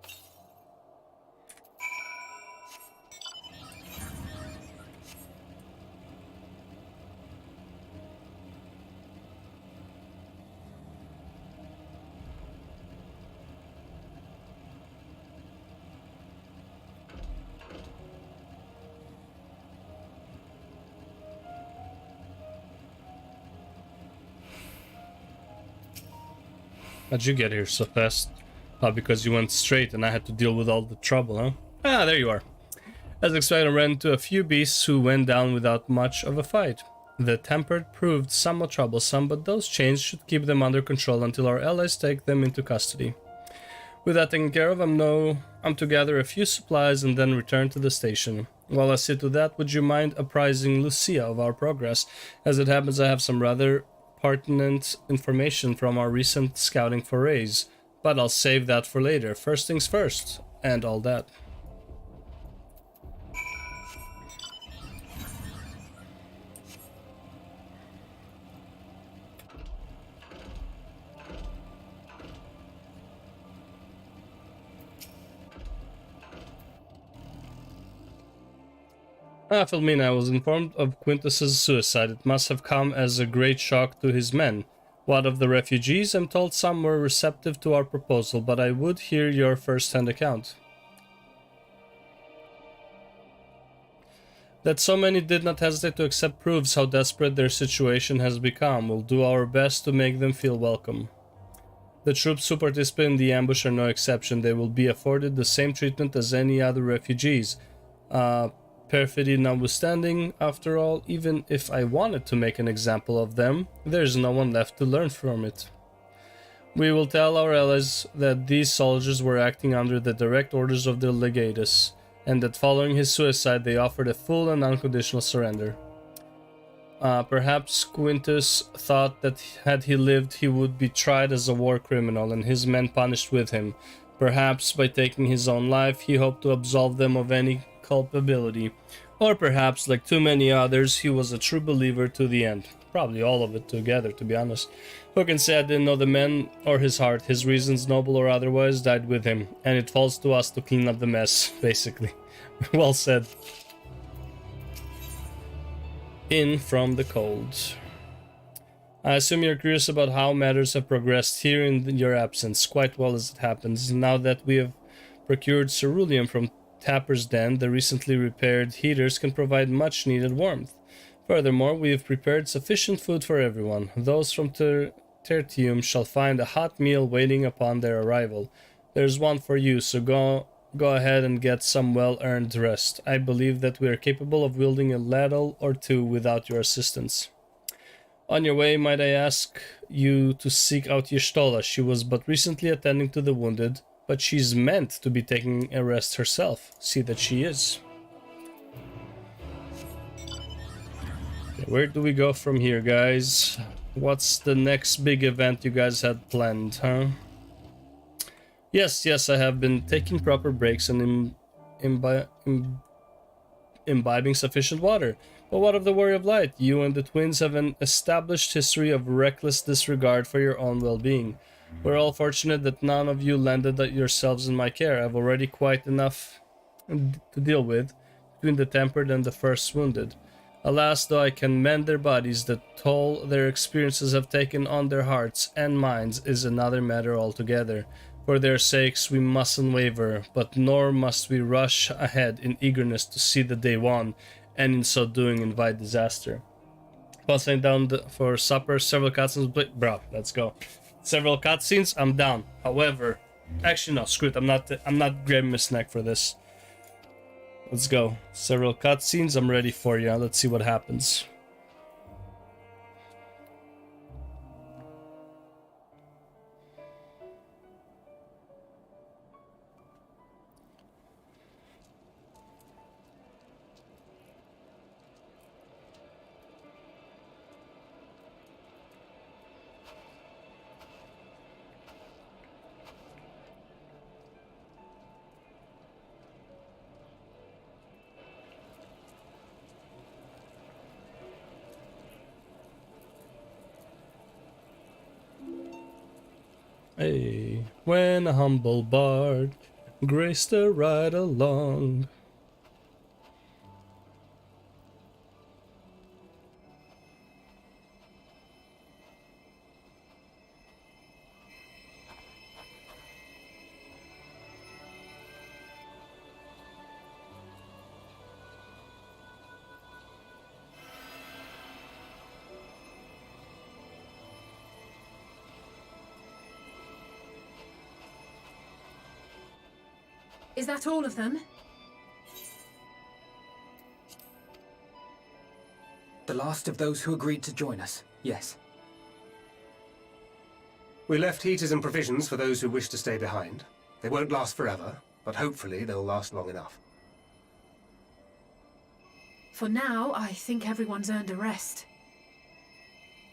How'd you get here so fast? Oh, because you went straight and I had to deal with all the trouble, huh? Ah, there you are. As expected, I ran into a few beasts who went down without much of a fight. The Tempered proved somewhat troublesome, but those chains should keep them under control until our allies take them into custody. With that taken care of, I'm to gather a few supplies and then return to the station. While I sit with that, would you mind apprising Lucia of our progress? As it happens, I have some rather pertinent information from our recent scouting forays, but I'll save that for later. First things first, and all that. Philomena, I was informed of Quintus's suicide. It must have come as a great shock to his men. What of the refugees? I'm told some were receptive to our proposal, but I would hear your first-hand account. That so many did not hesitate to accept proves how desperate their situation has become. We'll do our best to make them feel welcome. The troops who participate in the ambush are no exception. They will be afforded the same treatment as any other refugees. Perfidy notwithstanding, after all, even if I wanted to make an example of them, there's no one left to learn from it. We will tell our allies that these soldiers were acting under the direct orders of their legatus, and that following his suicide they offered a full and unconditional surrender. Perhaps Quintus thought that had he lived he would be tried as a war criminal and his men punished with him. Perhaps by taking his own life he hoped to absolve them of any culpability. Or perhaps, like too many others, he was a true believer to the end. Probably all of it together, to be honest. Who can say I didn't know the man or his heart? His reasons, noble or otherwise, died with him. And it falls to us to clean up the mess, basically. Well said. In from the cold. I assume you're curious about how matters have progressed here in your absence, quite well as it happens. Now that we have procured ceruleum from Tapper's Den, the recently repaired heaters can provide much needed warmth. Furthermore, we have prepared sufficient food for everyone. Those from Tertium shall find a hot meal waiting upon their arrival. There's one for you, so go ahead and get some well-earned rest. I believe that we are capable of wielding a ladle or two without your assistance. On your way, might I ask you to seek out Y'shtola? She was but recently attending to the wounded, but she's meant to be taking a rest herself. See that she is. Okay, where do we go from here, guys? What's the next big event you guys had planned, huh? Yes, I have been taking proper breaks and imbibing sufficient water. But what of the Warrior of Light? You and the twins have an established history of reckless disregard for your own well-being. We're all fortunate that none of you landed yourselves in my care. I've already quite enough to deal with between the Tempered and the first wounded. Alas, though I can mend their bodies, the toll their experiences have taken on their hearts and minds is another matter altogether. For their sakes we mustn't waver, but nor must we rush ahead in eagerness to see the day won, and in so doing invite disaster. While sitting down for supper, several cutscenes. Bro, let's go. Several cutscenes, I'm down. However, actually no, screw it. I'm not grabbing my snack for this. Let's go. Several cutscenes, I'm ready for you. Let's see what happens. Hey, when a humble bard graced the ride along. Is that all of them? The last of those who agreed to join us, yes. We left heaters and provisions for those who wish to stay behind. They won't last forever, but hopefully they'll last long enough. For now, I think everyone's earned a rest.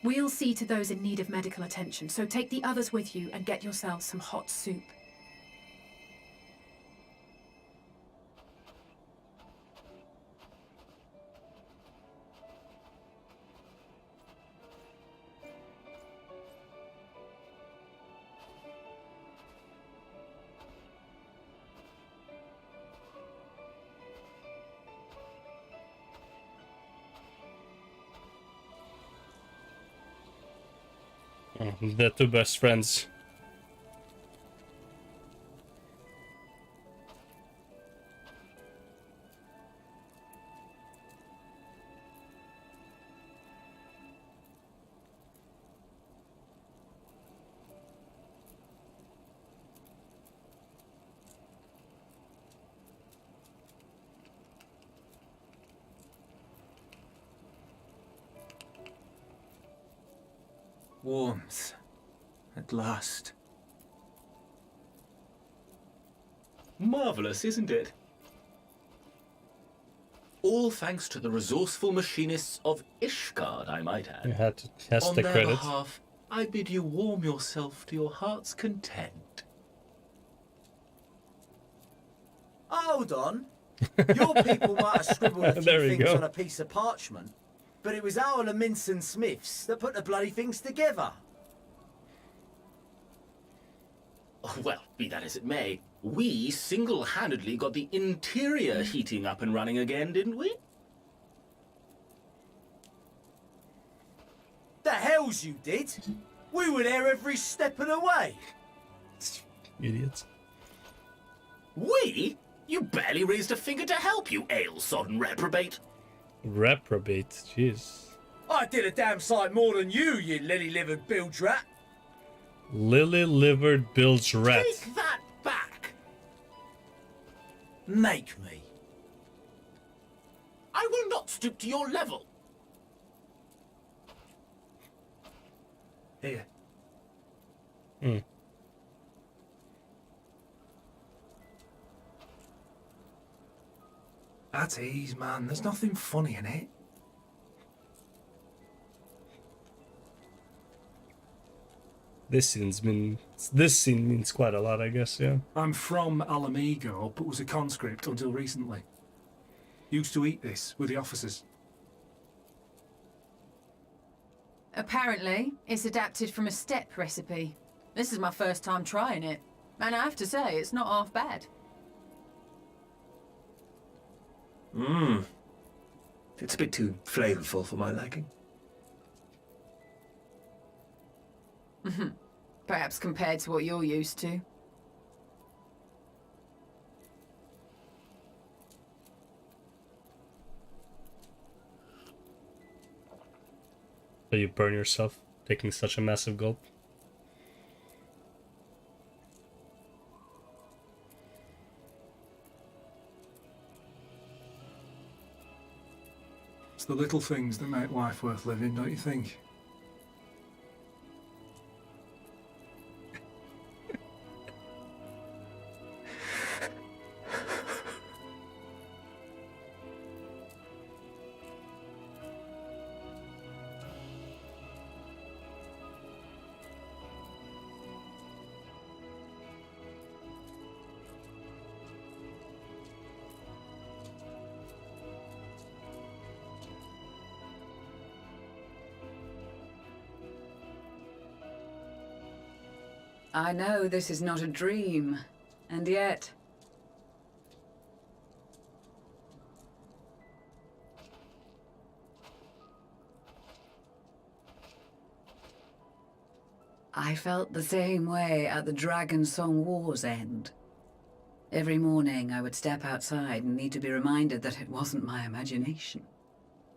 We'll see to those in need of medical attention, so take the others with you and get yourselves some hot soup. The two best friends. Warmth. At last. Marvelous, isn't it? All thanks to the resourceful machinists of Ishgard, I might add. You had to test On the their credit. behalf, I bid you warm yourself to your heart's content. Hold on. Your people might have scribbled a few There we things go. on a piece of parchment, but it was our Minson Smiths that put the bloody things together. Well, be that as it may, we single-handedly got the interior heating up and running again, didn't we? The hells you did! We were there every step of the way. Idiots. We? You barely raised a finger to help, you ale-sodden reprobate. Reprobate, jeez. I did a damn sight more than you lily-livered bilge rat. Lily-livered bilge rat. Take that back! Make me. I will not stoop to your level. Here. At ease, man. There's nothing funny in it. This scene means quite a lot, I guess, yeah. I'm from Alamigo, but was a conscript until recently. Used to eat this with the officers. Apparently, it's adapted from a steppe recipe. This is my first time trying it, and I have to say, it's not half bad. Mmm. It's a bit too flavorful for my liking. Perhaps compared to what you're used to. So you burn yourself taking such a massive gulp. It's the little things that make life worth living, don't you think? I know this is not a dream, and yet... I felt the same way at the Dragon Song War's end. Every morning I would step outside and need to be reminded that it wasn't my imagination,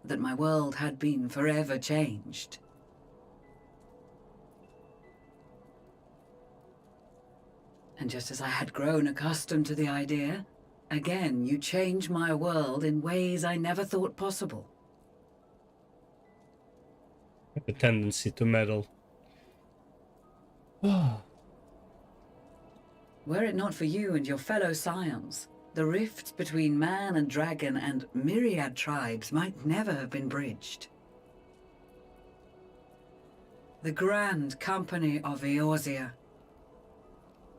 that my world had been forever changed. And just as I had grown accustomed to the idea, again you changed my world in ways I never thought possible. A tendency to meddle. Were it not for you and your fellow scions, the rifts between man and dragon and myriad tribes might never have been bridged. The Grand Company of Eorzea,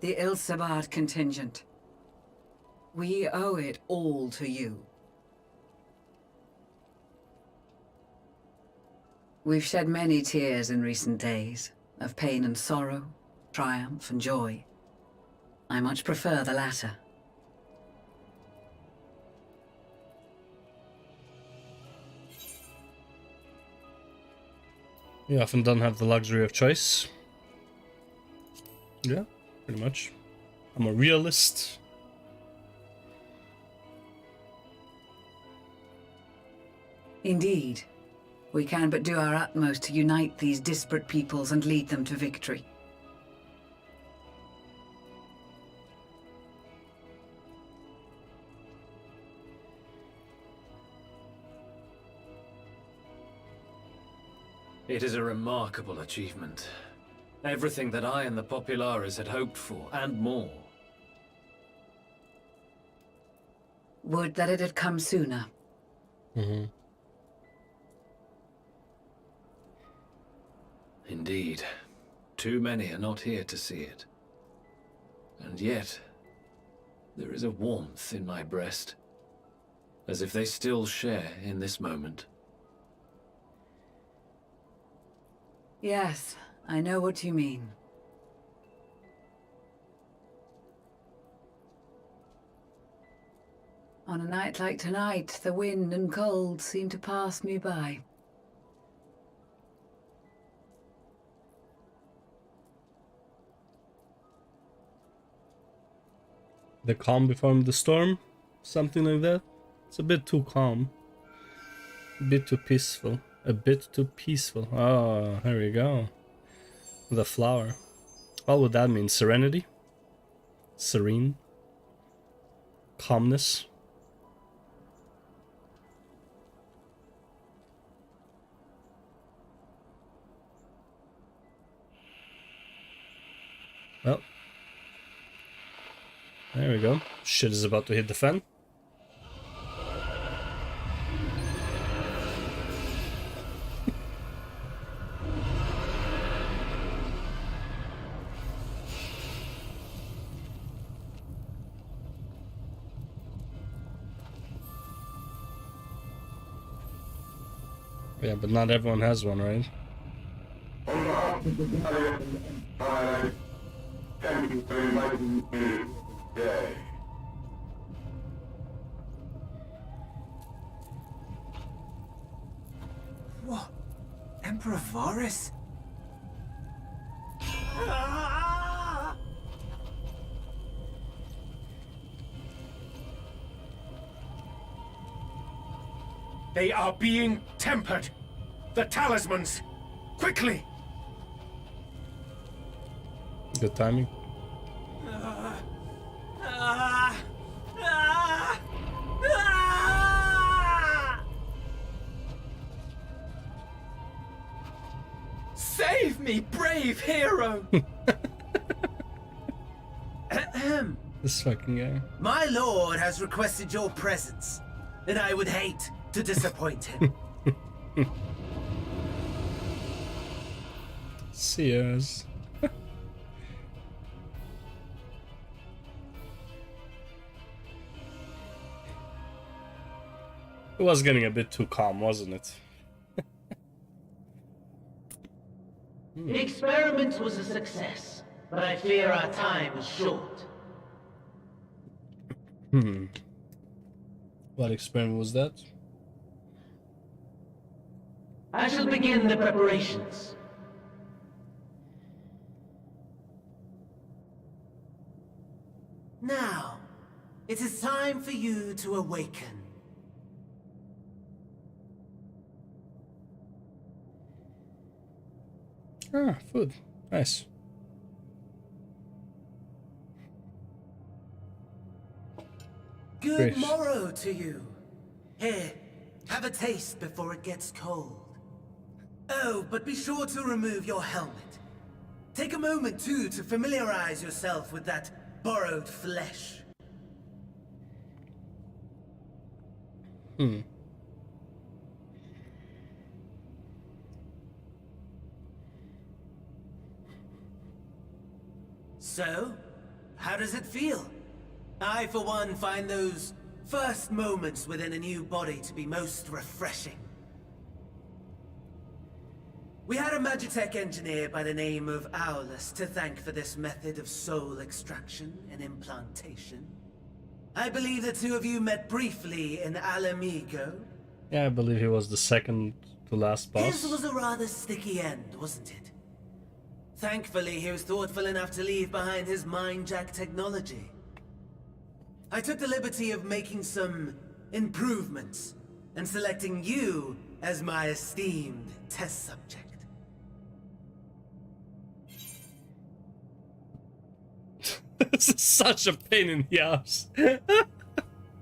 the Ilsabard contingent, we owe it all to you. We've shed many tears in recent days, of pain and sorrow, triumph and joy. I much prefer the latter. You often don't have the luxury of choice. Yeah, pretty much. I'm a realist. Indeed. We can but do our utmost to unite these disparate peoples and lead them to victory. It is a remarkable achievement. Everything that I and the Populares had hoped for, and more. Would that it had come sooner. Mm-hmm. Indeed. Too many are not here to see it. And yet, there is a warmth in my breast, as if they still share in this moment. Yes, I know what you mean. On a night like tonight, the wind and cold seem to pass me by. The calm before the storm? Something like that? It's a bit too calm. A bit too peaceful. A bit too peaceful. Oh, here we go. The flower. What would that mean? Serenity? Serene? Calmness? Well. There we go. Shit is about to hit the fan. Yeah, but not everyone has one, right? Thank you for inviting me today. What? Emperor Varus? They are being tempered. The talismans! Quickly! Good timing. Save me, brave hero! This fucking guy. My lord has requested your presence, and I would hate to disappoint him. Cheers. It was getting a bit too calm, wasn't it? The experiment was a success, but I fear our time is short. What experiment was that? I shall begin the preparations. Now, it is time for you to awaken. Ah, food. Nice. Good Great. morrow to you. Here, have a taste before it gets cold. Oh, but be sure to remove your helmet. Take a moment, too, to familiarize yourself with that borrowed flesh. So, how does it feel? I, for one, find those first moments within a new body to be most refreshing. We had a Magitech engineer by the name of Aulus to thank for this method of soul extraction and implantation. I believe the two of you met briefly in Alamigo. Yeah, I believe he was the second to last boss. His was a rather sticky end, wasn't it? Thankfully, he was thoughtful enough to leave behind his mind-jack technology. I took the liberty of making some improvements and selecting you as my esteemed test subject. This is such a pain in the arse.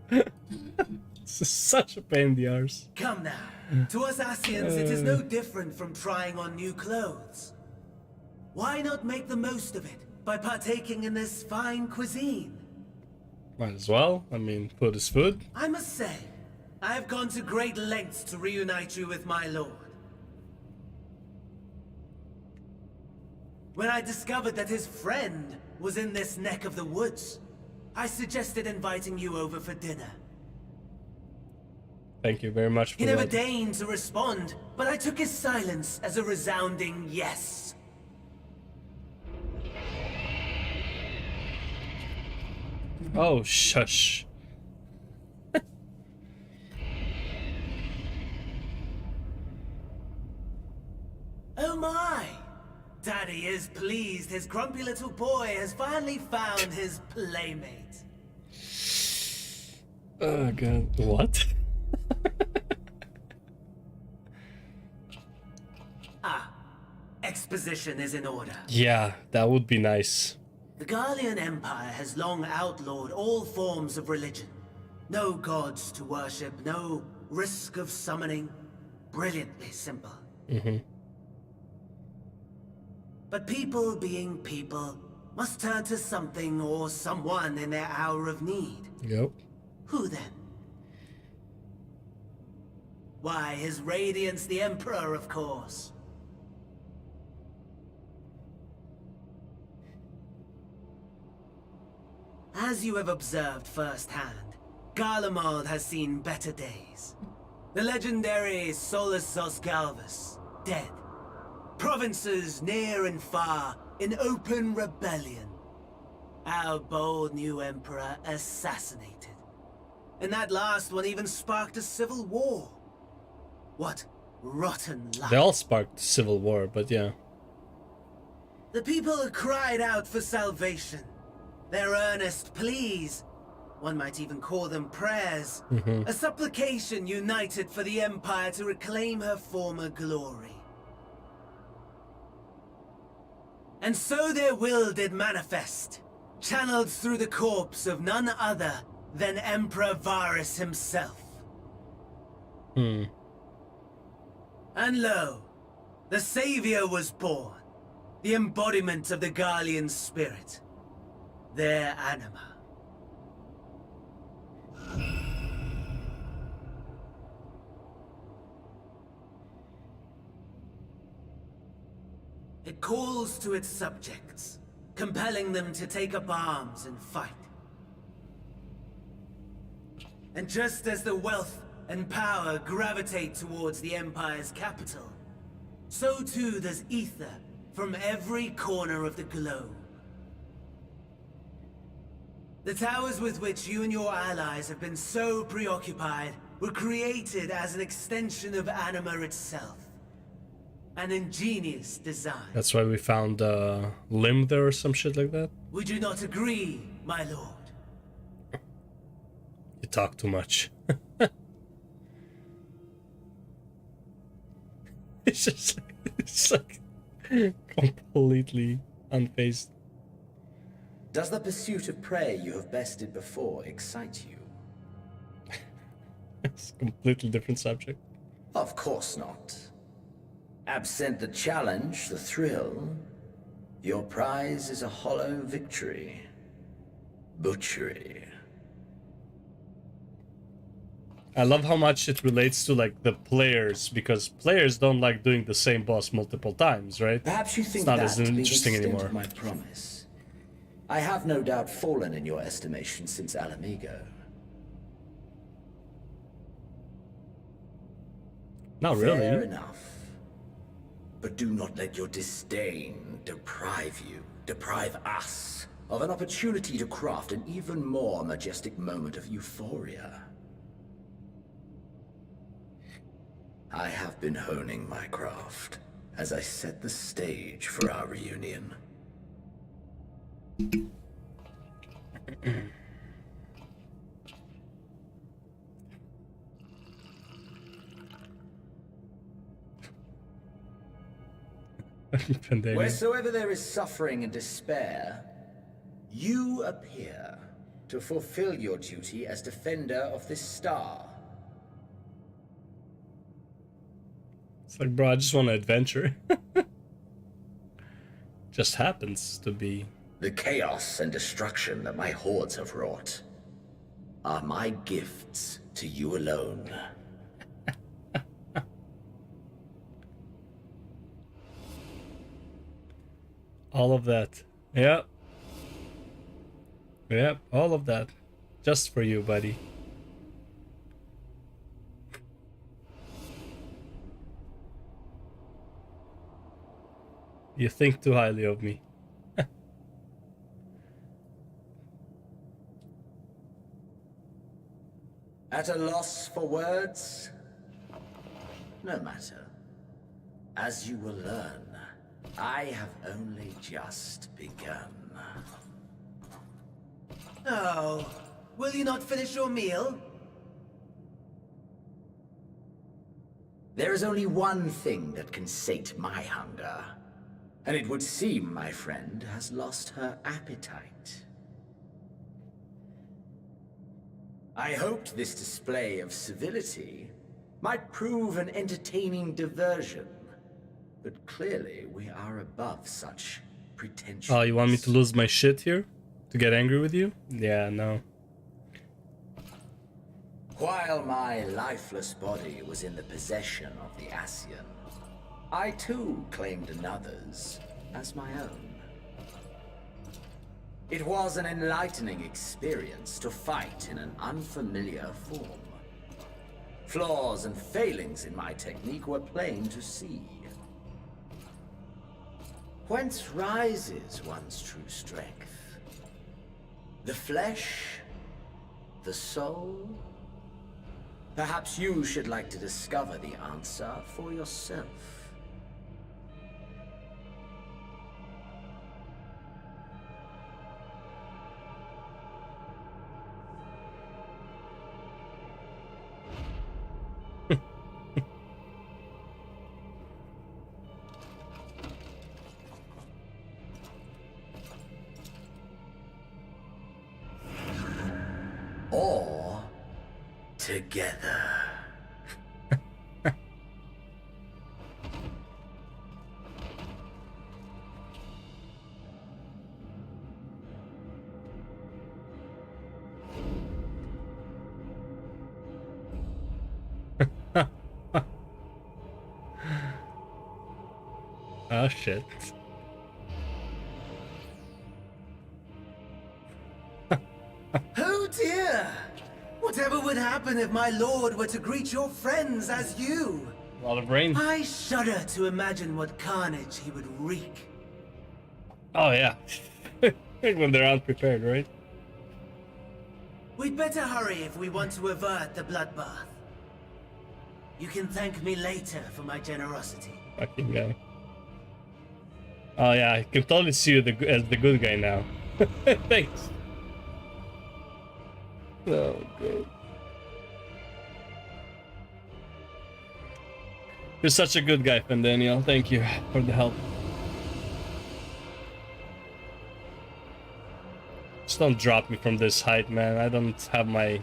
This is such a pain in the arse. Come now. To us Asians, it is no different from trying on new clothes. Why not make the most of it by partaking in this fine cuisine? Might as well. I mean, food is food. I must say, I have gone to great lengths to reunite you with my lord. When I discovered that his friend was in this neck of the woods, I suggested inviting you over for dinner. Thank you very much for He never that. deigned to respond, but I took his silence as a resounding yes. Oh, shush. Oh my! Daddy is pleased his grumpy little boy has finally found his playmate. Oh god. What? Exposition is in order. Yeah, that would be nice. The Garlean Empire has long outlawed all forms of religion. No gods to worship, no risk of summoning. Brilliantly simple. But people being people must turn to something or someone in their hour of need. Yep. Who then? Why, His Radiance the Emperor, of course. As you have observed firsthand, Garlemald has seen better days. The legendary Solus Zosgalvus, dead. Provinces near and far in open rebellion. Our bold new emperor assassinated. And that last one even sparked a civil war. What rotten luck. They all sparked civil war, but yeah. The people cried out for salvation. Their earnest pleas, one might even call them prayers, a supplication united for the Empire to reclaim her former glory. And so their will did manifest, channeled through the corpse of none other than Emperor Varus himself. And lo, the Savior was born, the embodiment of the Garlean spirit. Their anima. It calls to its subjects, compelling them to take up arms and fight. And just as the wealth and power gravitate towards the Empire's capital, so too does ether from every corner of the globe. The towers with which you and your allies have been so preoccupied were created as an extension of Anima itself. An ingenious design. That's why we found a limb there or some shit like that? We do not agree, my lord. You talk too much. it's like completely unfazed. Does the pursuit of prey you have bested before excite you? It's a completely different subject. Of course not. Absent the challenge, the thrill, your prize is a hollow victory. Butchery. I love how much it relates to like the players, because players don't like doing the same boss multiple times, right? Perhaps you think it's not that as to be the interesting extent anymore. of my promise. I have no doubt fallen in your estimation since Alamigo. Not really. Fair enough. But do not let your disdain deprive us, of an opportunity to craft an even more majestic moment of euphoria. I have been honing my craft as I set the stage for our reunion. Wheresoever there is suffering and despair, you appear to fulfill your duty as defender of this star. It's like, bro, I just want to adventure. Just happens to be. The chaos and destruction that my hordes have wrought are my gifts to you alone. All of that. Yep. Yep, all of that. Just for you, buddy. You think too highly of me. At a loss for words? No matter. As you will learn, I have only just begun. Oh, will you not finish your meal? There is only one thing that can sate my hunger. And it would seem my friend has lost her appetite. I hoped this display of civility might prove an entertaining diversion. But clearly, we are above such pretension. Oh, you want me to lose my shit here? To get angry with you? Yeah, no. While my lifeless body was in the possession of the Ascian, I too claimed another's as my own. It was an enlightening experience to fight in an unfamiliar form. Flaws and failings in my technique were plain to see. Whence rises one's true strength? The flesh? The soul? Perhaps you should like to discover the answer for yourself. Or together. Oh shit. Oh dear! Whatever would happen if my lord were to greet your friends as you? A lot of rain. I shudder to imagine what carnage he would wreak. Oh yeah. When they're unprepared, right? We'd better hurry if we want to avert the bloodbath. You can thank me later for my generosity. Fucking guy. Oh yeah, I can totally see you as the good guy now. Thanks. Oh, great. You're such a good guy, Daniel. Thank you for the help. Just don't drop me from this height, man. I don't have my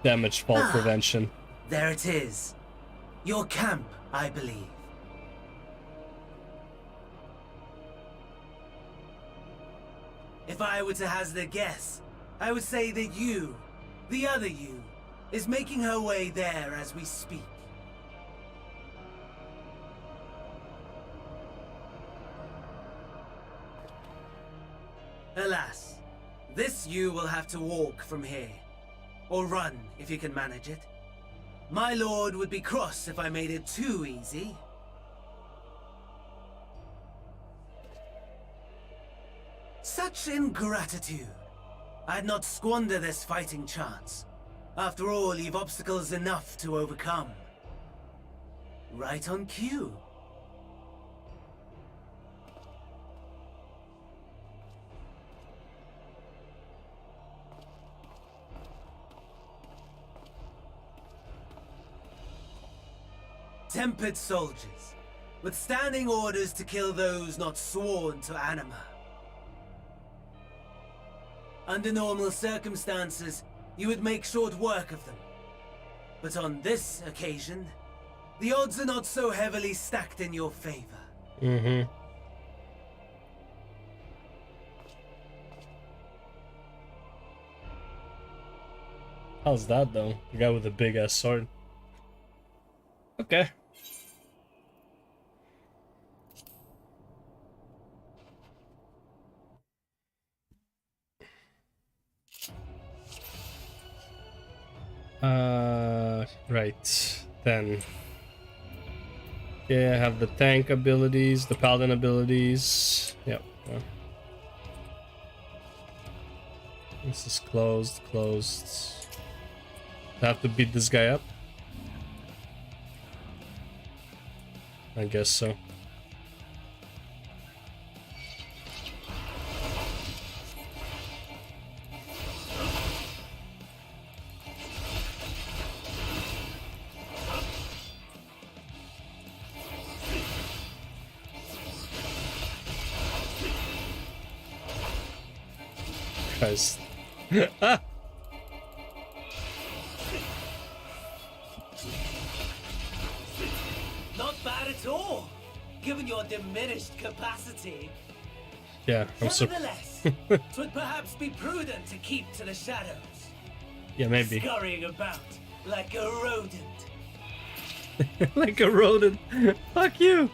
damage fall prevention. There it is. Your camp, I believe. If I were to hazard a guess, I would say that you, the other you, is making her way there as we speak. Alas, this you will have to walk from here. Or run, if you can manage it. My lord would be cross if I made it too easy. Such ingratitude. I'd not squander this fighting chance. After all, you've obstacles enough to overcome. Right on cue. Tempered soldiers, with standing orders to kill those not sworn to Anima. Under normal circumstances, you would make short work of them. But on this occasion, the odds are not so heavily stacked in your favor. Mm-hmm. How's that, though? The guy with the big-ass sword. Okay. Right, then. Yeah, I have the tank abilities, the paladin abilities. Yep. Yeah. This is closed. I have to beat this guy up? I guess so. Christ. Ah! Not bad at all, given your diminished capacity. Yeah, I'm so. Nevertheless, it would perhaps be prudent to keep to the shadows. Yeah, maybe. Scurrying about like a rodent. Like a rodent. Fuck you.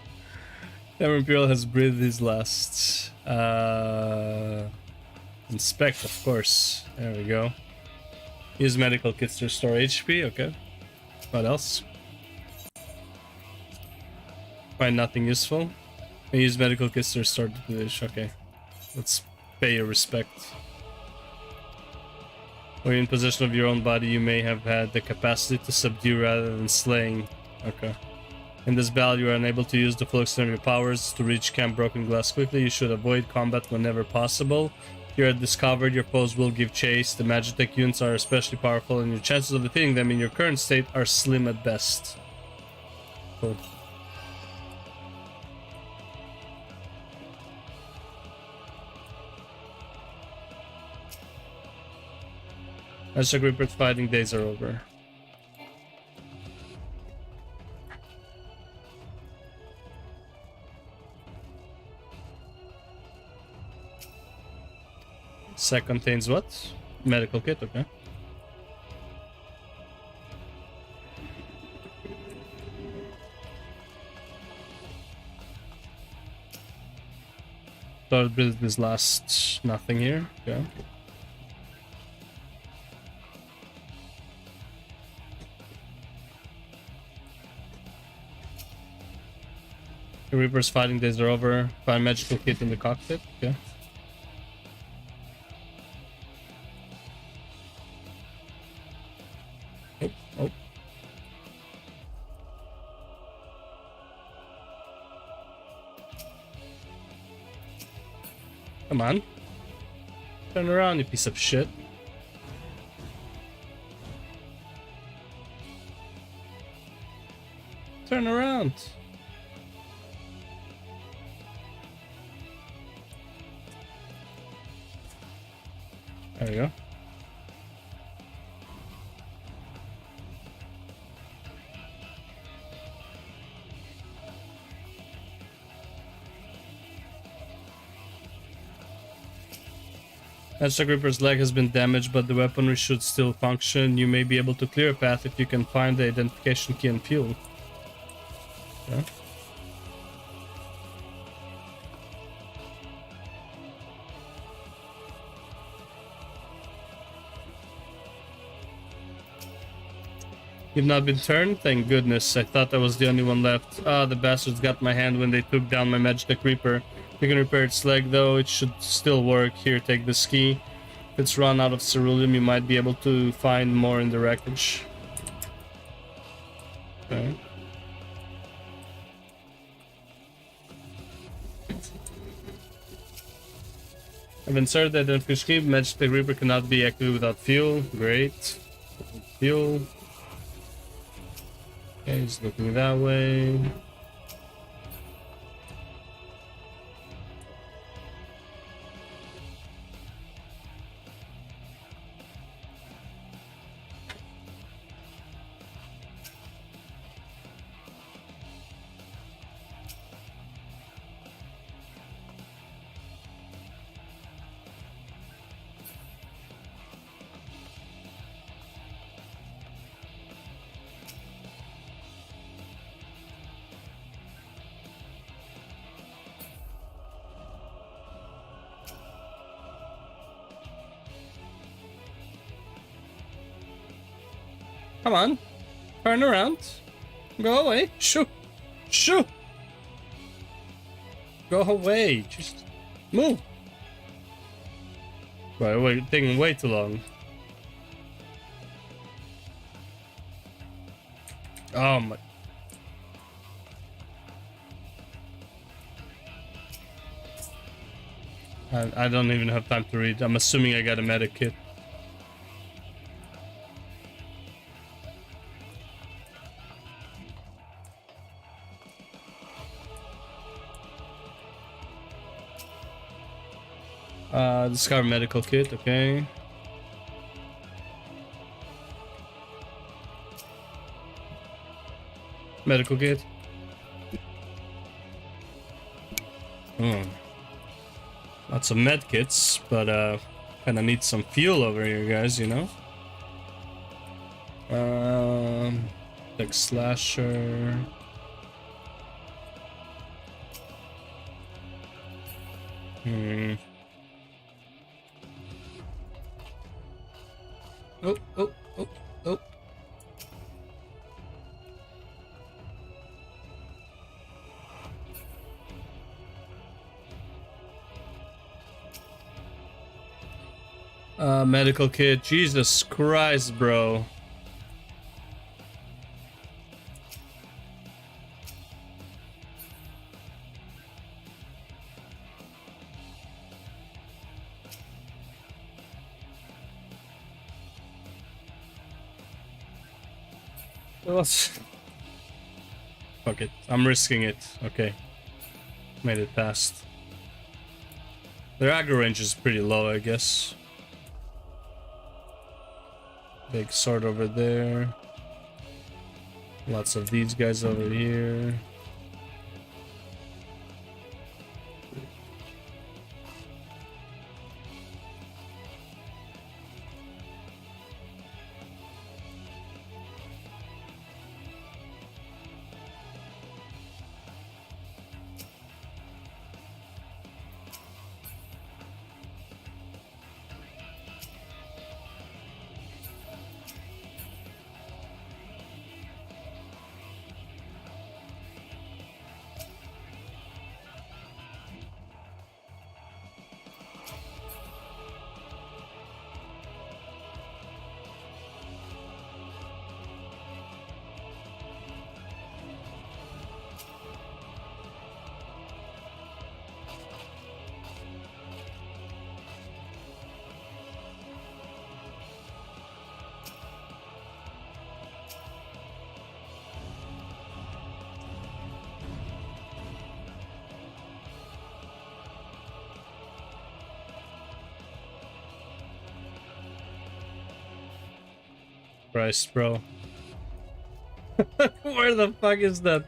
Our Imperial has breathed his last. Inspect, of course. There we go. Use medical kits to restore HP. Okay. What else? Find nothing useful. Use medical kits to restore the dish. Okay. Let's pay your respect. When in possession of your own body, you may have had the capacity to subdue rather than slaying. Okay. In this battle, you are unable to use the full extent of your powers. To reach Camp Broken Glass quickly, you should avoid combat whenever possible. If you are discovered, your foes will give chase. The Magitech units are especially powerful, and your chances of defeating them in your current state are slim at best. Cool. Aztec Reaper's fighting days are over. Sack contains what? Medical kit, okay. So this last nothing here, okay. The Reaper's fighting days are over. Find magical kit in the cockpit, okay. Come on. Turn around, you piece of shit. Turn around. There we go. Magic Reaper's leg has been damaged, but the weaponry should still function. You may be able to clear a path if you can find the identification key and fuel. Yeah. You've not been turned? Thank goodness. I thought I was the only one left. Ah, the bastards got my hand when they took down my Magic Reaper. You can repair its leg though, it should still work. Here, take this key. If it's run out of ceruleum, you might be able to find more in the wreckage. Okay. I've inserted the identification key. Magic Reaper cannot be activated without fuel. Great. Fuel. Okay, he's looking that way. Come on. Turn around. Go away. Shoo. Shoo. Go away. Just move. Right, wait, taking way too long. Oh my. I don't even have time to read. I'm assuming I got a medic kit. Discover medical kit, okay. Medical kit. Lots of med kits, but kinda need some fuel over here, guys, you know? Like slasher. Oh, oh, oh, oh. Medical kit. Jesus Christ, bro. Fuck it. I'm risking it. Okay. Made it past. Their aggro range is pretty low, I guess. Big sword over there. Lots of these guys over here. Christ, bro. Where the fuck is that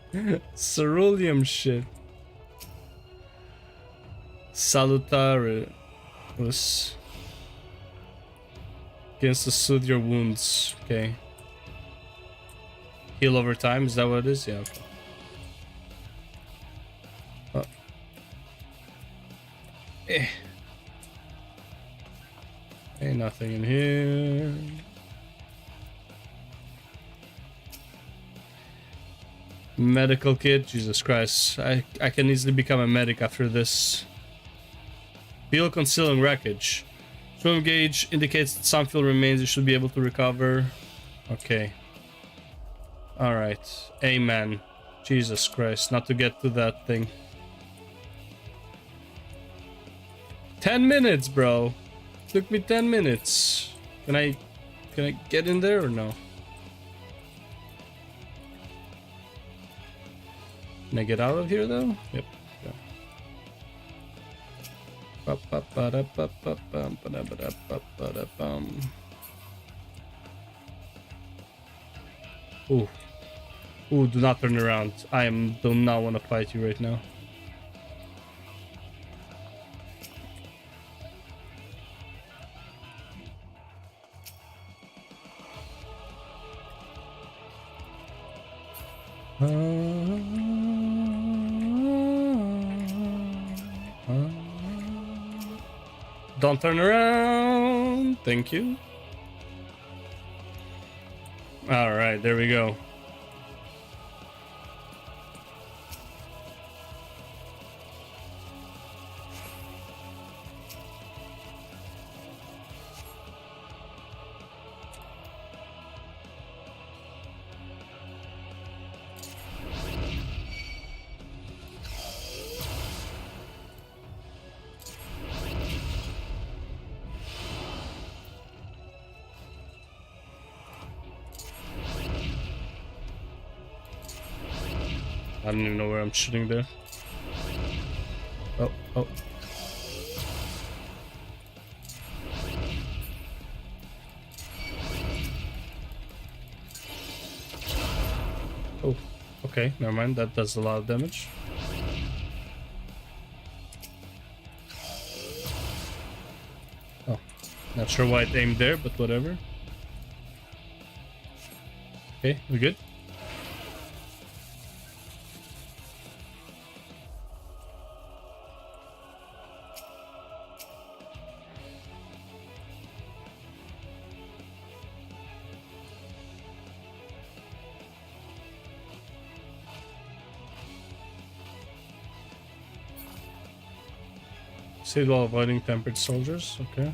ceruleum shit? Salutare was against to soothe your wounds. Okay. Heal over time, is that what it is? Yeah, okay. Oh. Ain't nothing in here. Medical kit, Jesus Christ. I can easily become a medic after this. Fuel concealing wreckage. Swim gauge indicates that some fuel remains. You should be able to recover. Okay. Alright. Amen. Jesus Christ. Not to get to that thing. 10 minutes, bro. Took me 10 minutes. Can I get in there or no? Can I get out of here though? Yep. Ooh. Ooh, do not turn around. Do not want to fight you right now. Don't turn around. Thank you. All right, there we go. I don't even know where I'm shooting there. Oh, oh. Oh, okay, never mind. That does a lot of damage. Oh, not sure why it aimed there, but whatever. Okay, we good? Save while avoiding tempered soldiers, okay.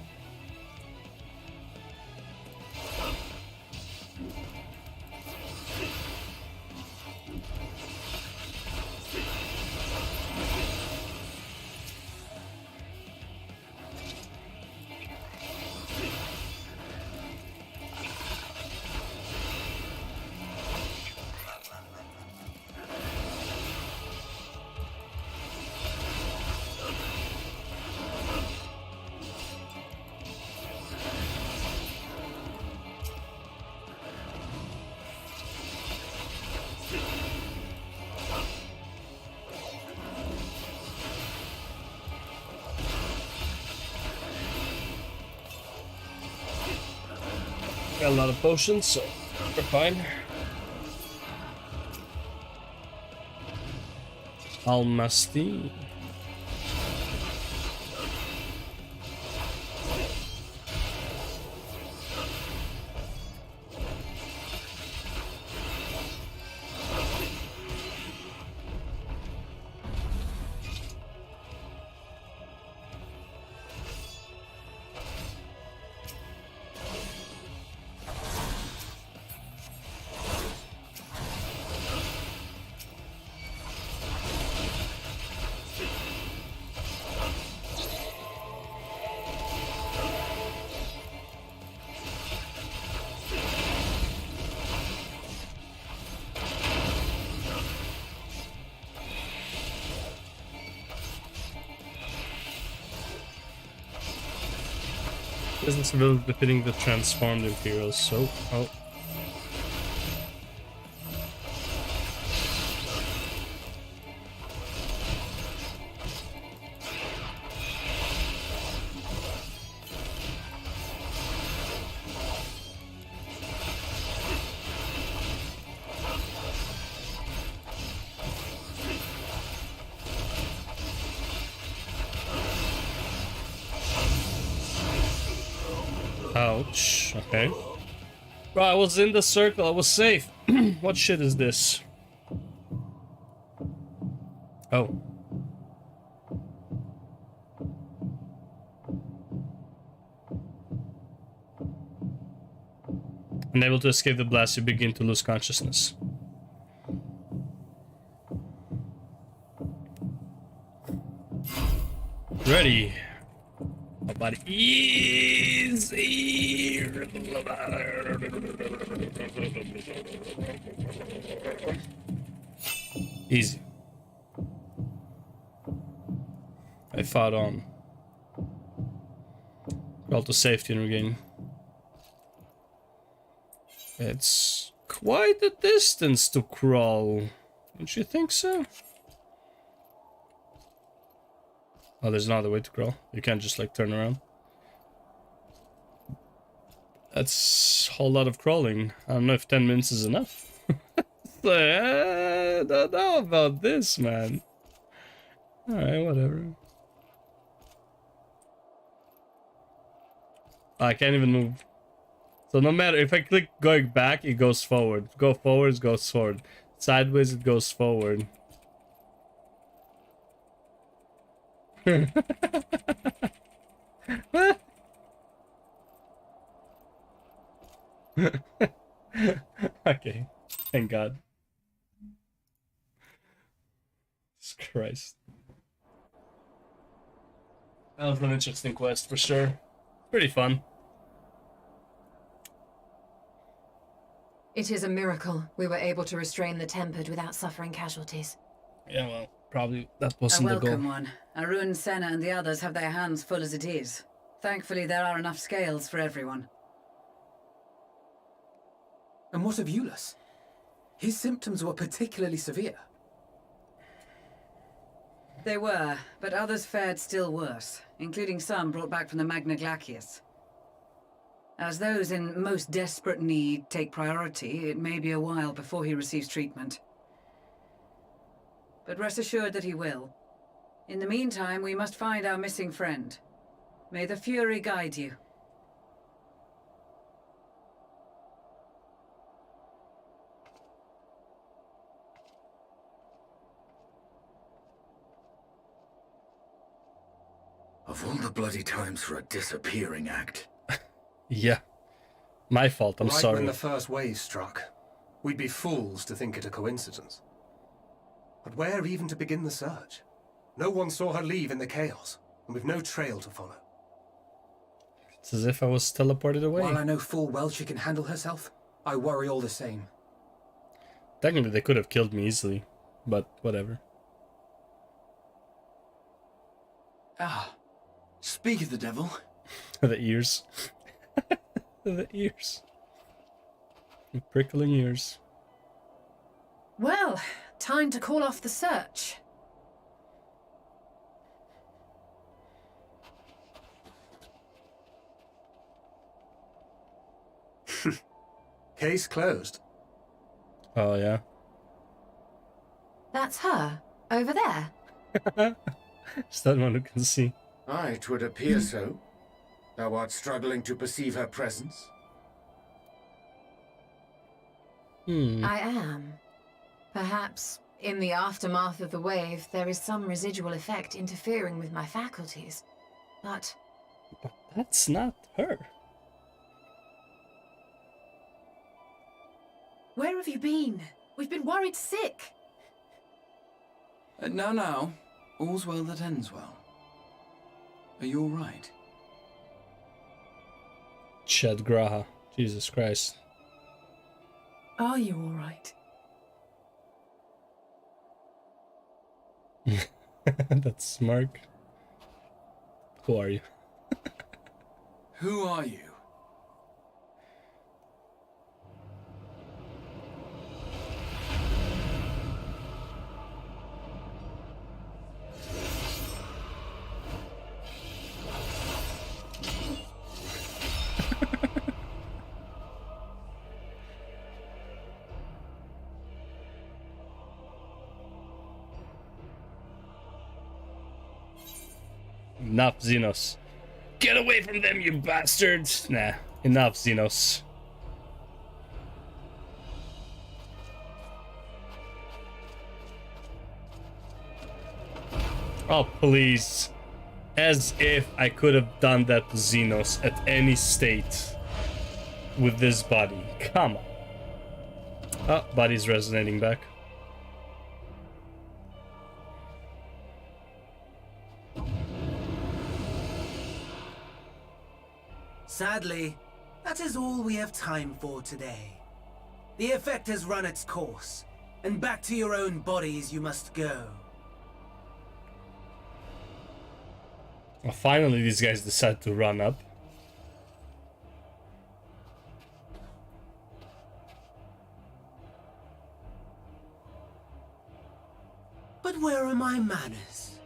Got a lot of potions, so we're fine. Almasty. Business ability defeating the transformed Imperials, so... Oh. Ouch. Okay. Bro, I was in the circle. I was safe. What shit is this? Oh. Unable to escape the blast, you begin to lose consciousness. Ready. Nobody easy. Easy. I fought on. Crawl to safety and regain. It's quite a distance to crawl. Don't you think so? Oh, there's another way to crawl. You can't just like turn around. That's a whole lot of crawling. I don't know if 10 minutes is enough. I don't know about this, man. Alright, whatever. I can't even move. So no matter if I click going back, it goes forward. Go forward, it goes forward. Sideways, it goes forward. Okay, thank God. Jesus Christ. That was an interesting quest for sure. Pretty fun. It is a miracle we were able to restrain the Tempered without suffering casualties. Yeah, well, probably that wasn't the A goal. welcome one. Arun, Senna and the others have their hands full as it is. Thankfully, there are enough scales for everyone. And what of Euless? His symptoms were particularly severe. They were, but others fared still worse, including some brought back from the Magna Glacius. As those in most desperate need take priority, it may be a while before he receives treatment. But rest assured that he will. In the meantime, we must find our missing friend. May the Fury guide you. Of all the bloody times for a disappearing act. Yeah. My fault, I'm right sorry. When the first wave struck, we'd be fools to think it a coincidence. But where even to begin the search? No one saw her leave in the chaos, and we've no trail to follow. It's as if I was teleported away. While I know full well she can handle herself, I worry all the same. Technically, they could have killed me easily, but whatever. Ah, speak of the devil. The ears. The ears. The prickling ears. Well, time to call off the search. Case closed. Oh, yeah. That's her, over there. Is that one who can see? Aye, 'twould appear so. Thou art struggling to perceive her presence? I am. Perhaps, in the aftermath of the wave, there is some residual effect interfering with my faculties. But that's not her. Where have you been? We've been worried sick. No. All's well that ends well. Are you all right? Chad Graha. Jesus Christ. Are you all right? That's smart. Who are you? Who are you? Enough, Xenos. Get away from them, you bastards! Nah, enough, Xenos. Oh, please. As if I could have done that to Xenos at any state with this body. Come on. Oh, body's resonating back. Sadly, that is all we have time for today. The effect has run its course, and back to your own bodies you must go. Well, finally, these guys decide to run up. But where are my manners?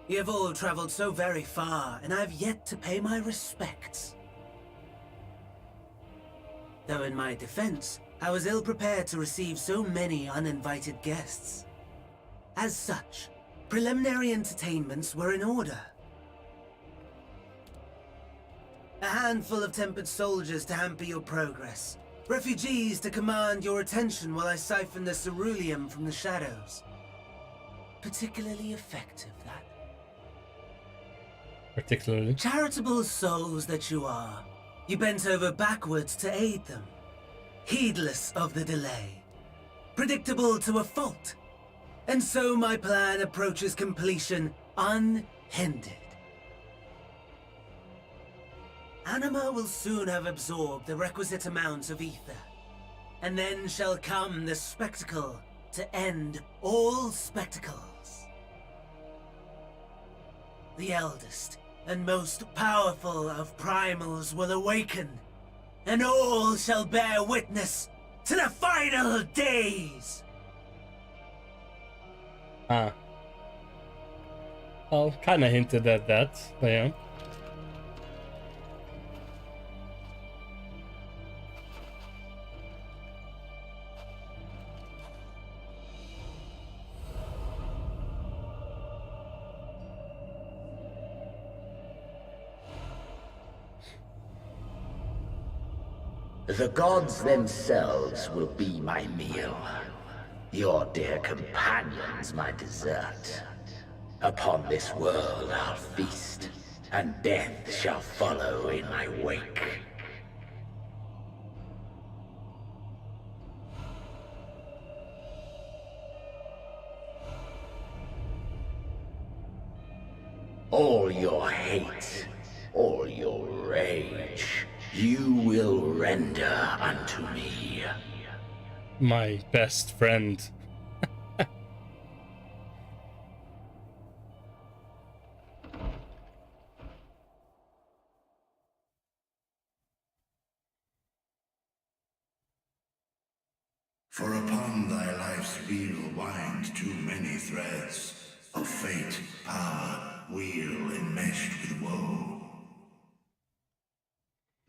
You have all traveled so very far, and I have yet to pay my respects. Though in my defense, I was ill-prepared to receive so many uninvited guests. As such, preliminary entertainments were in order. A handful of tempered soldiers to hamper your progress. Refugees to command your attention while I siphon the ceruleum from the shadows. Particularly effective, that. Particularly? Charitable souls that you are. You bent over backwards to aid them. Heedless of the delay. Predictable to a fault. And so my plan approaches completion unhindered. Anima will soon have absorbed the requisite amount of ether. And then shall come the spectacle to end all spectacles. The eldest and most powerful of primals will awaken, and all shall bear witness to the final days! Ah. Well, kinda hinted at that, but yeah. The gods themselves will be my meal. Your dear companions my dessert. Upon this world I'll feast, and death shall follow in my wake. All your hate, all your rage, you will render unto me. My best friend. For upon thy life's wheel wind too many threads of fate, power, wheel enmeshed with woe.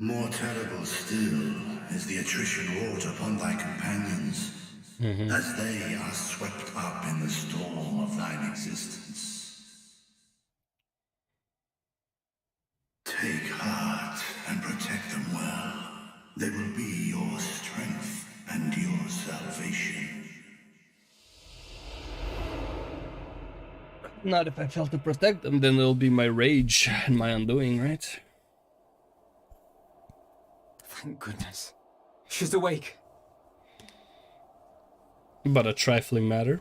More terrible still is the attrition wrought upon thy companions, as they are swept up in the storm of thine existence. Take heart and protect them well. They will be your strength and your salvation. Not if I fail to protect them, then it'll be my rage and my undoing, right? Thank goodness. She's awake. But a trifling matter.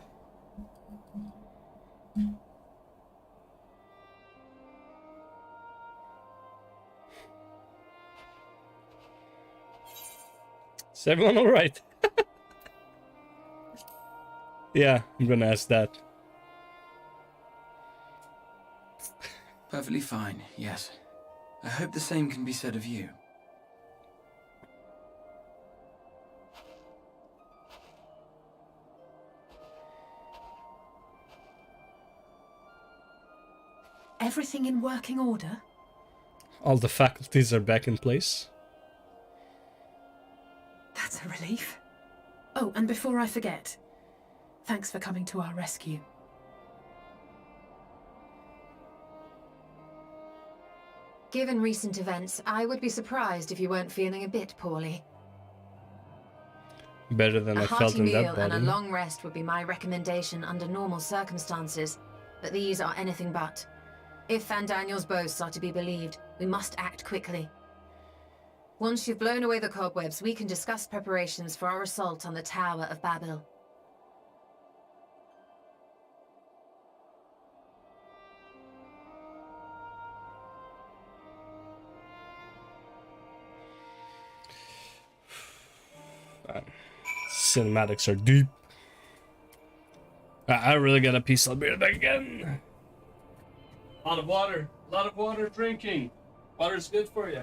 Is everyone alright? Yeah, I'm gonna ask that. Perfectly fine, yes. I hope the same can be said of you. Everything in working order? All the faculties are back in place. That's a relief. Oh, and before I forget, thanks for coming to our rescue. Given recent events, I would be surprised if you weren't feeling a bit poorly. Better than A I felt hearty in meal that and a body. long rest would be my recommendation under normal circumstances, but these are anything but. If Van Daniel's boasts are to be believed, we must act quickly. Once you've blown away the cobwebs, we can discuss preparations for our assault on the Tower of Babel. Cinematics are deep. I really got a piece of beer again. A lot of water drinking. Water's good for you.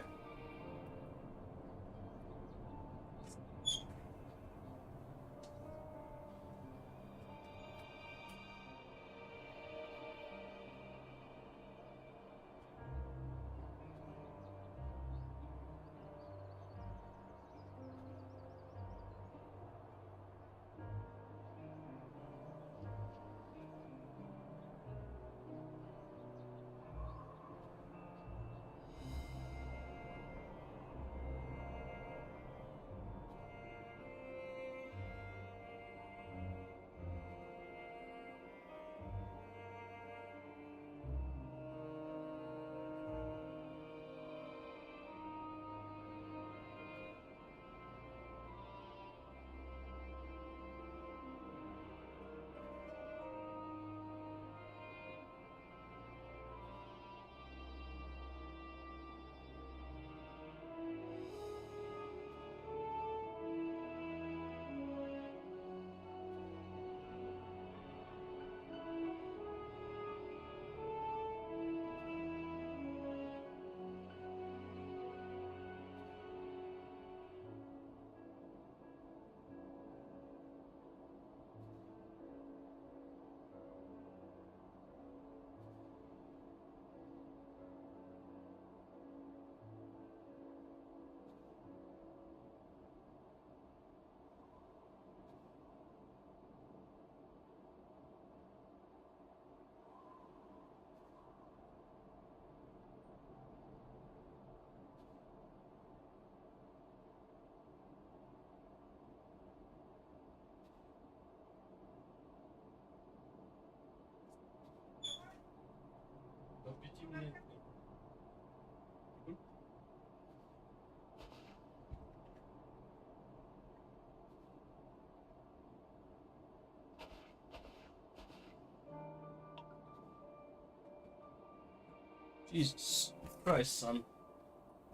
Jesus Christ, son.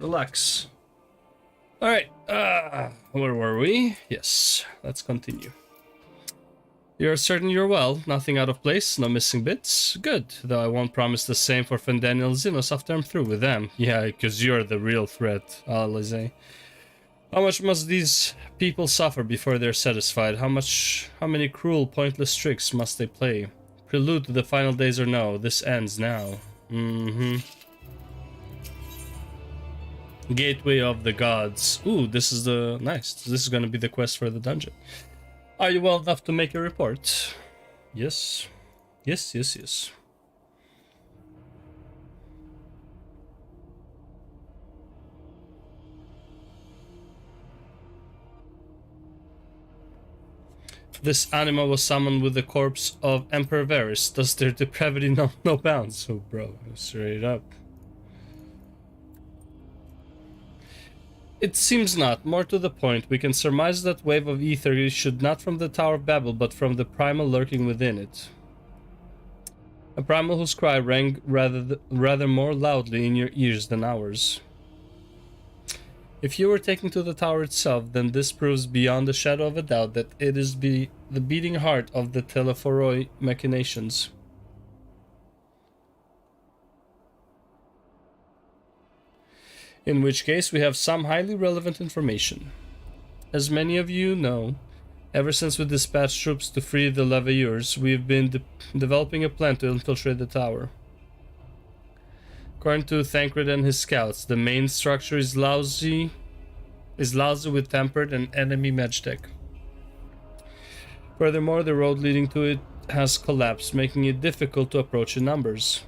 Relax. Alright, where were we? Yes, let's continue. You're certain you're well? Nothing out of place? No missing bits? Good, though I won't promise the same for Fendaniel and Xenos after I'm through with them. Yeah, because you're the real threat, Alize. How much must these people suffer before they're satisfied? How many cruel, pointless tricks must they play? Prelude to the final days or no? This ends now. Gateway of the Gods. Ooh, this is the... nice. This is gonna be the quest for the dungeon. Are you well enough to make a report? Yes. Yes, yes, yes. This animal was summoned with the corpse of Emperor Varys. Does their depravity know no bounds? Oh, bro, straight up. It seems not. More to the point, we can surmise that wave of ether issued not from the Tower of Babel, but from the primal lurking within it. A primal whose cry rang rather more loudly in your ears than ours. If you were taken to the tower itself, then this proves beyond a shadow of a doubt that it is the beating heart of the Telephoroi machinations. In which case, we have some highly relevant information. As many of you know, ever since we dispatched troops to free the Levailleurs, we've been developing a plan to infiltrate the tower. According to Thancred and his scouts, the main structure is lousy with tempered and enemy magtech. Furthermore, the road leading to it has collapsed, making it difficult to approach in numbers.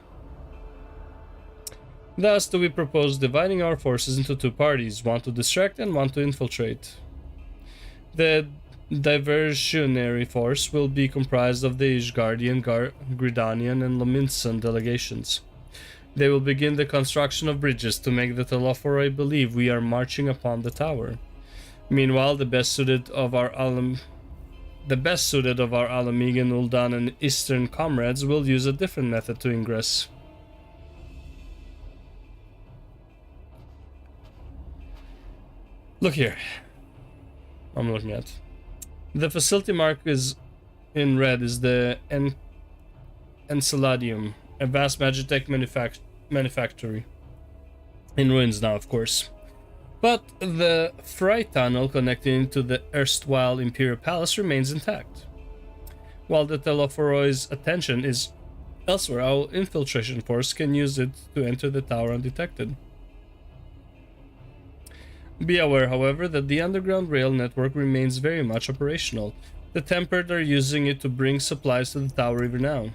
Thus do we propose dividing our forces into two parties, one to distract and one to infiltrate. The diversionary force will be comprised of the Ishgardian, Gridanian, and Lominsan delegations. They will begin the construction of bridges to make the Telophoroi believe we are marching upon the tower. Meanwhile, the best suited of our Alamegan, Ul'dan, and Eastern comrades will use a different method to ingress. Look here. I'm looking at. The facility mark is in red is the Enceladium, a vast Magitech manufactory. In ruins now, of course. But the freight tunnel connecting to the erstwhile Imperial Palace remains intact. While the Telophoroi's attention is elsewhere, our infiltration force can use it to enter the tower undetected. Be aware, however, that the underground rail network remains very much operational. The Tempered are using it to bring supplies to the tower even now.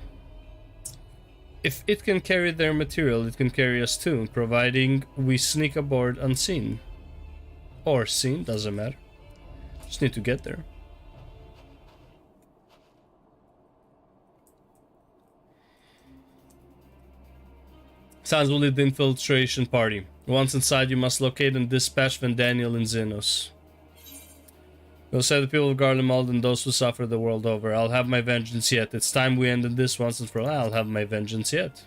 If it can carry their material, it can carry us too, providing we sneak aboard unseen. Or seen, doesn't matter. Just need to get there. Sans will lead the infiltration party. Once inside, you must locate and dispatch Vendaniel and Xenos. You'll save the people of Garlemald and those who suffer the world over. I'll have my vengeance yet. It's time we ended this once and for all. I'll have my vengeance yet.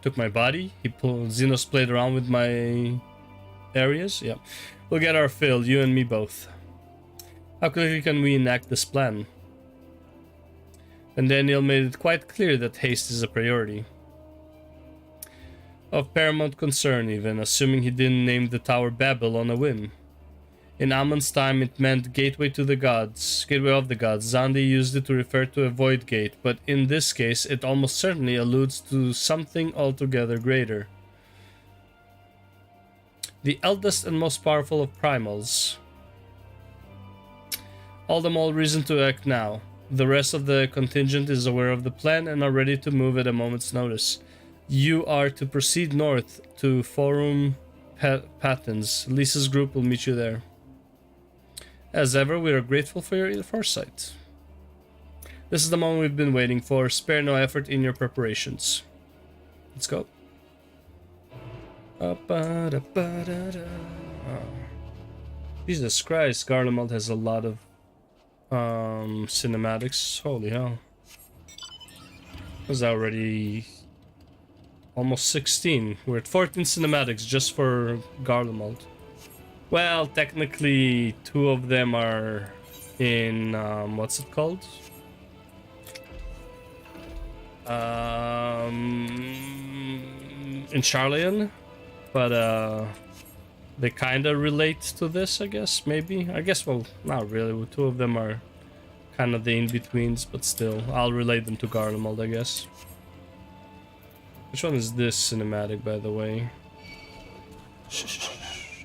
Took my body. Xenos played around with my areas. Yeah. We'll get our fill, you and me both. How quickly can we enact this plan? Vendaniel made it quite clear that haste is a priority. Of paramount concern even, assuming he didn't name the tower Babel on a whim. In Amon's time it meant gateway to the gods, gateway of the gods. Zandi used it to refer to a void gate, but in this case it almost certainly alludes to something altogether greater. The eldest and most powerful of primals. All the more reason to act now. The rest of the contingent is aware of the plan and are ready to move at a moment's notice. You are to proceed north to Forum Patens. Lisa's group will meet you there. As ever, we are grateful for your foresight. This is the moment we've been waiting for. Spare no effort in your preparations. Let's go. Oh. Jesus Christ, Garlemald has a lot of cinematics. Holy hell. Was already almost 16. We're at 14 cinematics just for Garlemald. Well, technically 2 of them are in what's it called? In Charlian, but they kind of relate to this, I guess. Maybe, I guess. Well, not really. 2 of them are kind of the in-betweens, but still, I'll relate them to Garlemald, I guess. Which one is this cinematic, by the way? Shh.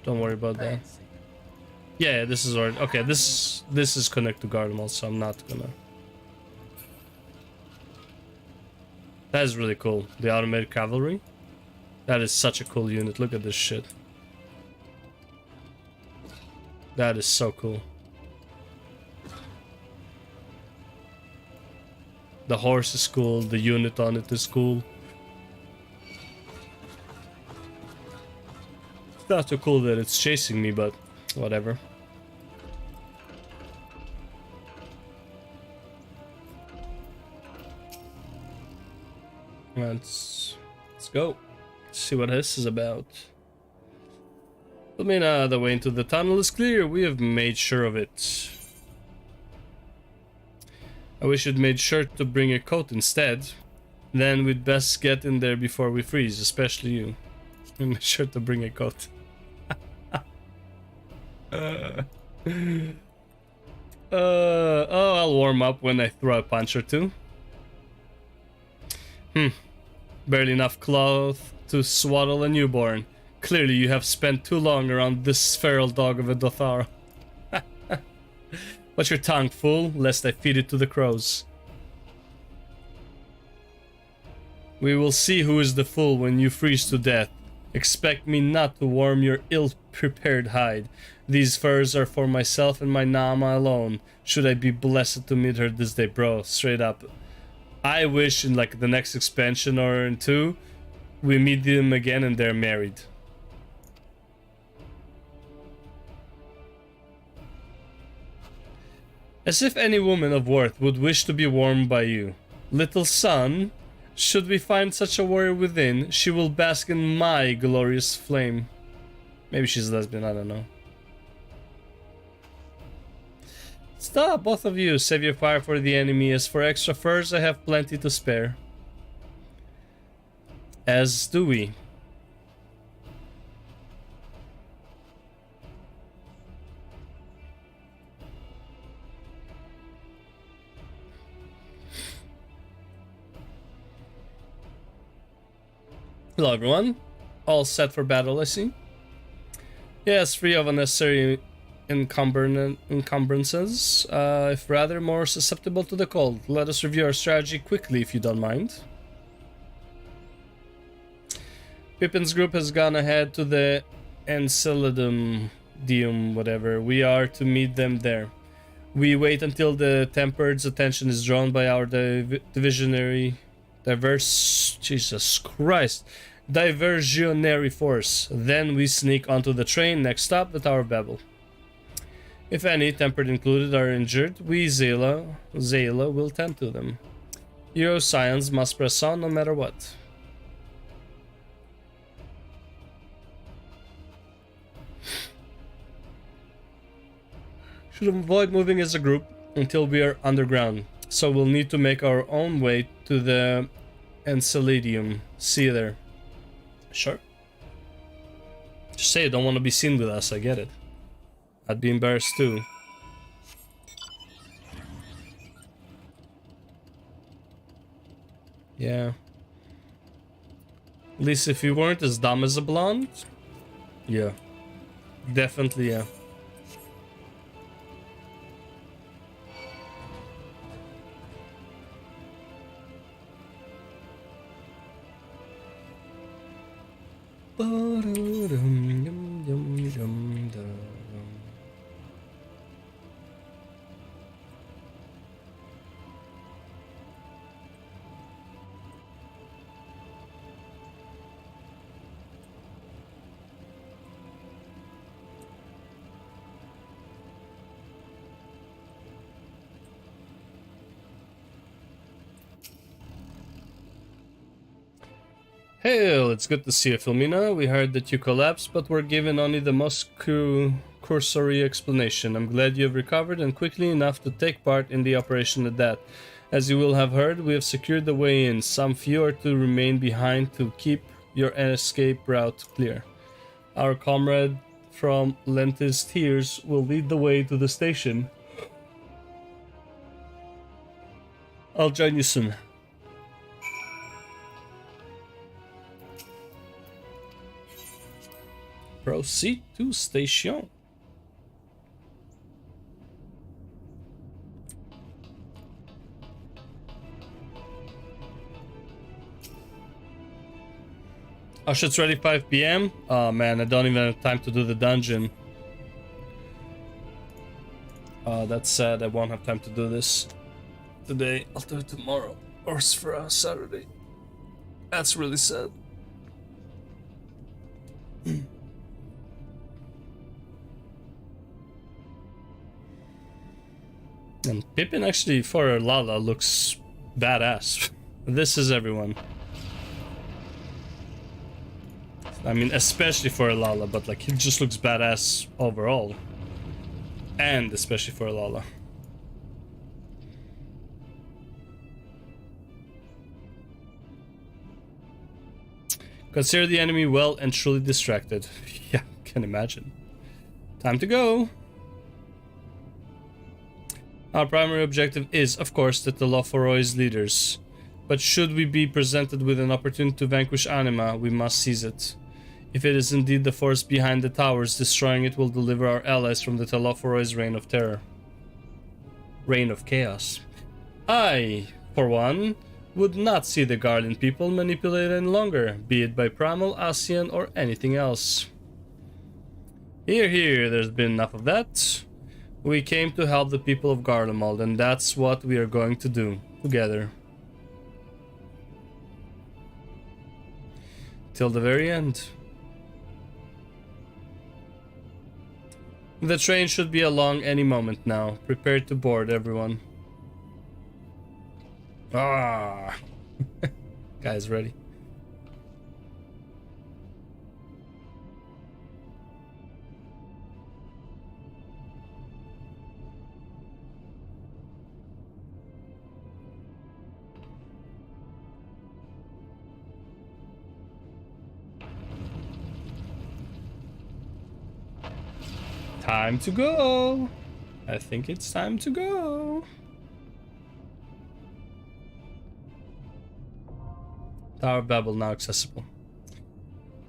Don't worry about that. Yeah, this is already okay. This is connected to Garlemald, so I'm not gonna. That is really cool. The automated cavalry. That is such a cool unit. Look at this shit. That is so cool. The horse is cool. The unit on it is cool. It's not so cool that it's chasing me, but whatever. Let's go. Let's see what this is about. I mean, the way into the tunnel is clear. We have made sure of it. I wish you'd made sure to bring a coat instead. Then we'd best get in there before we freeze, especially you. Make sure to bring a coat. Oh, I'll warm up when I throw a punch or two. Barely enough cloth to swaddle a newborn. Clearly you have spent too long around this feral dog of a Dothara. Watch your tongue, fool, lest I feed it to the crows. We will see who is the fool when you freeze to death. Expect me not to warm your ill-prepared hide. These furs are for myself and my Nama alone. Should I be blessed to meet her this day, bro? Straight up. I wish in like the next expansion or in 2, we meet them again and they're married. As if any woman of worth would wish to be warmed by you. Little son, should we find such a warrior within, she will bask in my glorious flame. Maybe she's lesbian, I don't know. Stop, both of you. Save your fire for the enemy. As for extra furs, I have plenty to spare. As do we. Hello everyone. All set for battle, I see. Yes, free of unnecessary encumbrances, if rather more susceptible to the cold. Let us review our strategy quickly if you don't mind. Pippin's group has gone ahead to the Enceladum, whatever. We are to meet them there. We wait until the Tempered's attention is drawn by our diversionary force. Then we sneak onto the train. Next stop, the Tower of Babel. If any, Tempered included, are injured, we Zayla will tend to them. Hero science must press on no matter what. Should avoid moving as a group until we are underground, so we'll need to make our own way to the Enceladum. See you there. Sure. Just say you don't want to be seen with us, I get it. I'd be embarrassed too. Yeah. At least if you weren't as dumb as a blonde. Yeah. Definitely, yeah. Hail, it's good to see you, Filmina. We heard that you collapsed, but were given only the most cursory explanation. I'm glad you have recovered and quickly enough to take part in the operation at that. As you will have heard, we have secured the way in. Some few are to remain behind to keep your escape route clear. Our comrade from Lentis Tears will lead the way to the station. I'll join you soon. Proceed to station. Oh, shit's ready 5 PM? Oh man, I don't even have time to do the dungeon. Oh, that's sad. I won't have time to do this today. I'll do it tomorrow or for Saturday. That's really sad. And Pippin actually, for Lala, looks badass. This is everyone. I mean, especially for Lala, but like, he just looks badass overall. And especially for Lala. Consider the enemy well and truly distracted. Yeah, can imagine. Time to go. Our primary objective is, of course, the Telophoros leaders. But should we be presented with an opportunity to vanquish Anima, we must seize it. If it is indeed the force behind the towers, destroying it will deliver our allies from the Telophoros' reign of terror. Reign of chaos. I, for one, would not see the Guardian people manipulated any longer, be it by Primal, Asian, or anything else. Here, there's been enough of that. We came to help the people of Garlemald, and that's what we are going to do, together. Till the very end. The train should be along any moment now. Prepare to board, everyone. Ah! Guys, ready? Time to go. I think it's time to go. Tower of Babel now accessible.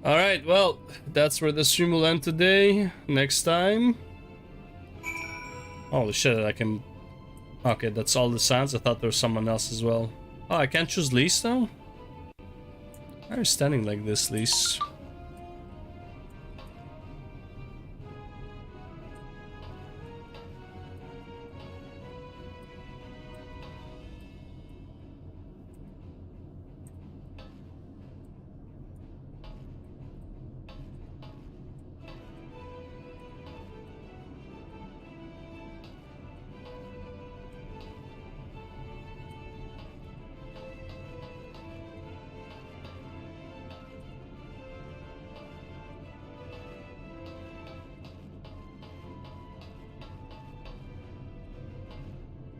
Alright, well, that's where the stream will end today. Next time. Holy shit, I can... Okay, that's all the sounds. I thought there was someone else as well. Oh, I can't choose Lise now? Why are you standing like this, Lise?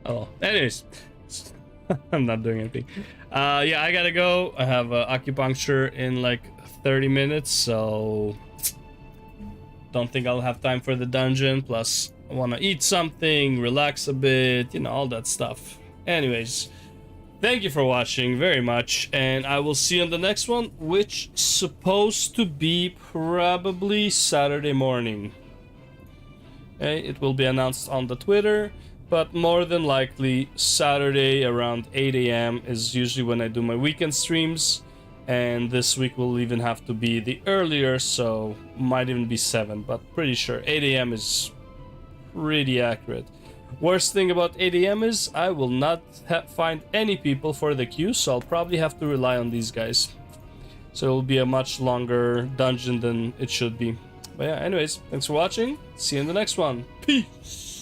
Oh, anyways, I'm not doing anything. Yeah, I gotta go. I have acupuncture in like 30 minutes, so don't think I'll have time for the dungeon. Plus, I want to eat something, relax a bit, you know, all that stuff. Anyways, thank you for watching very much, and I will see you on the next one, which is supposed to be probably Saturday morning. Okay, it will be announced on the Twitter. But more than likely, Saturday around 8 AM is usually when I do my weekend streams. And this week will even have to be the earlier, so might even be 7. But pretty sure 8 AM is pretty accurate. Worst thing about 8 AM is I will not find any people for the queue, so I'll probably have to rely on these guys. So it will be a much longer dungeon than it should be. But yeah, anyways, thanks for watching. See you in the next one. Peace!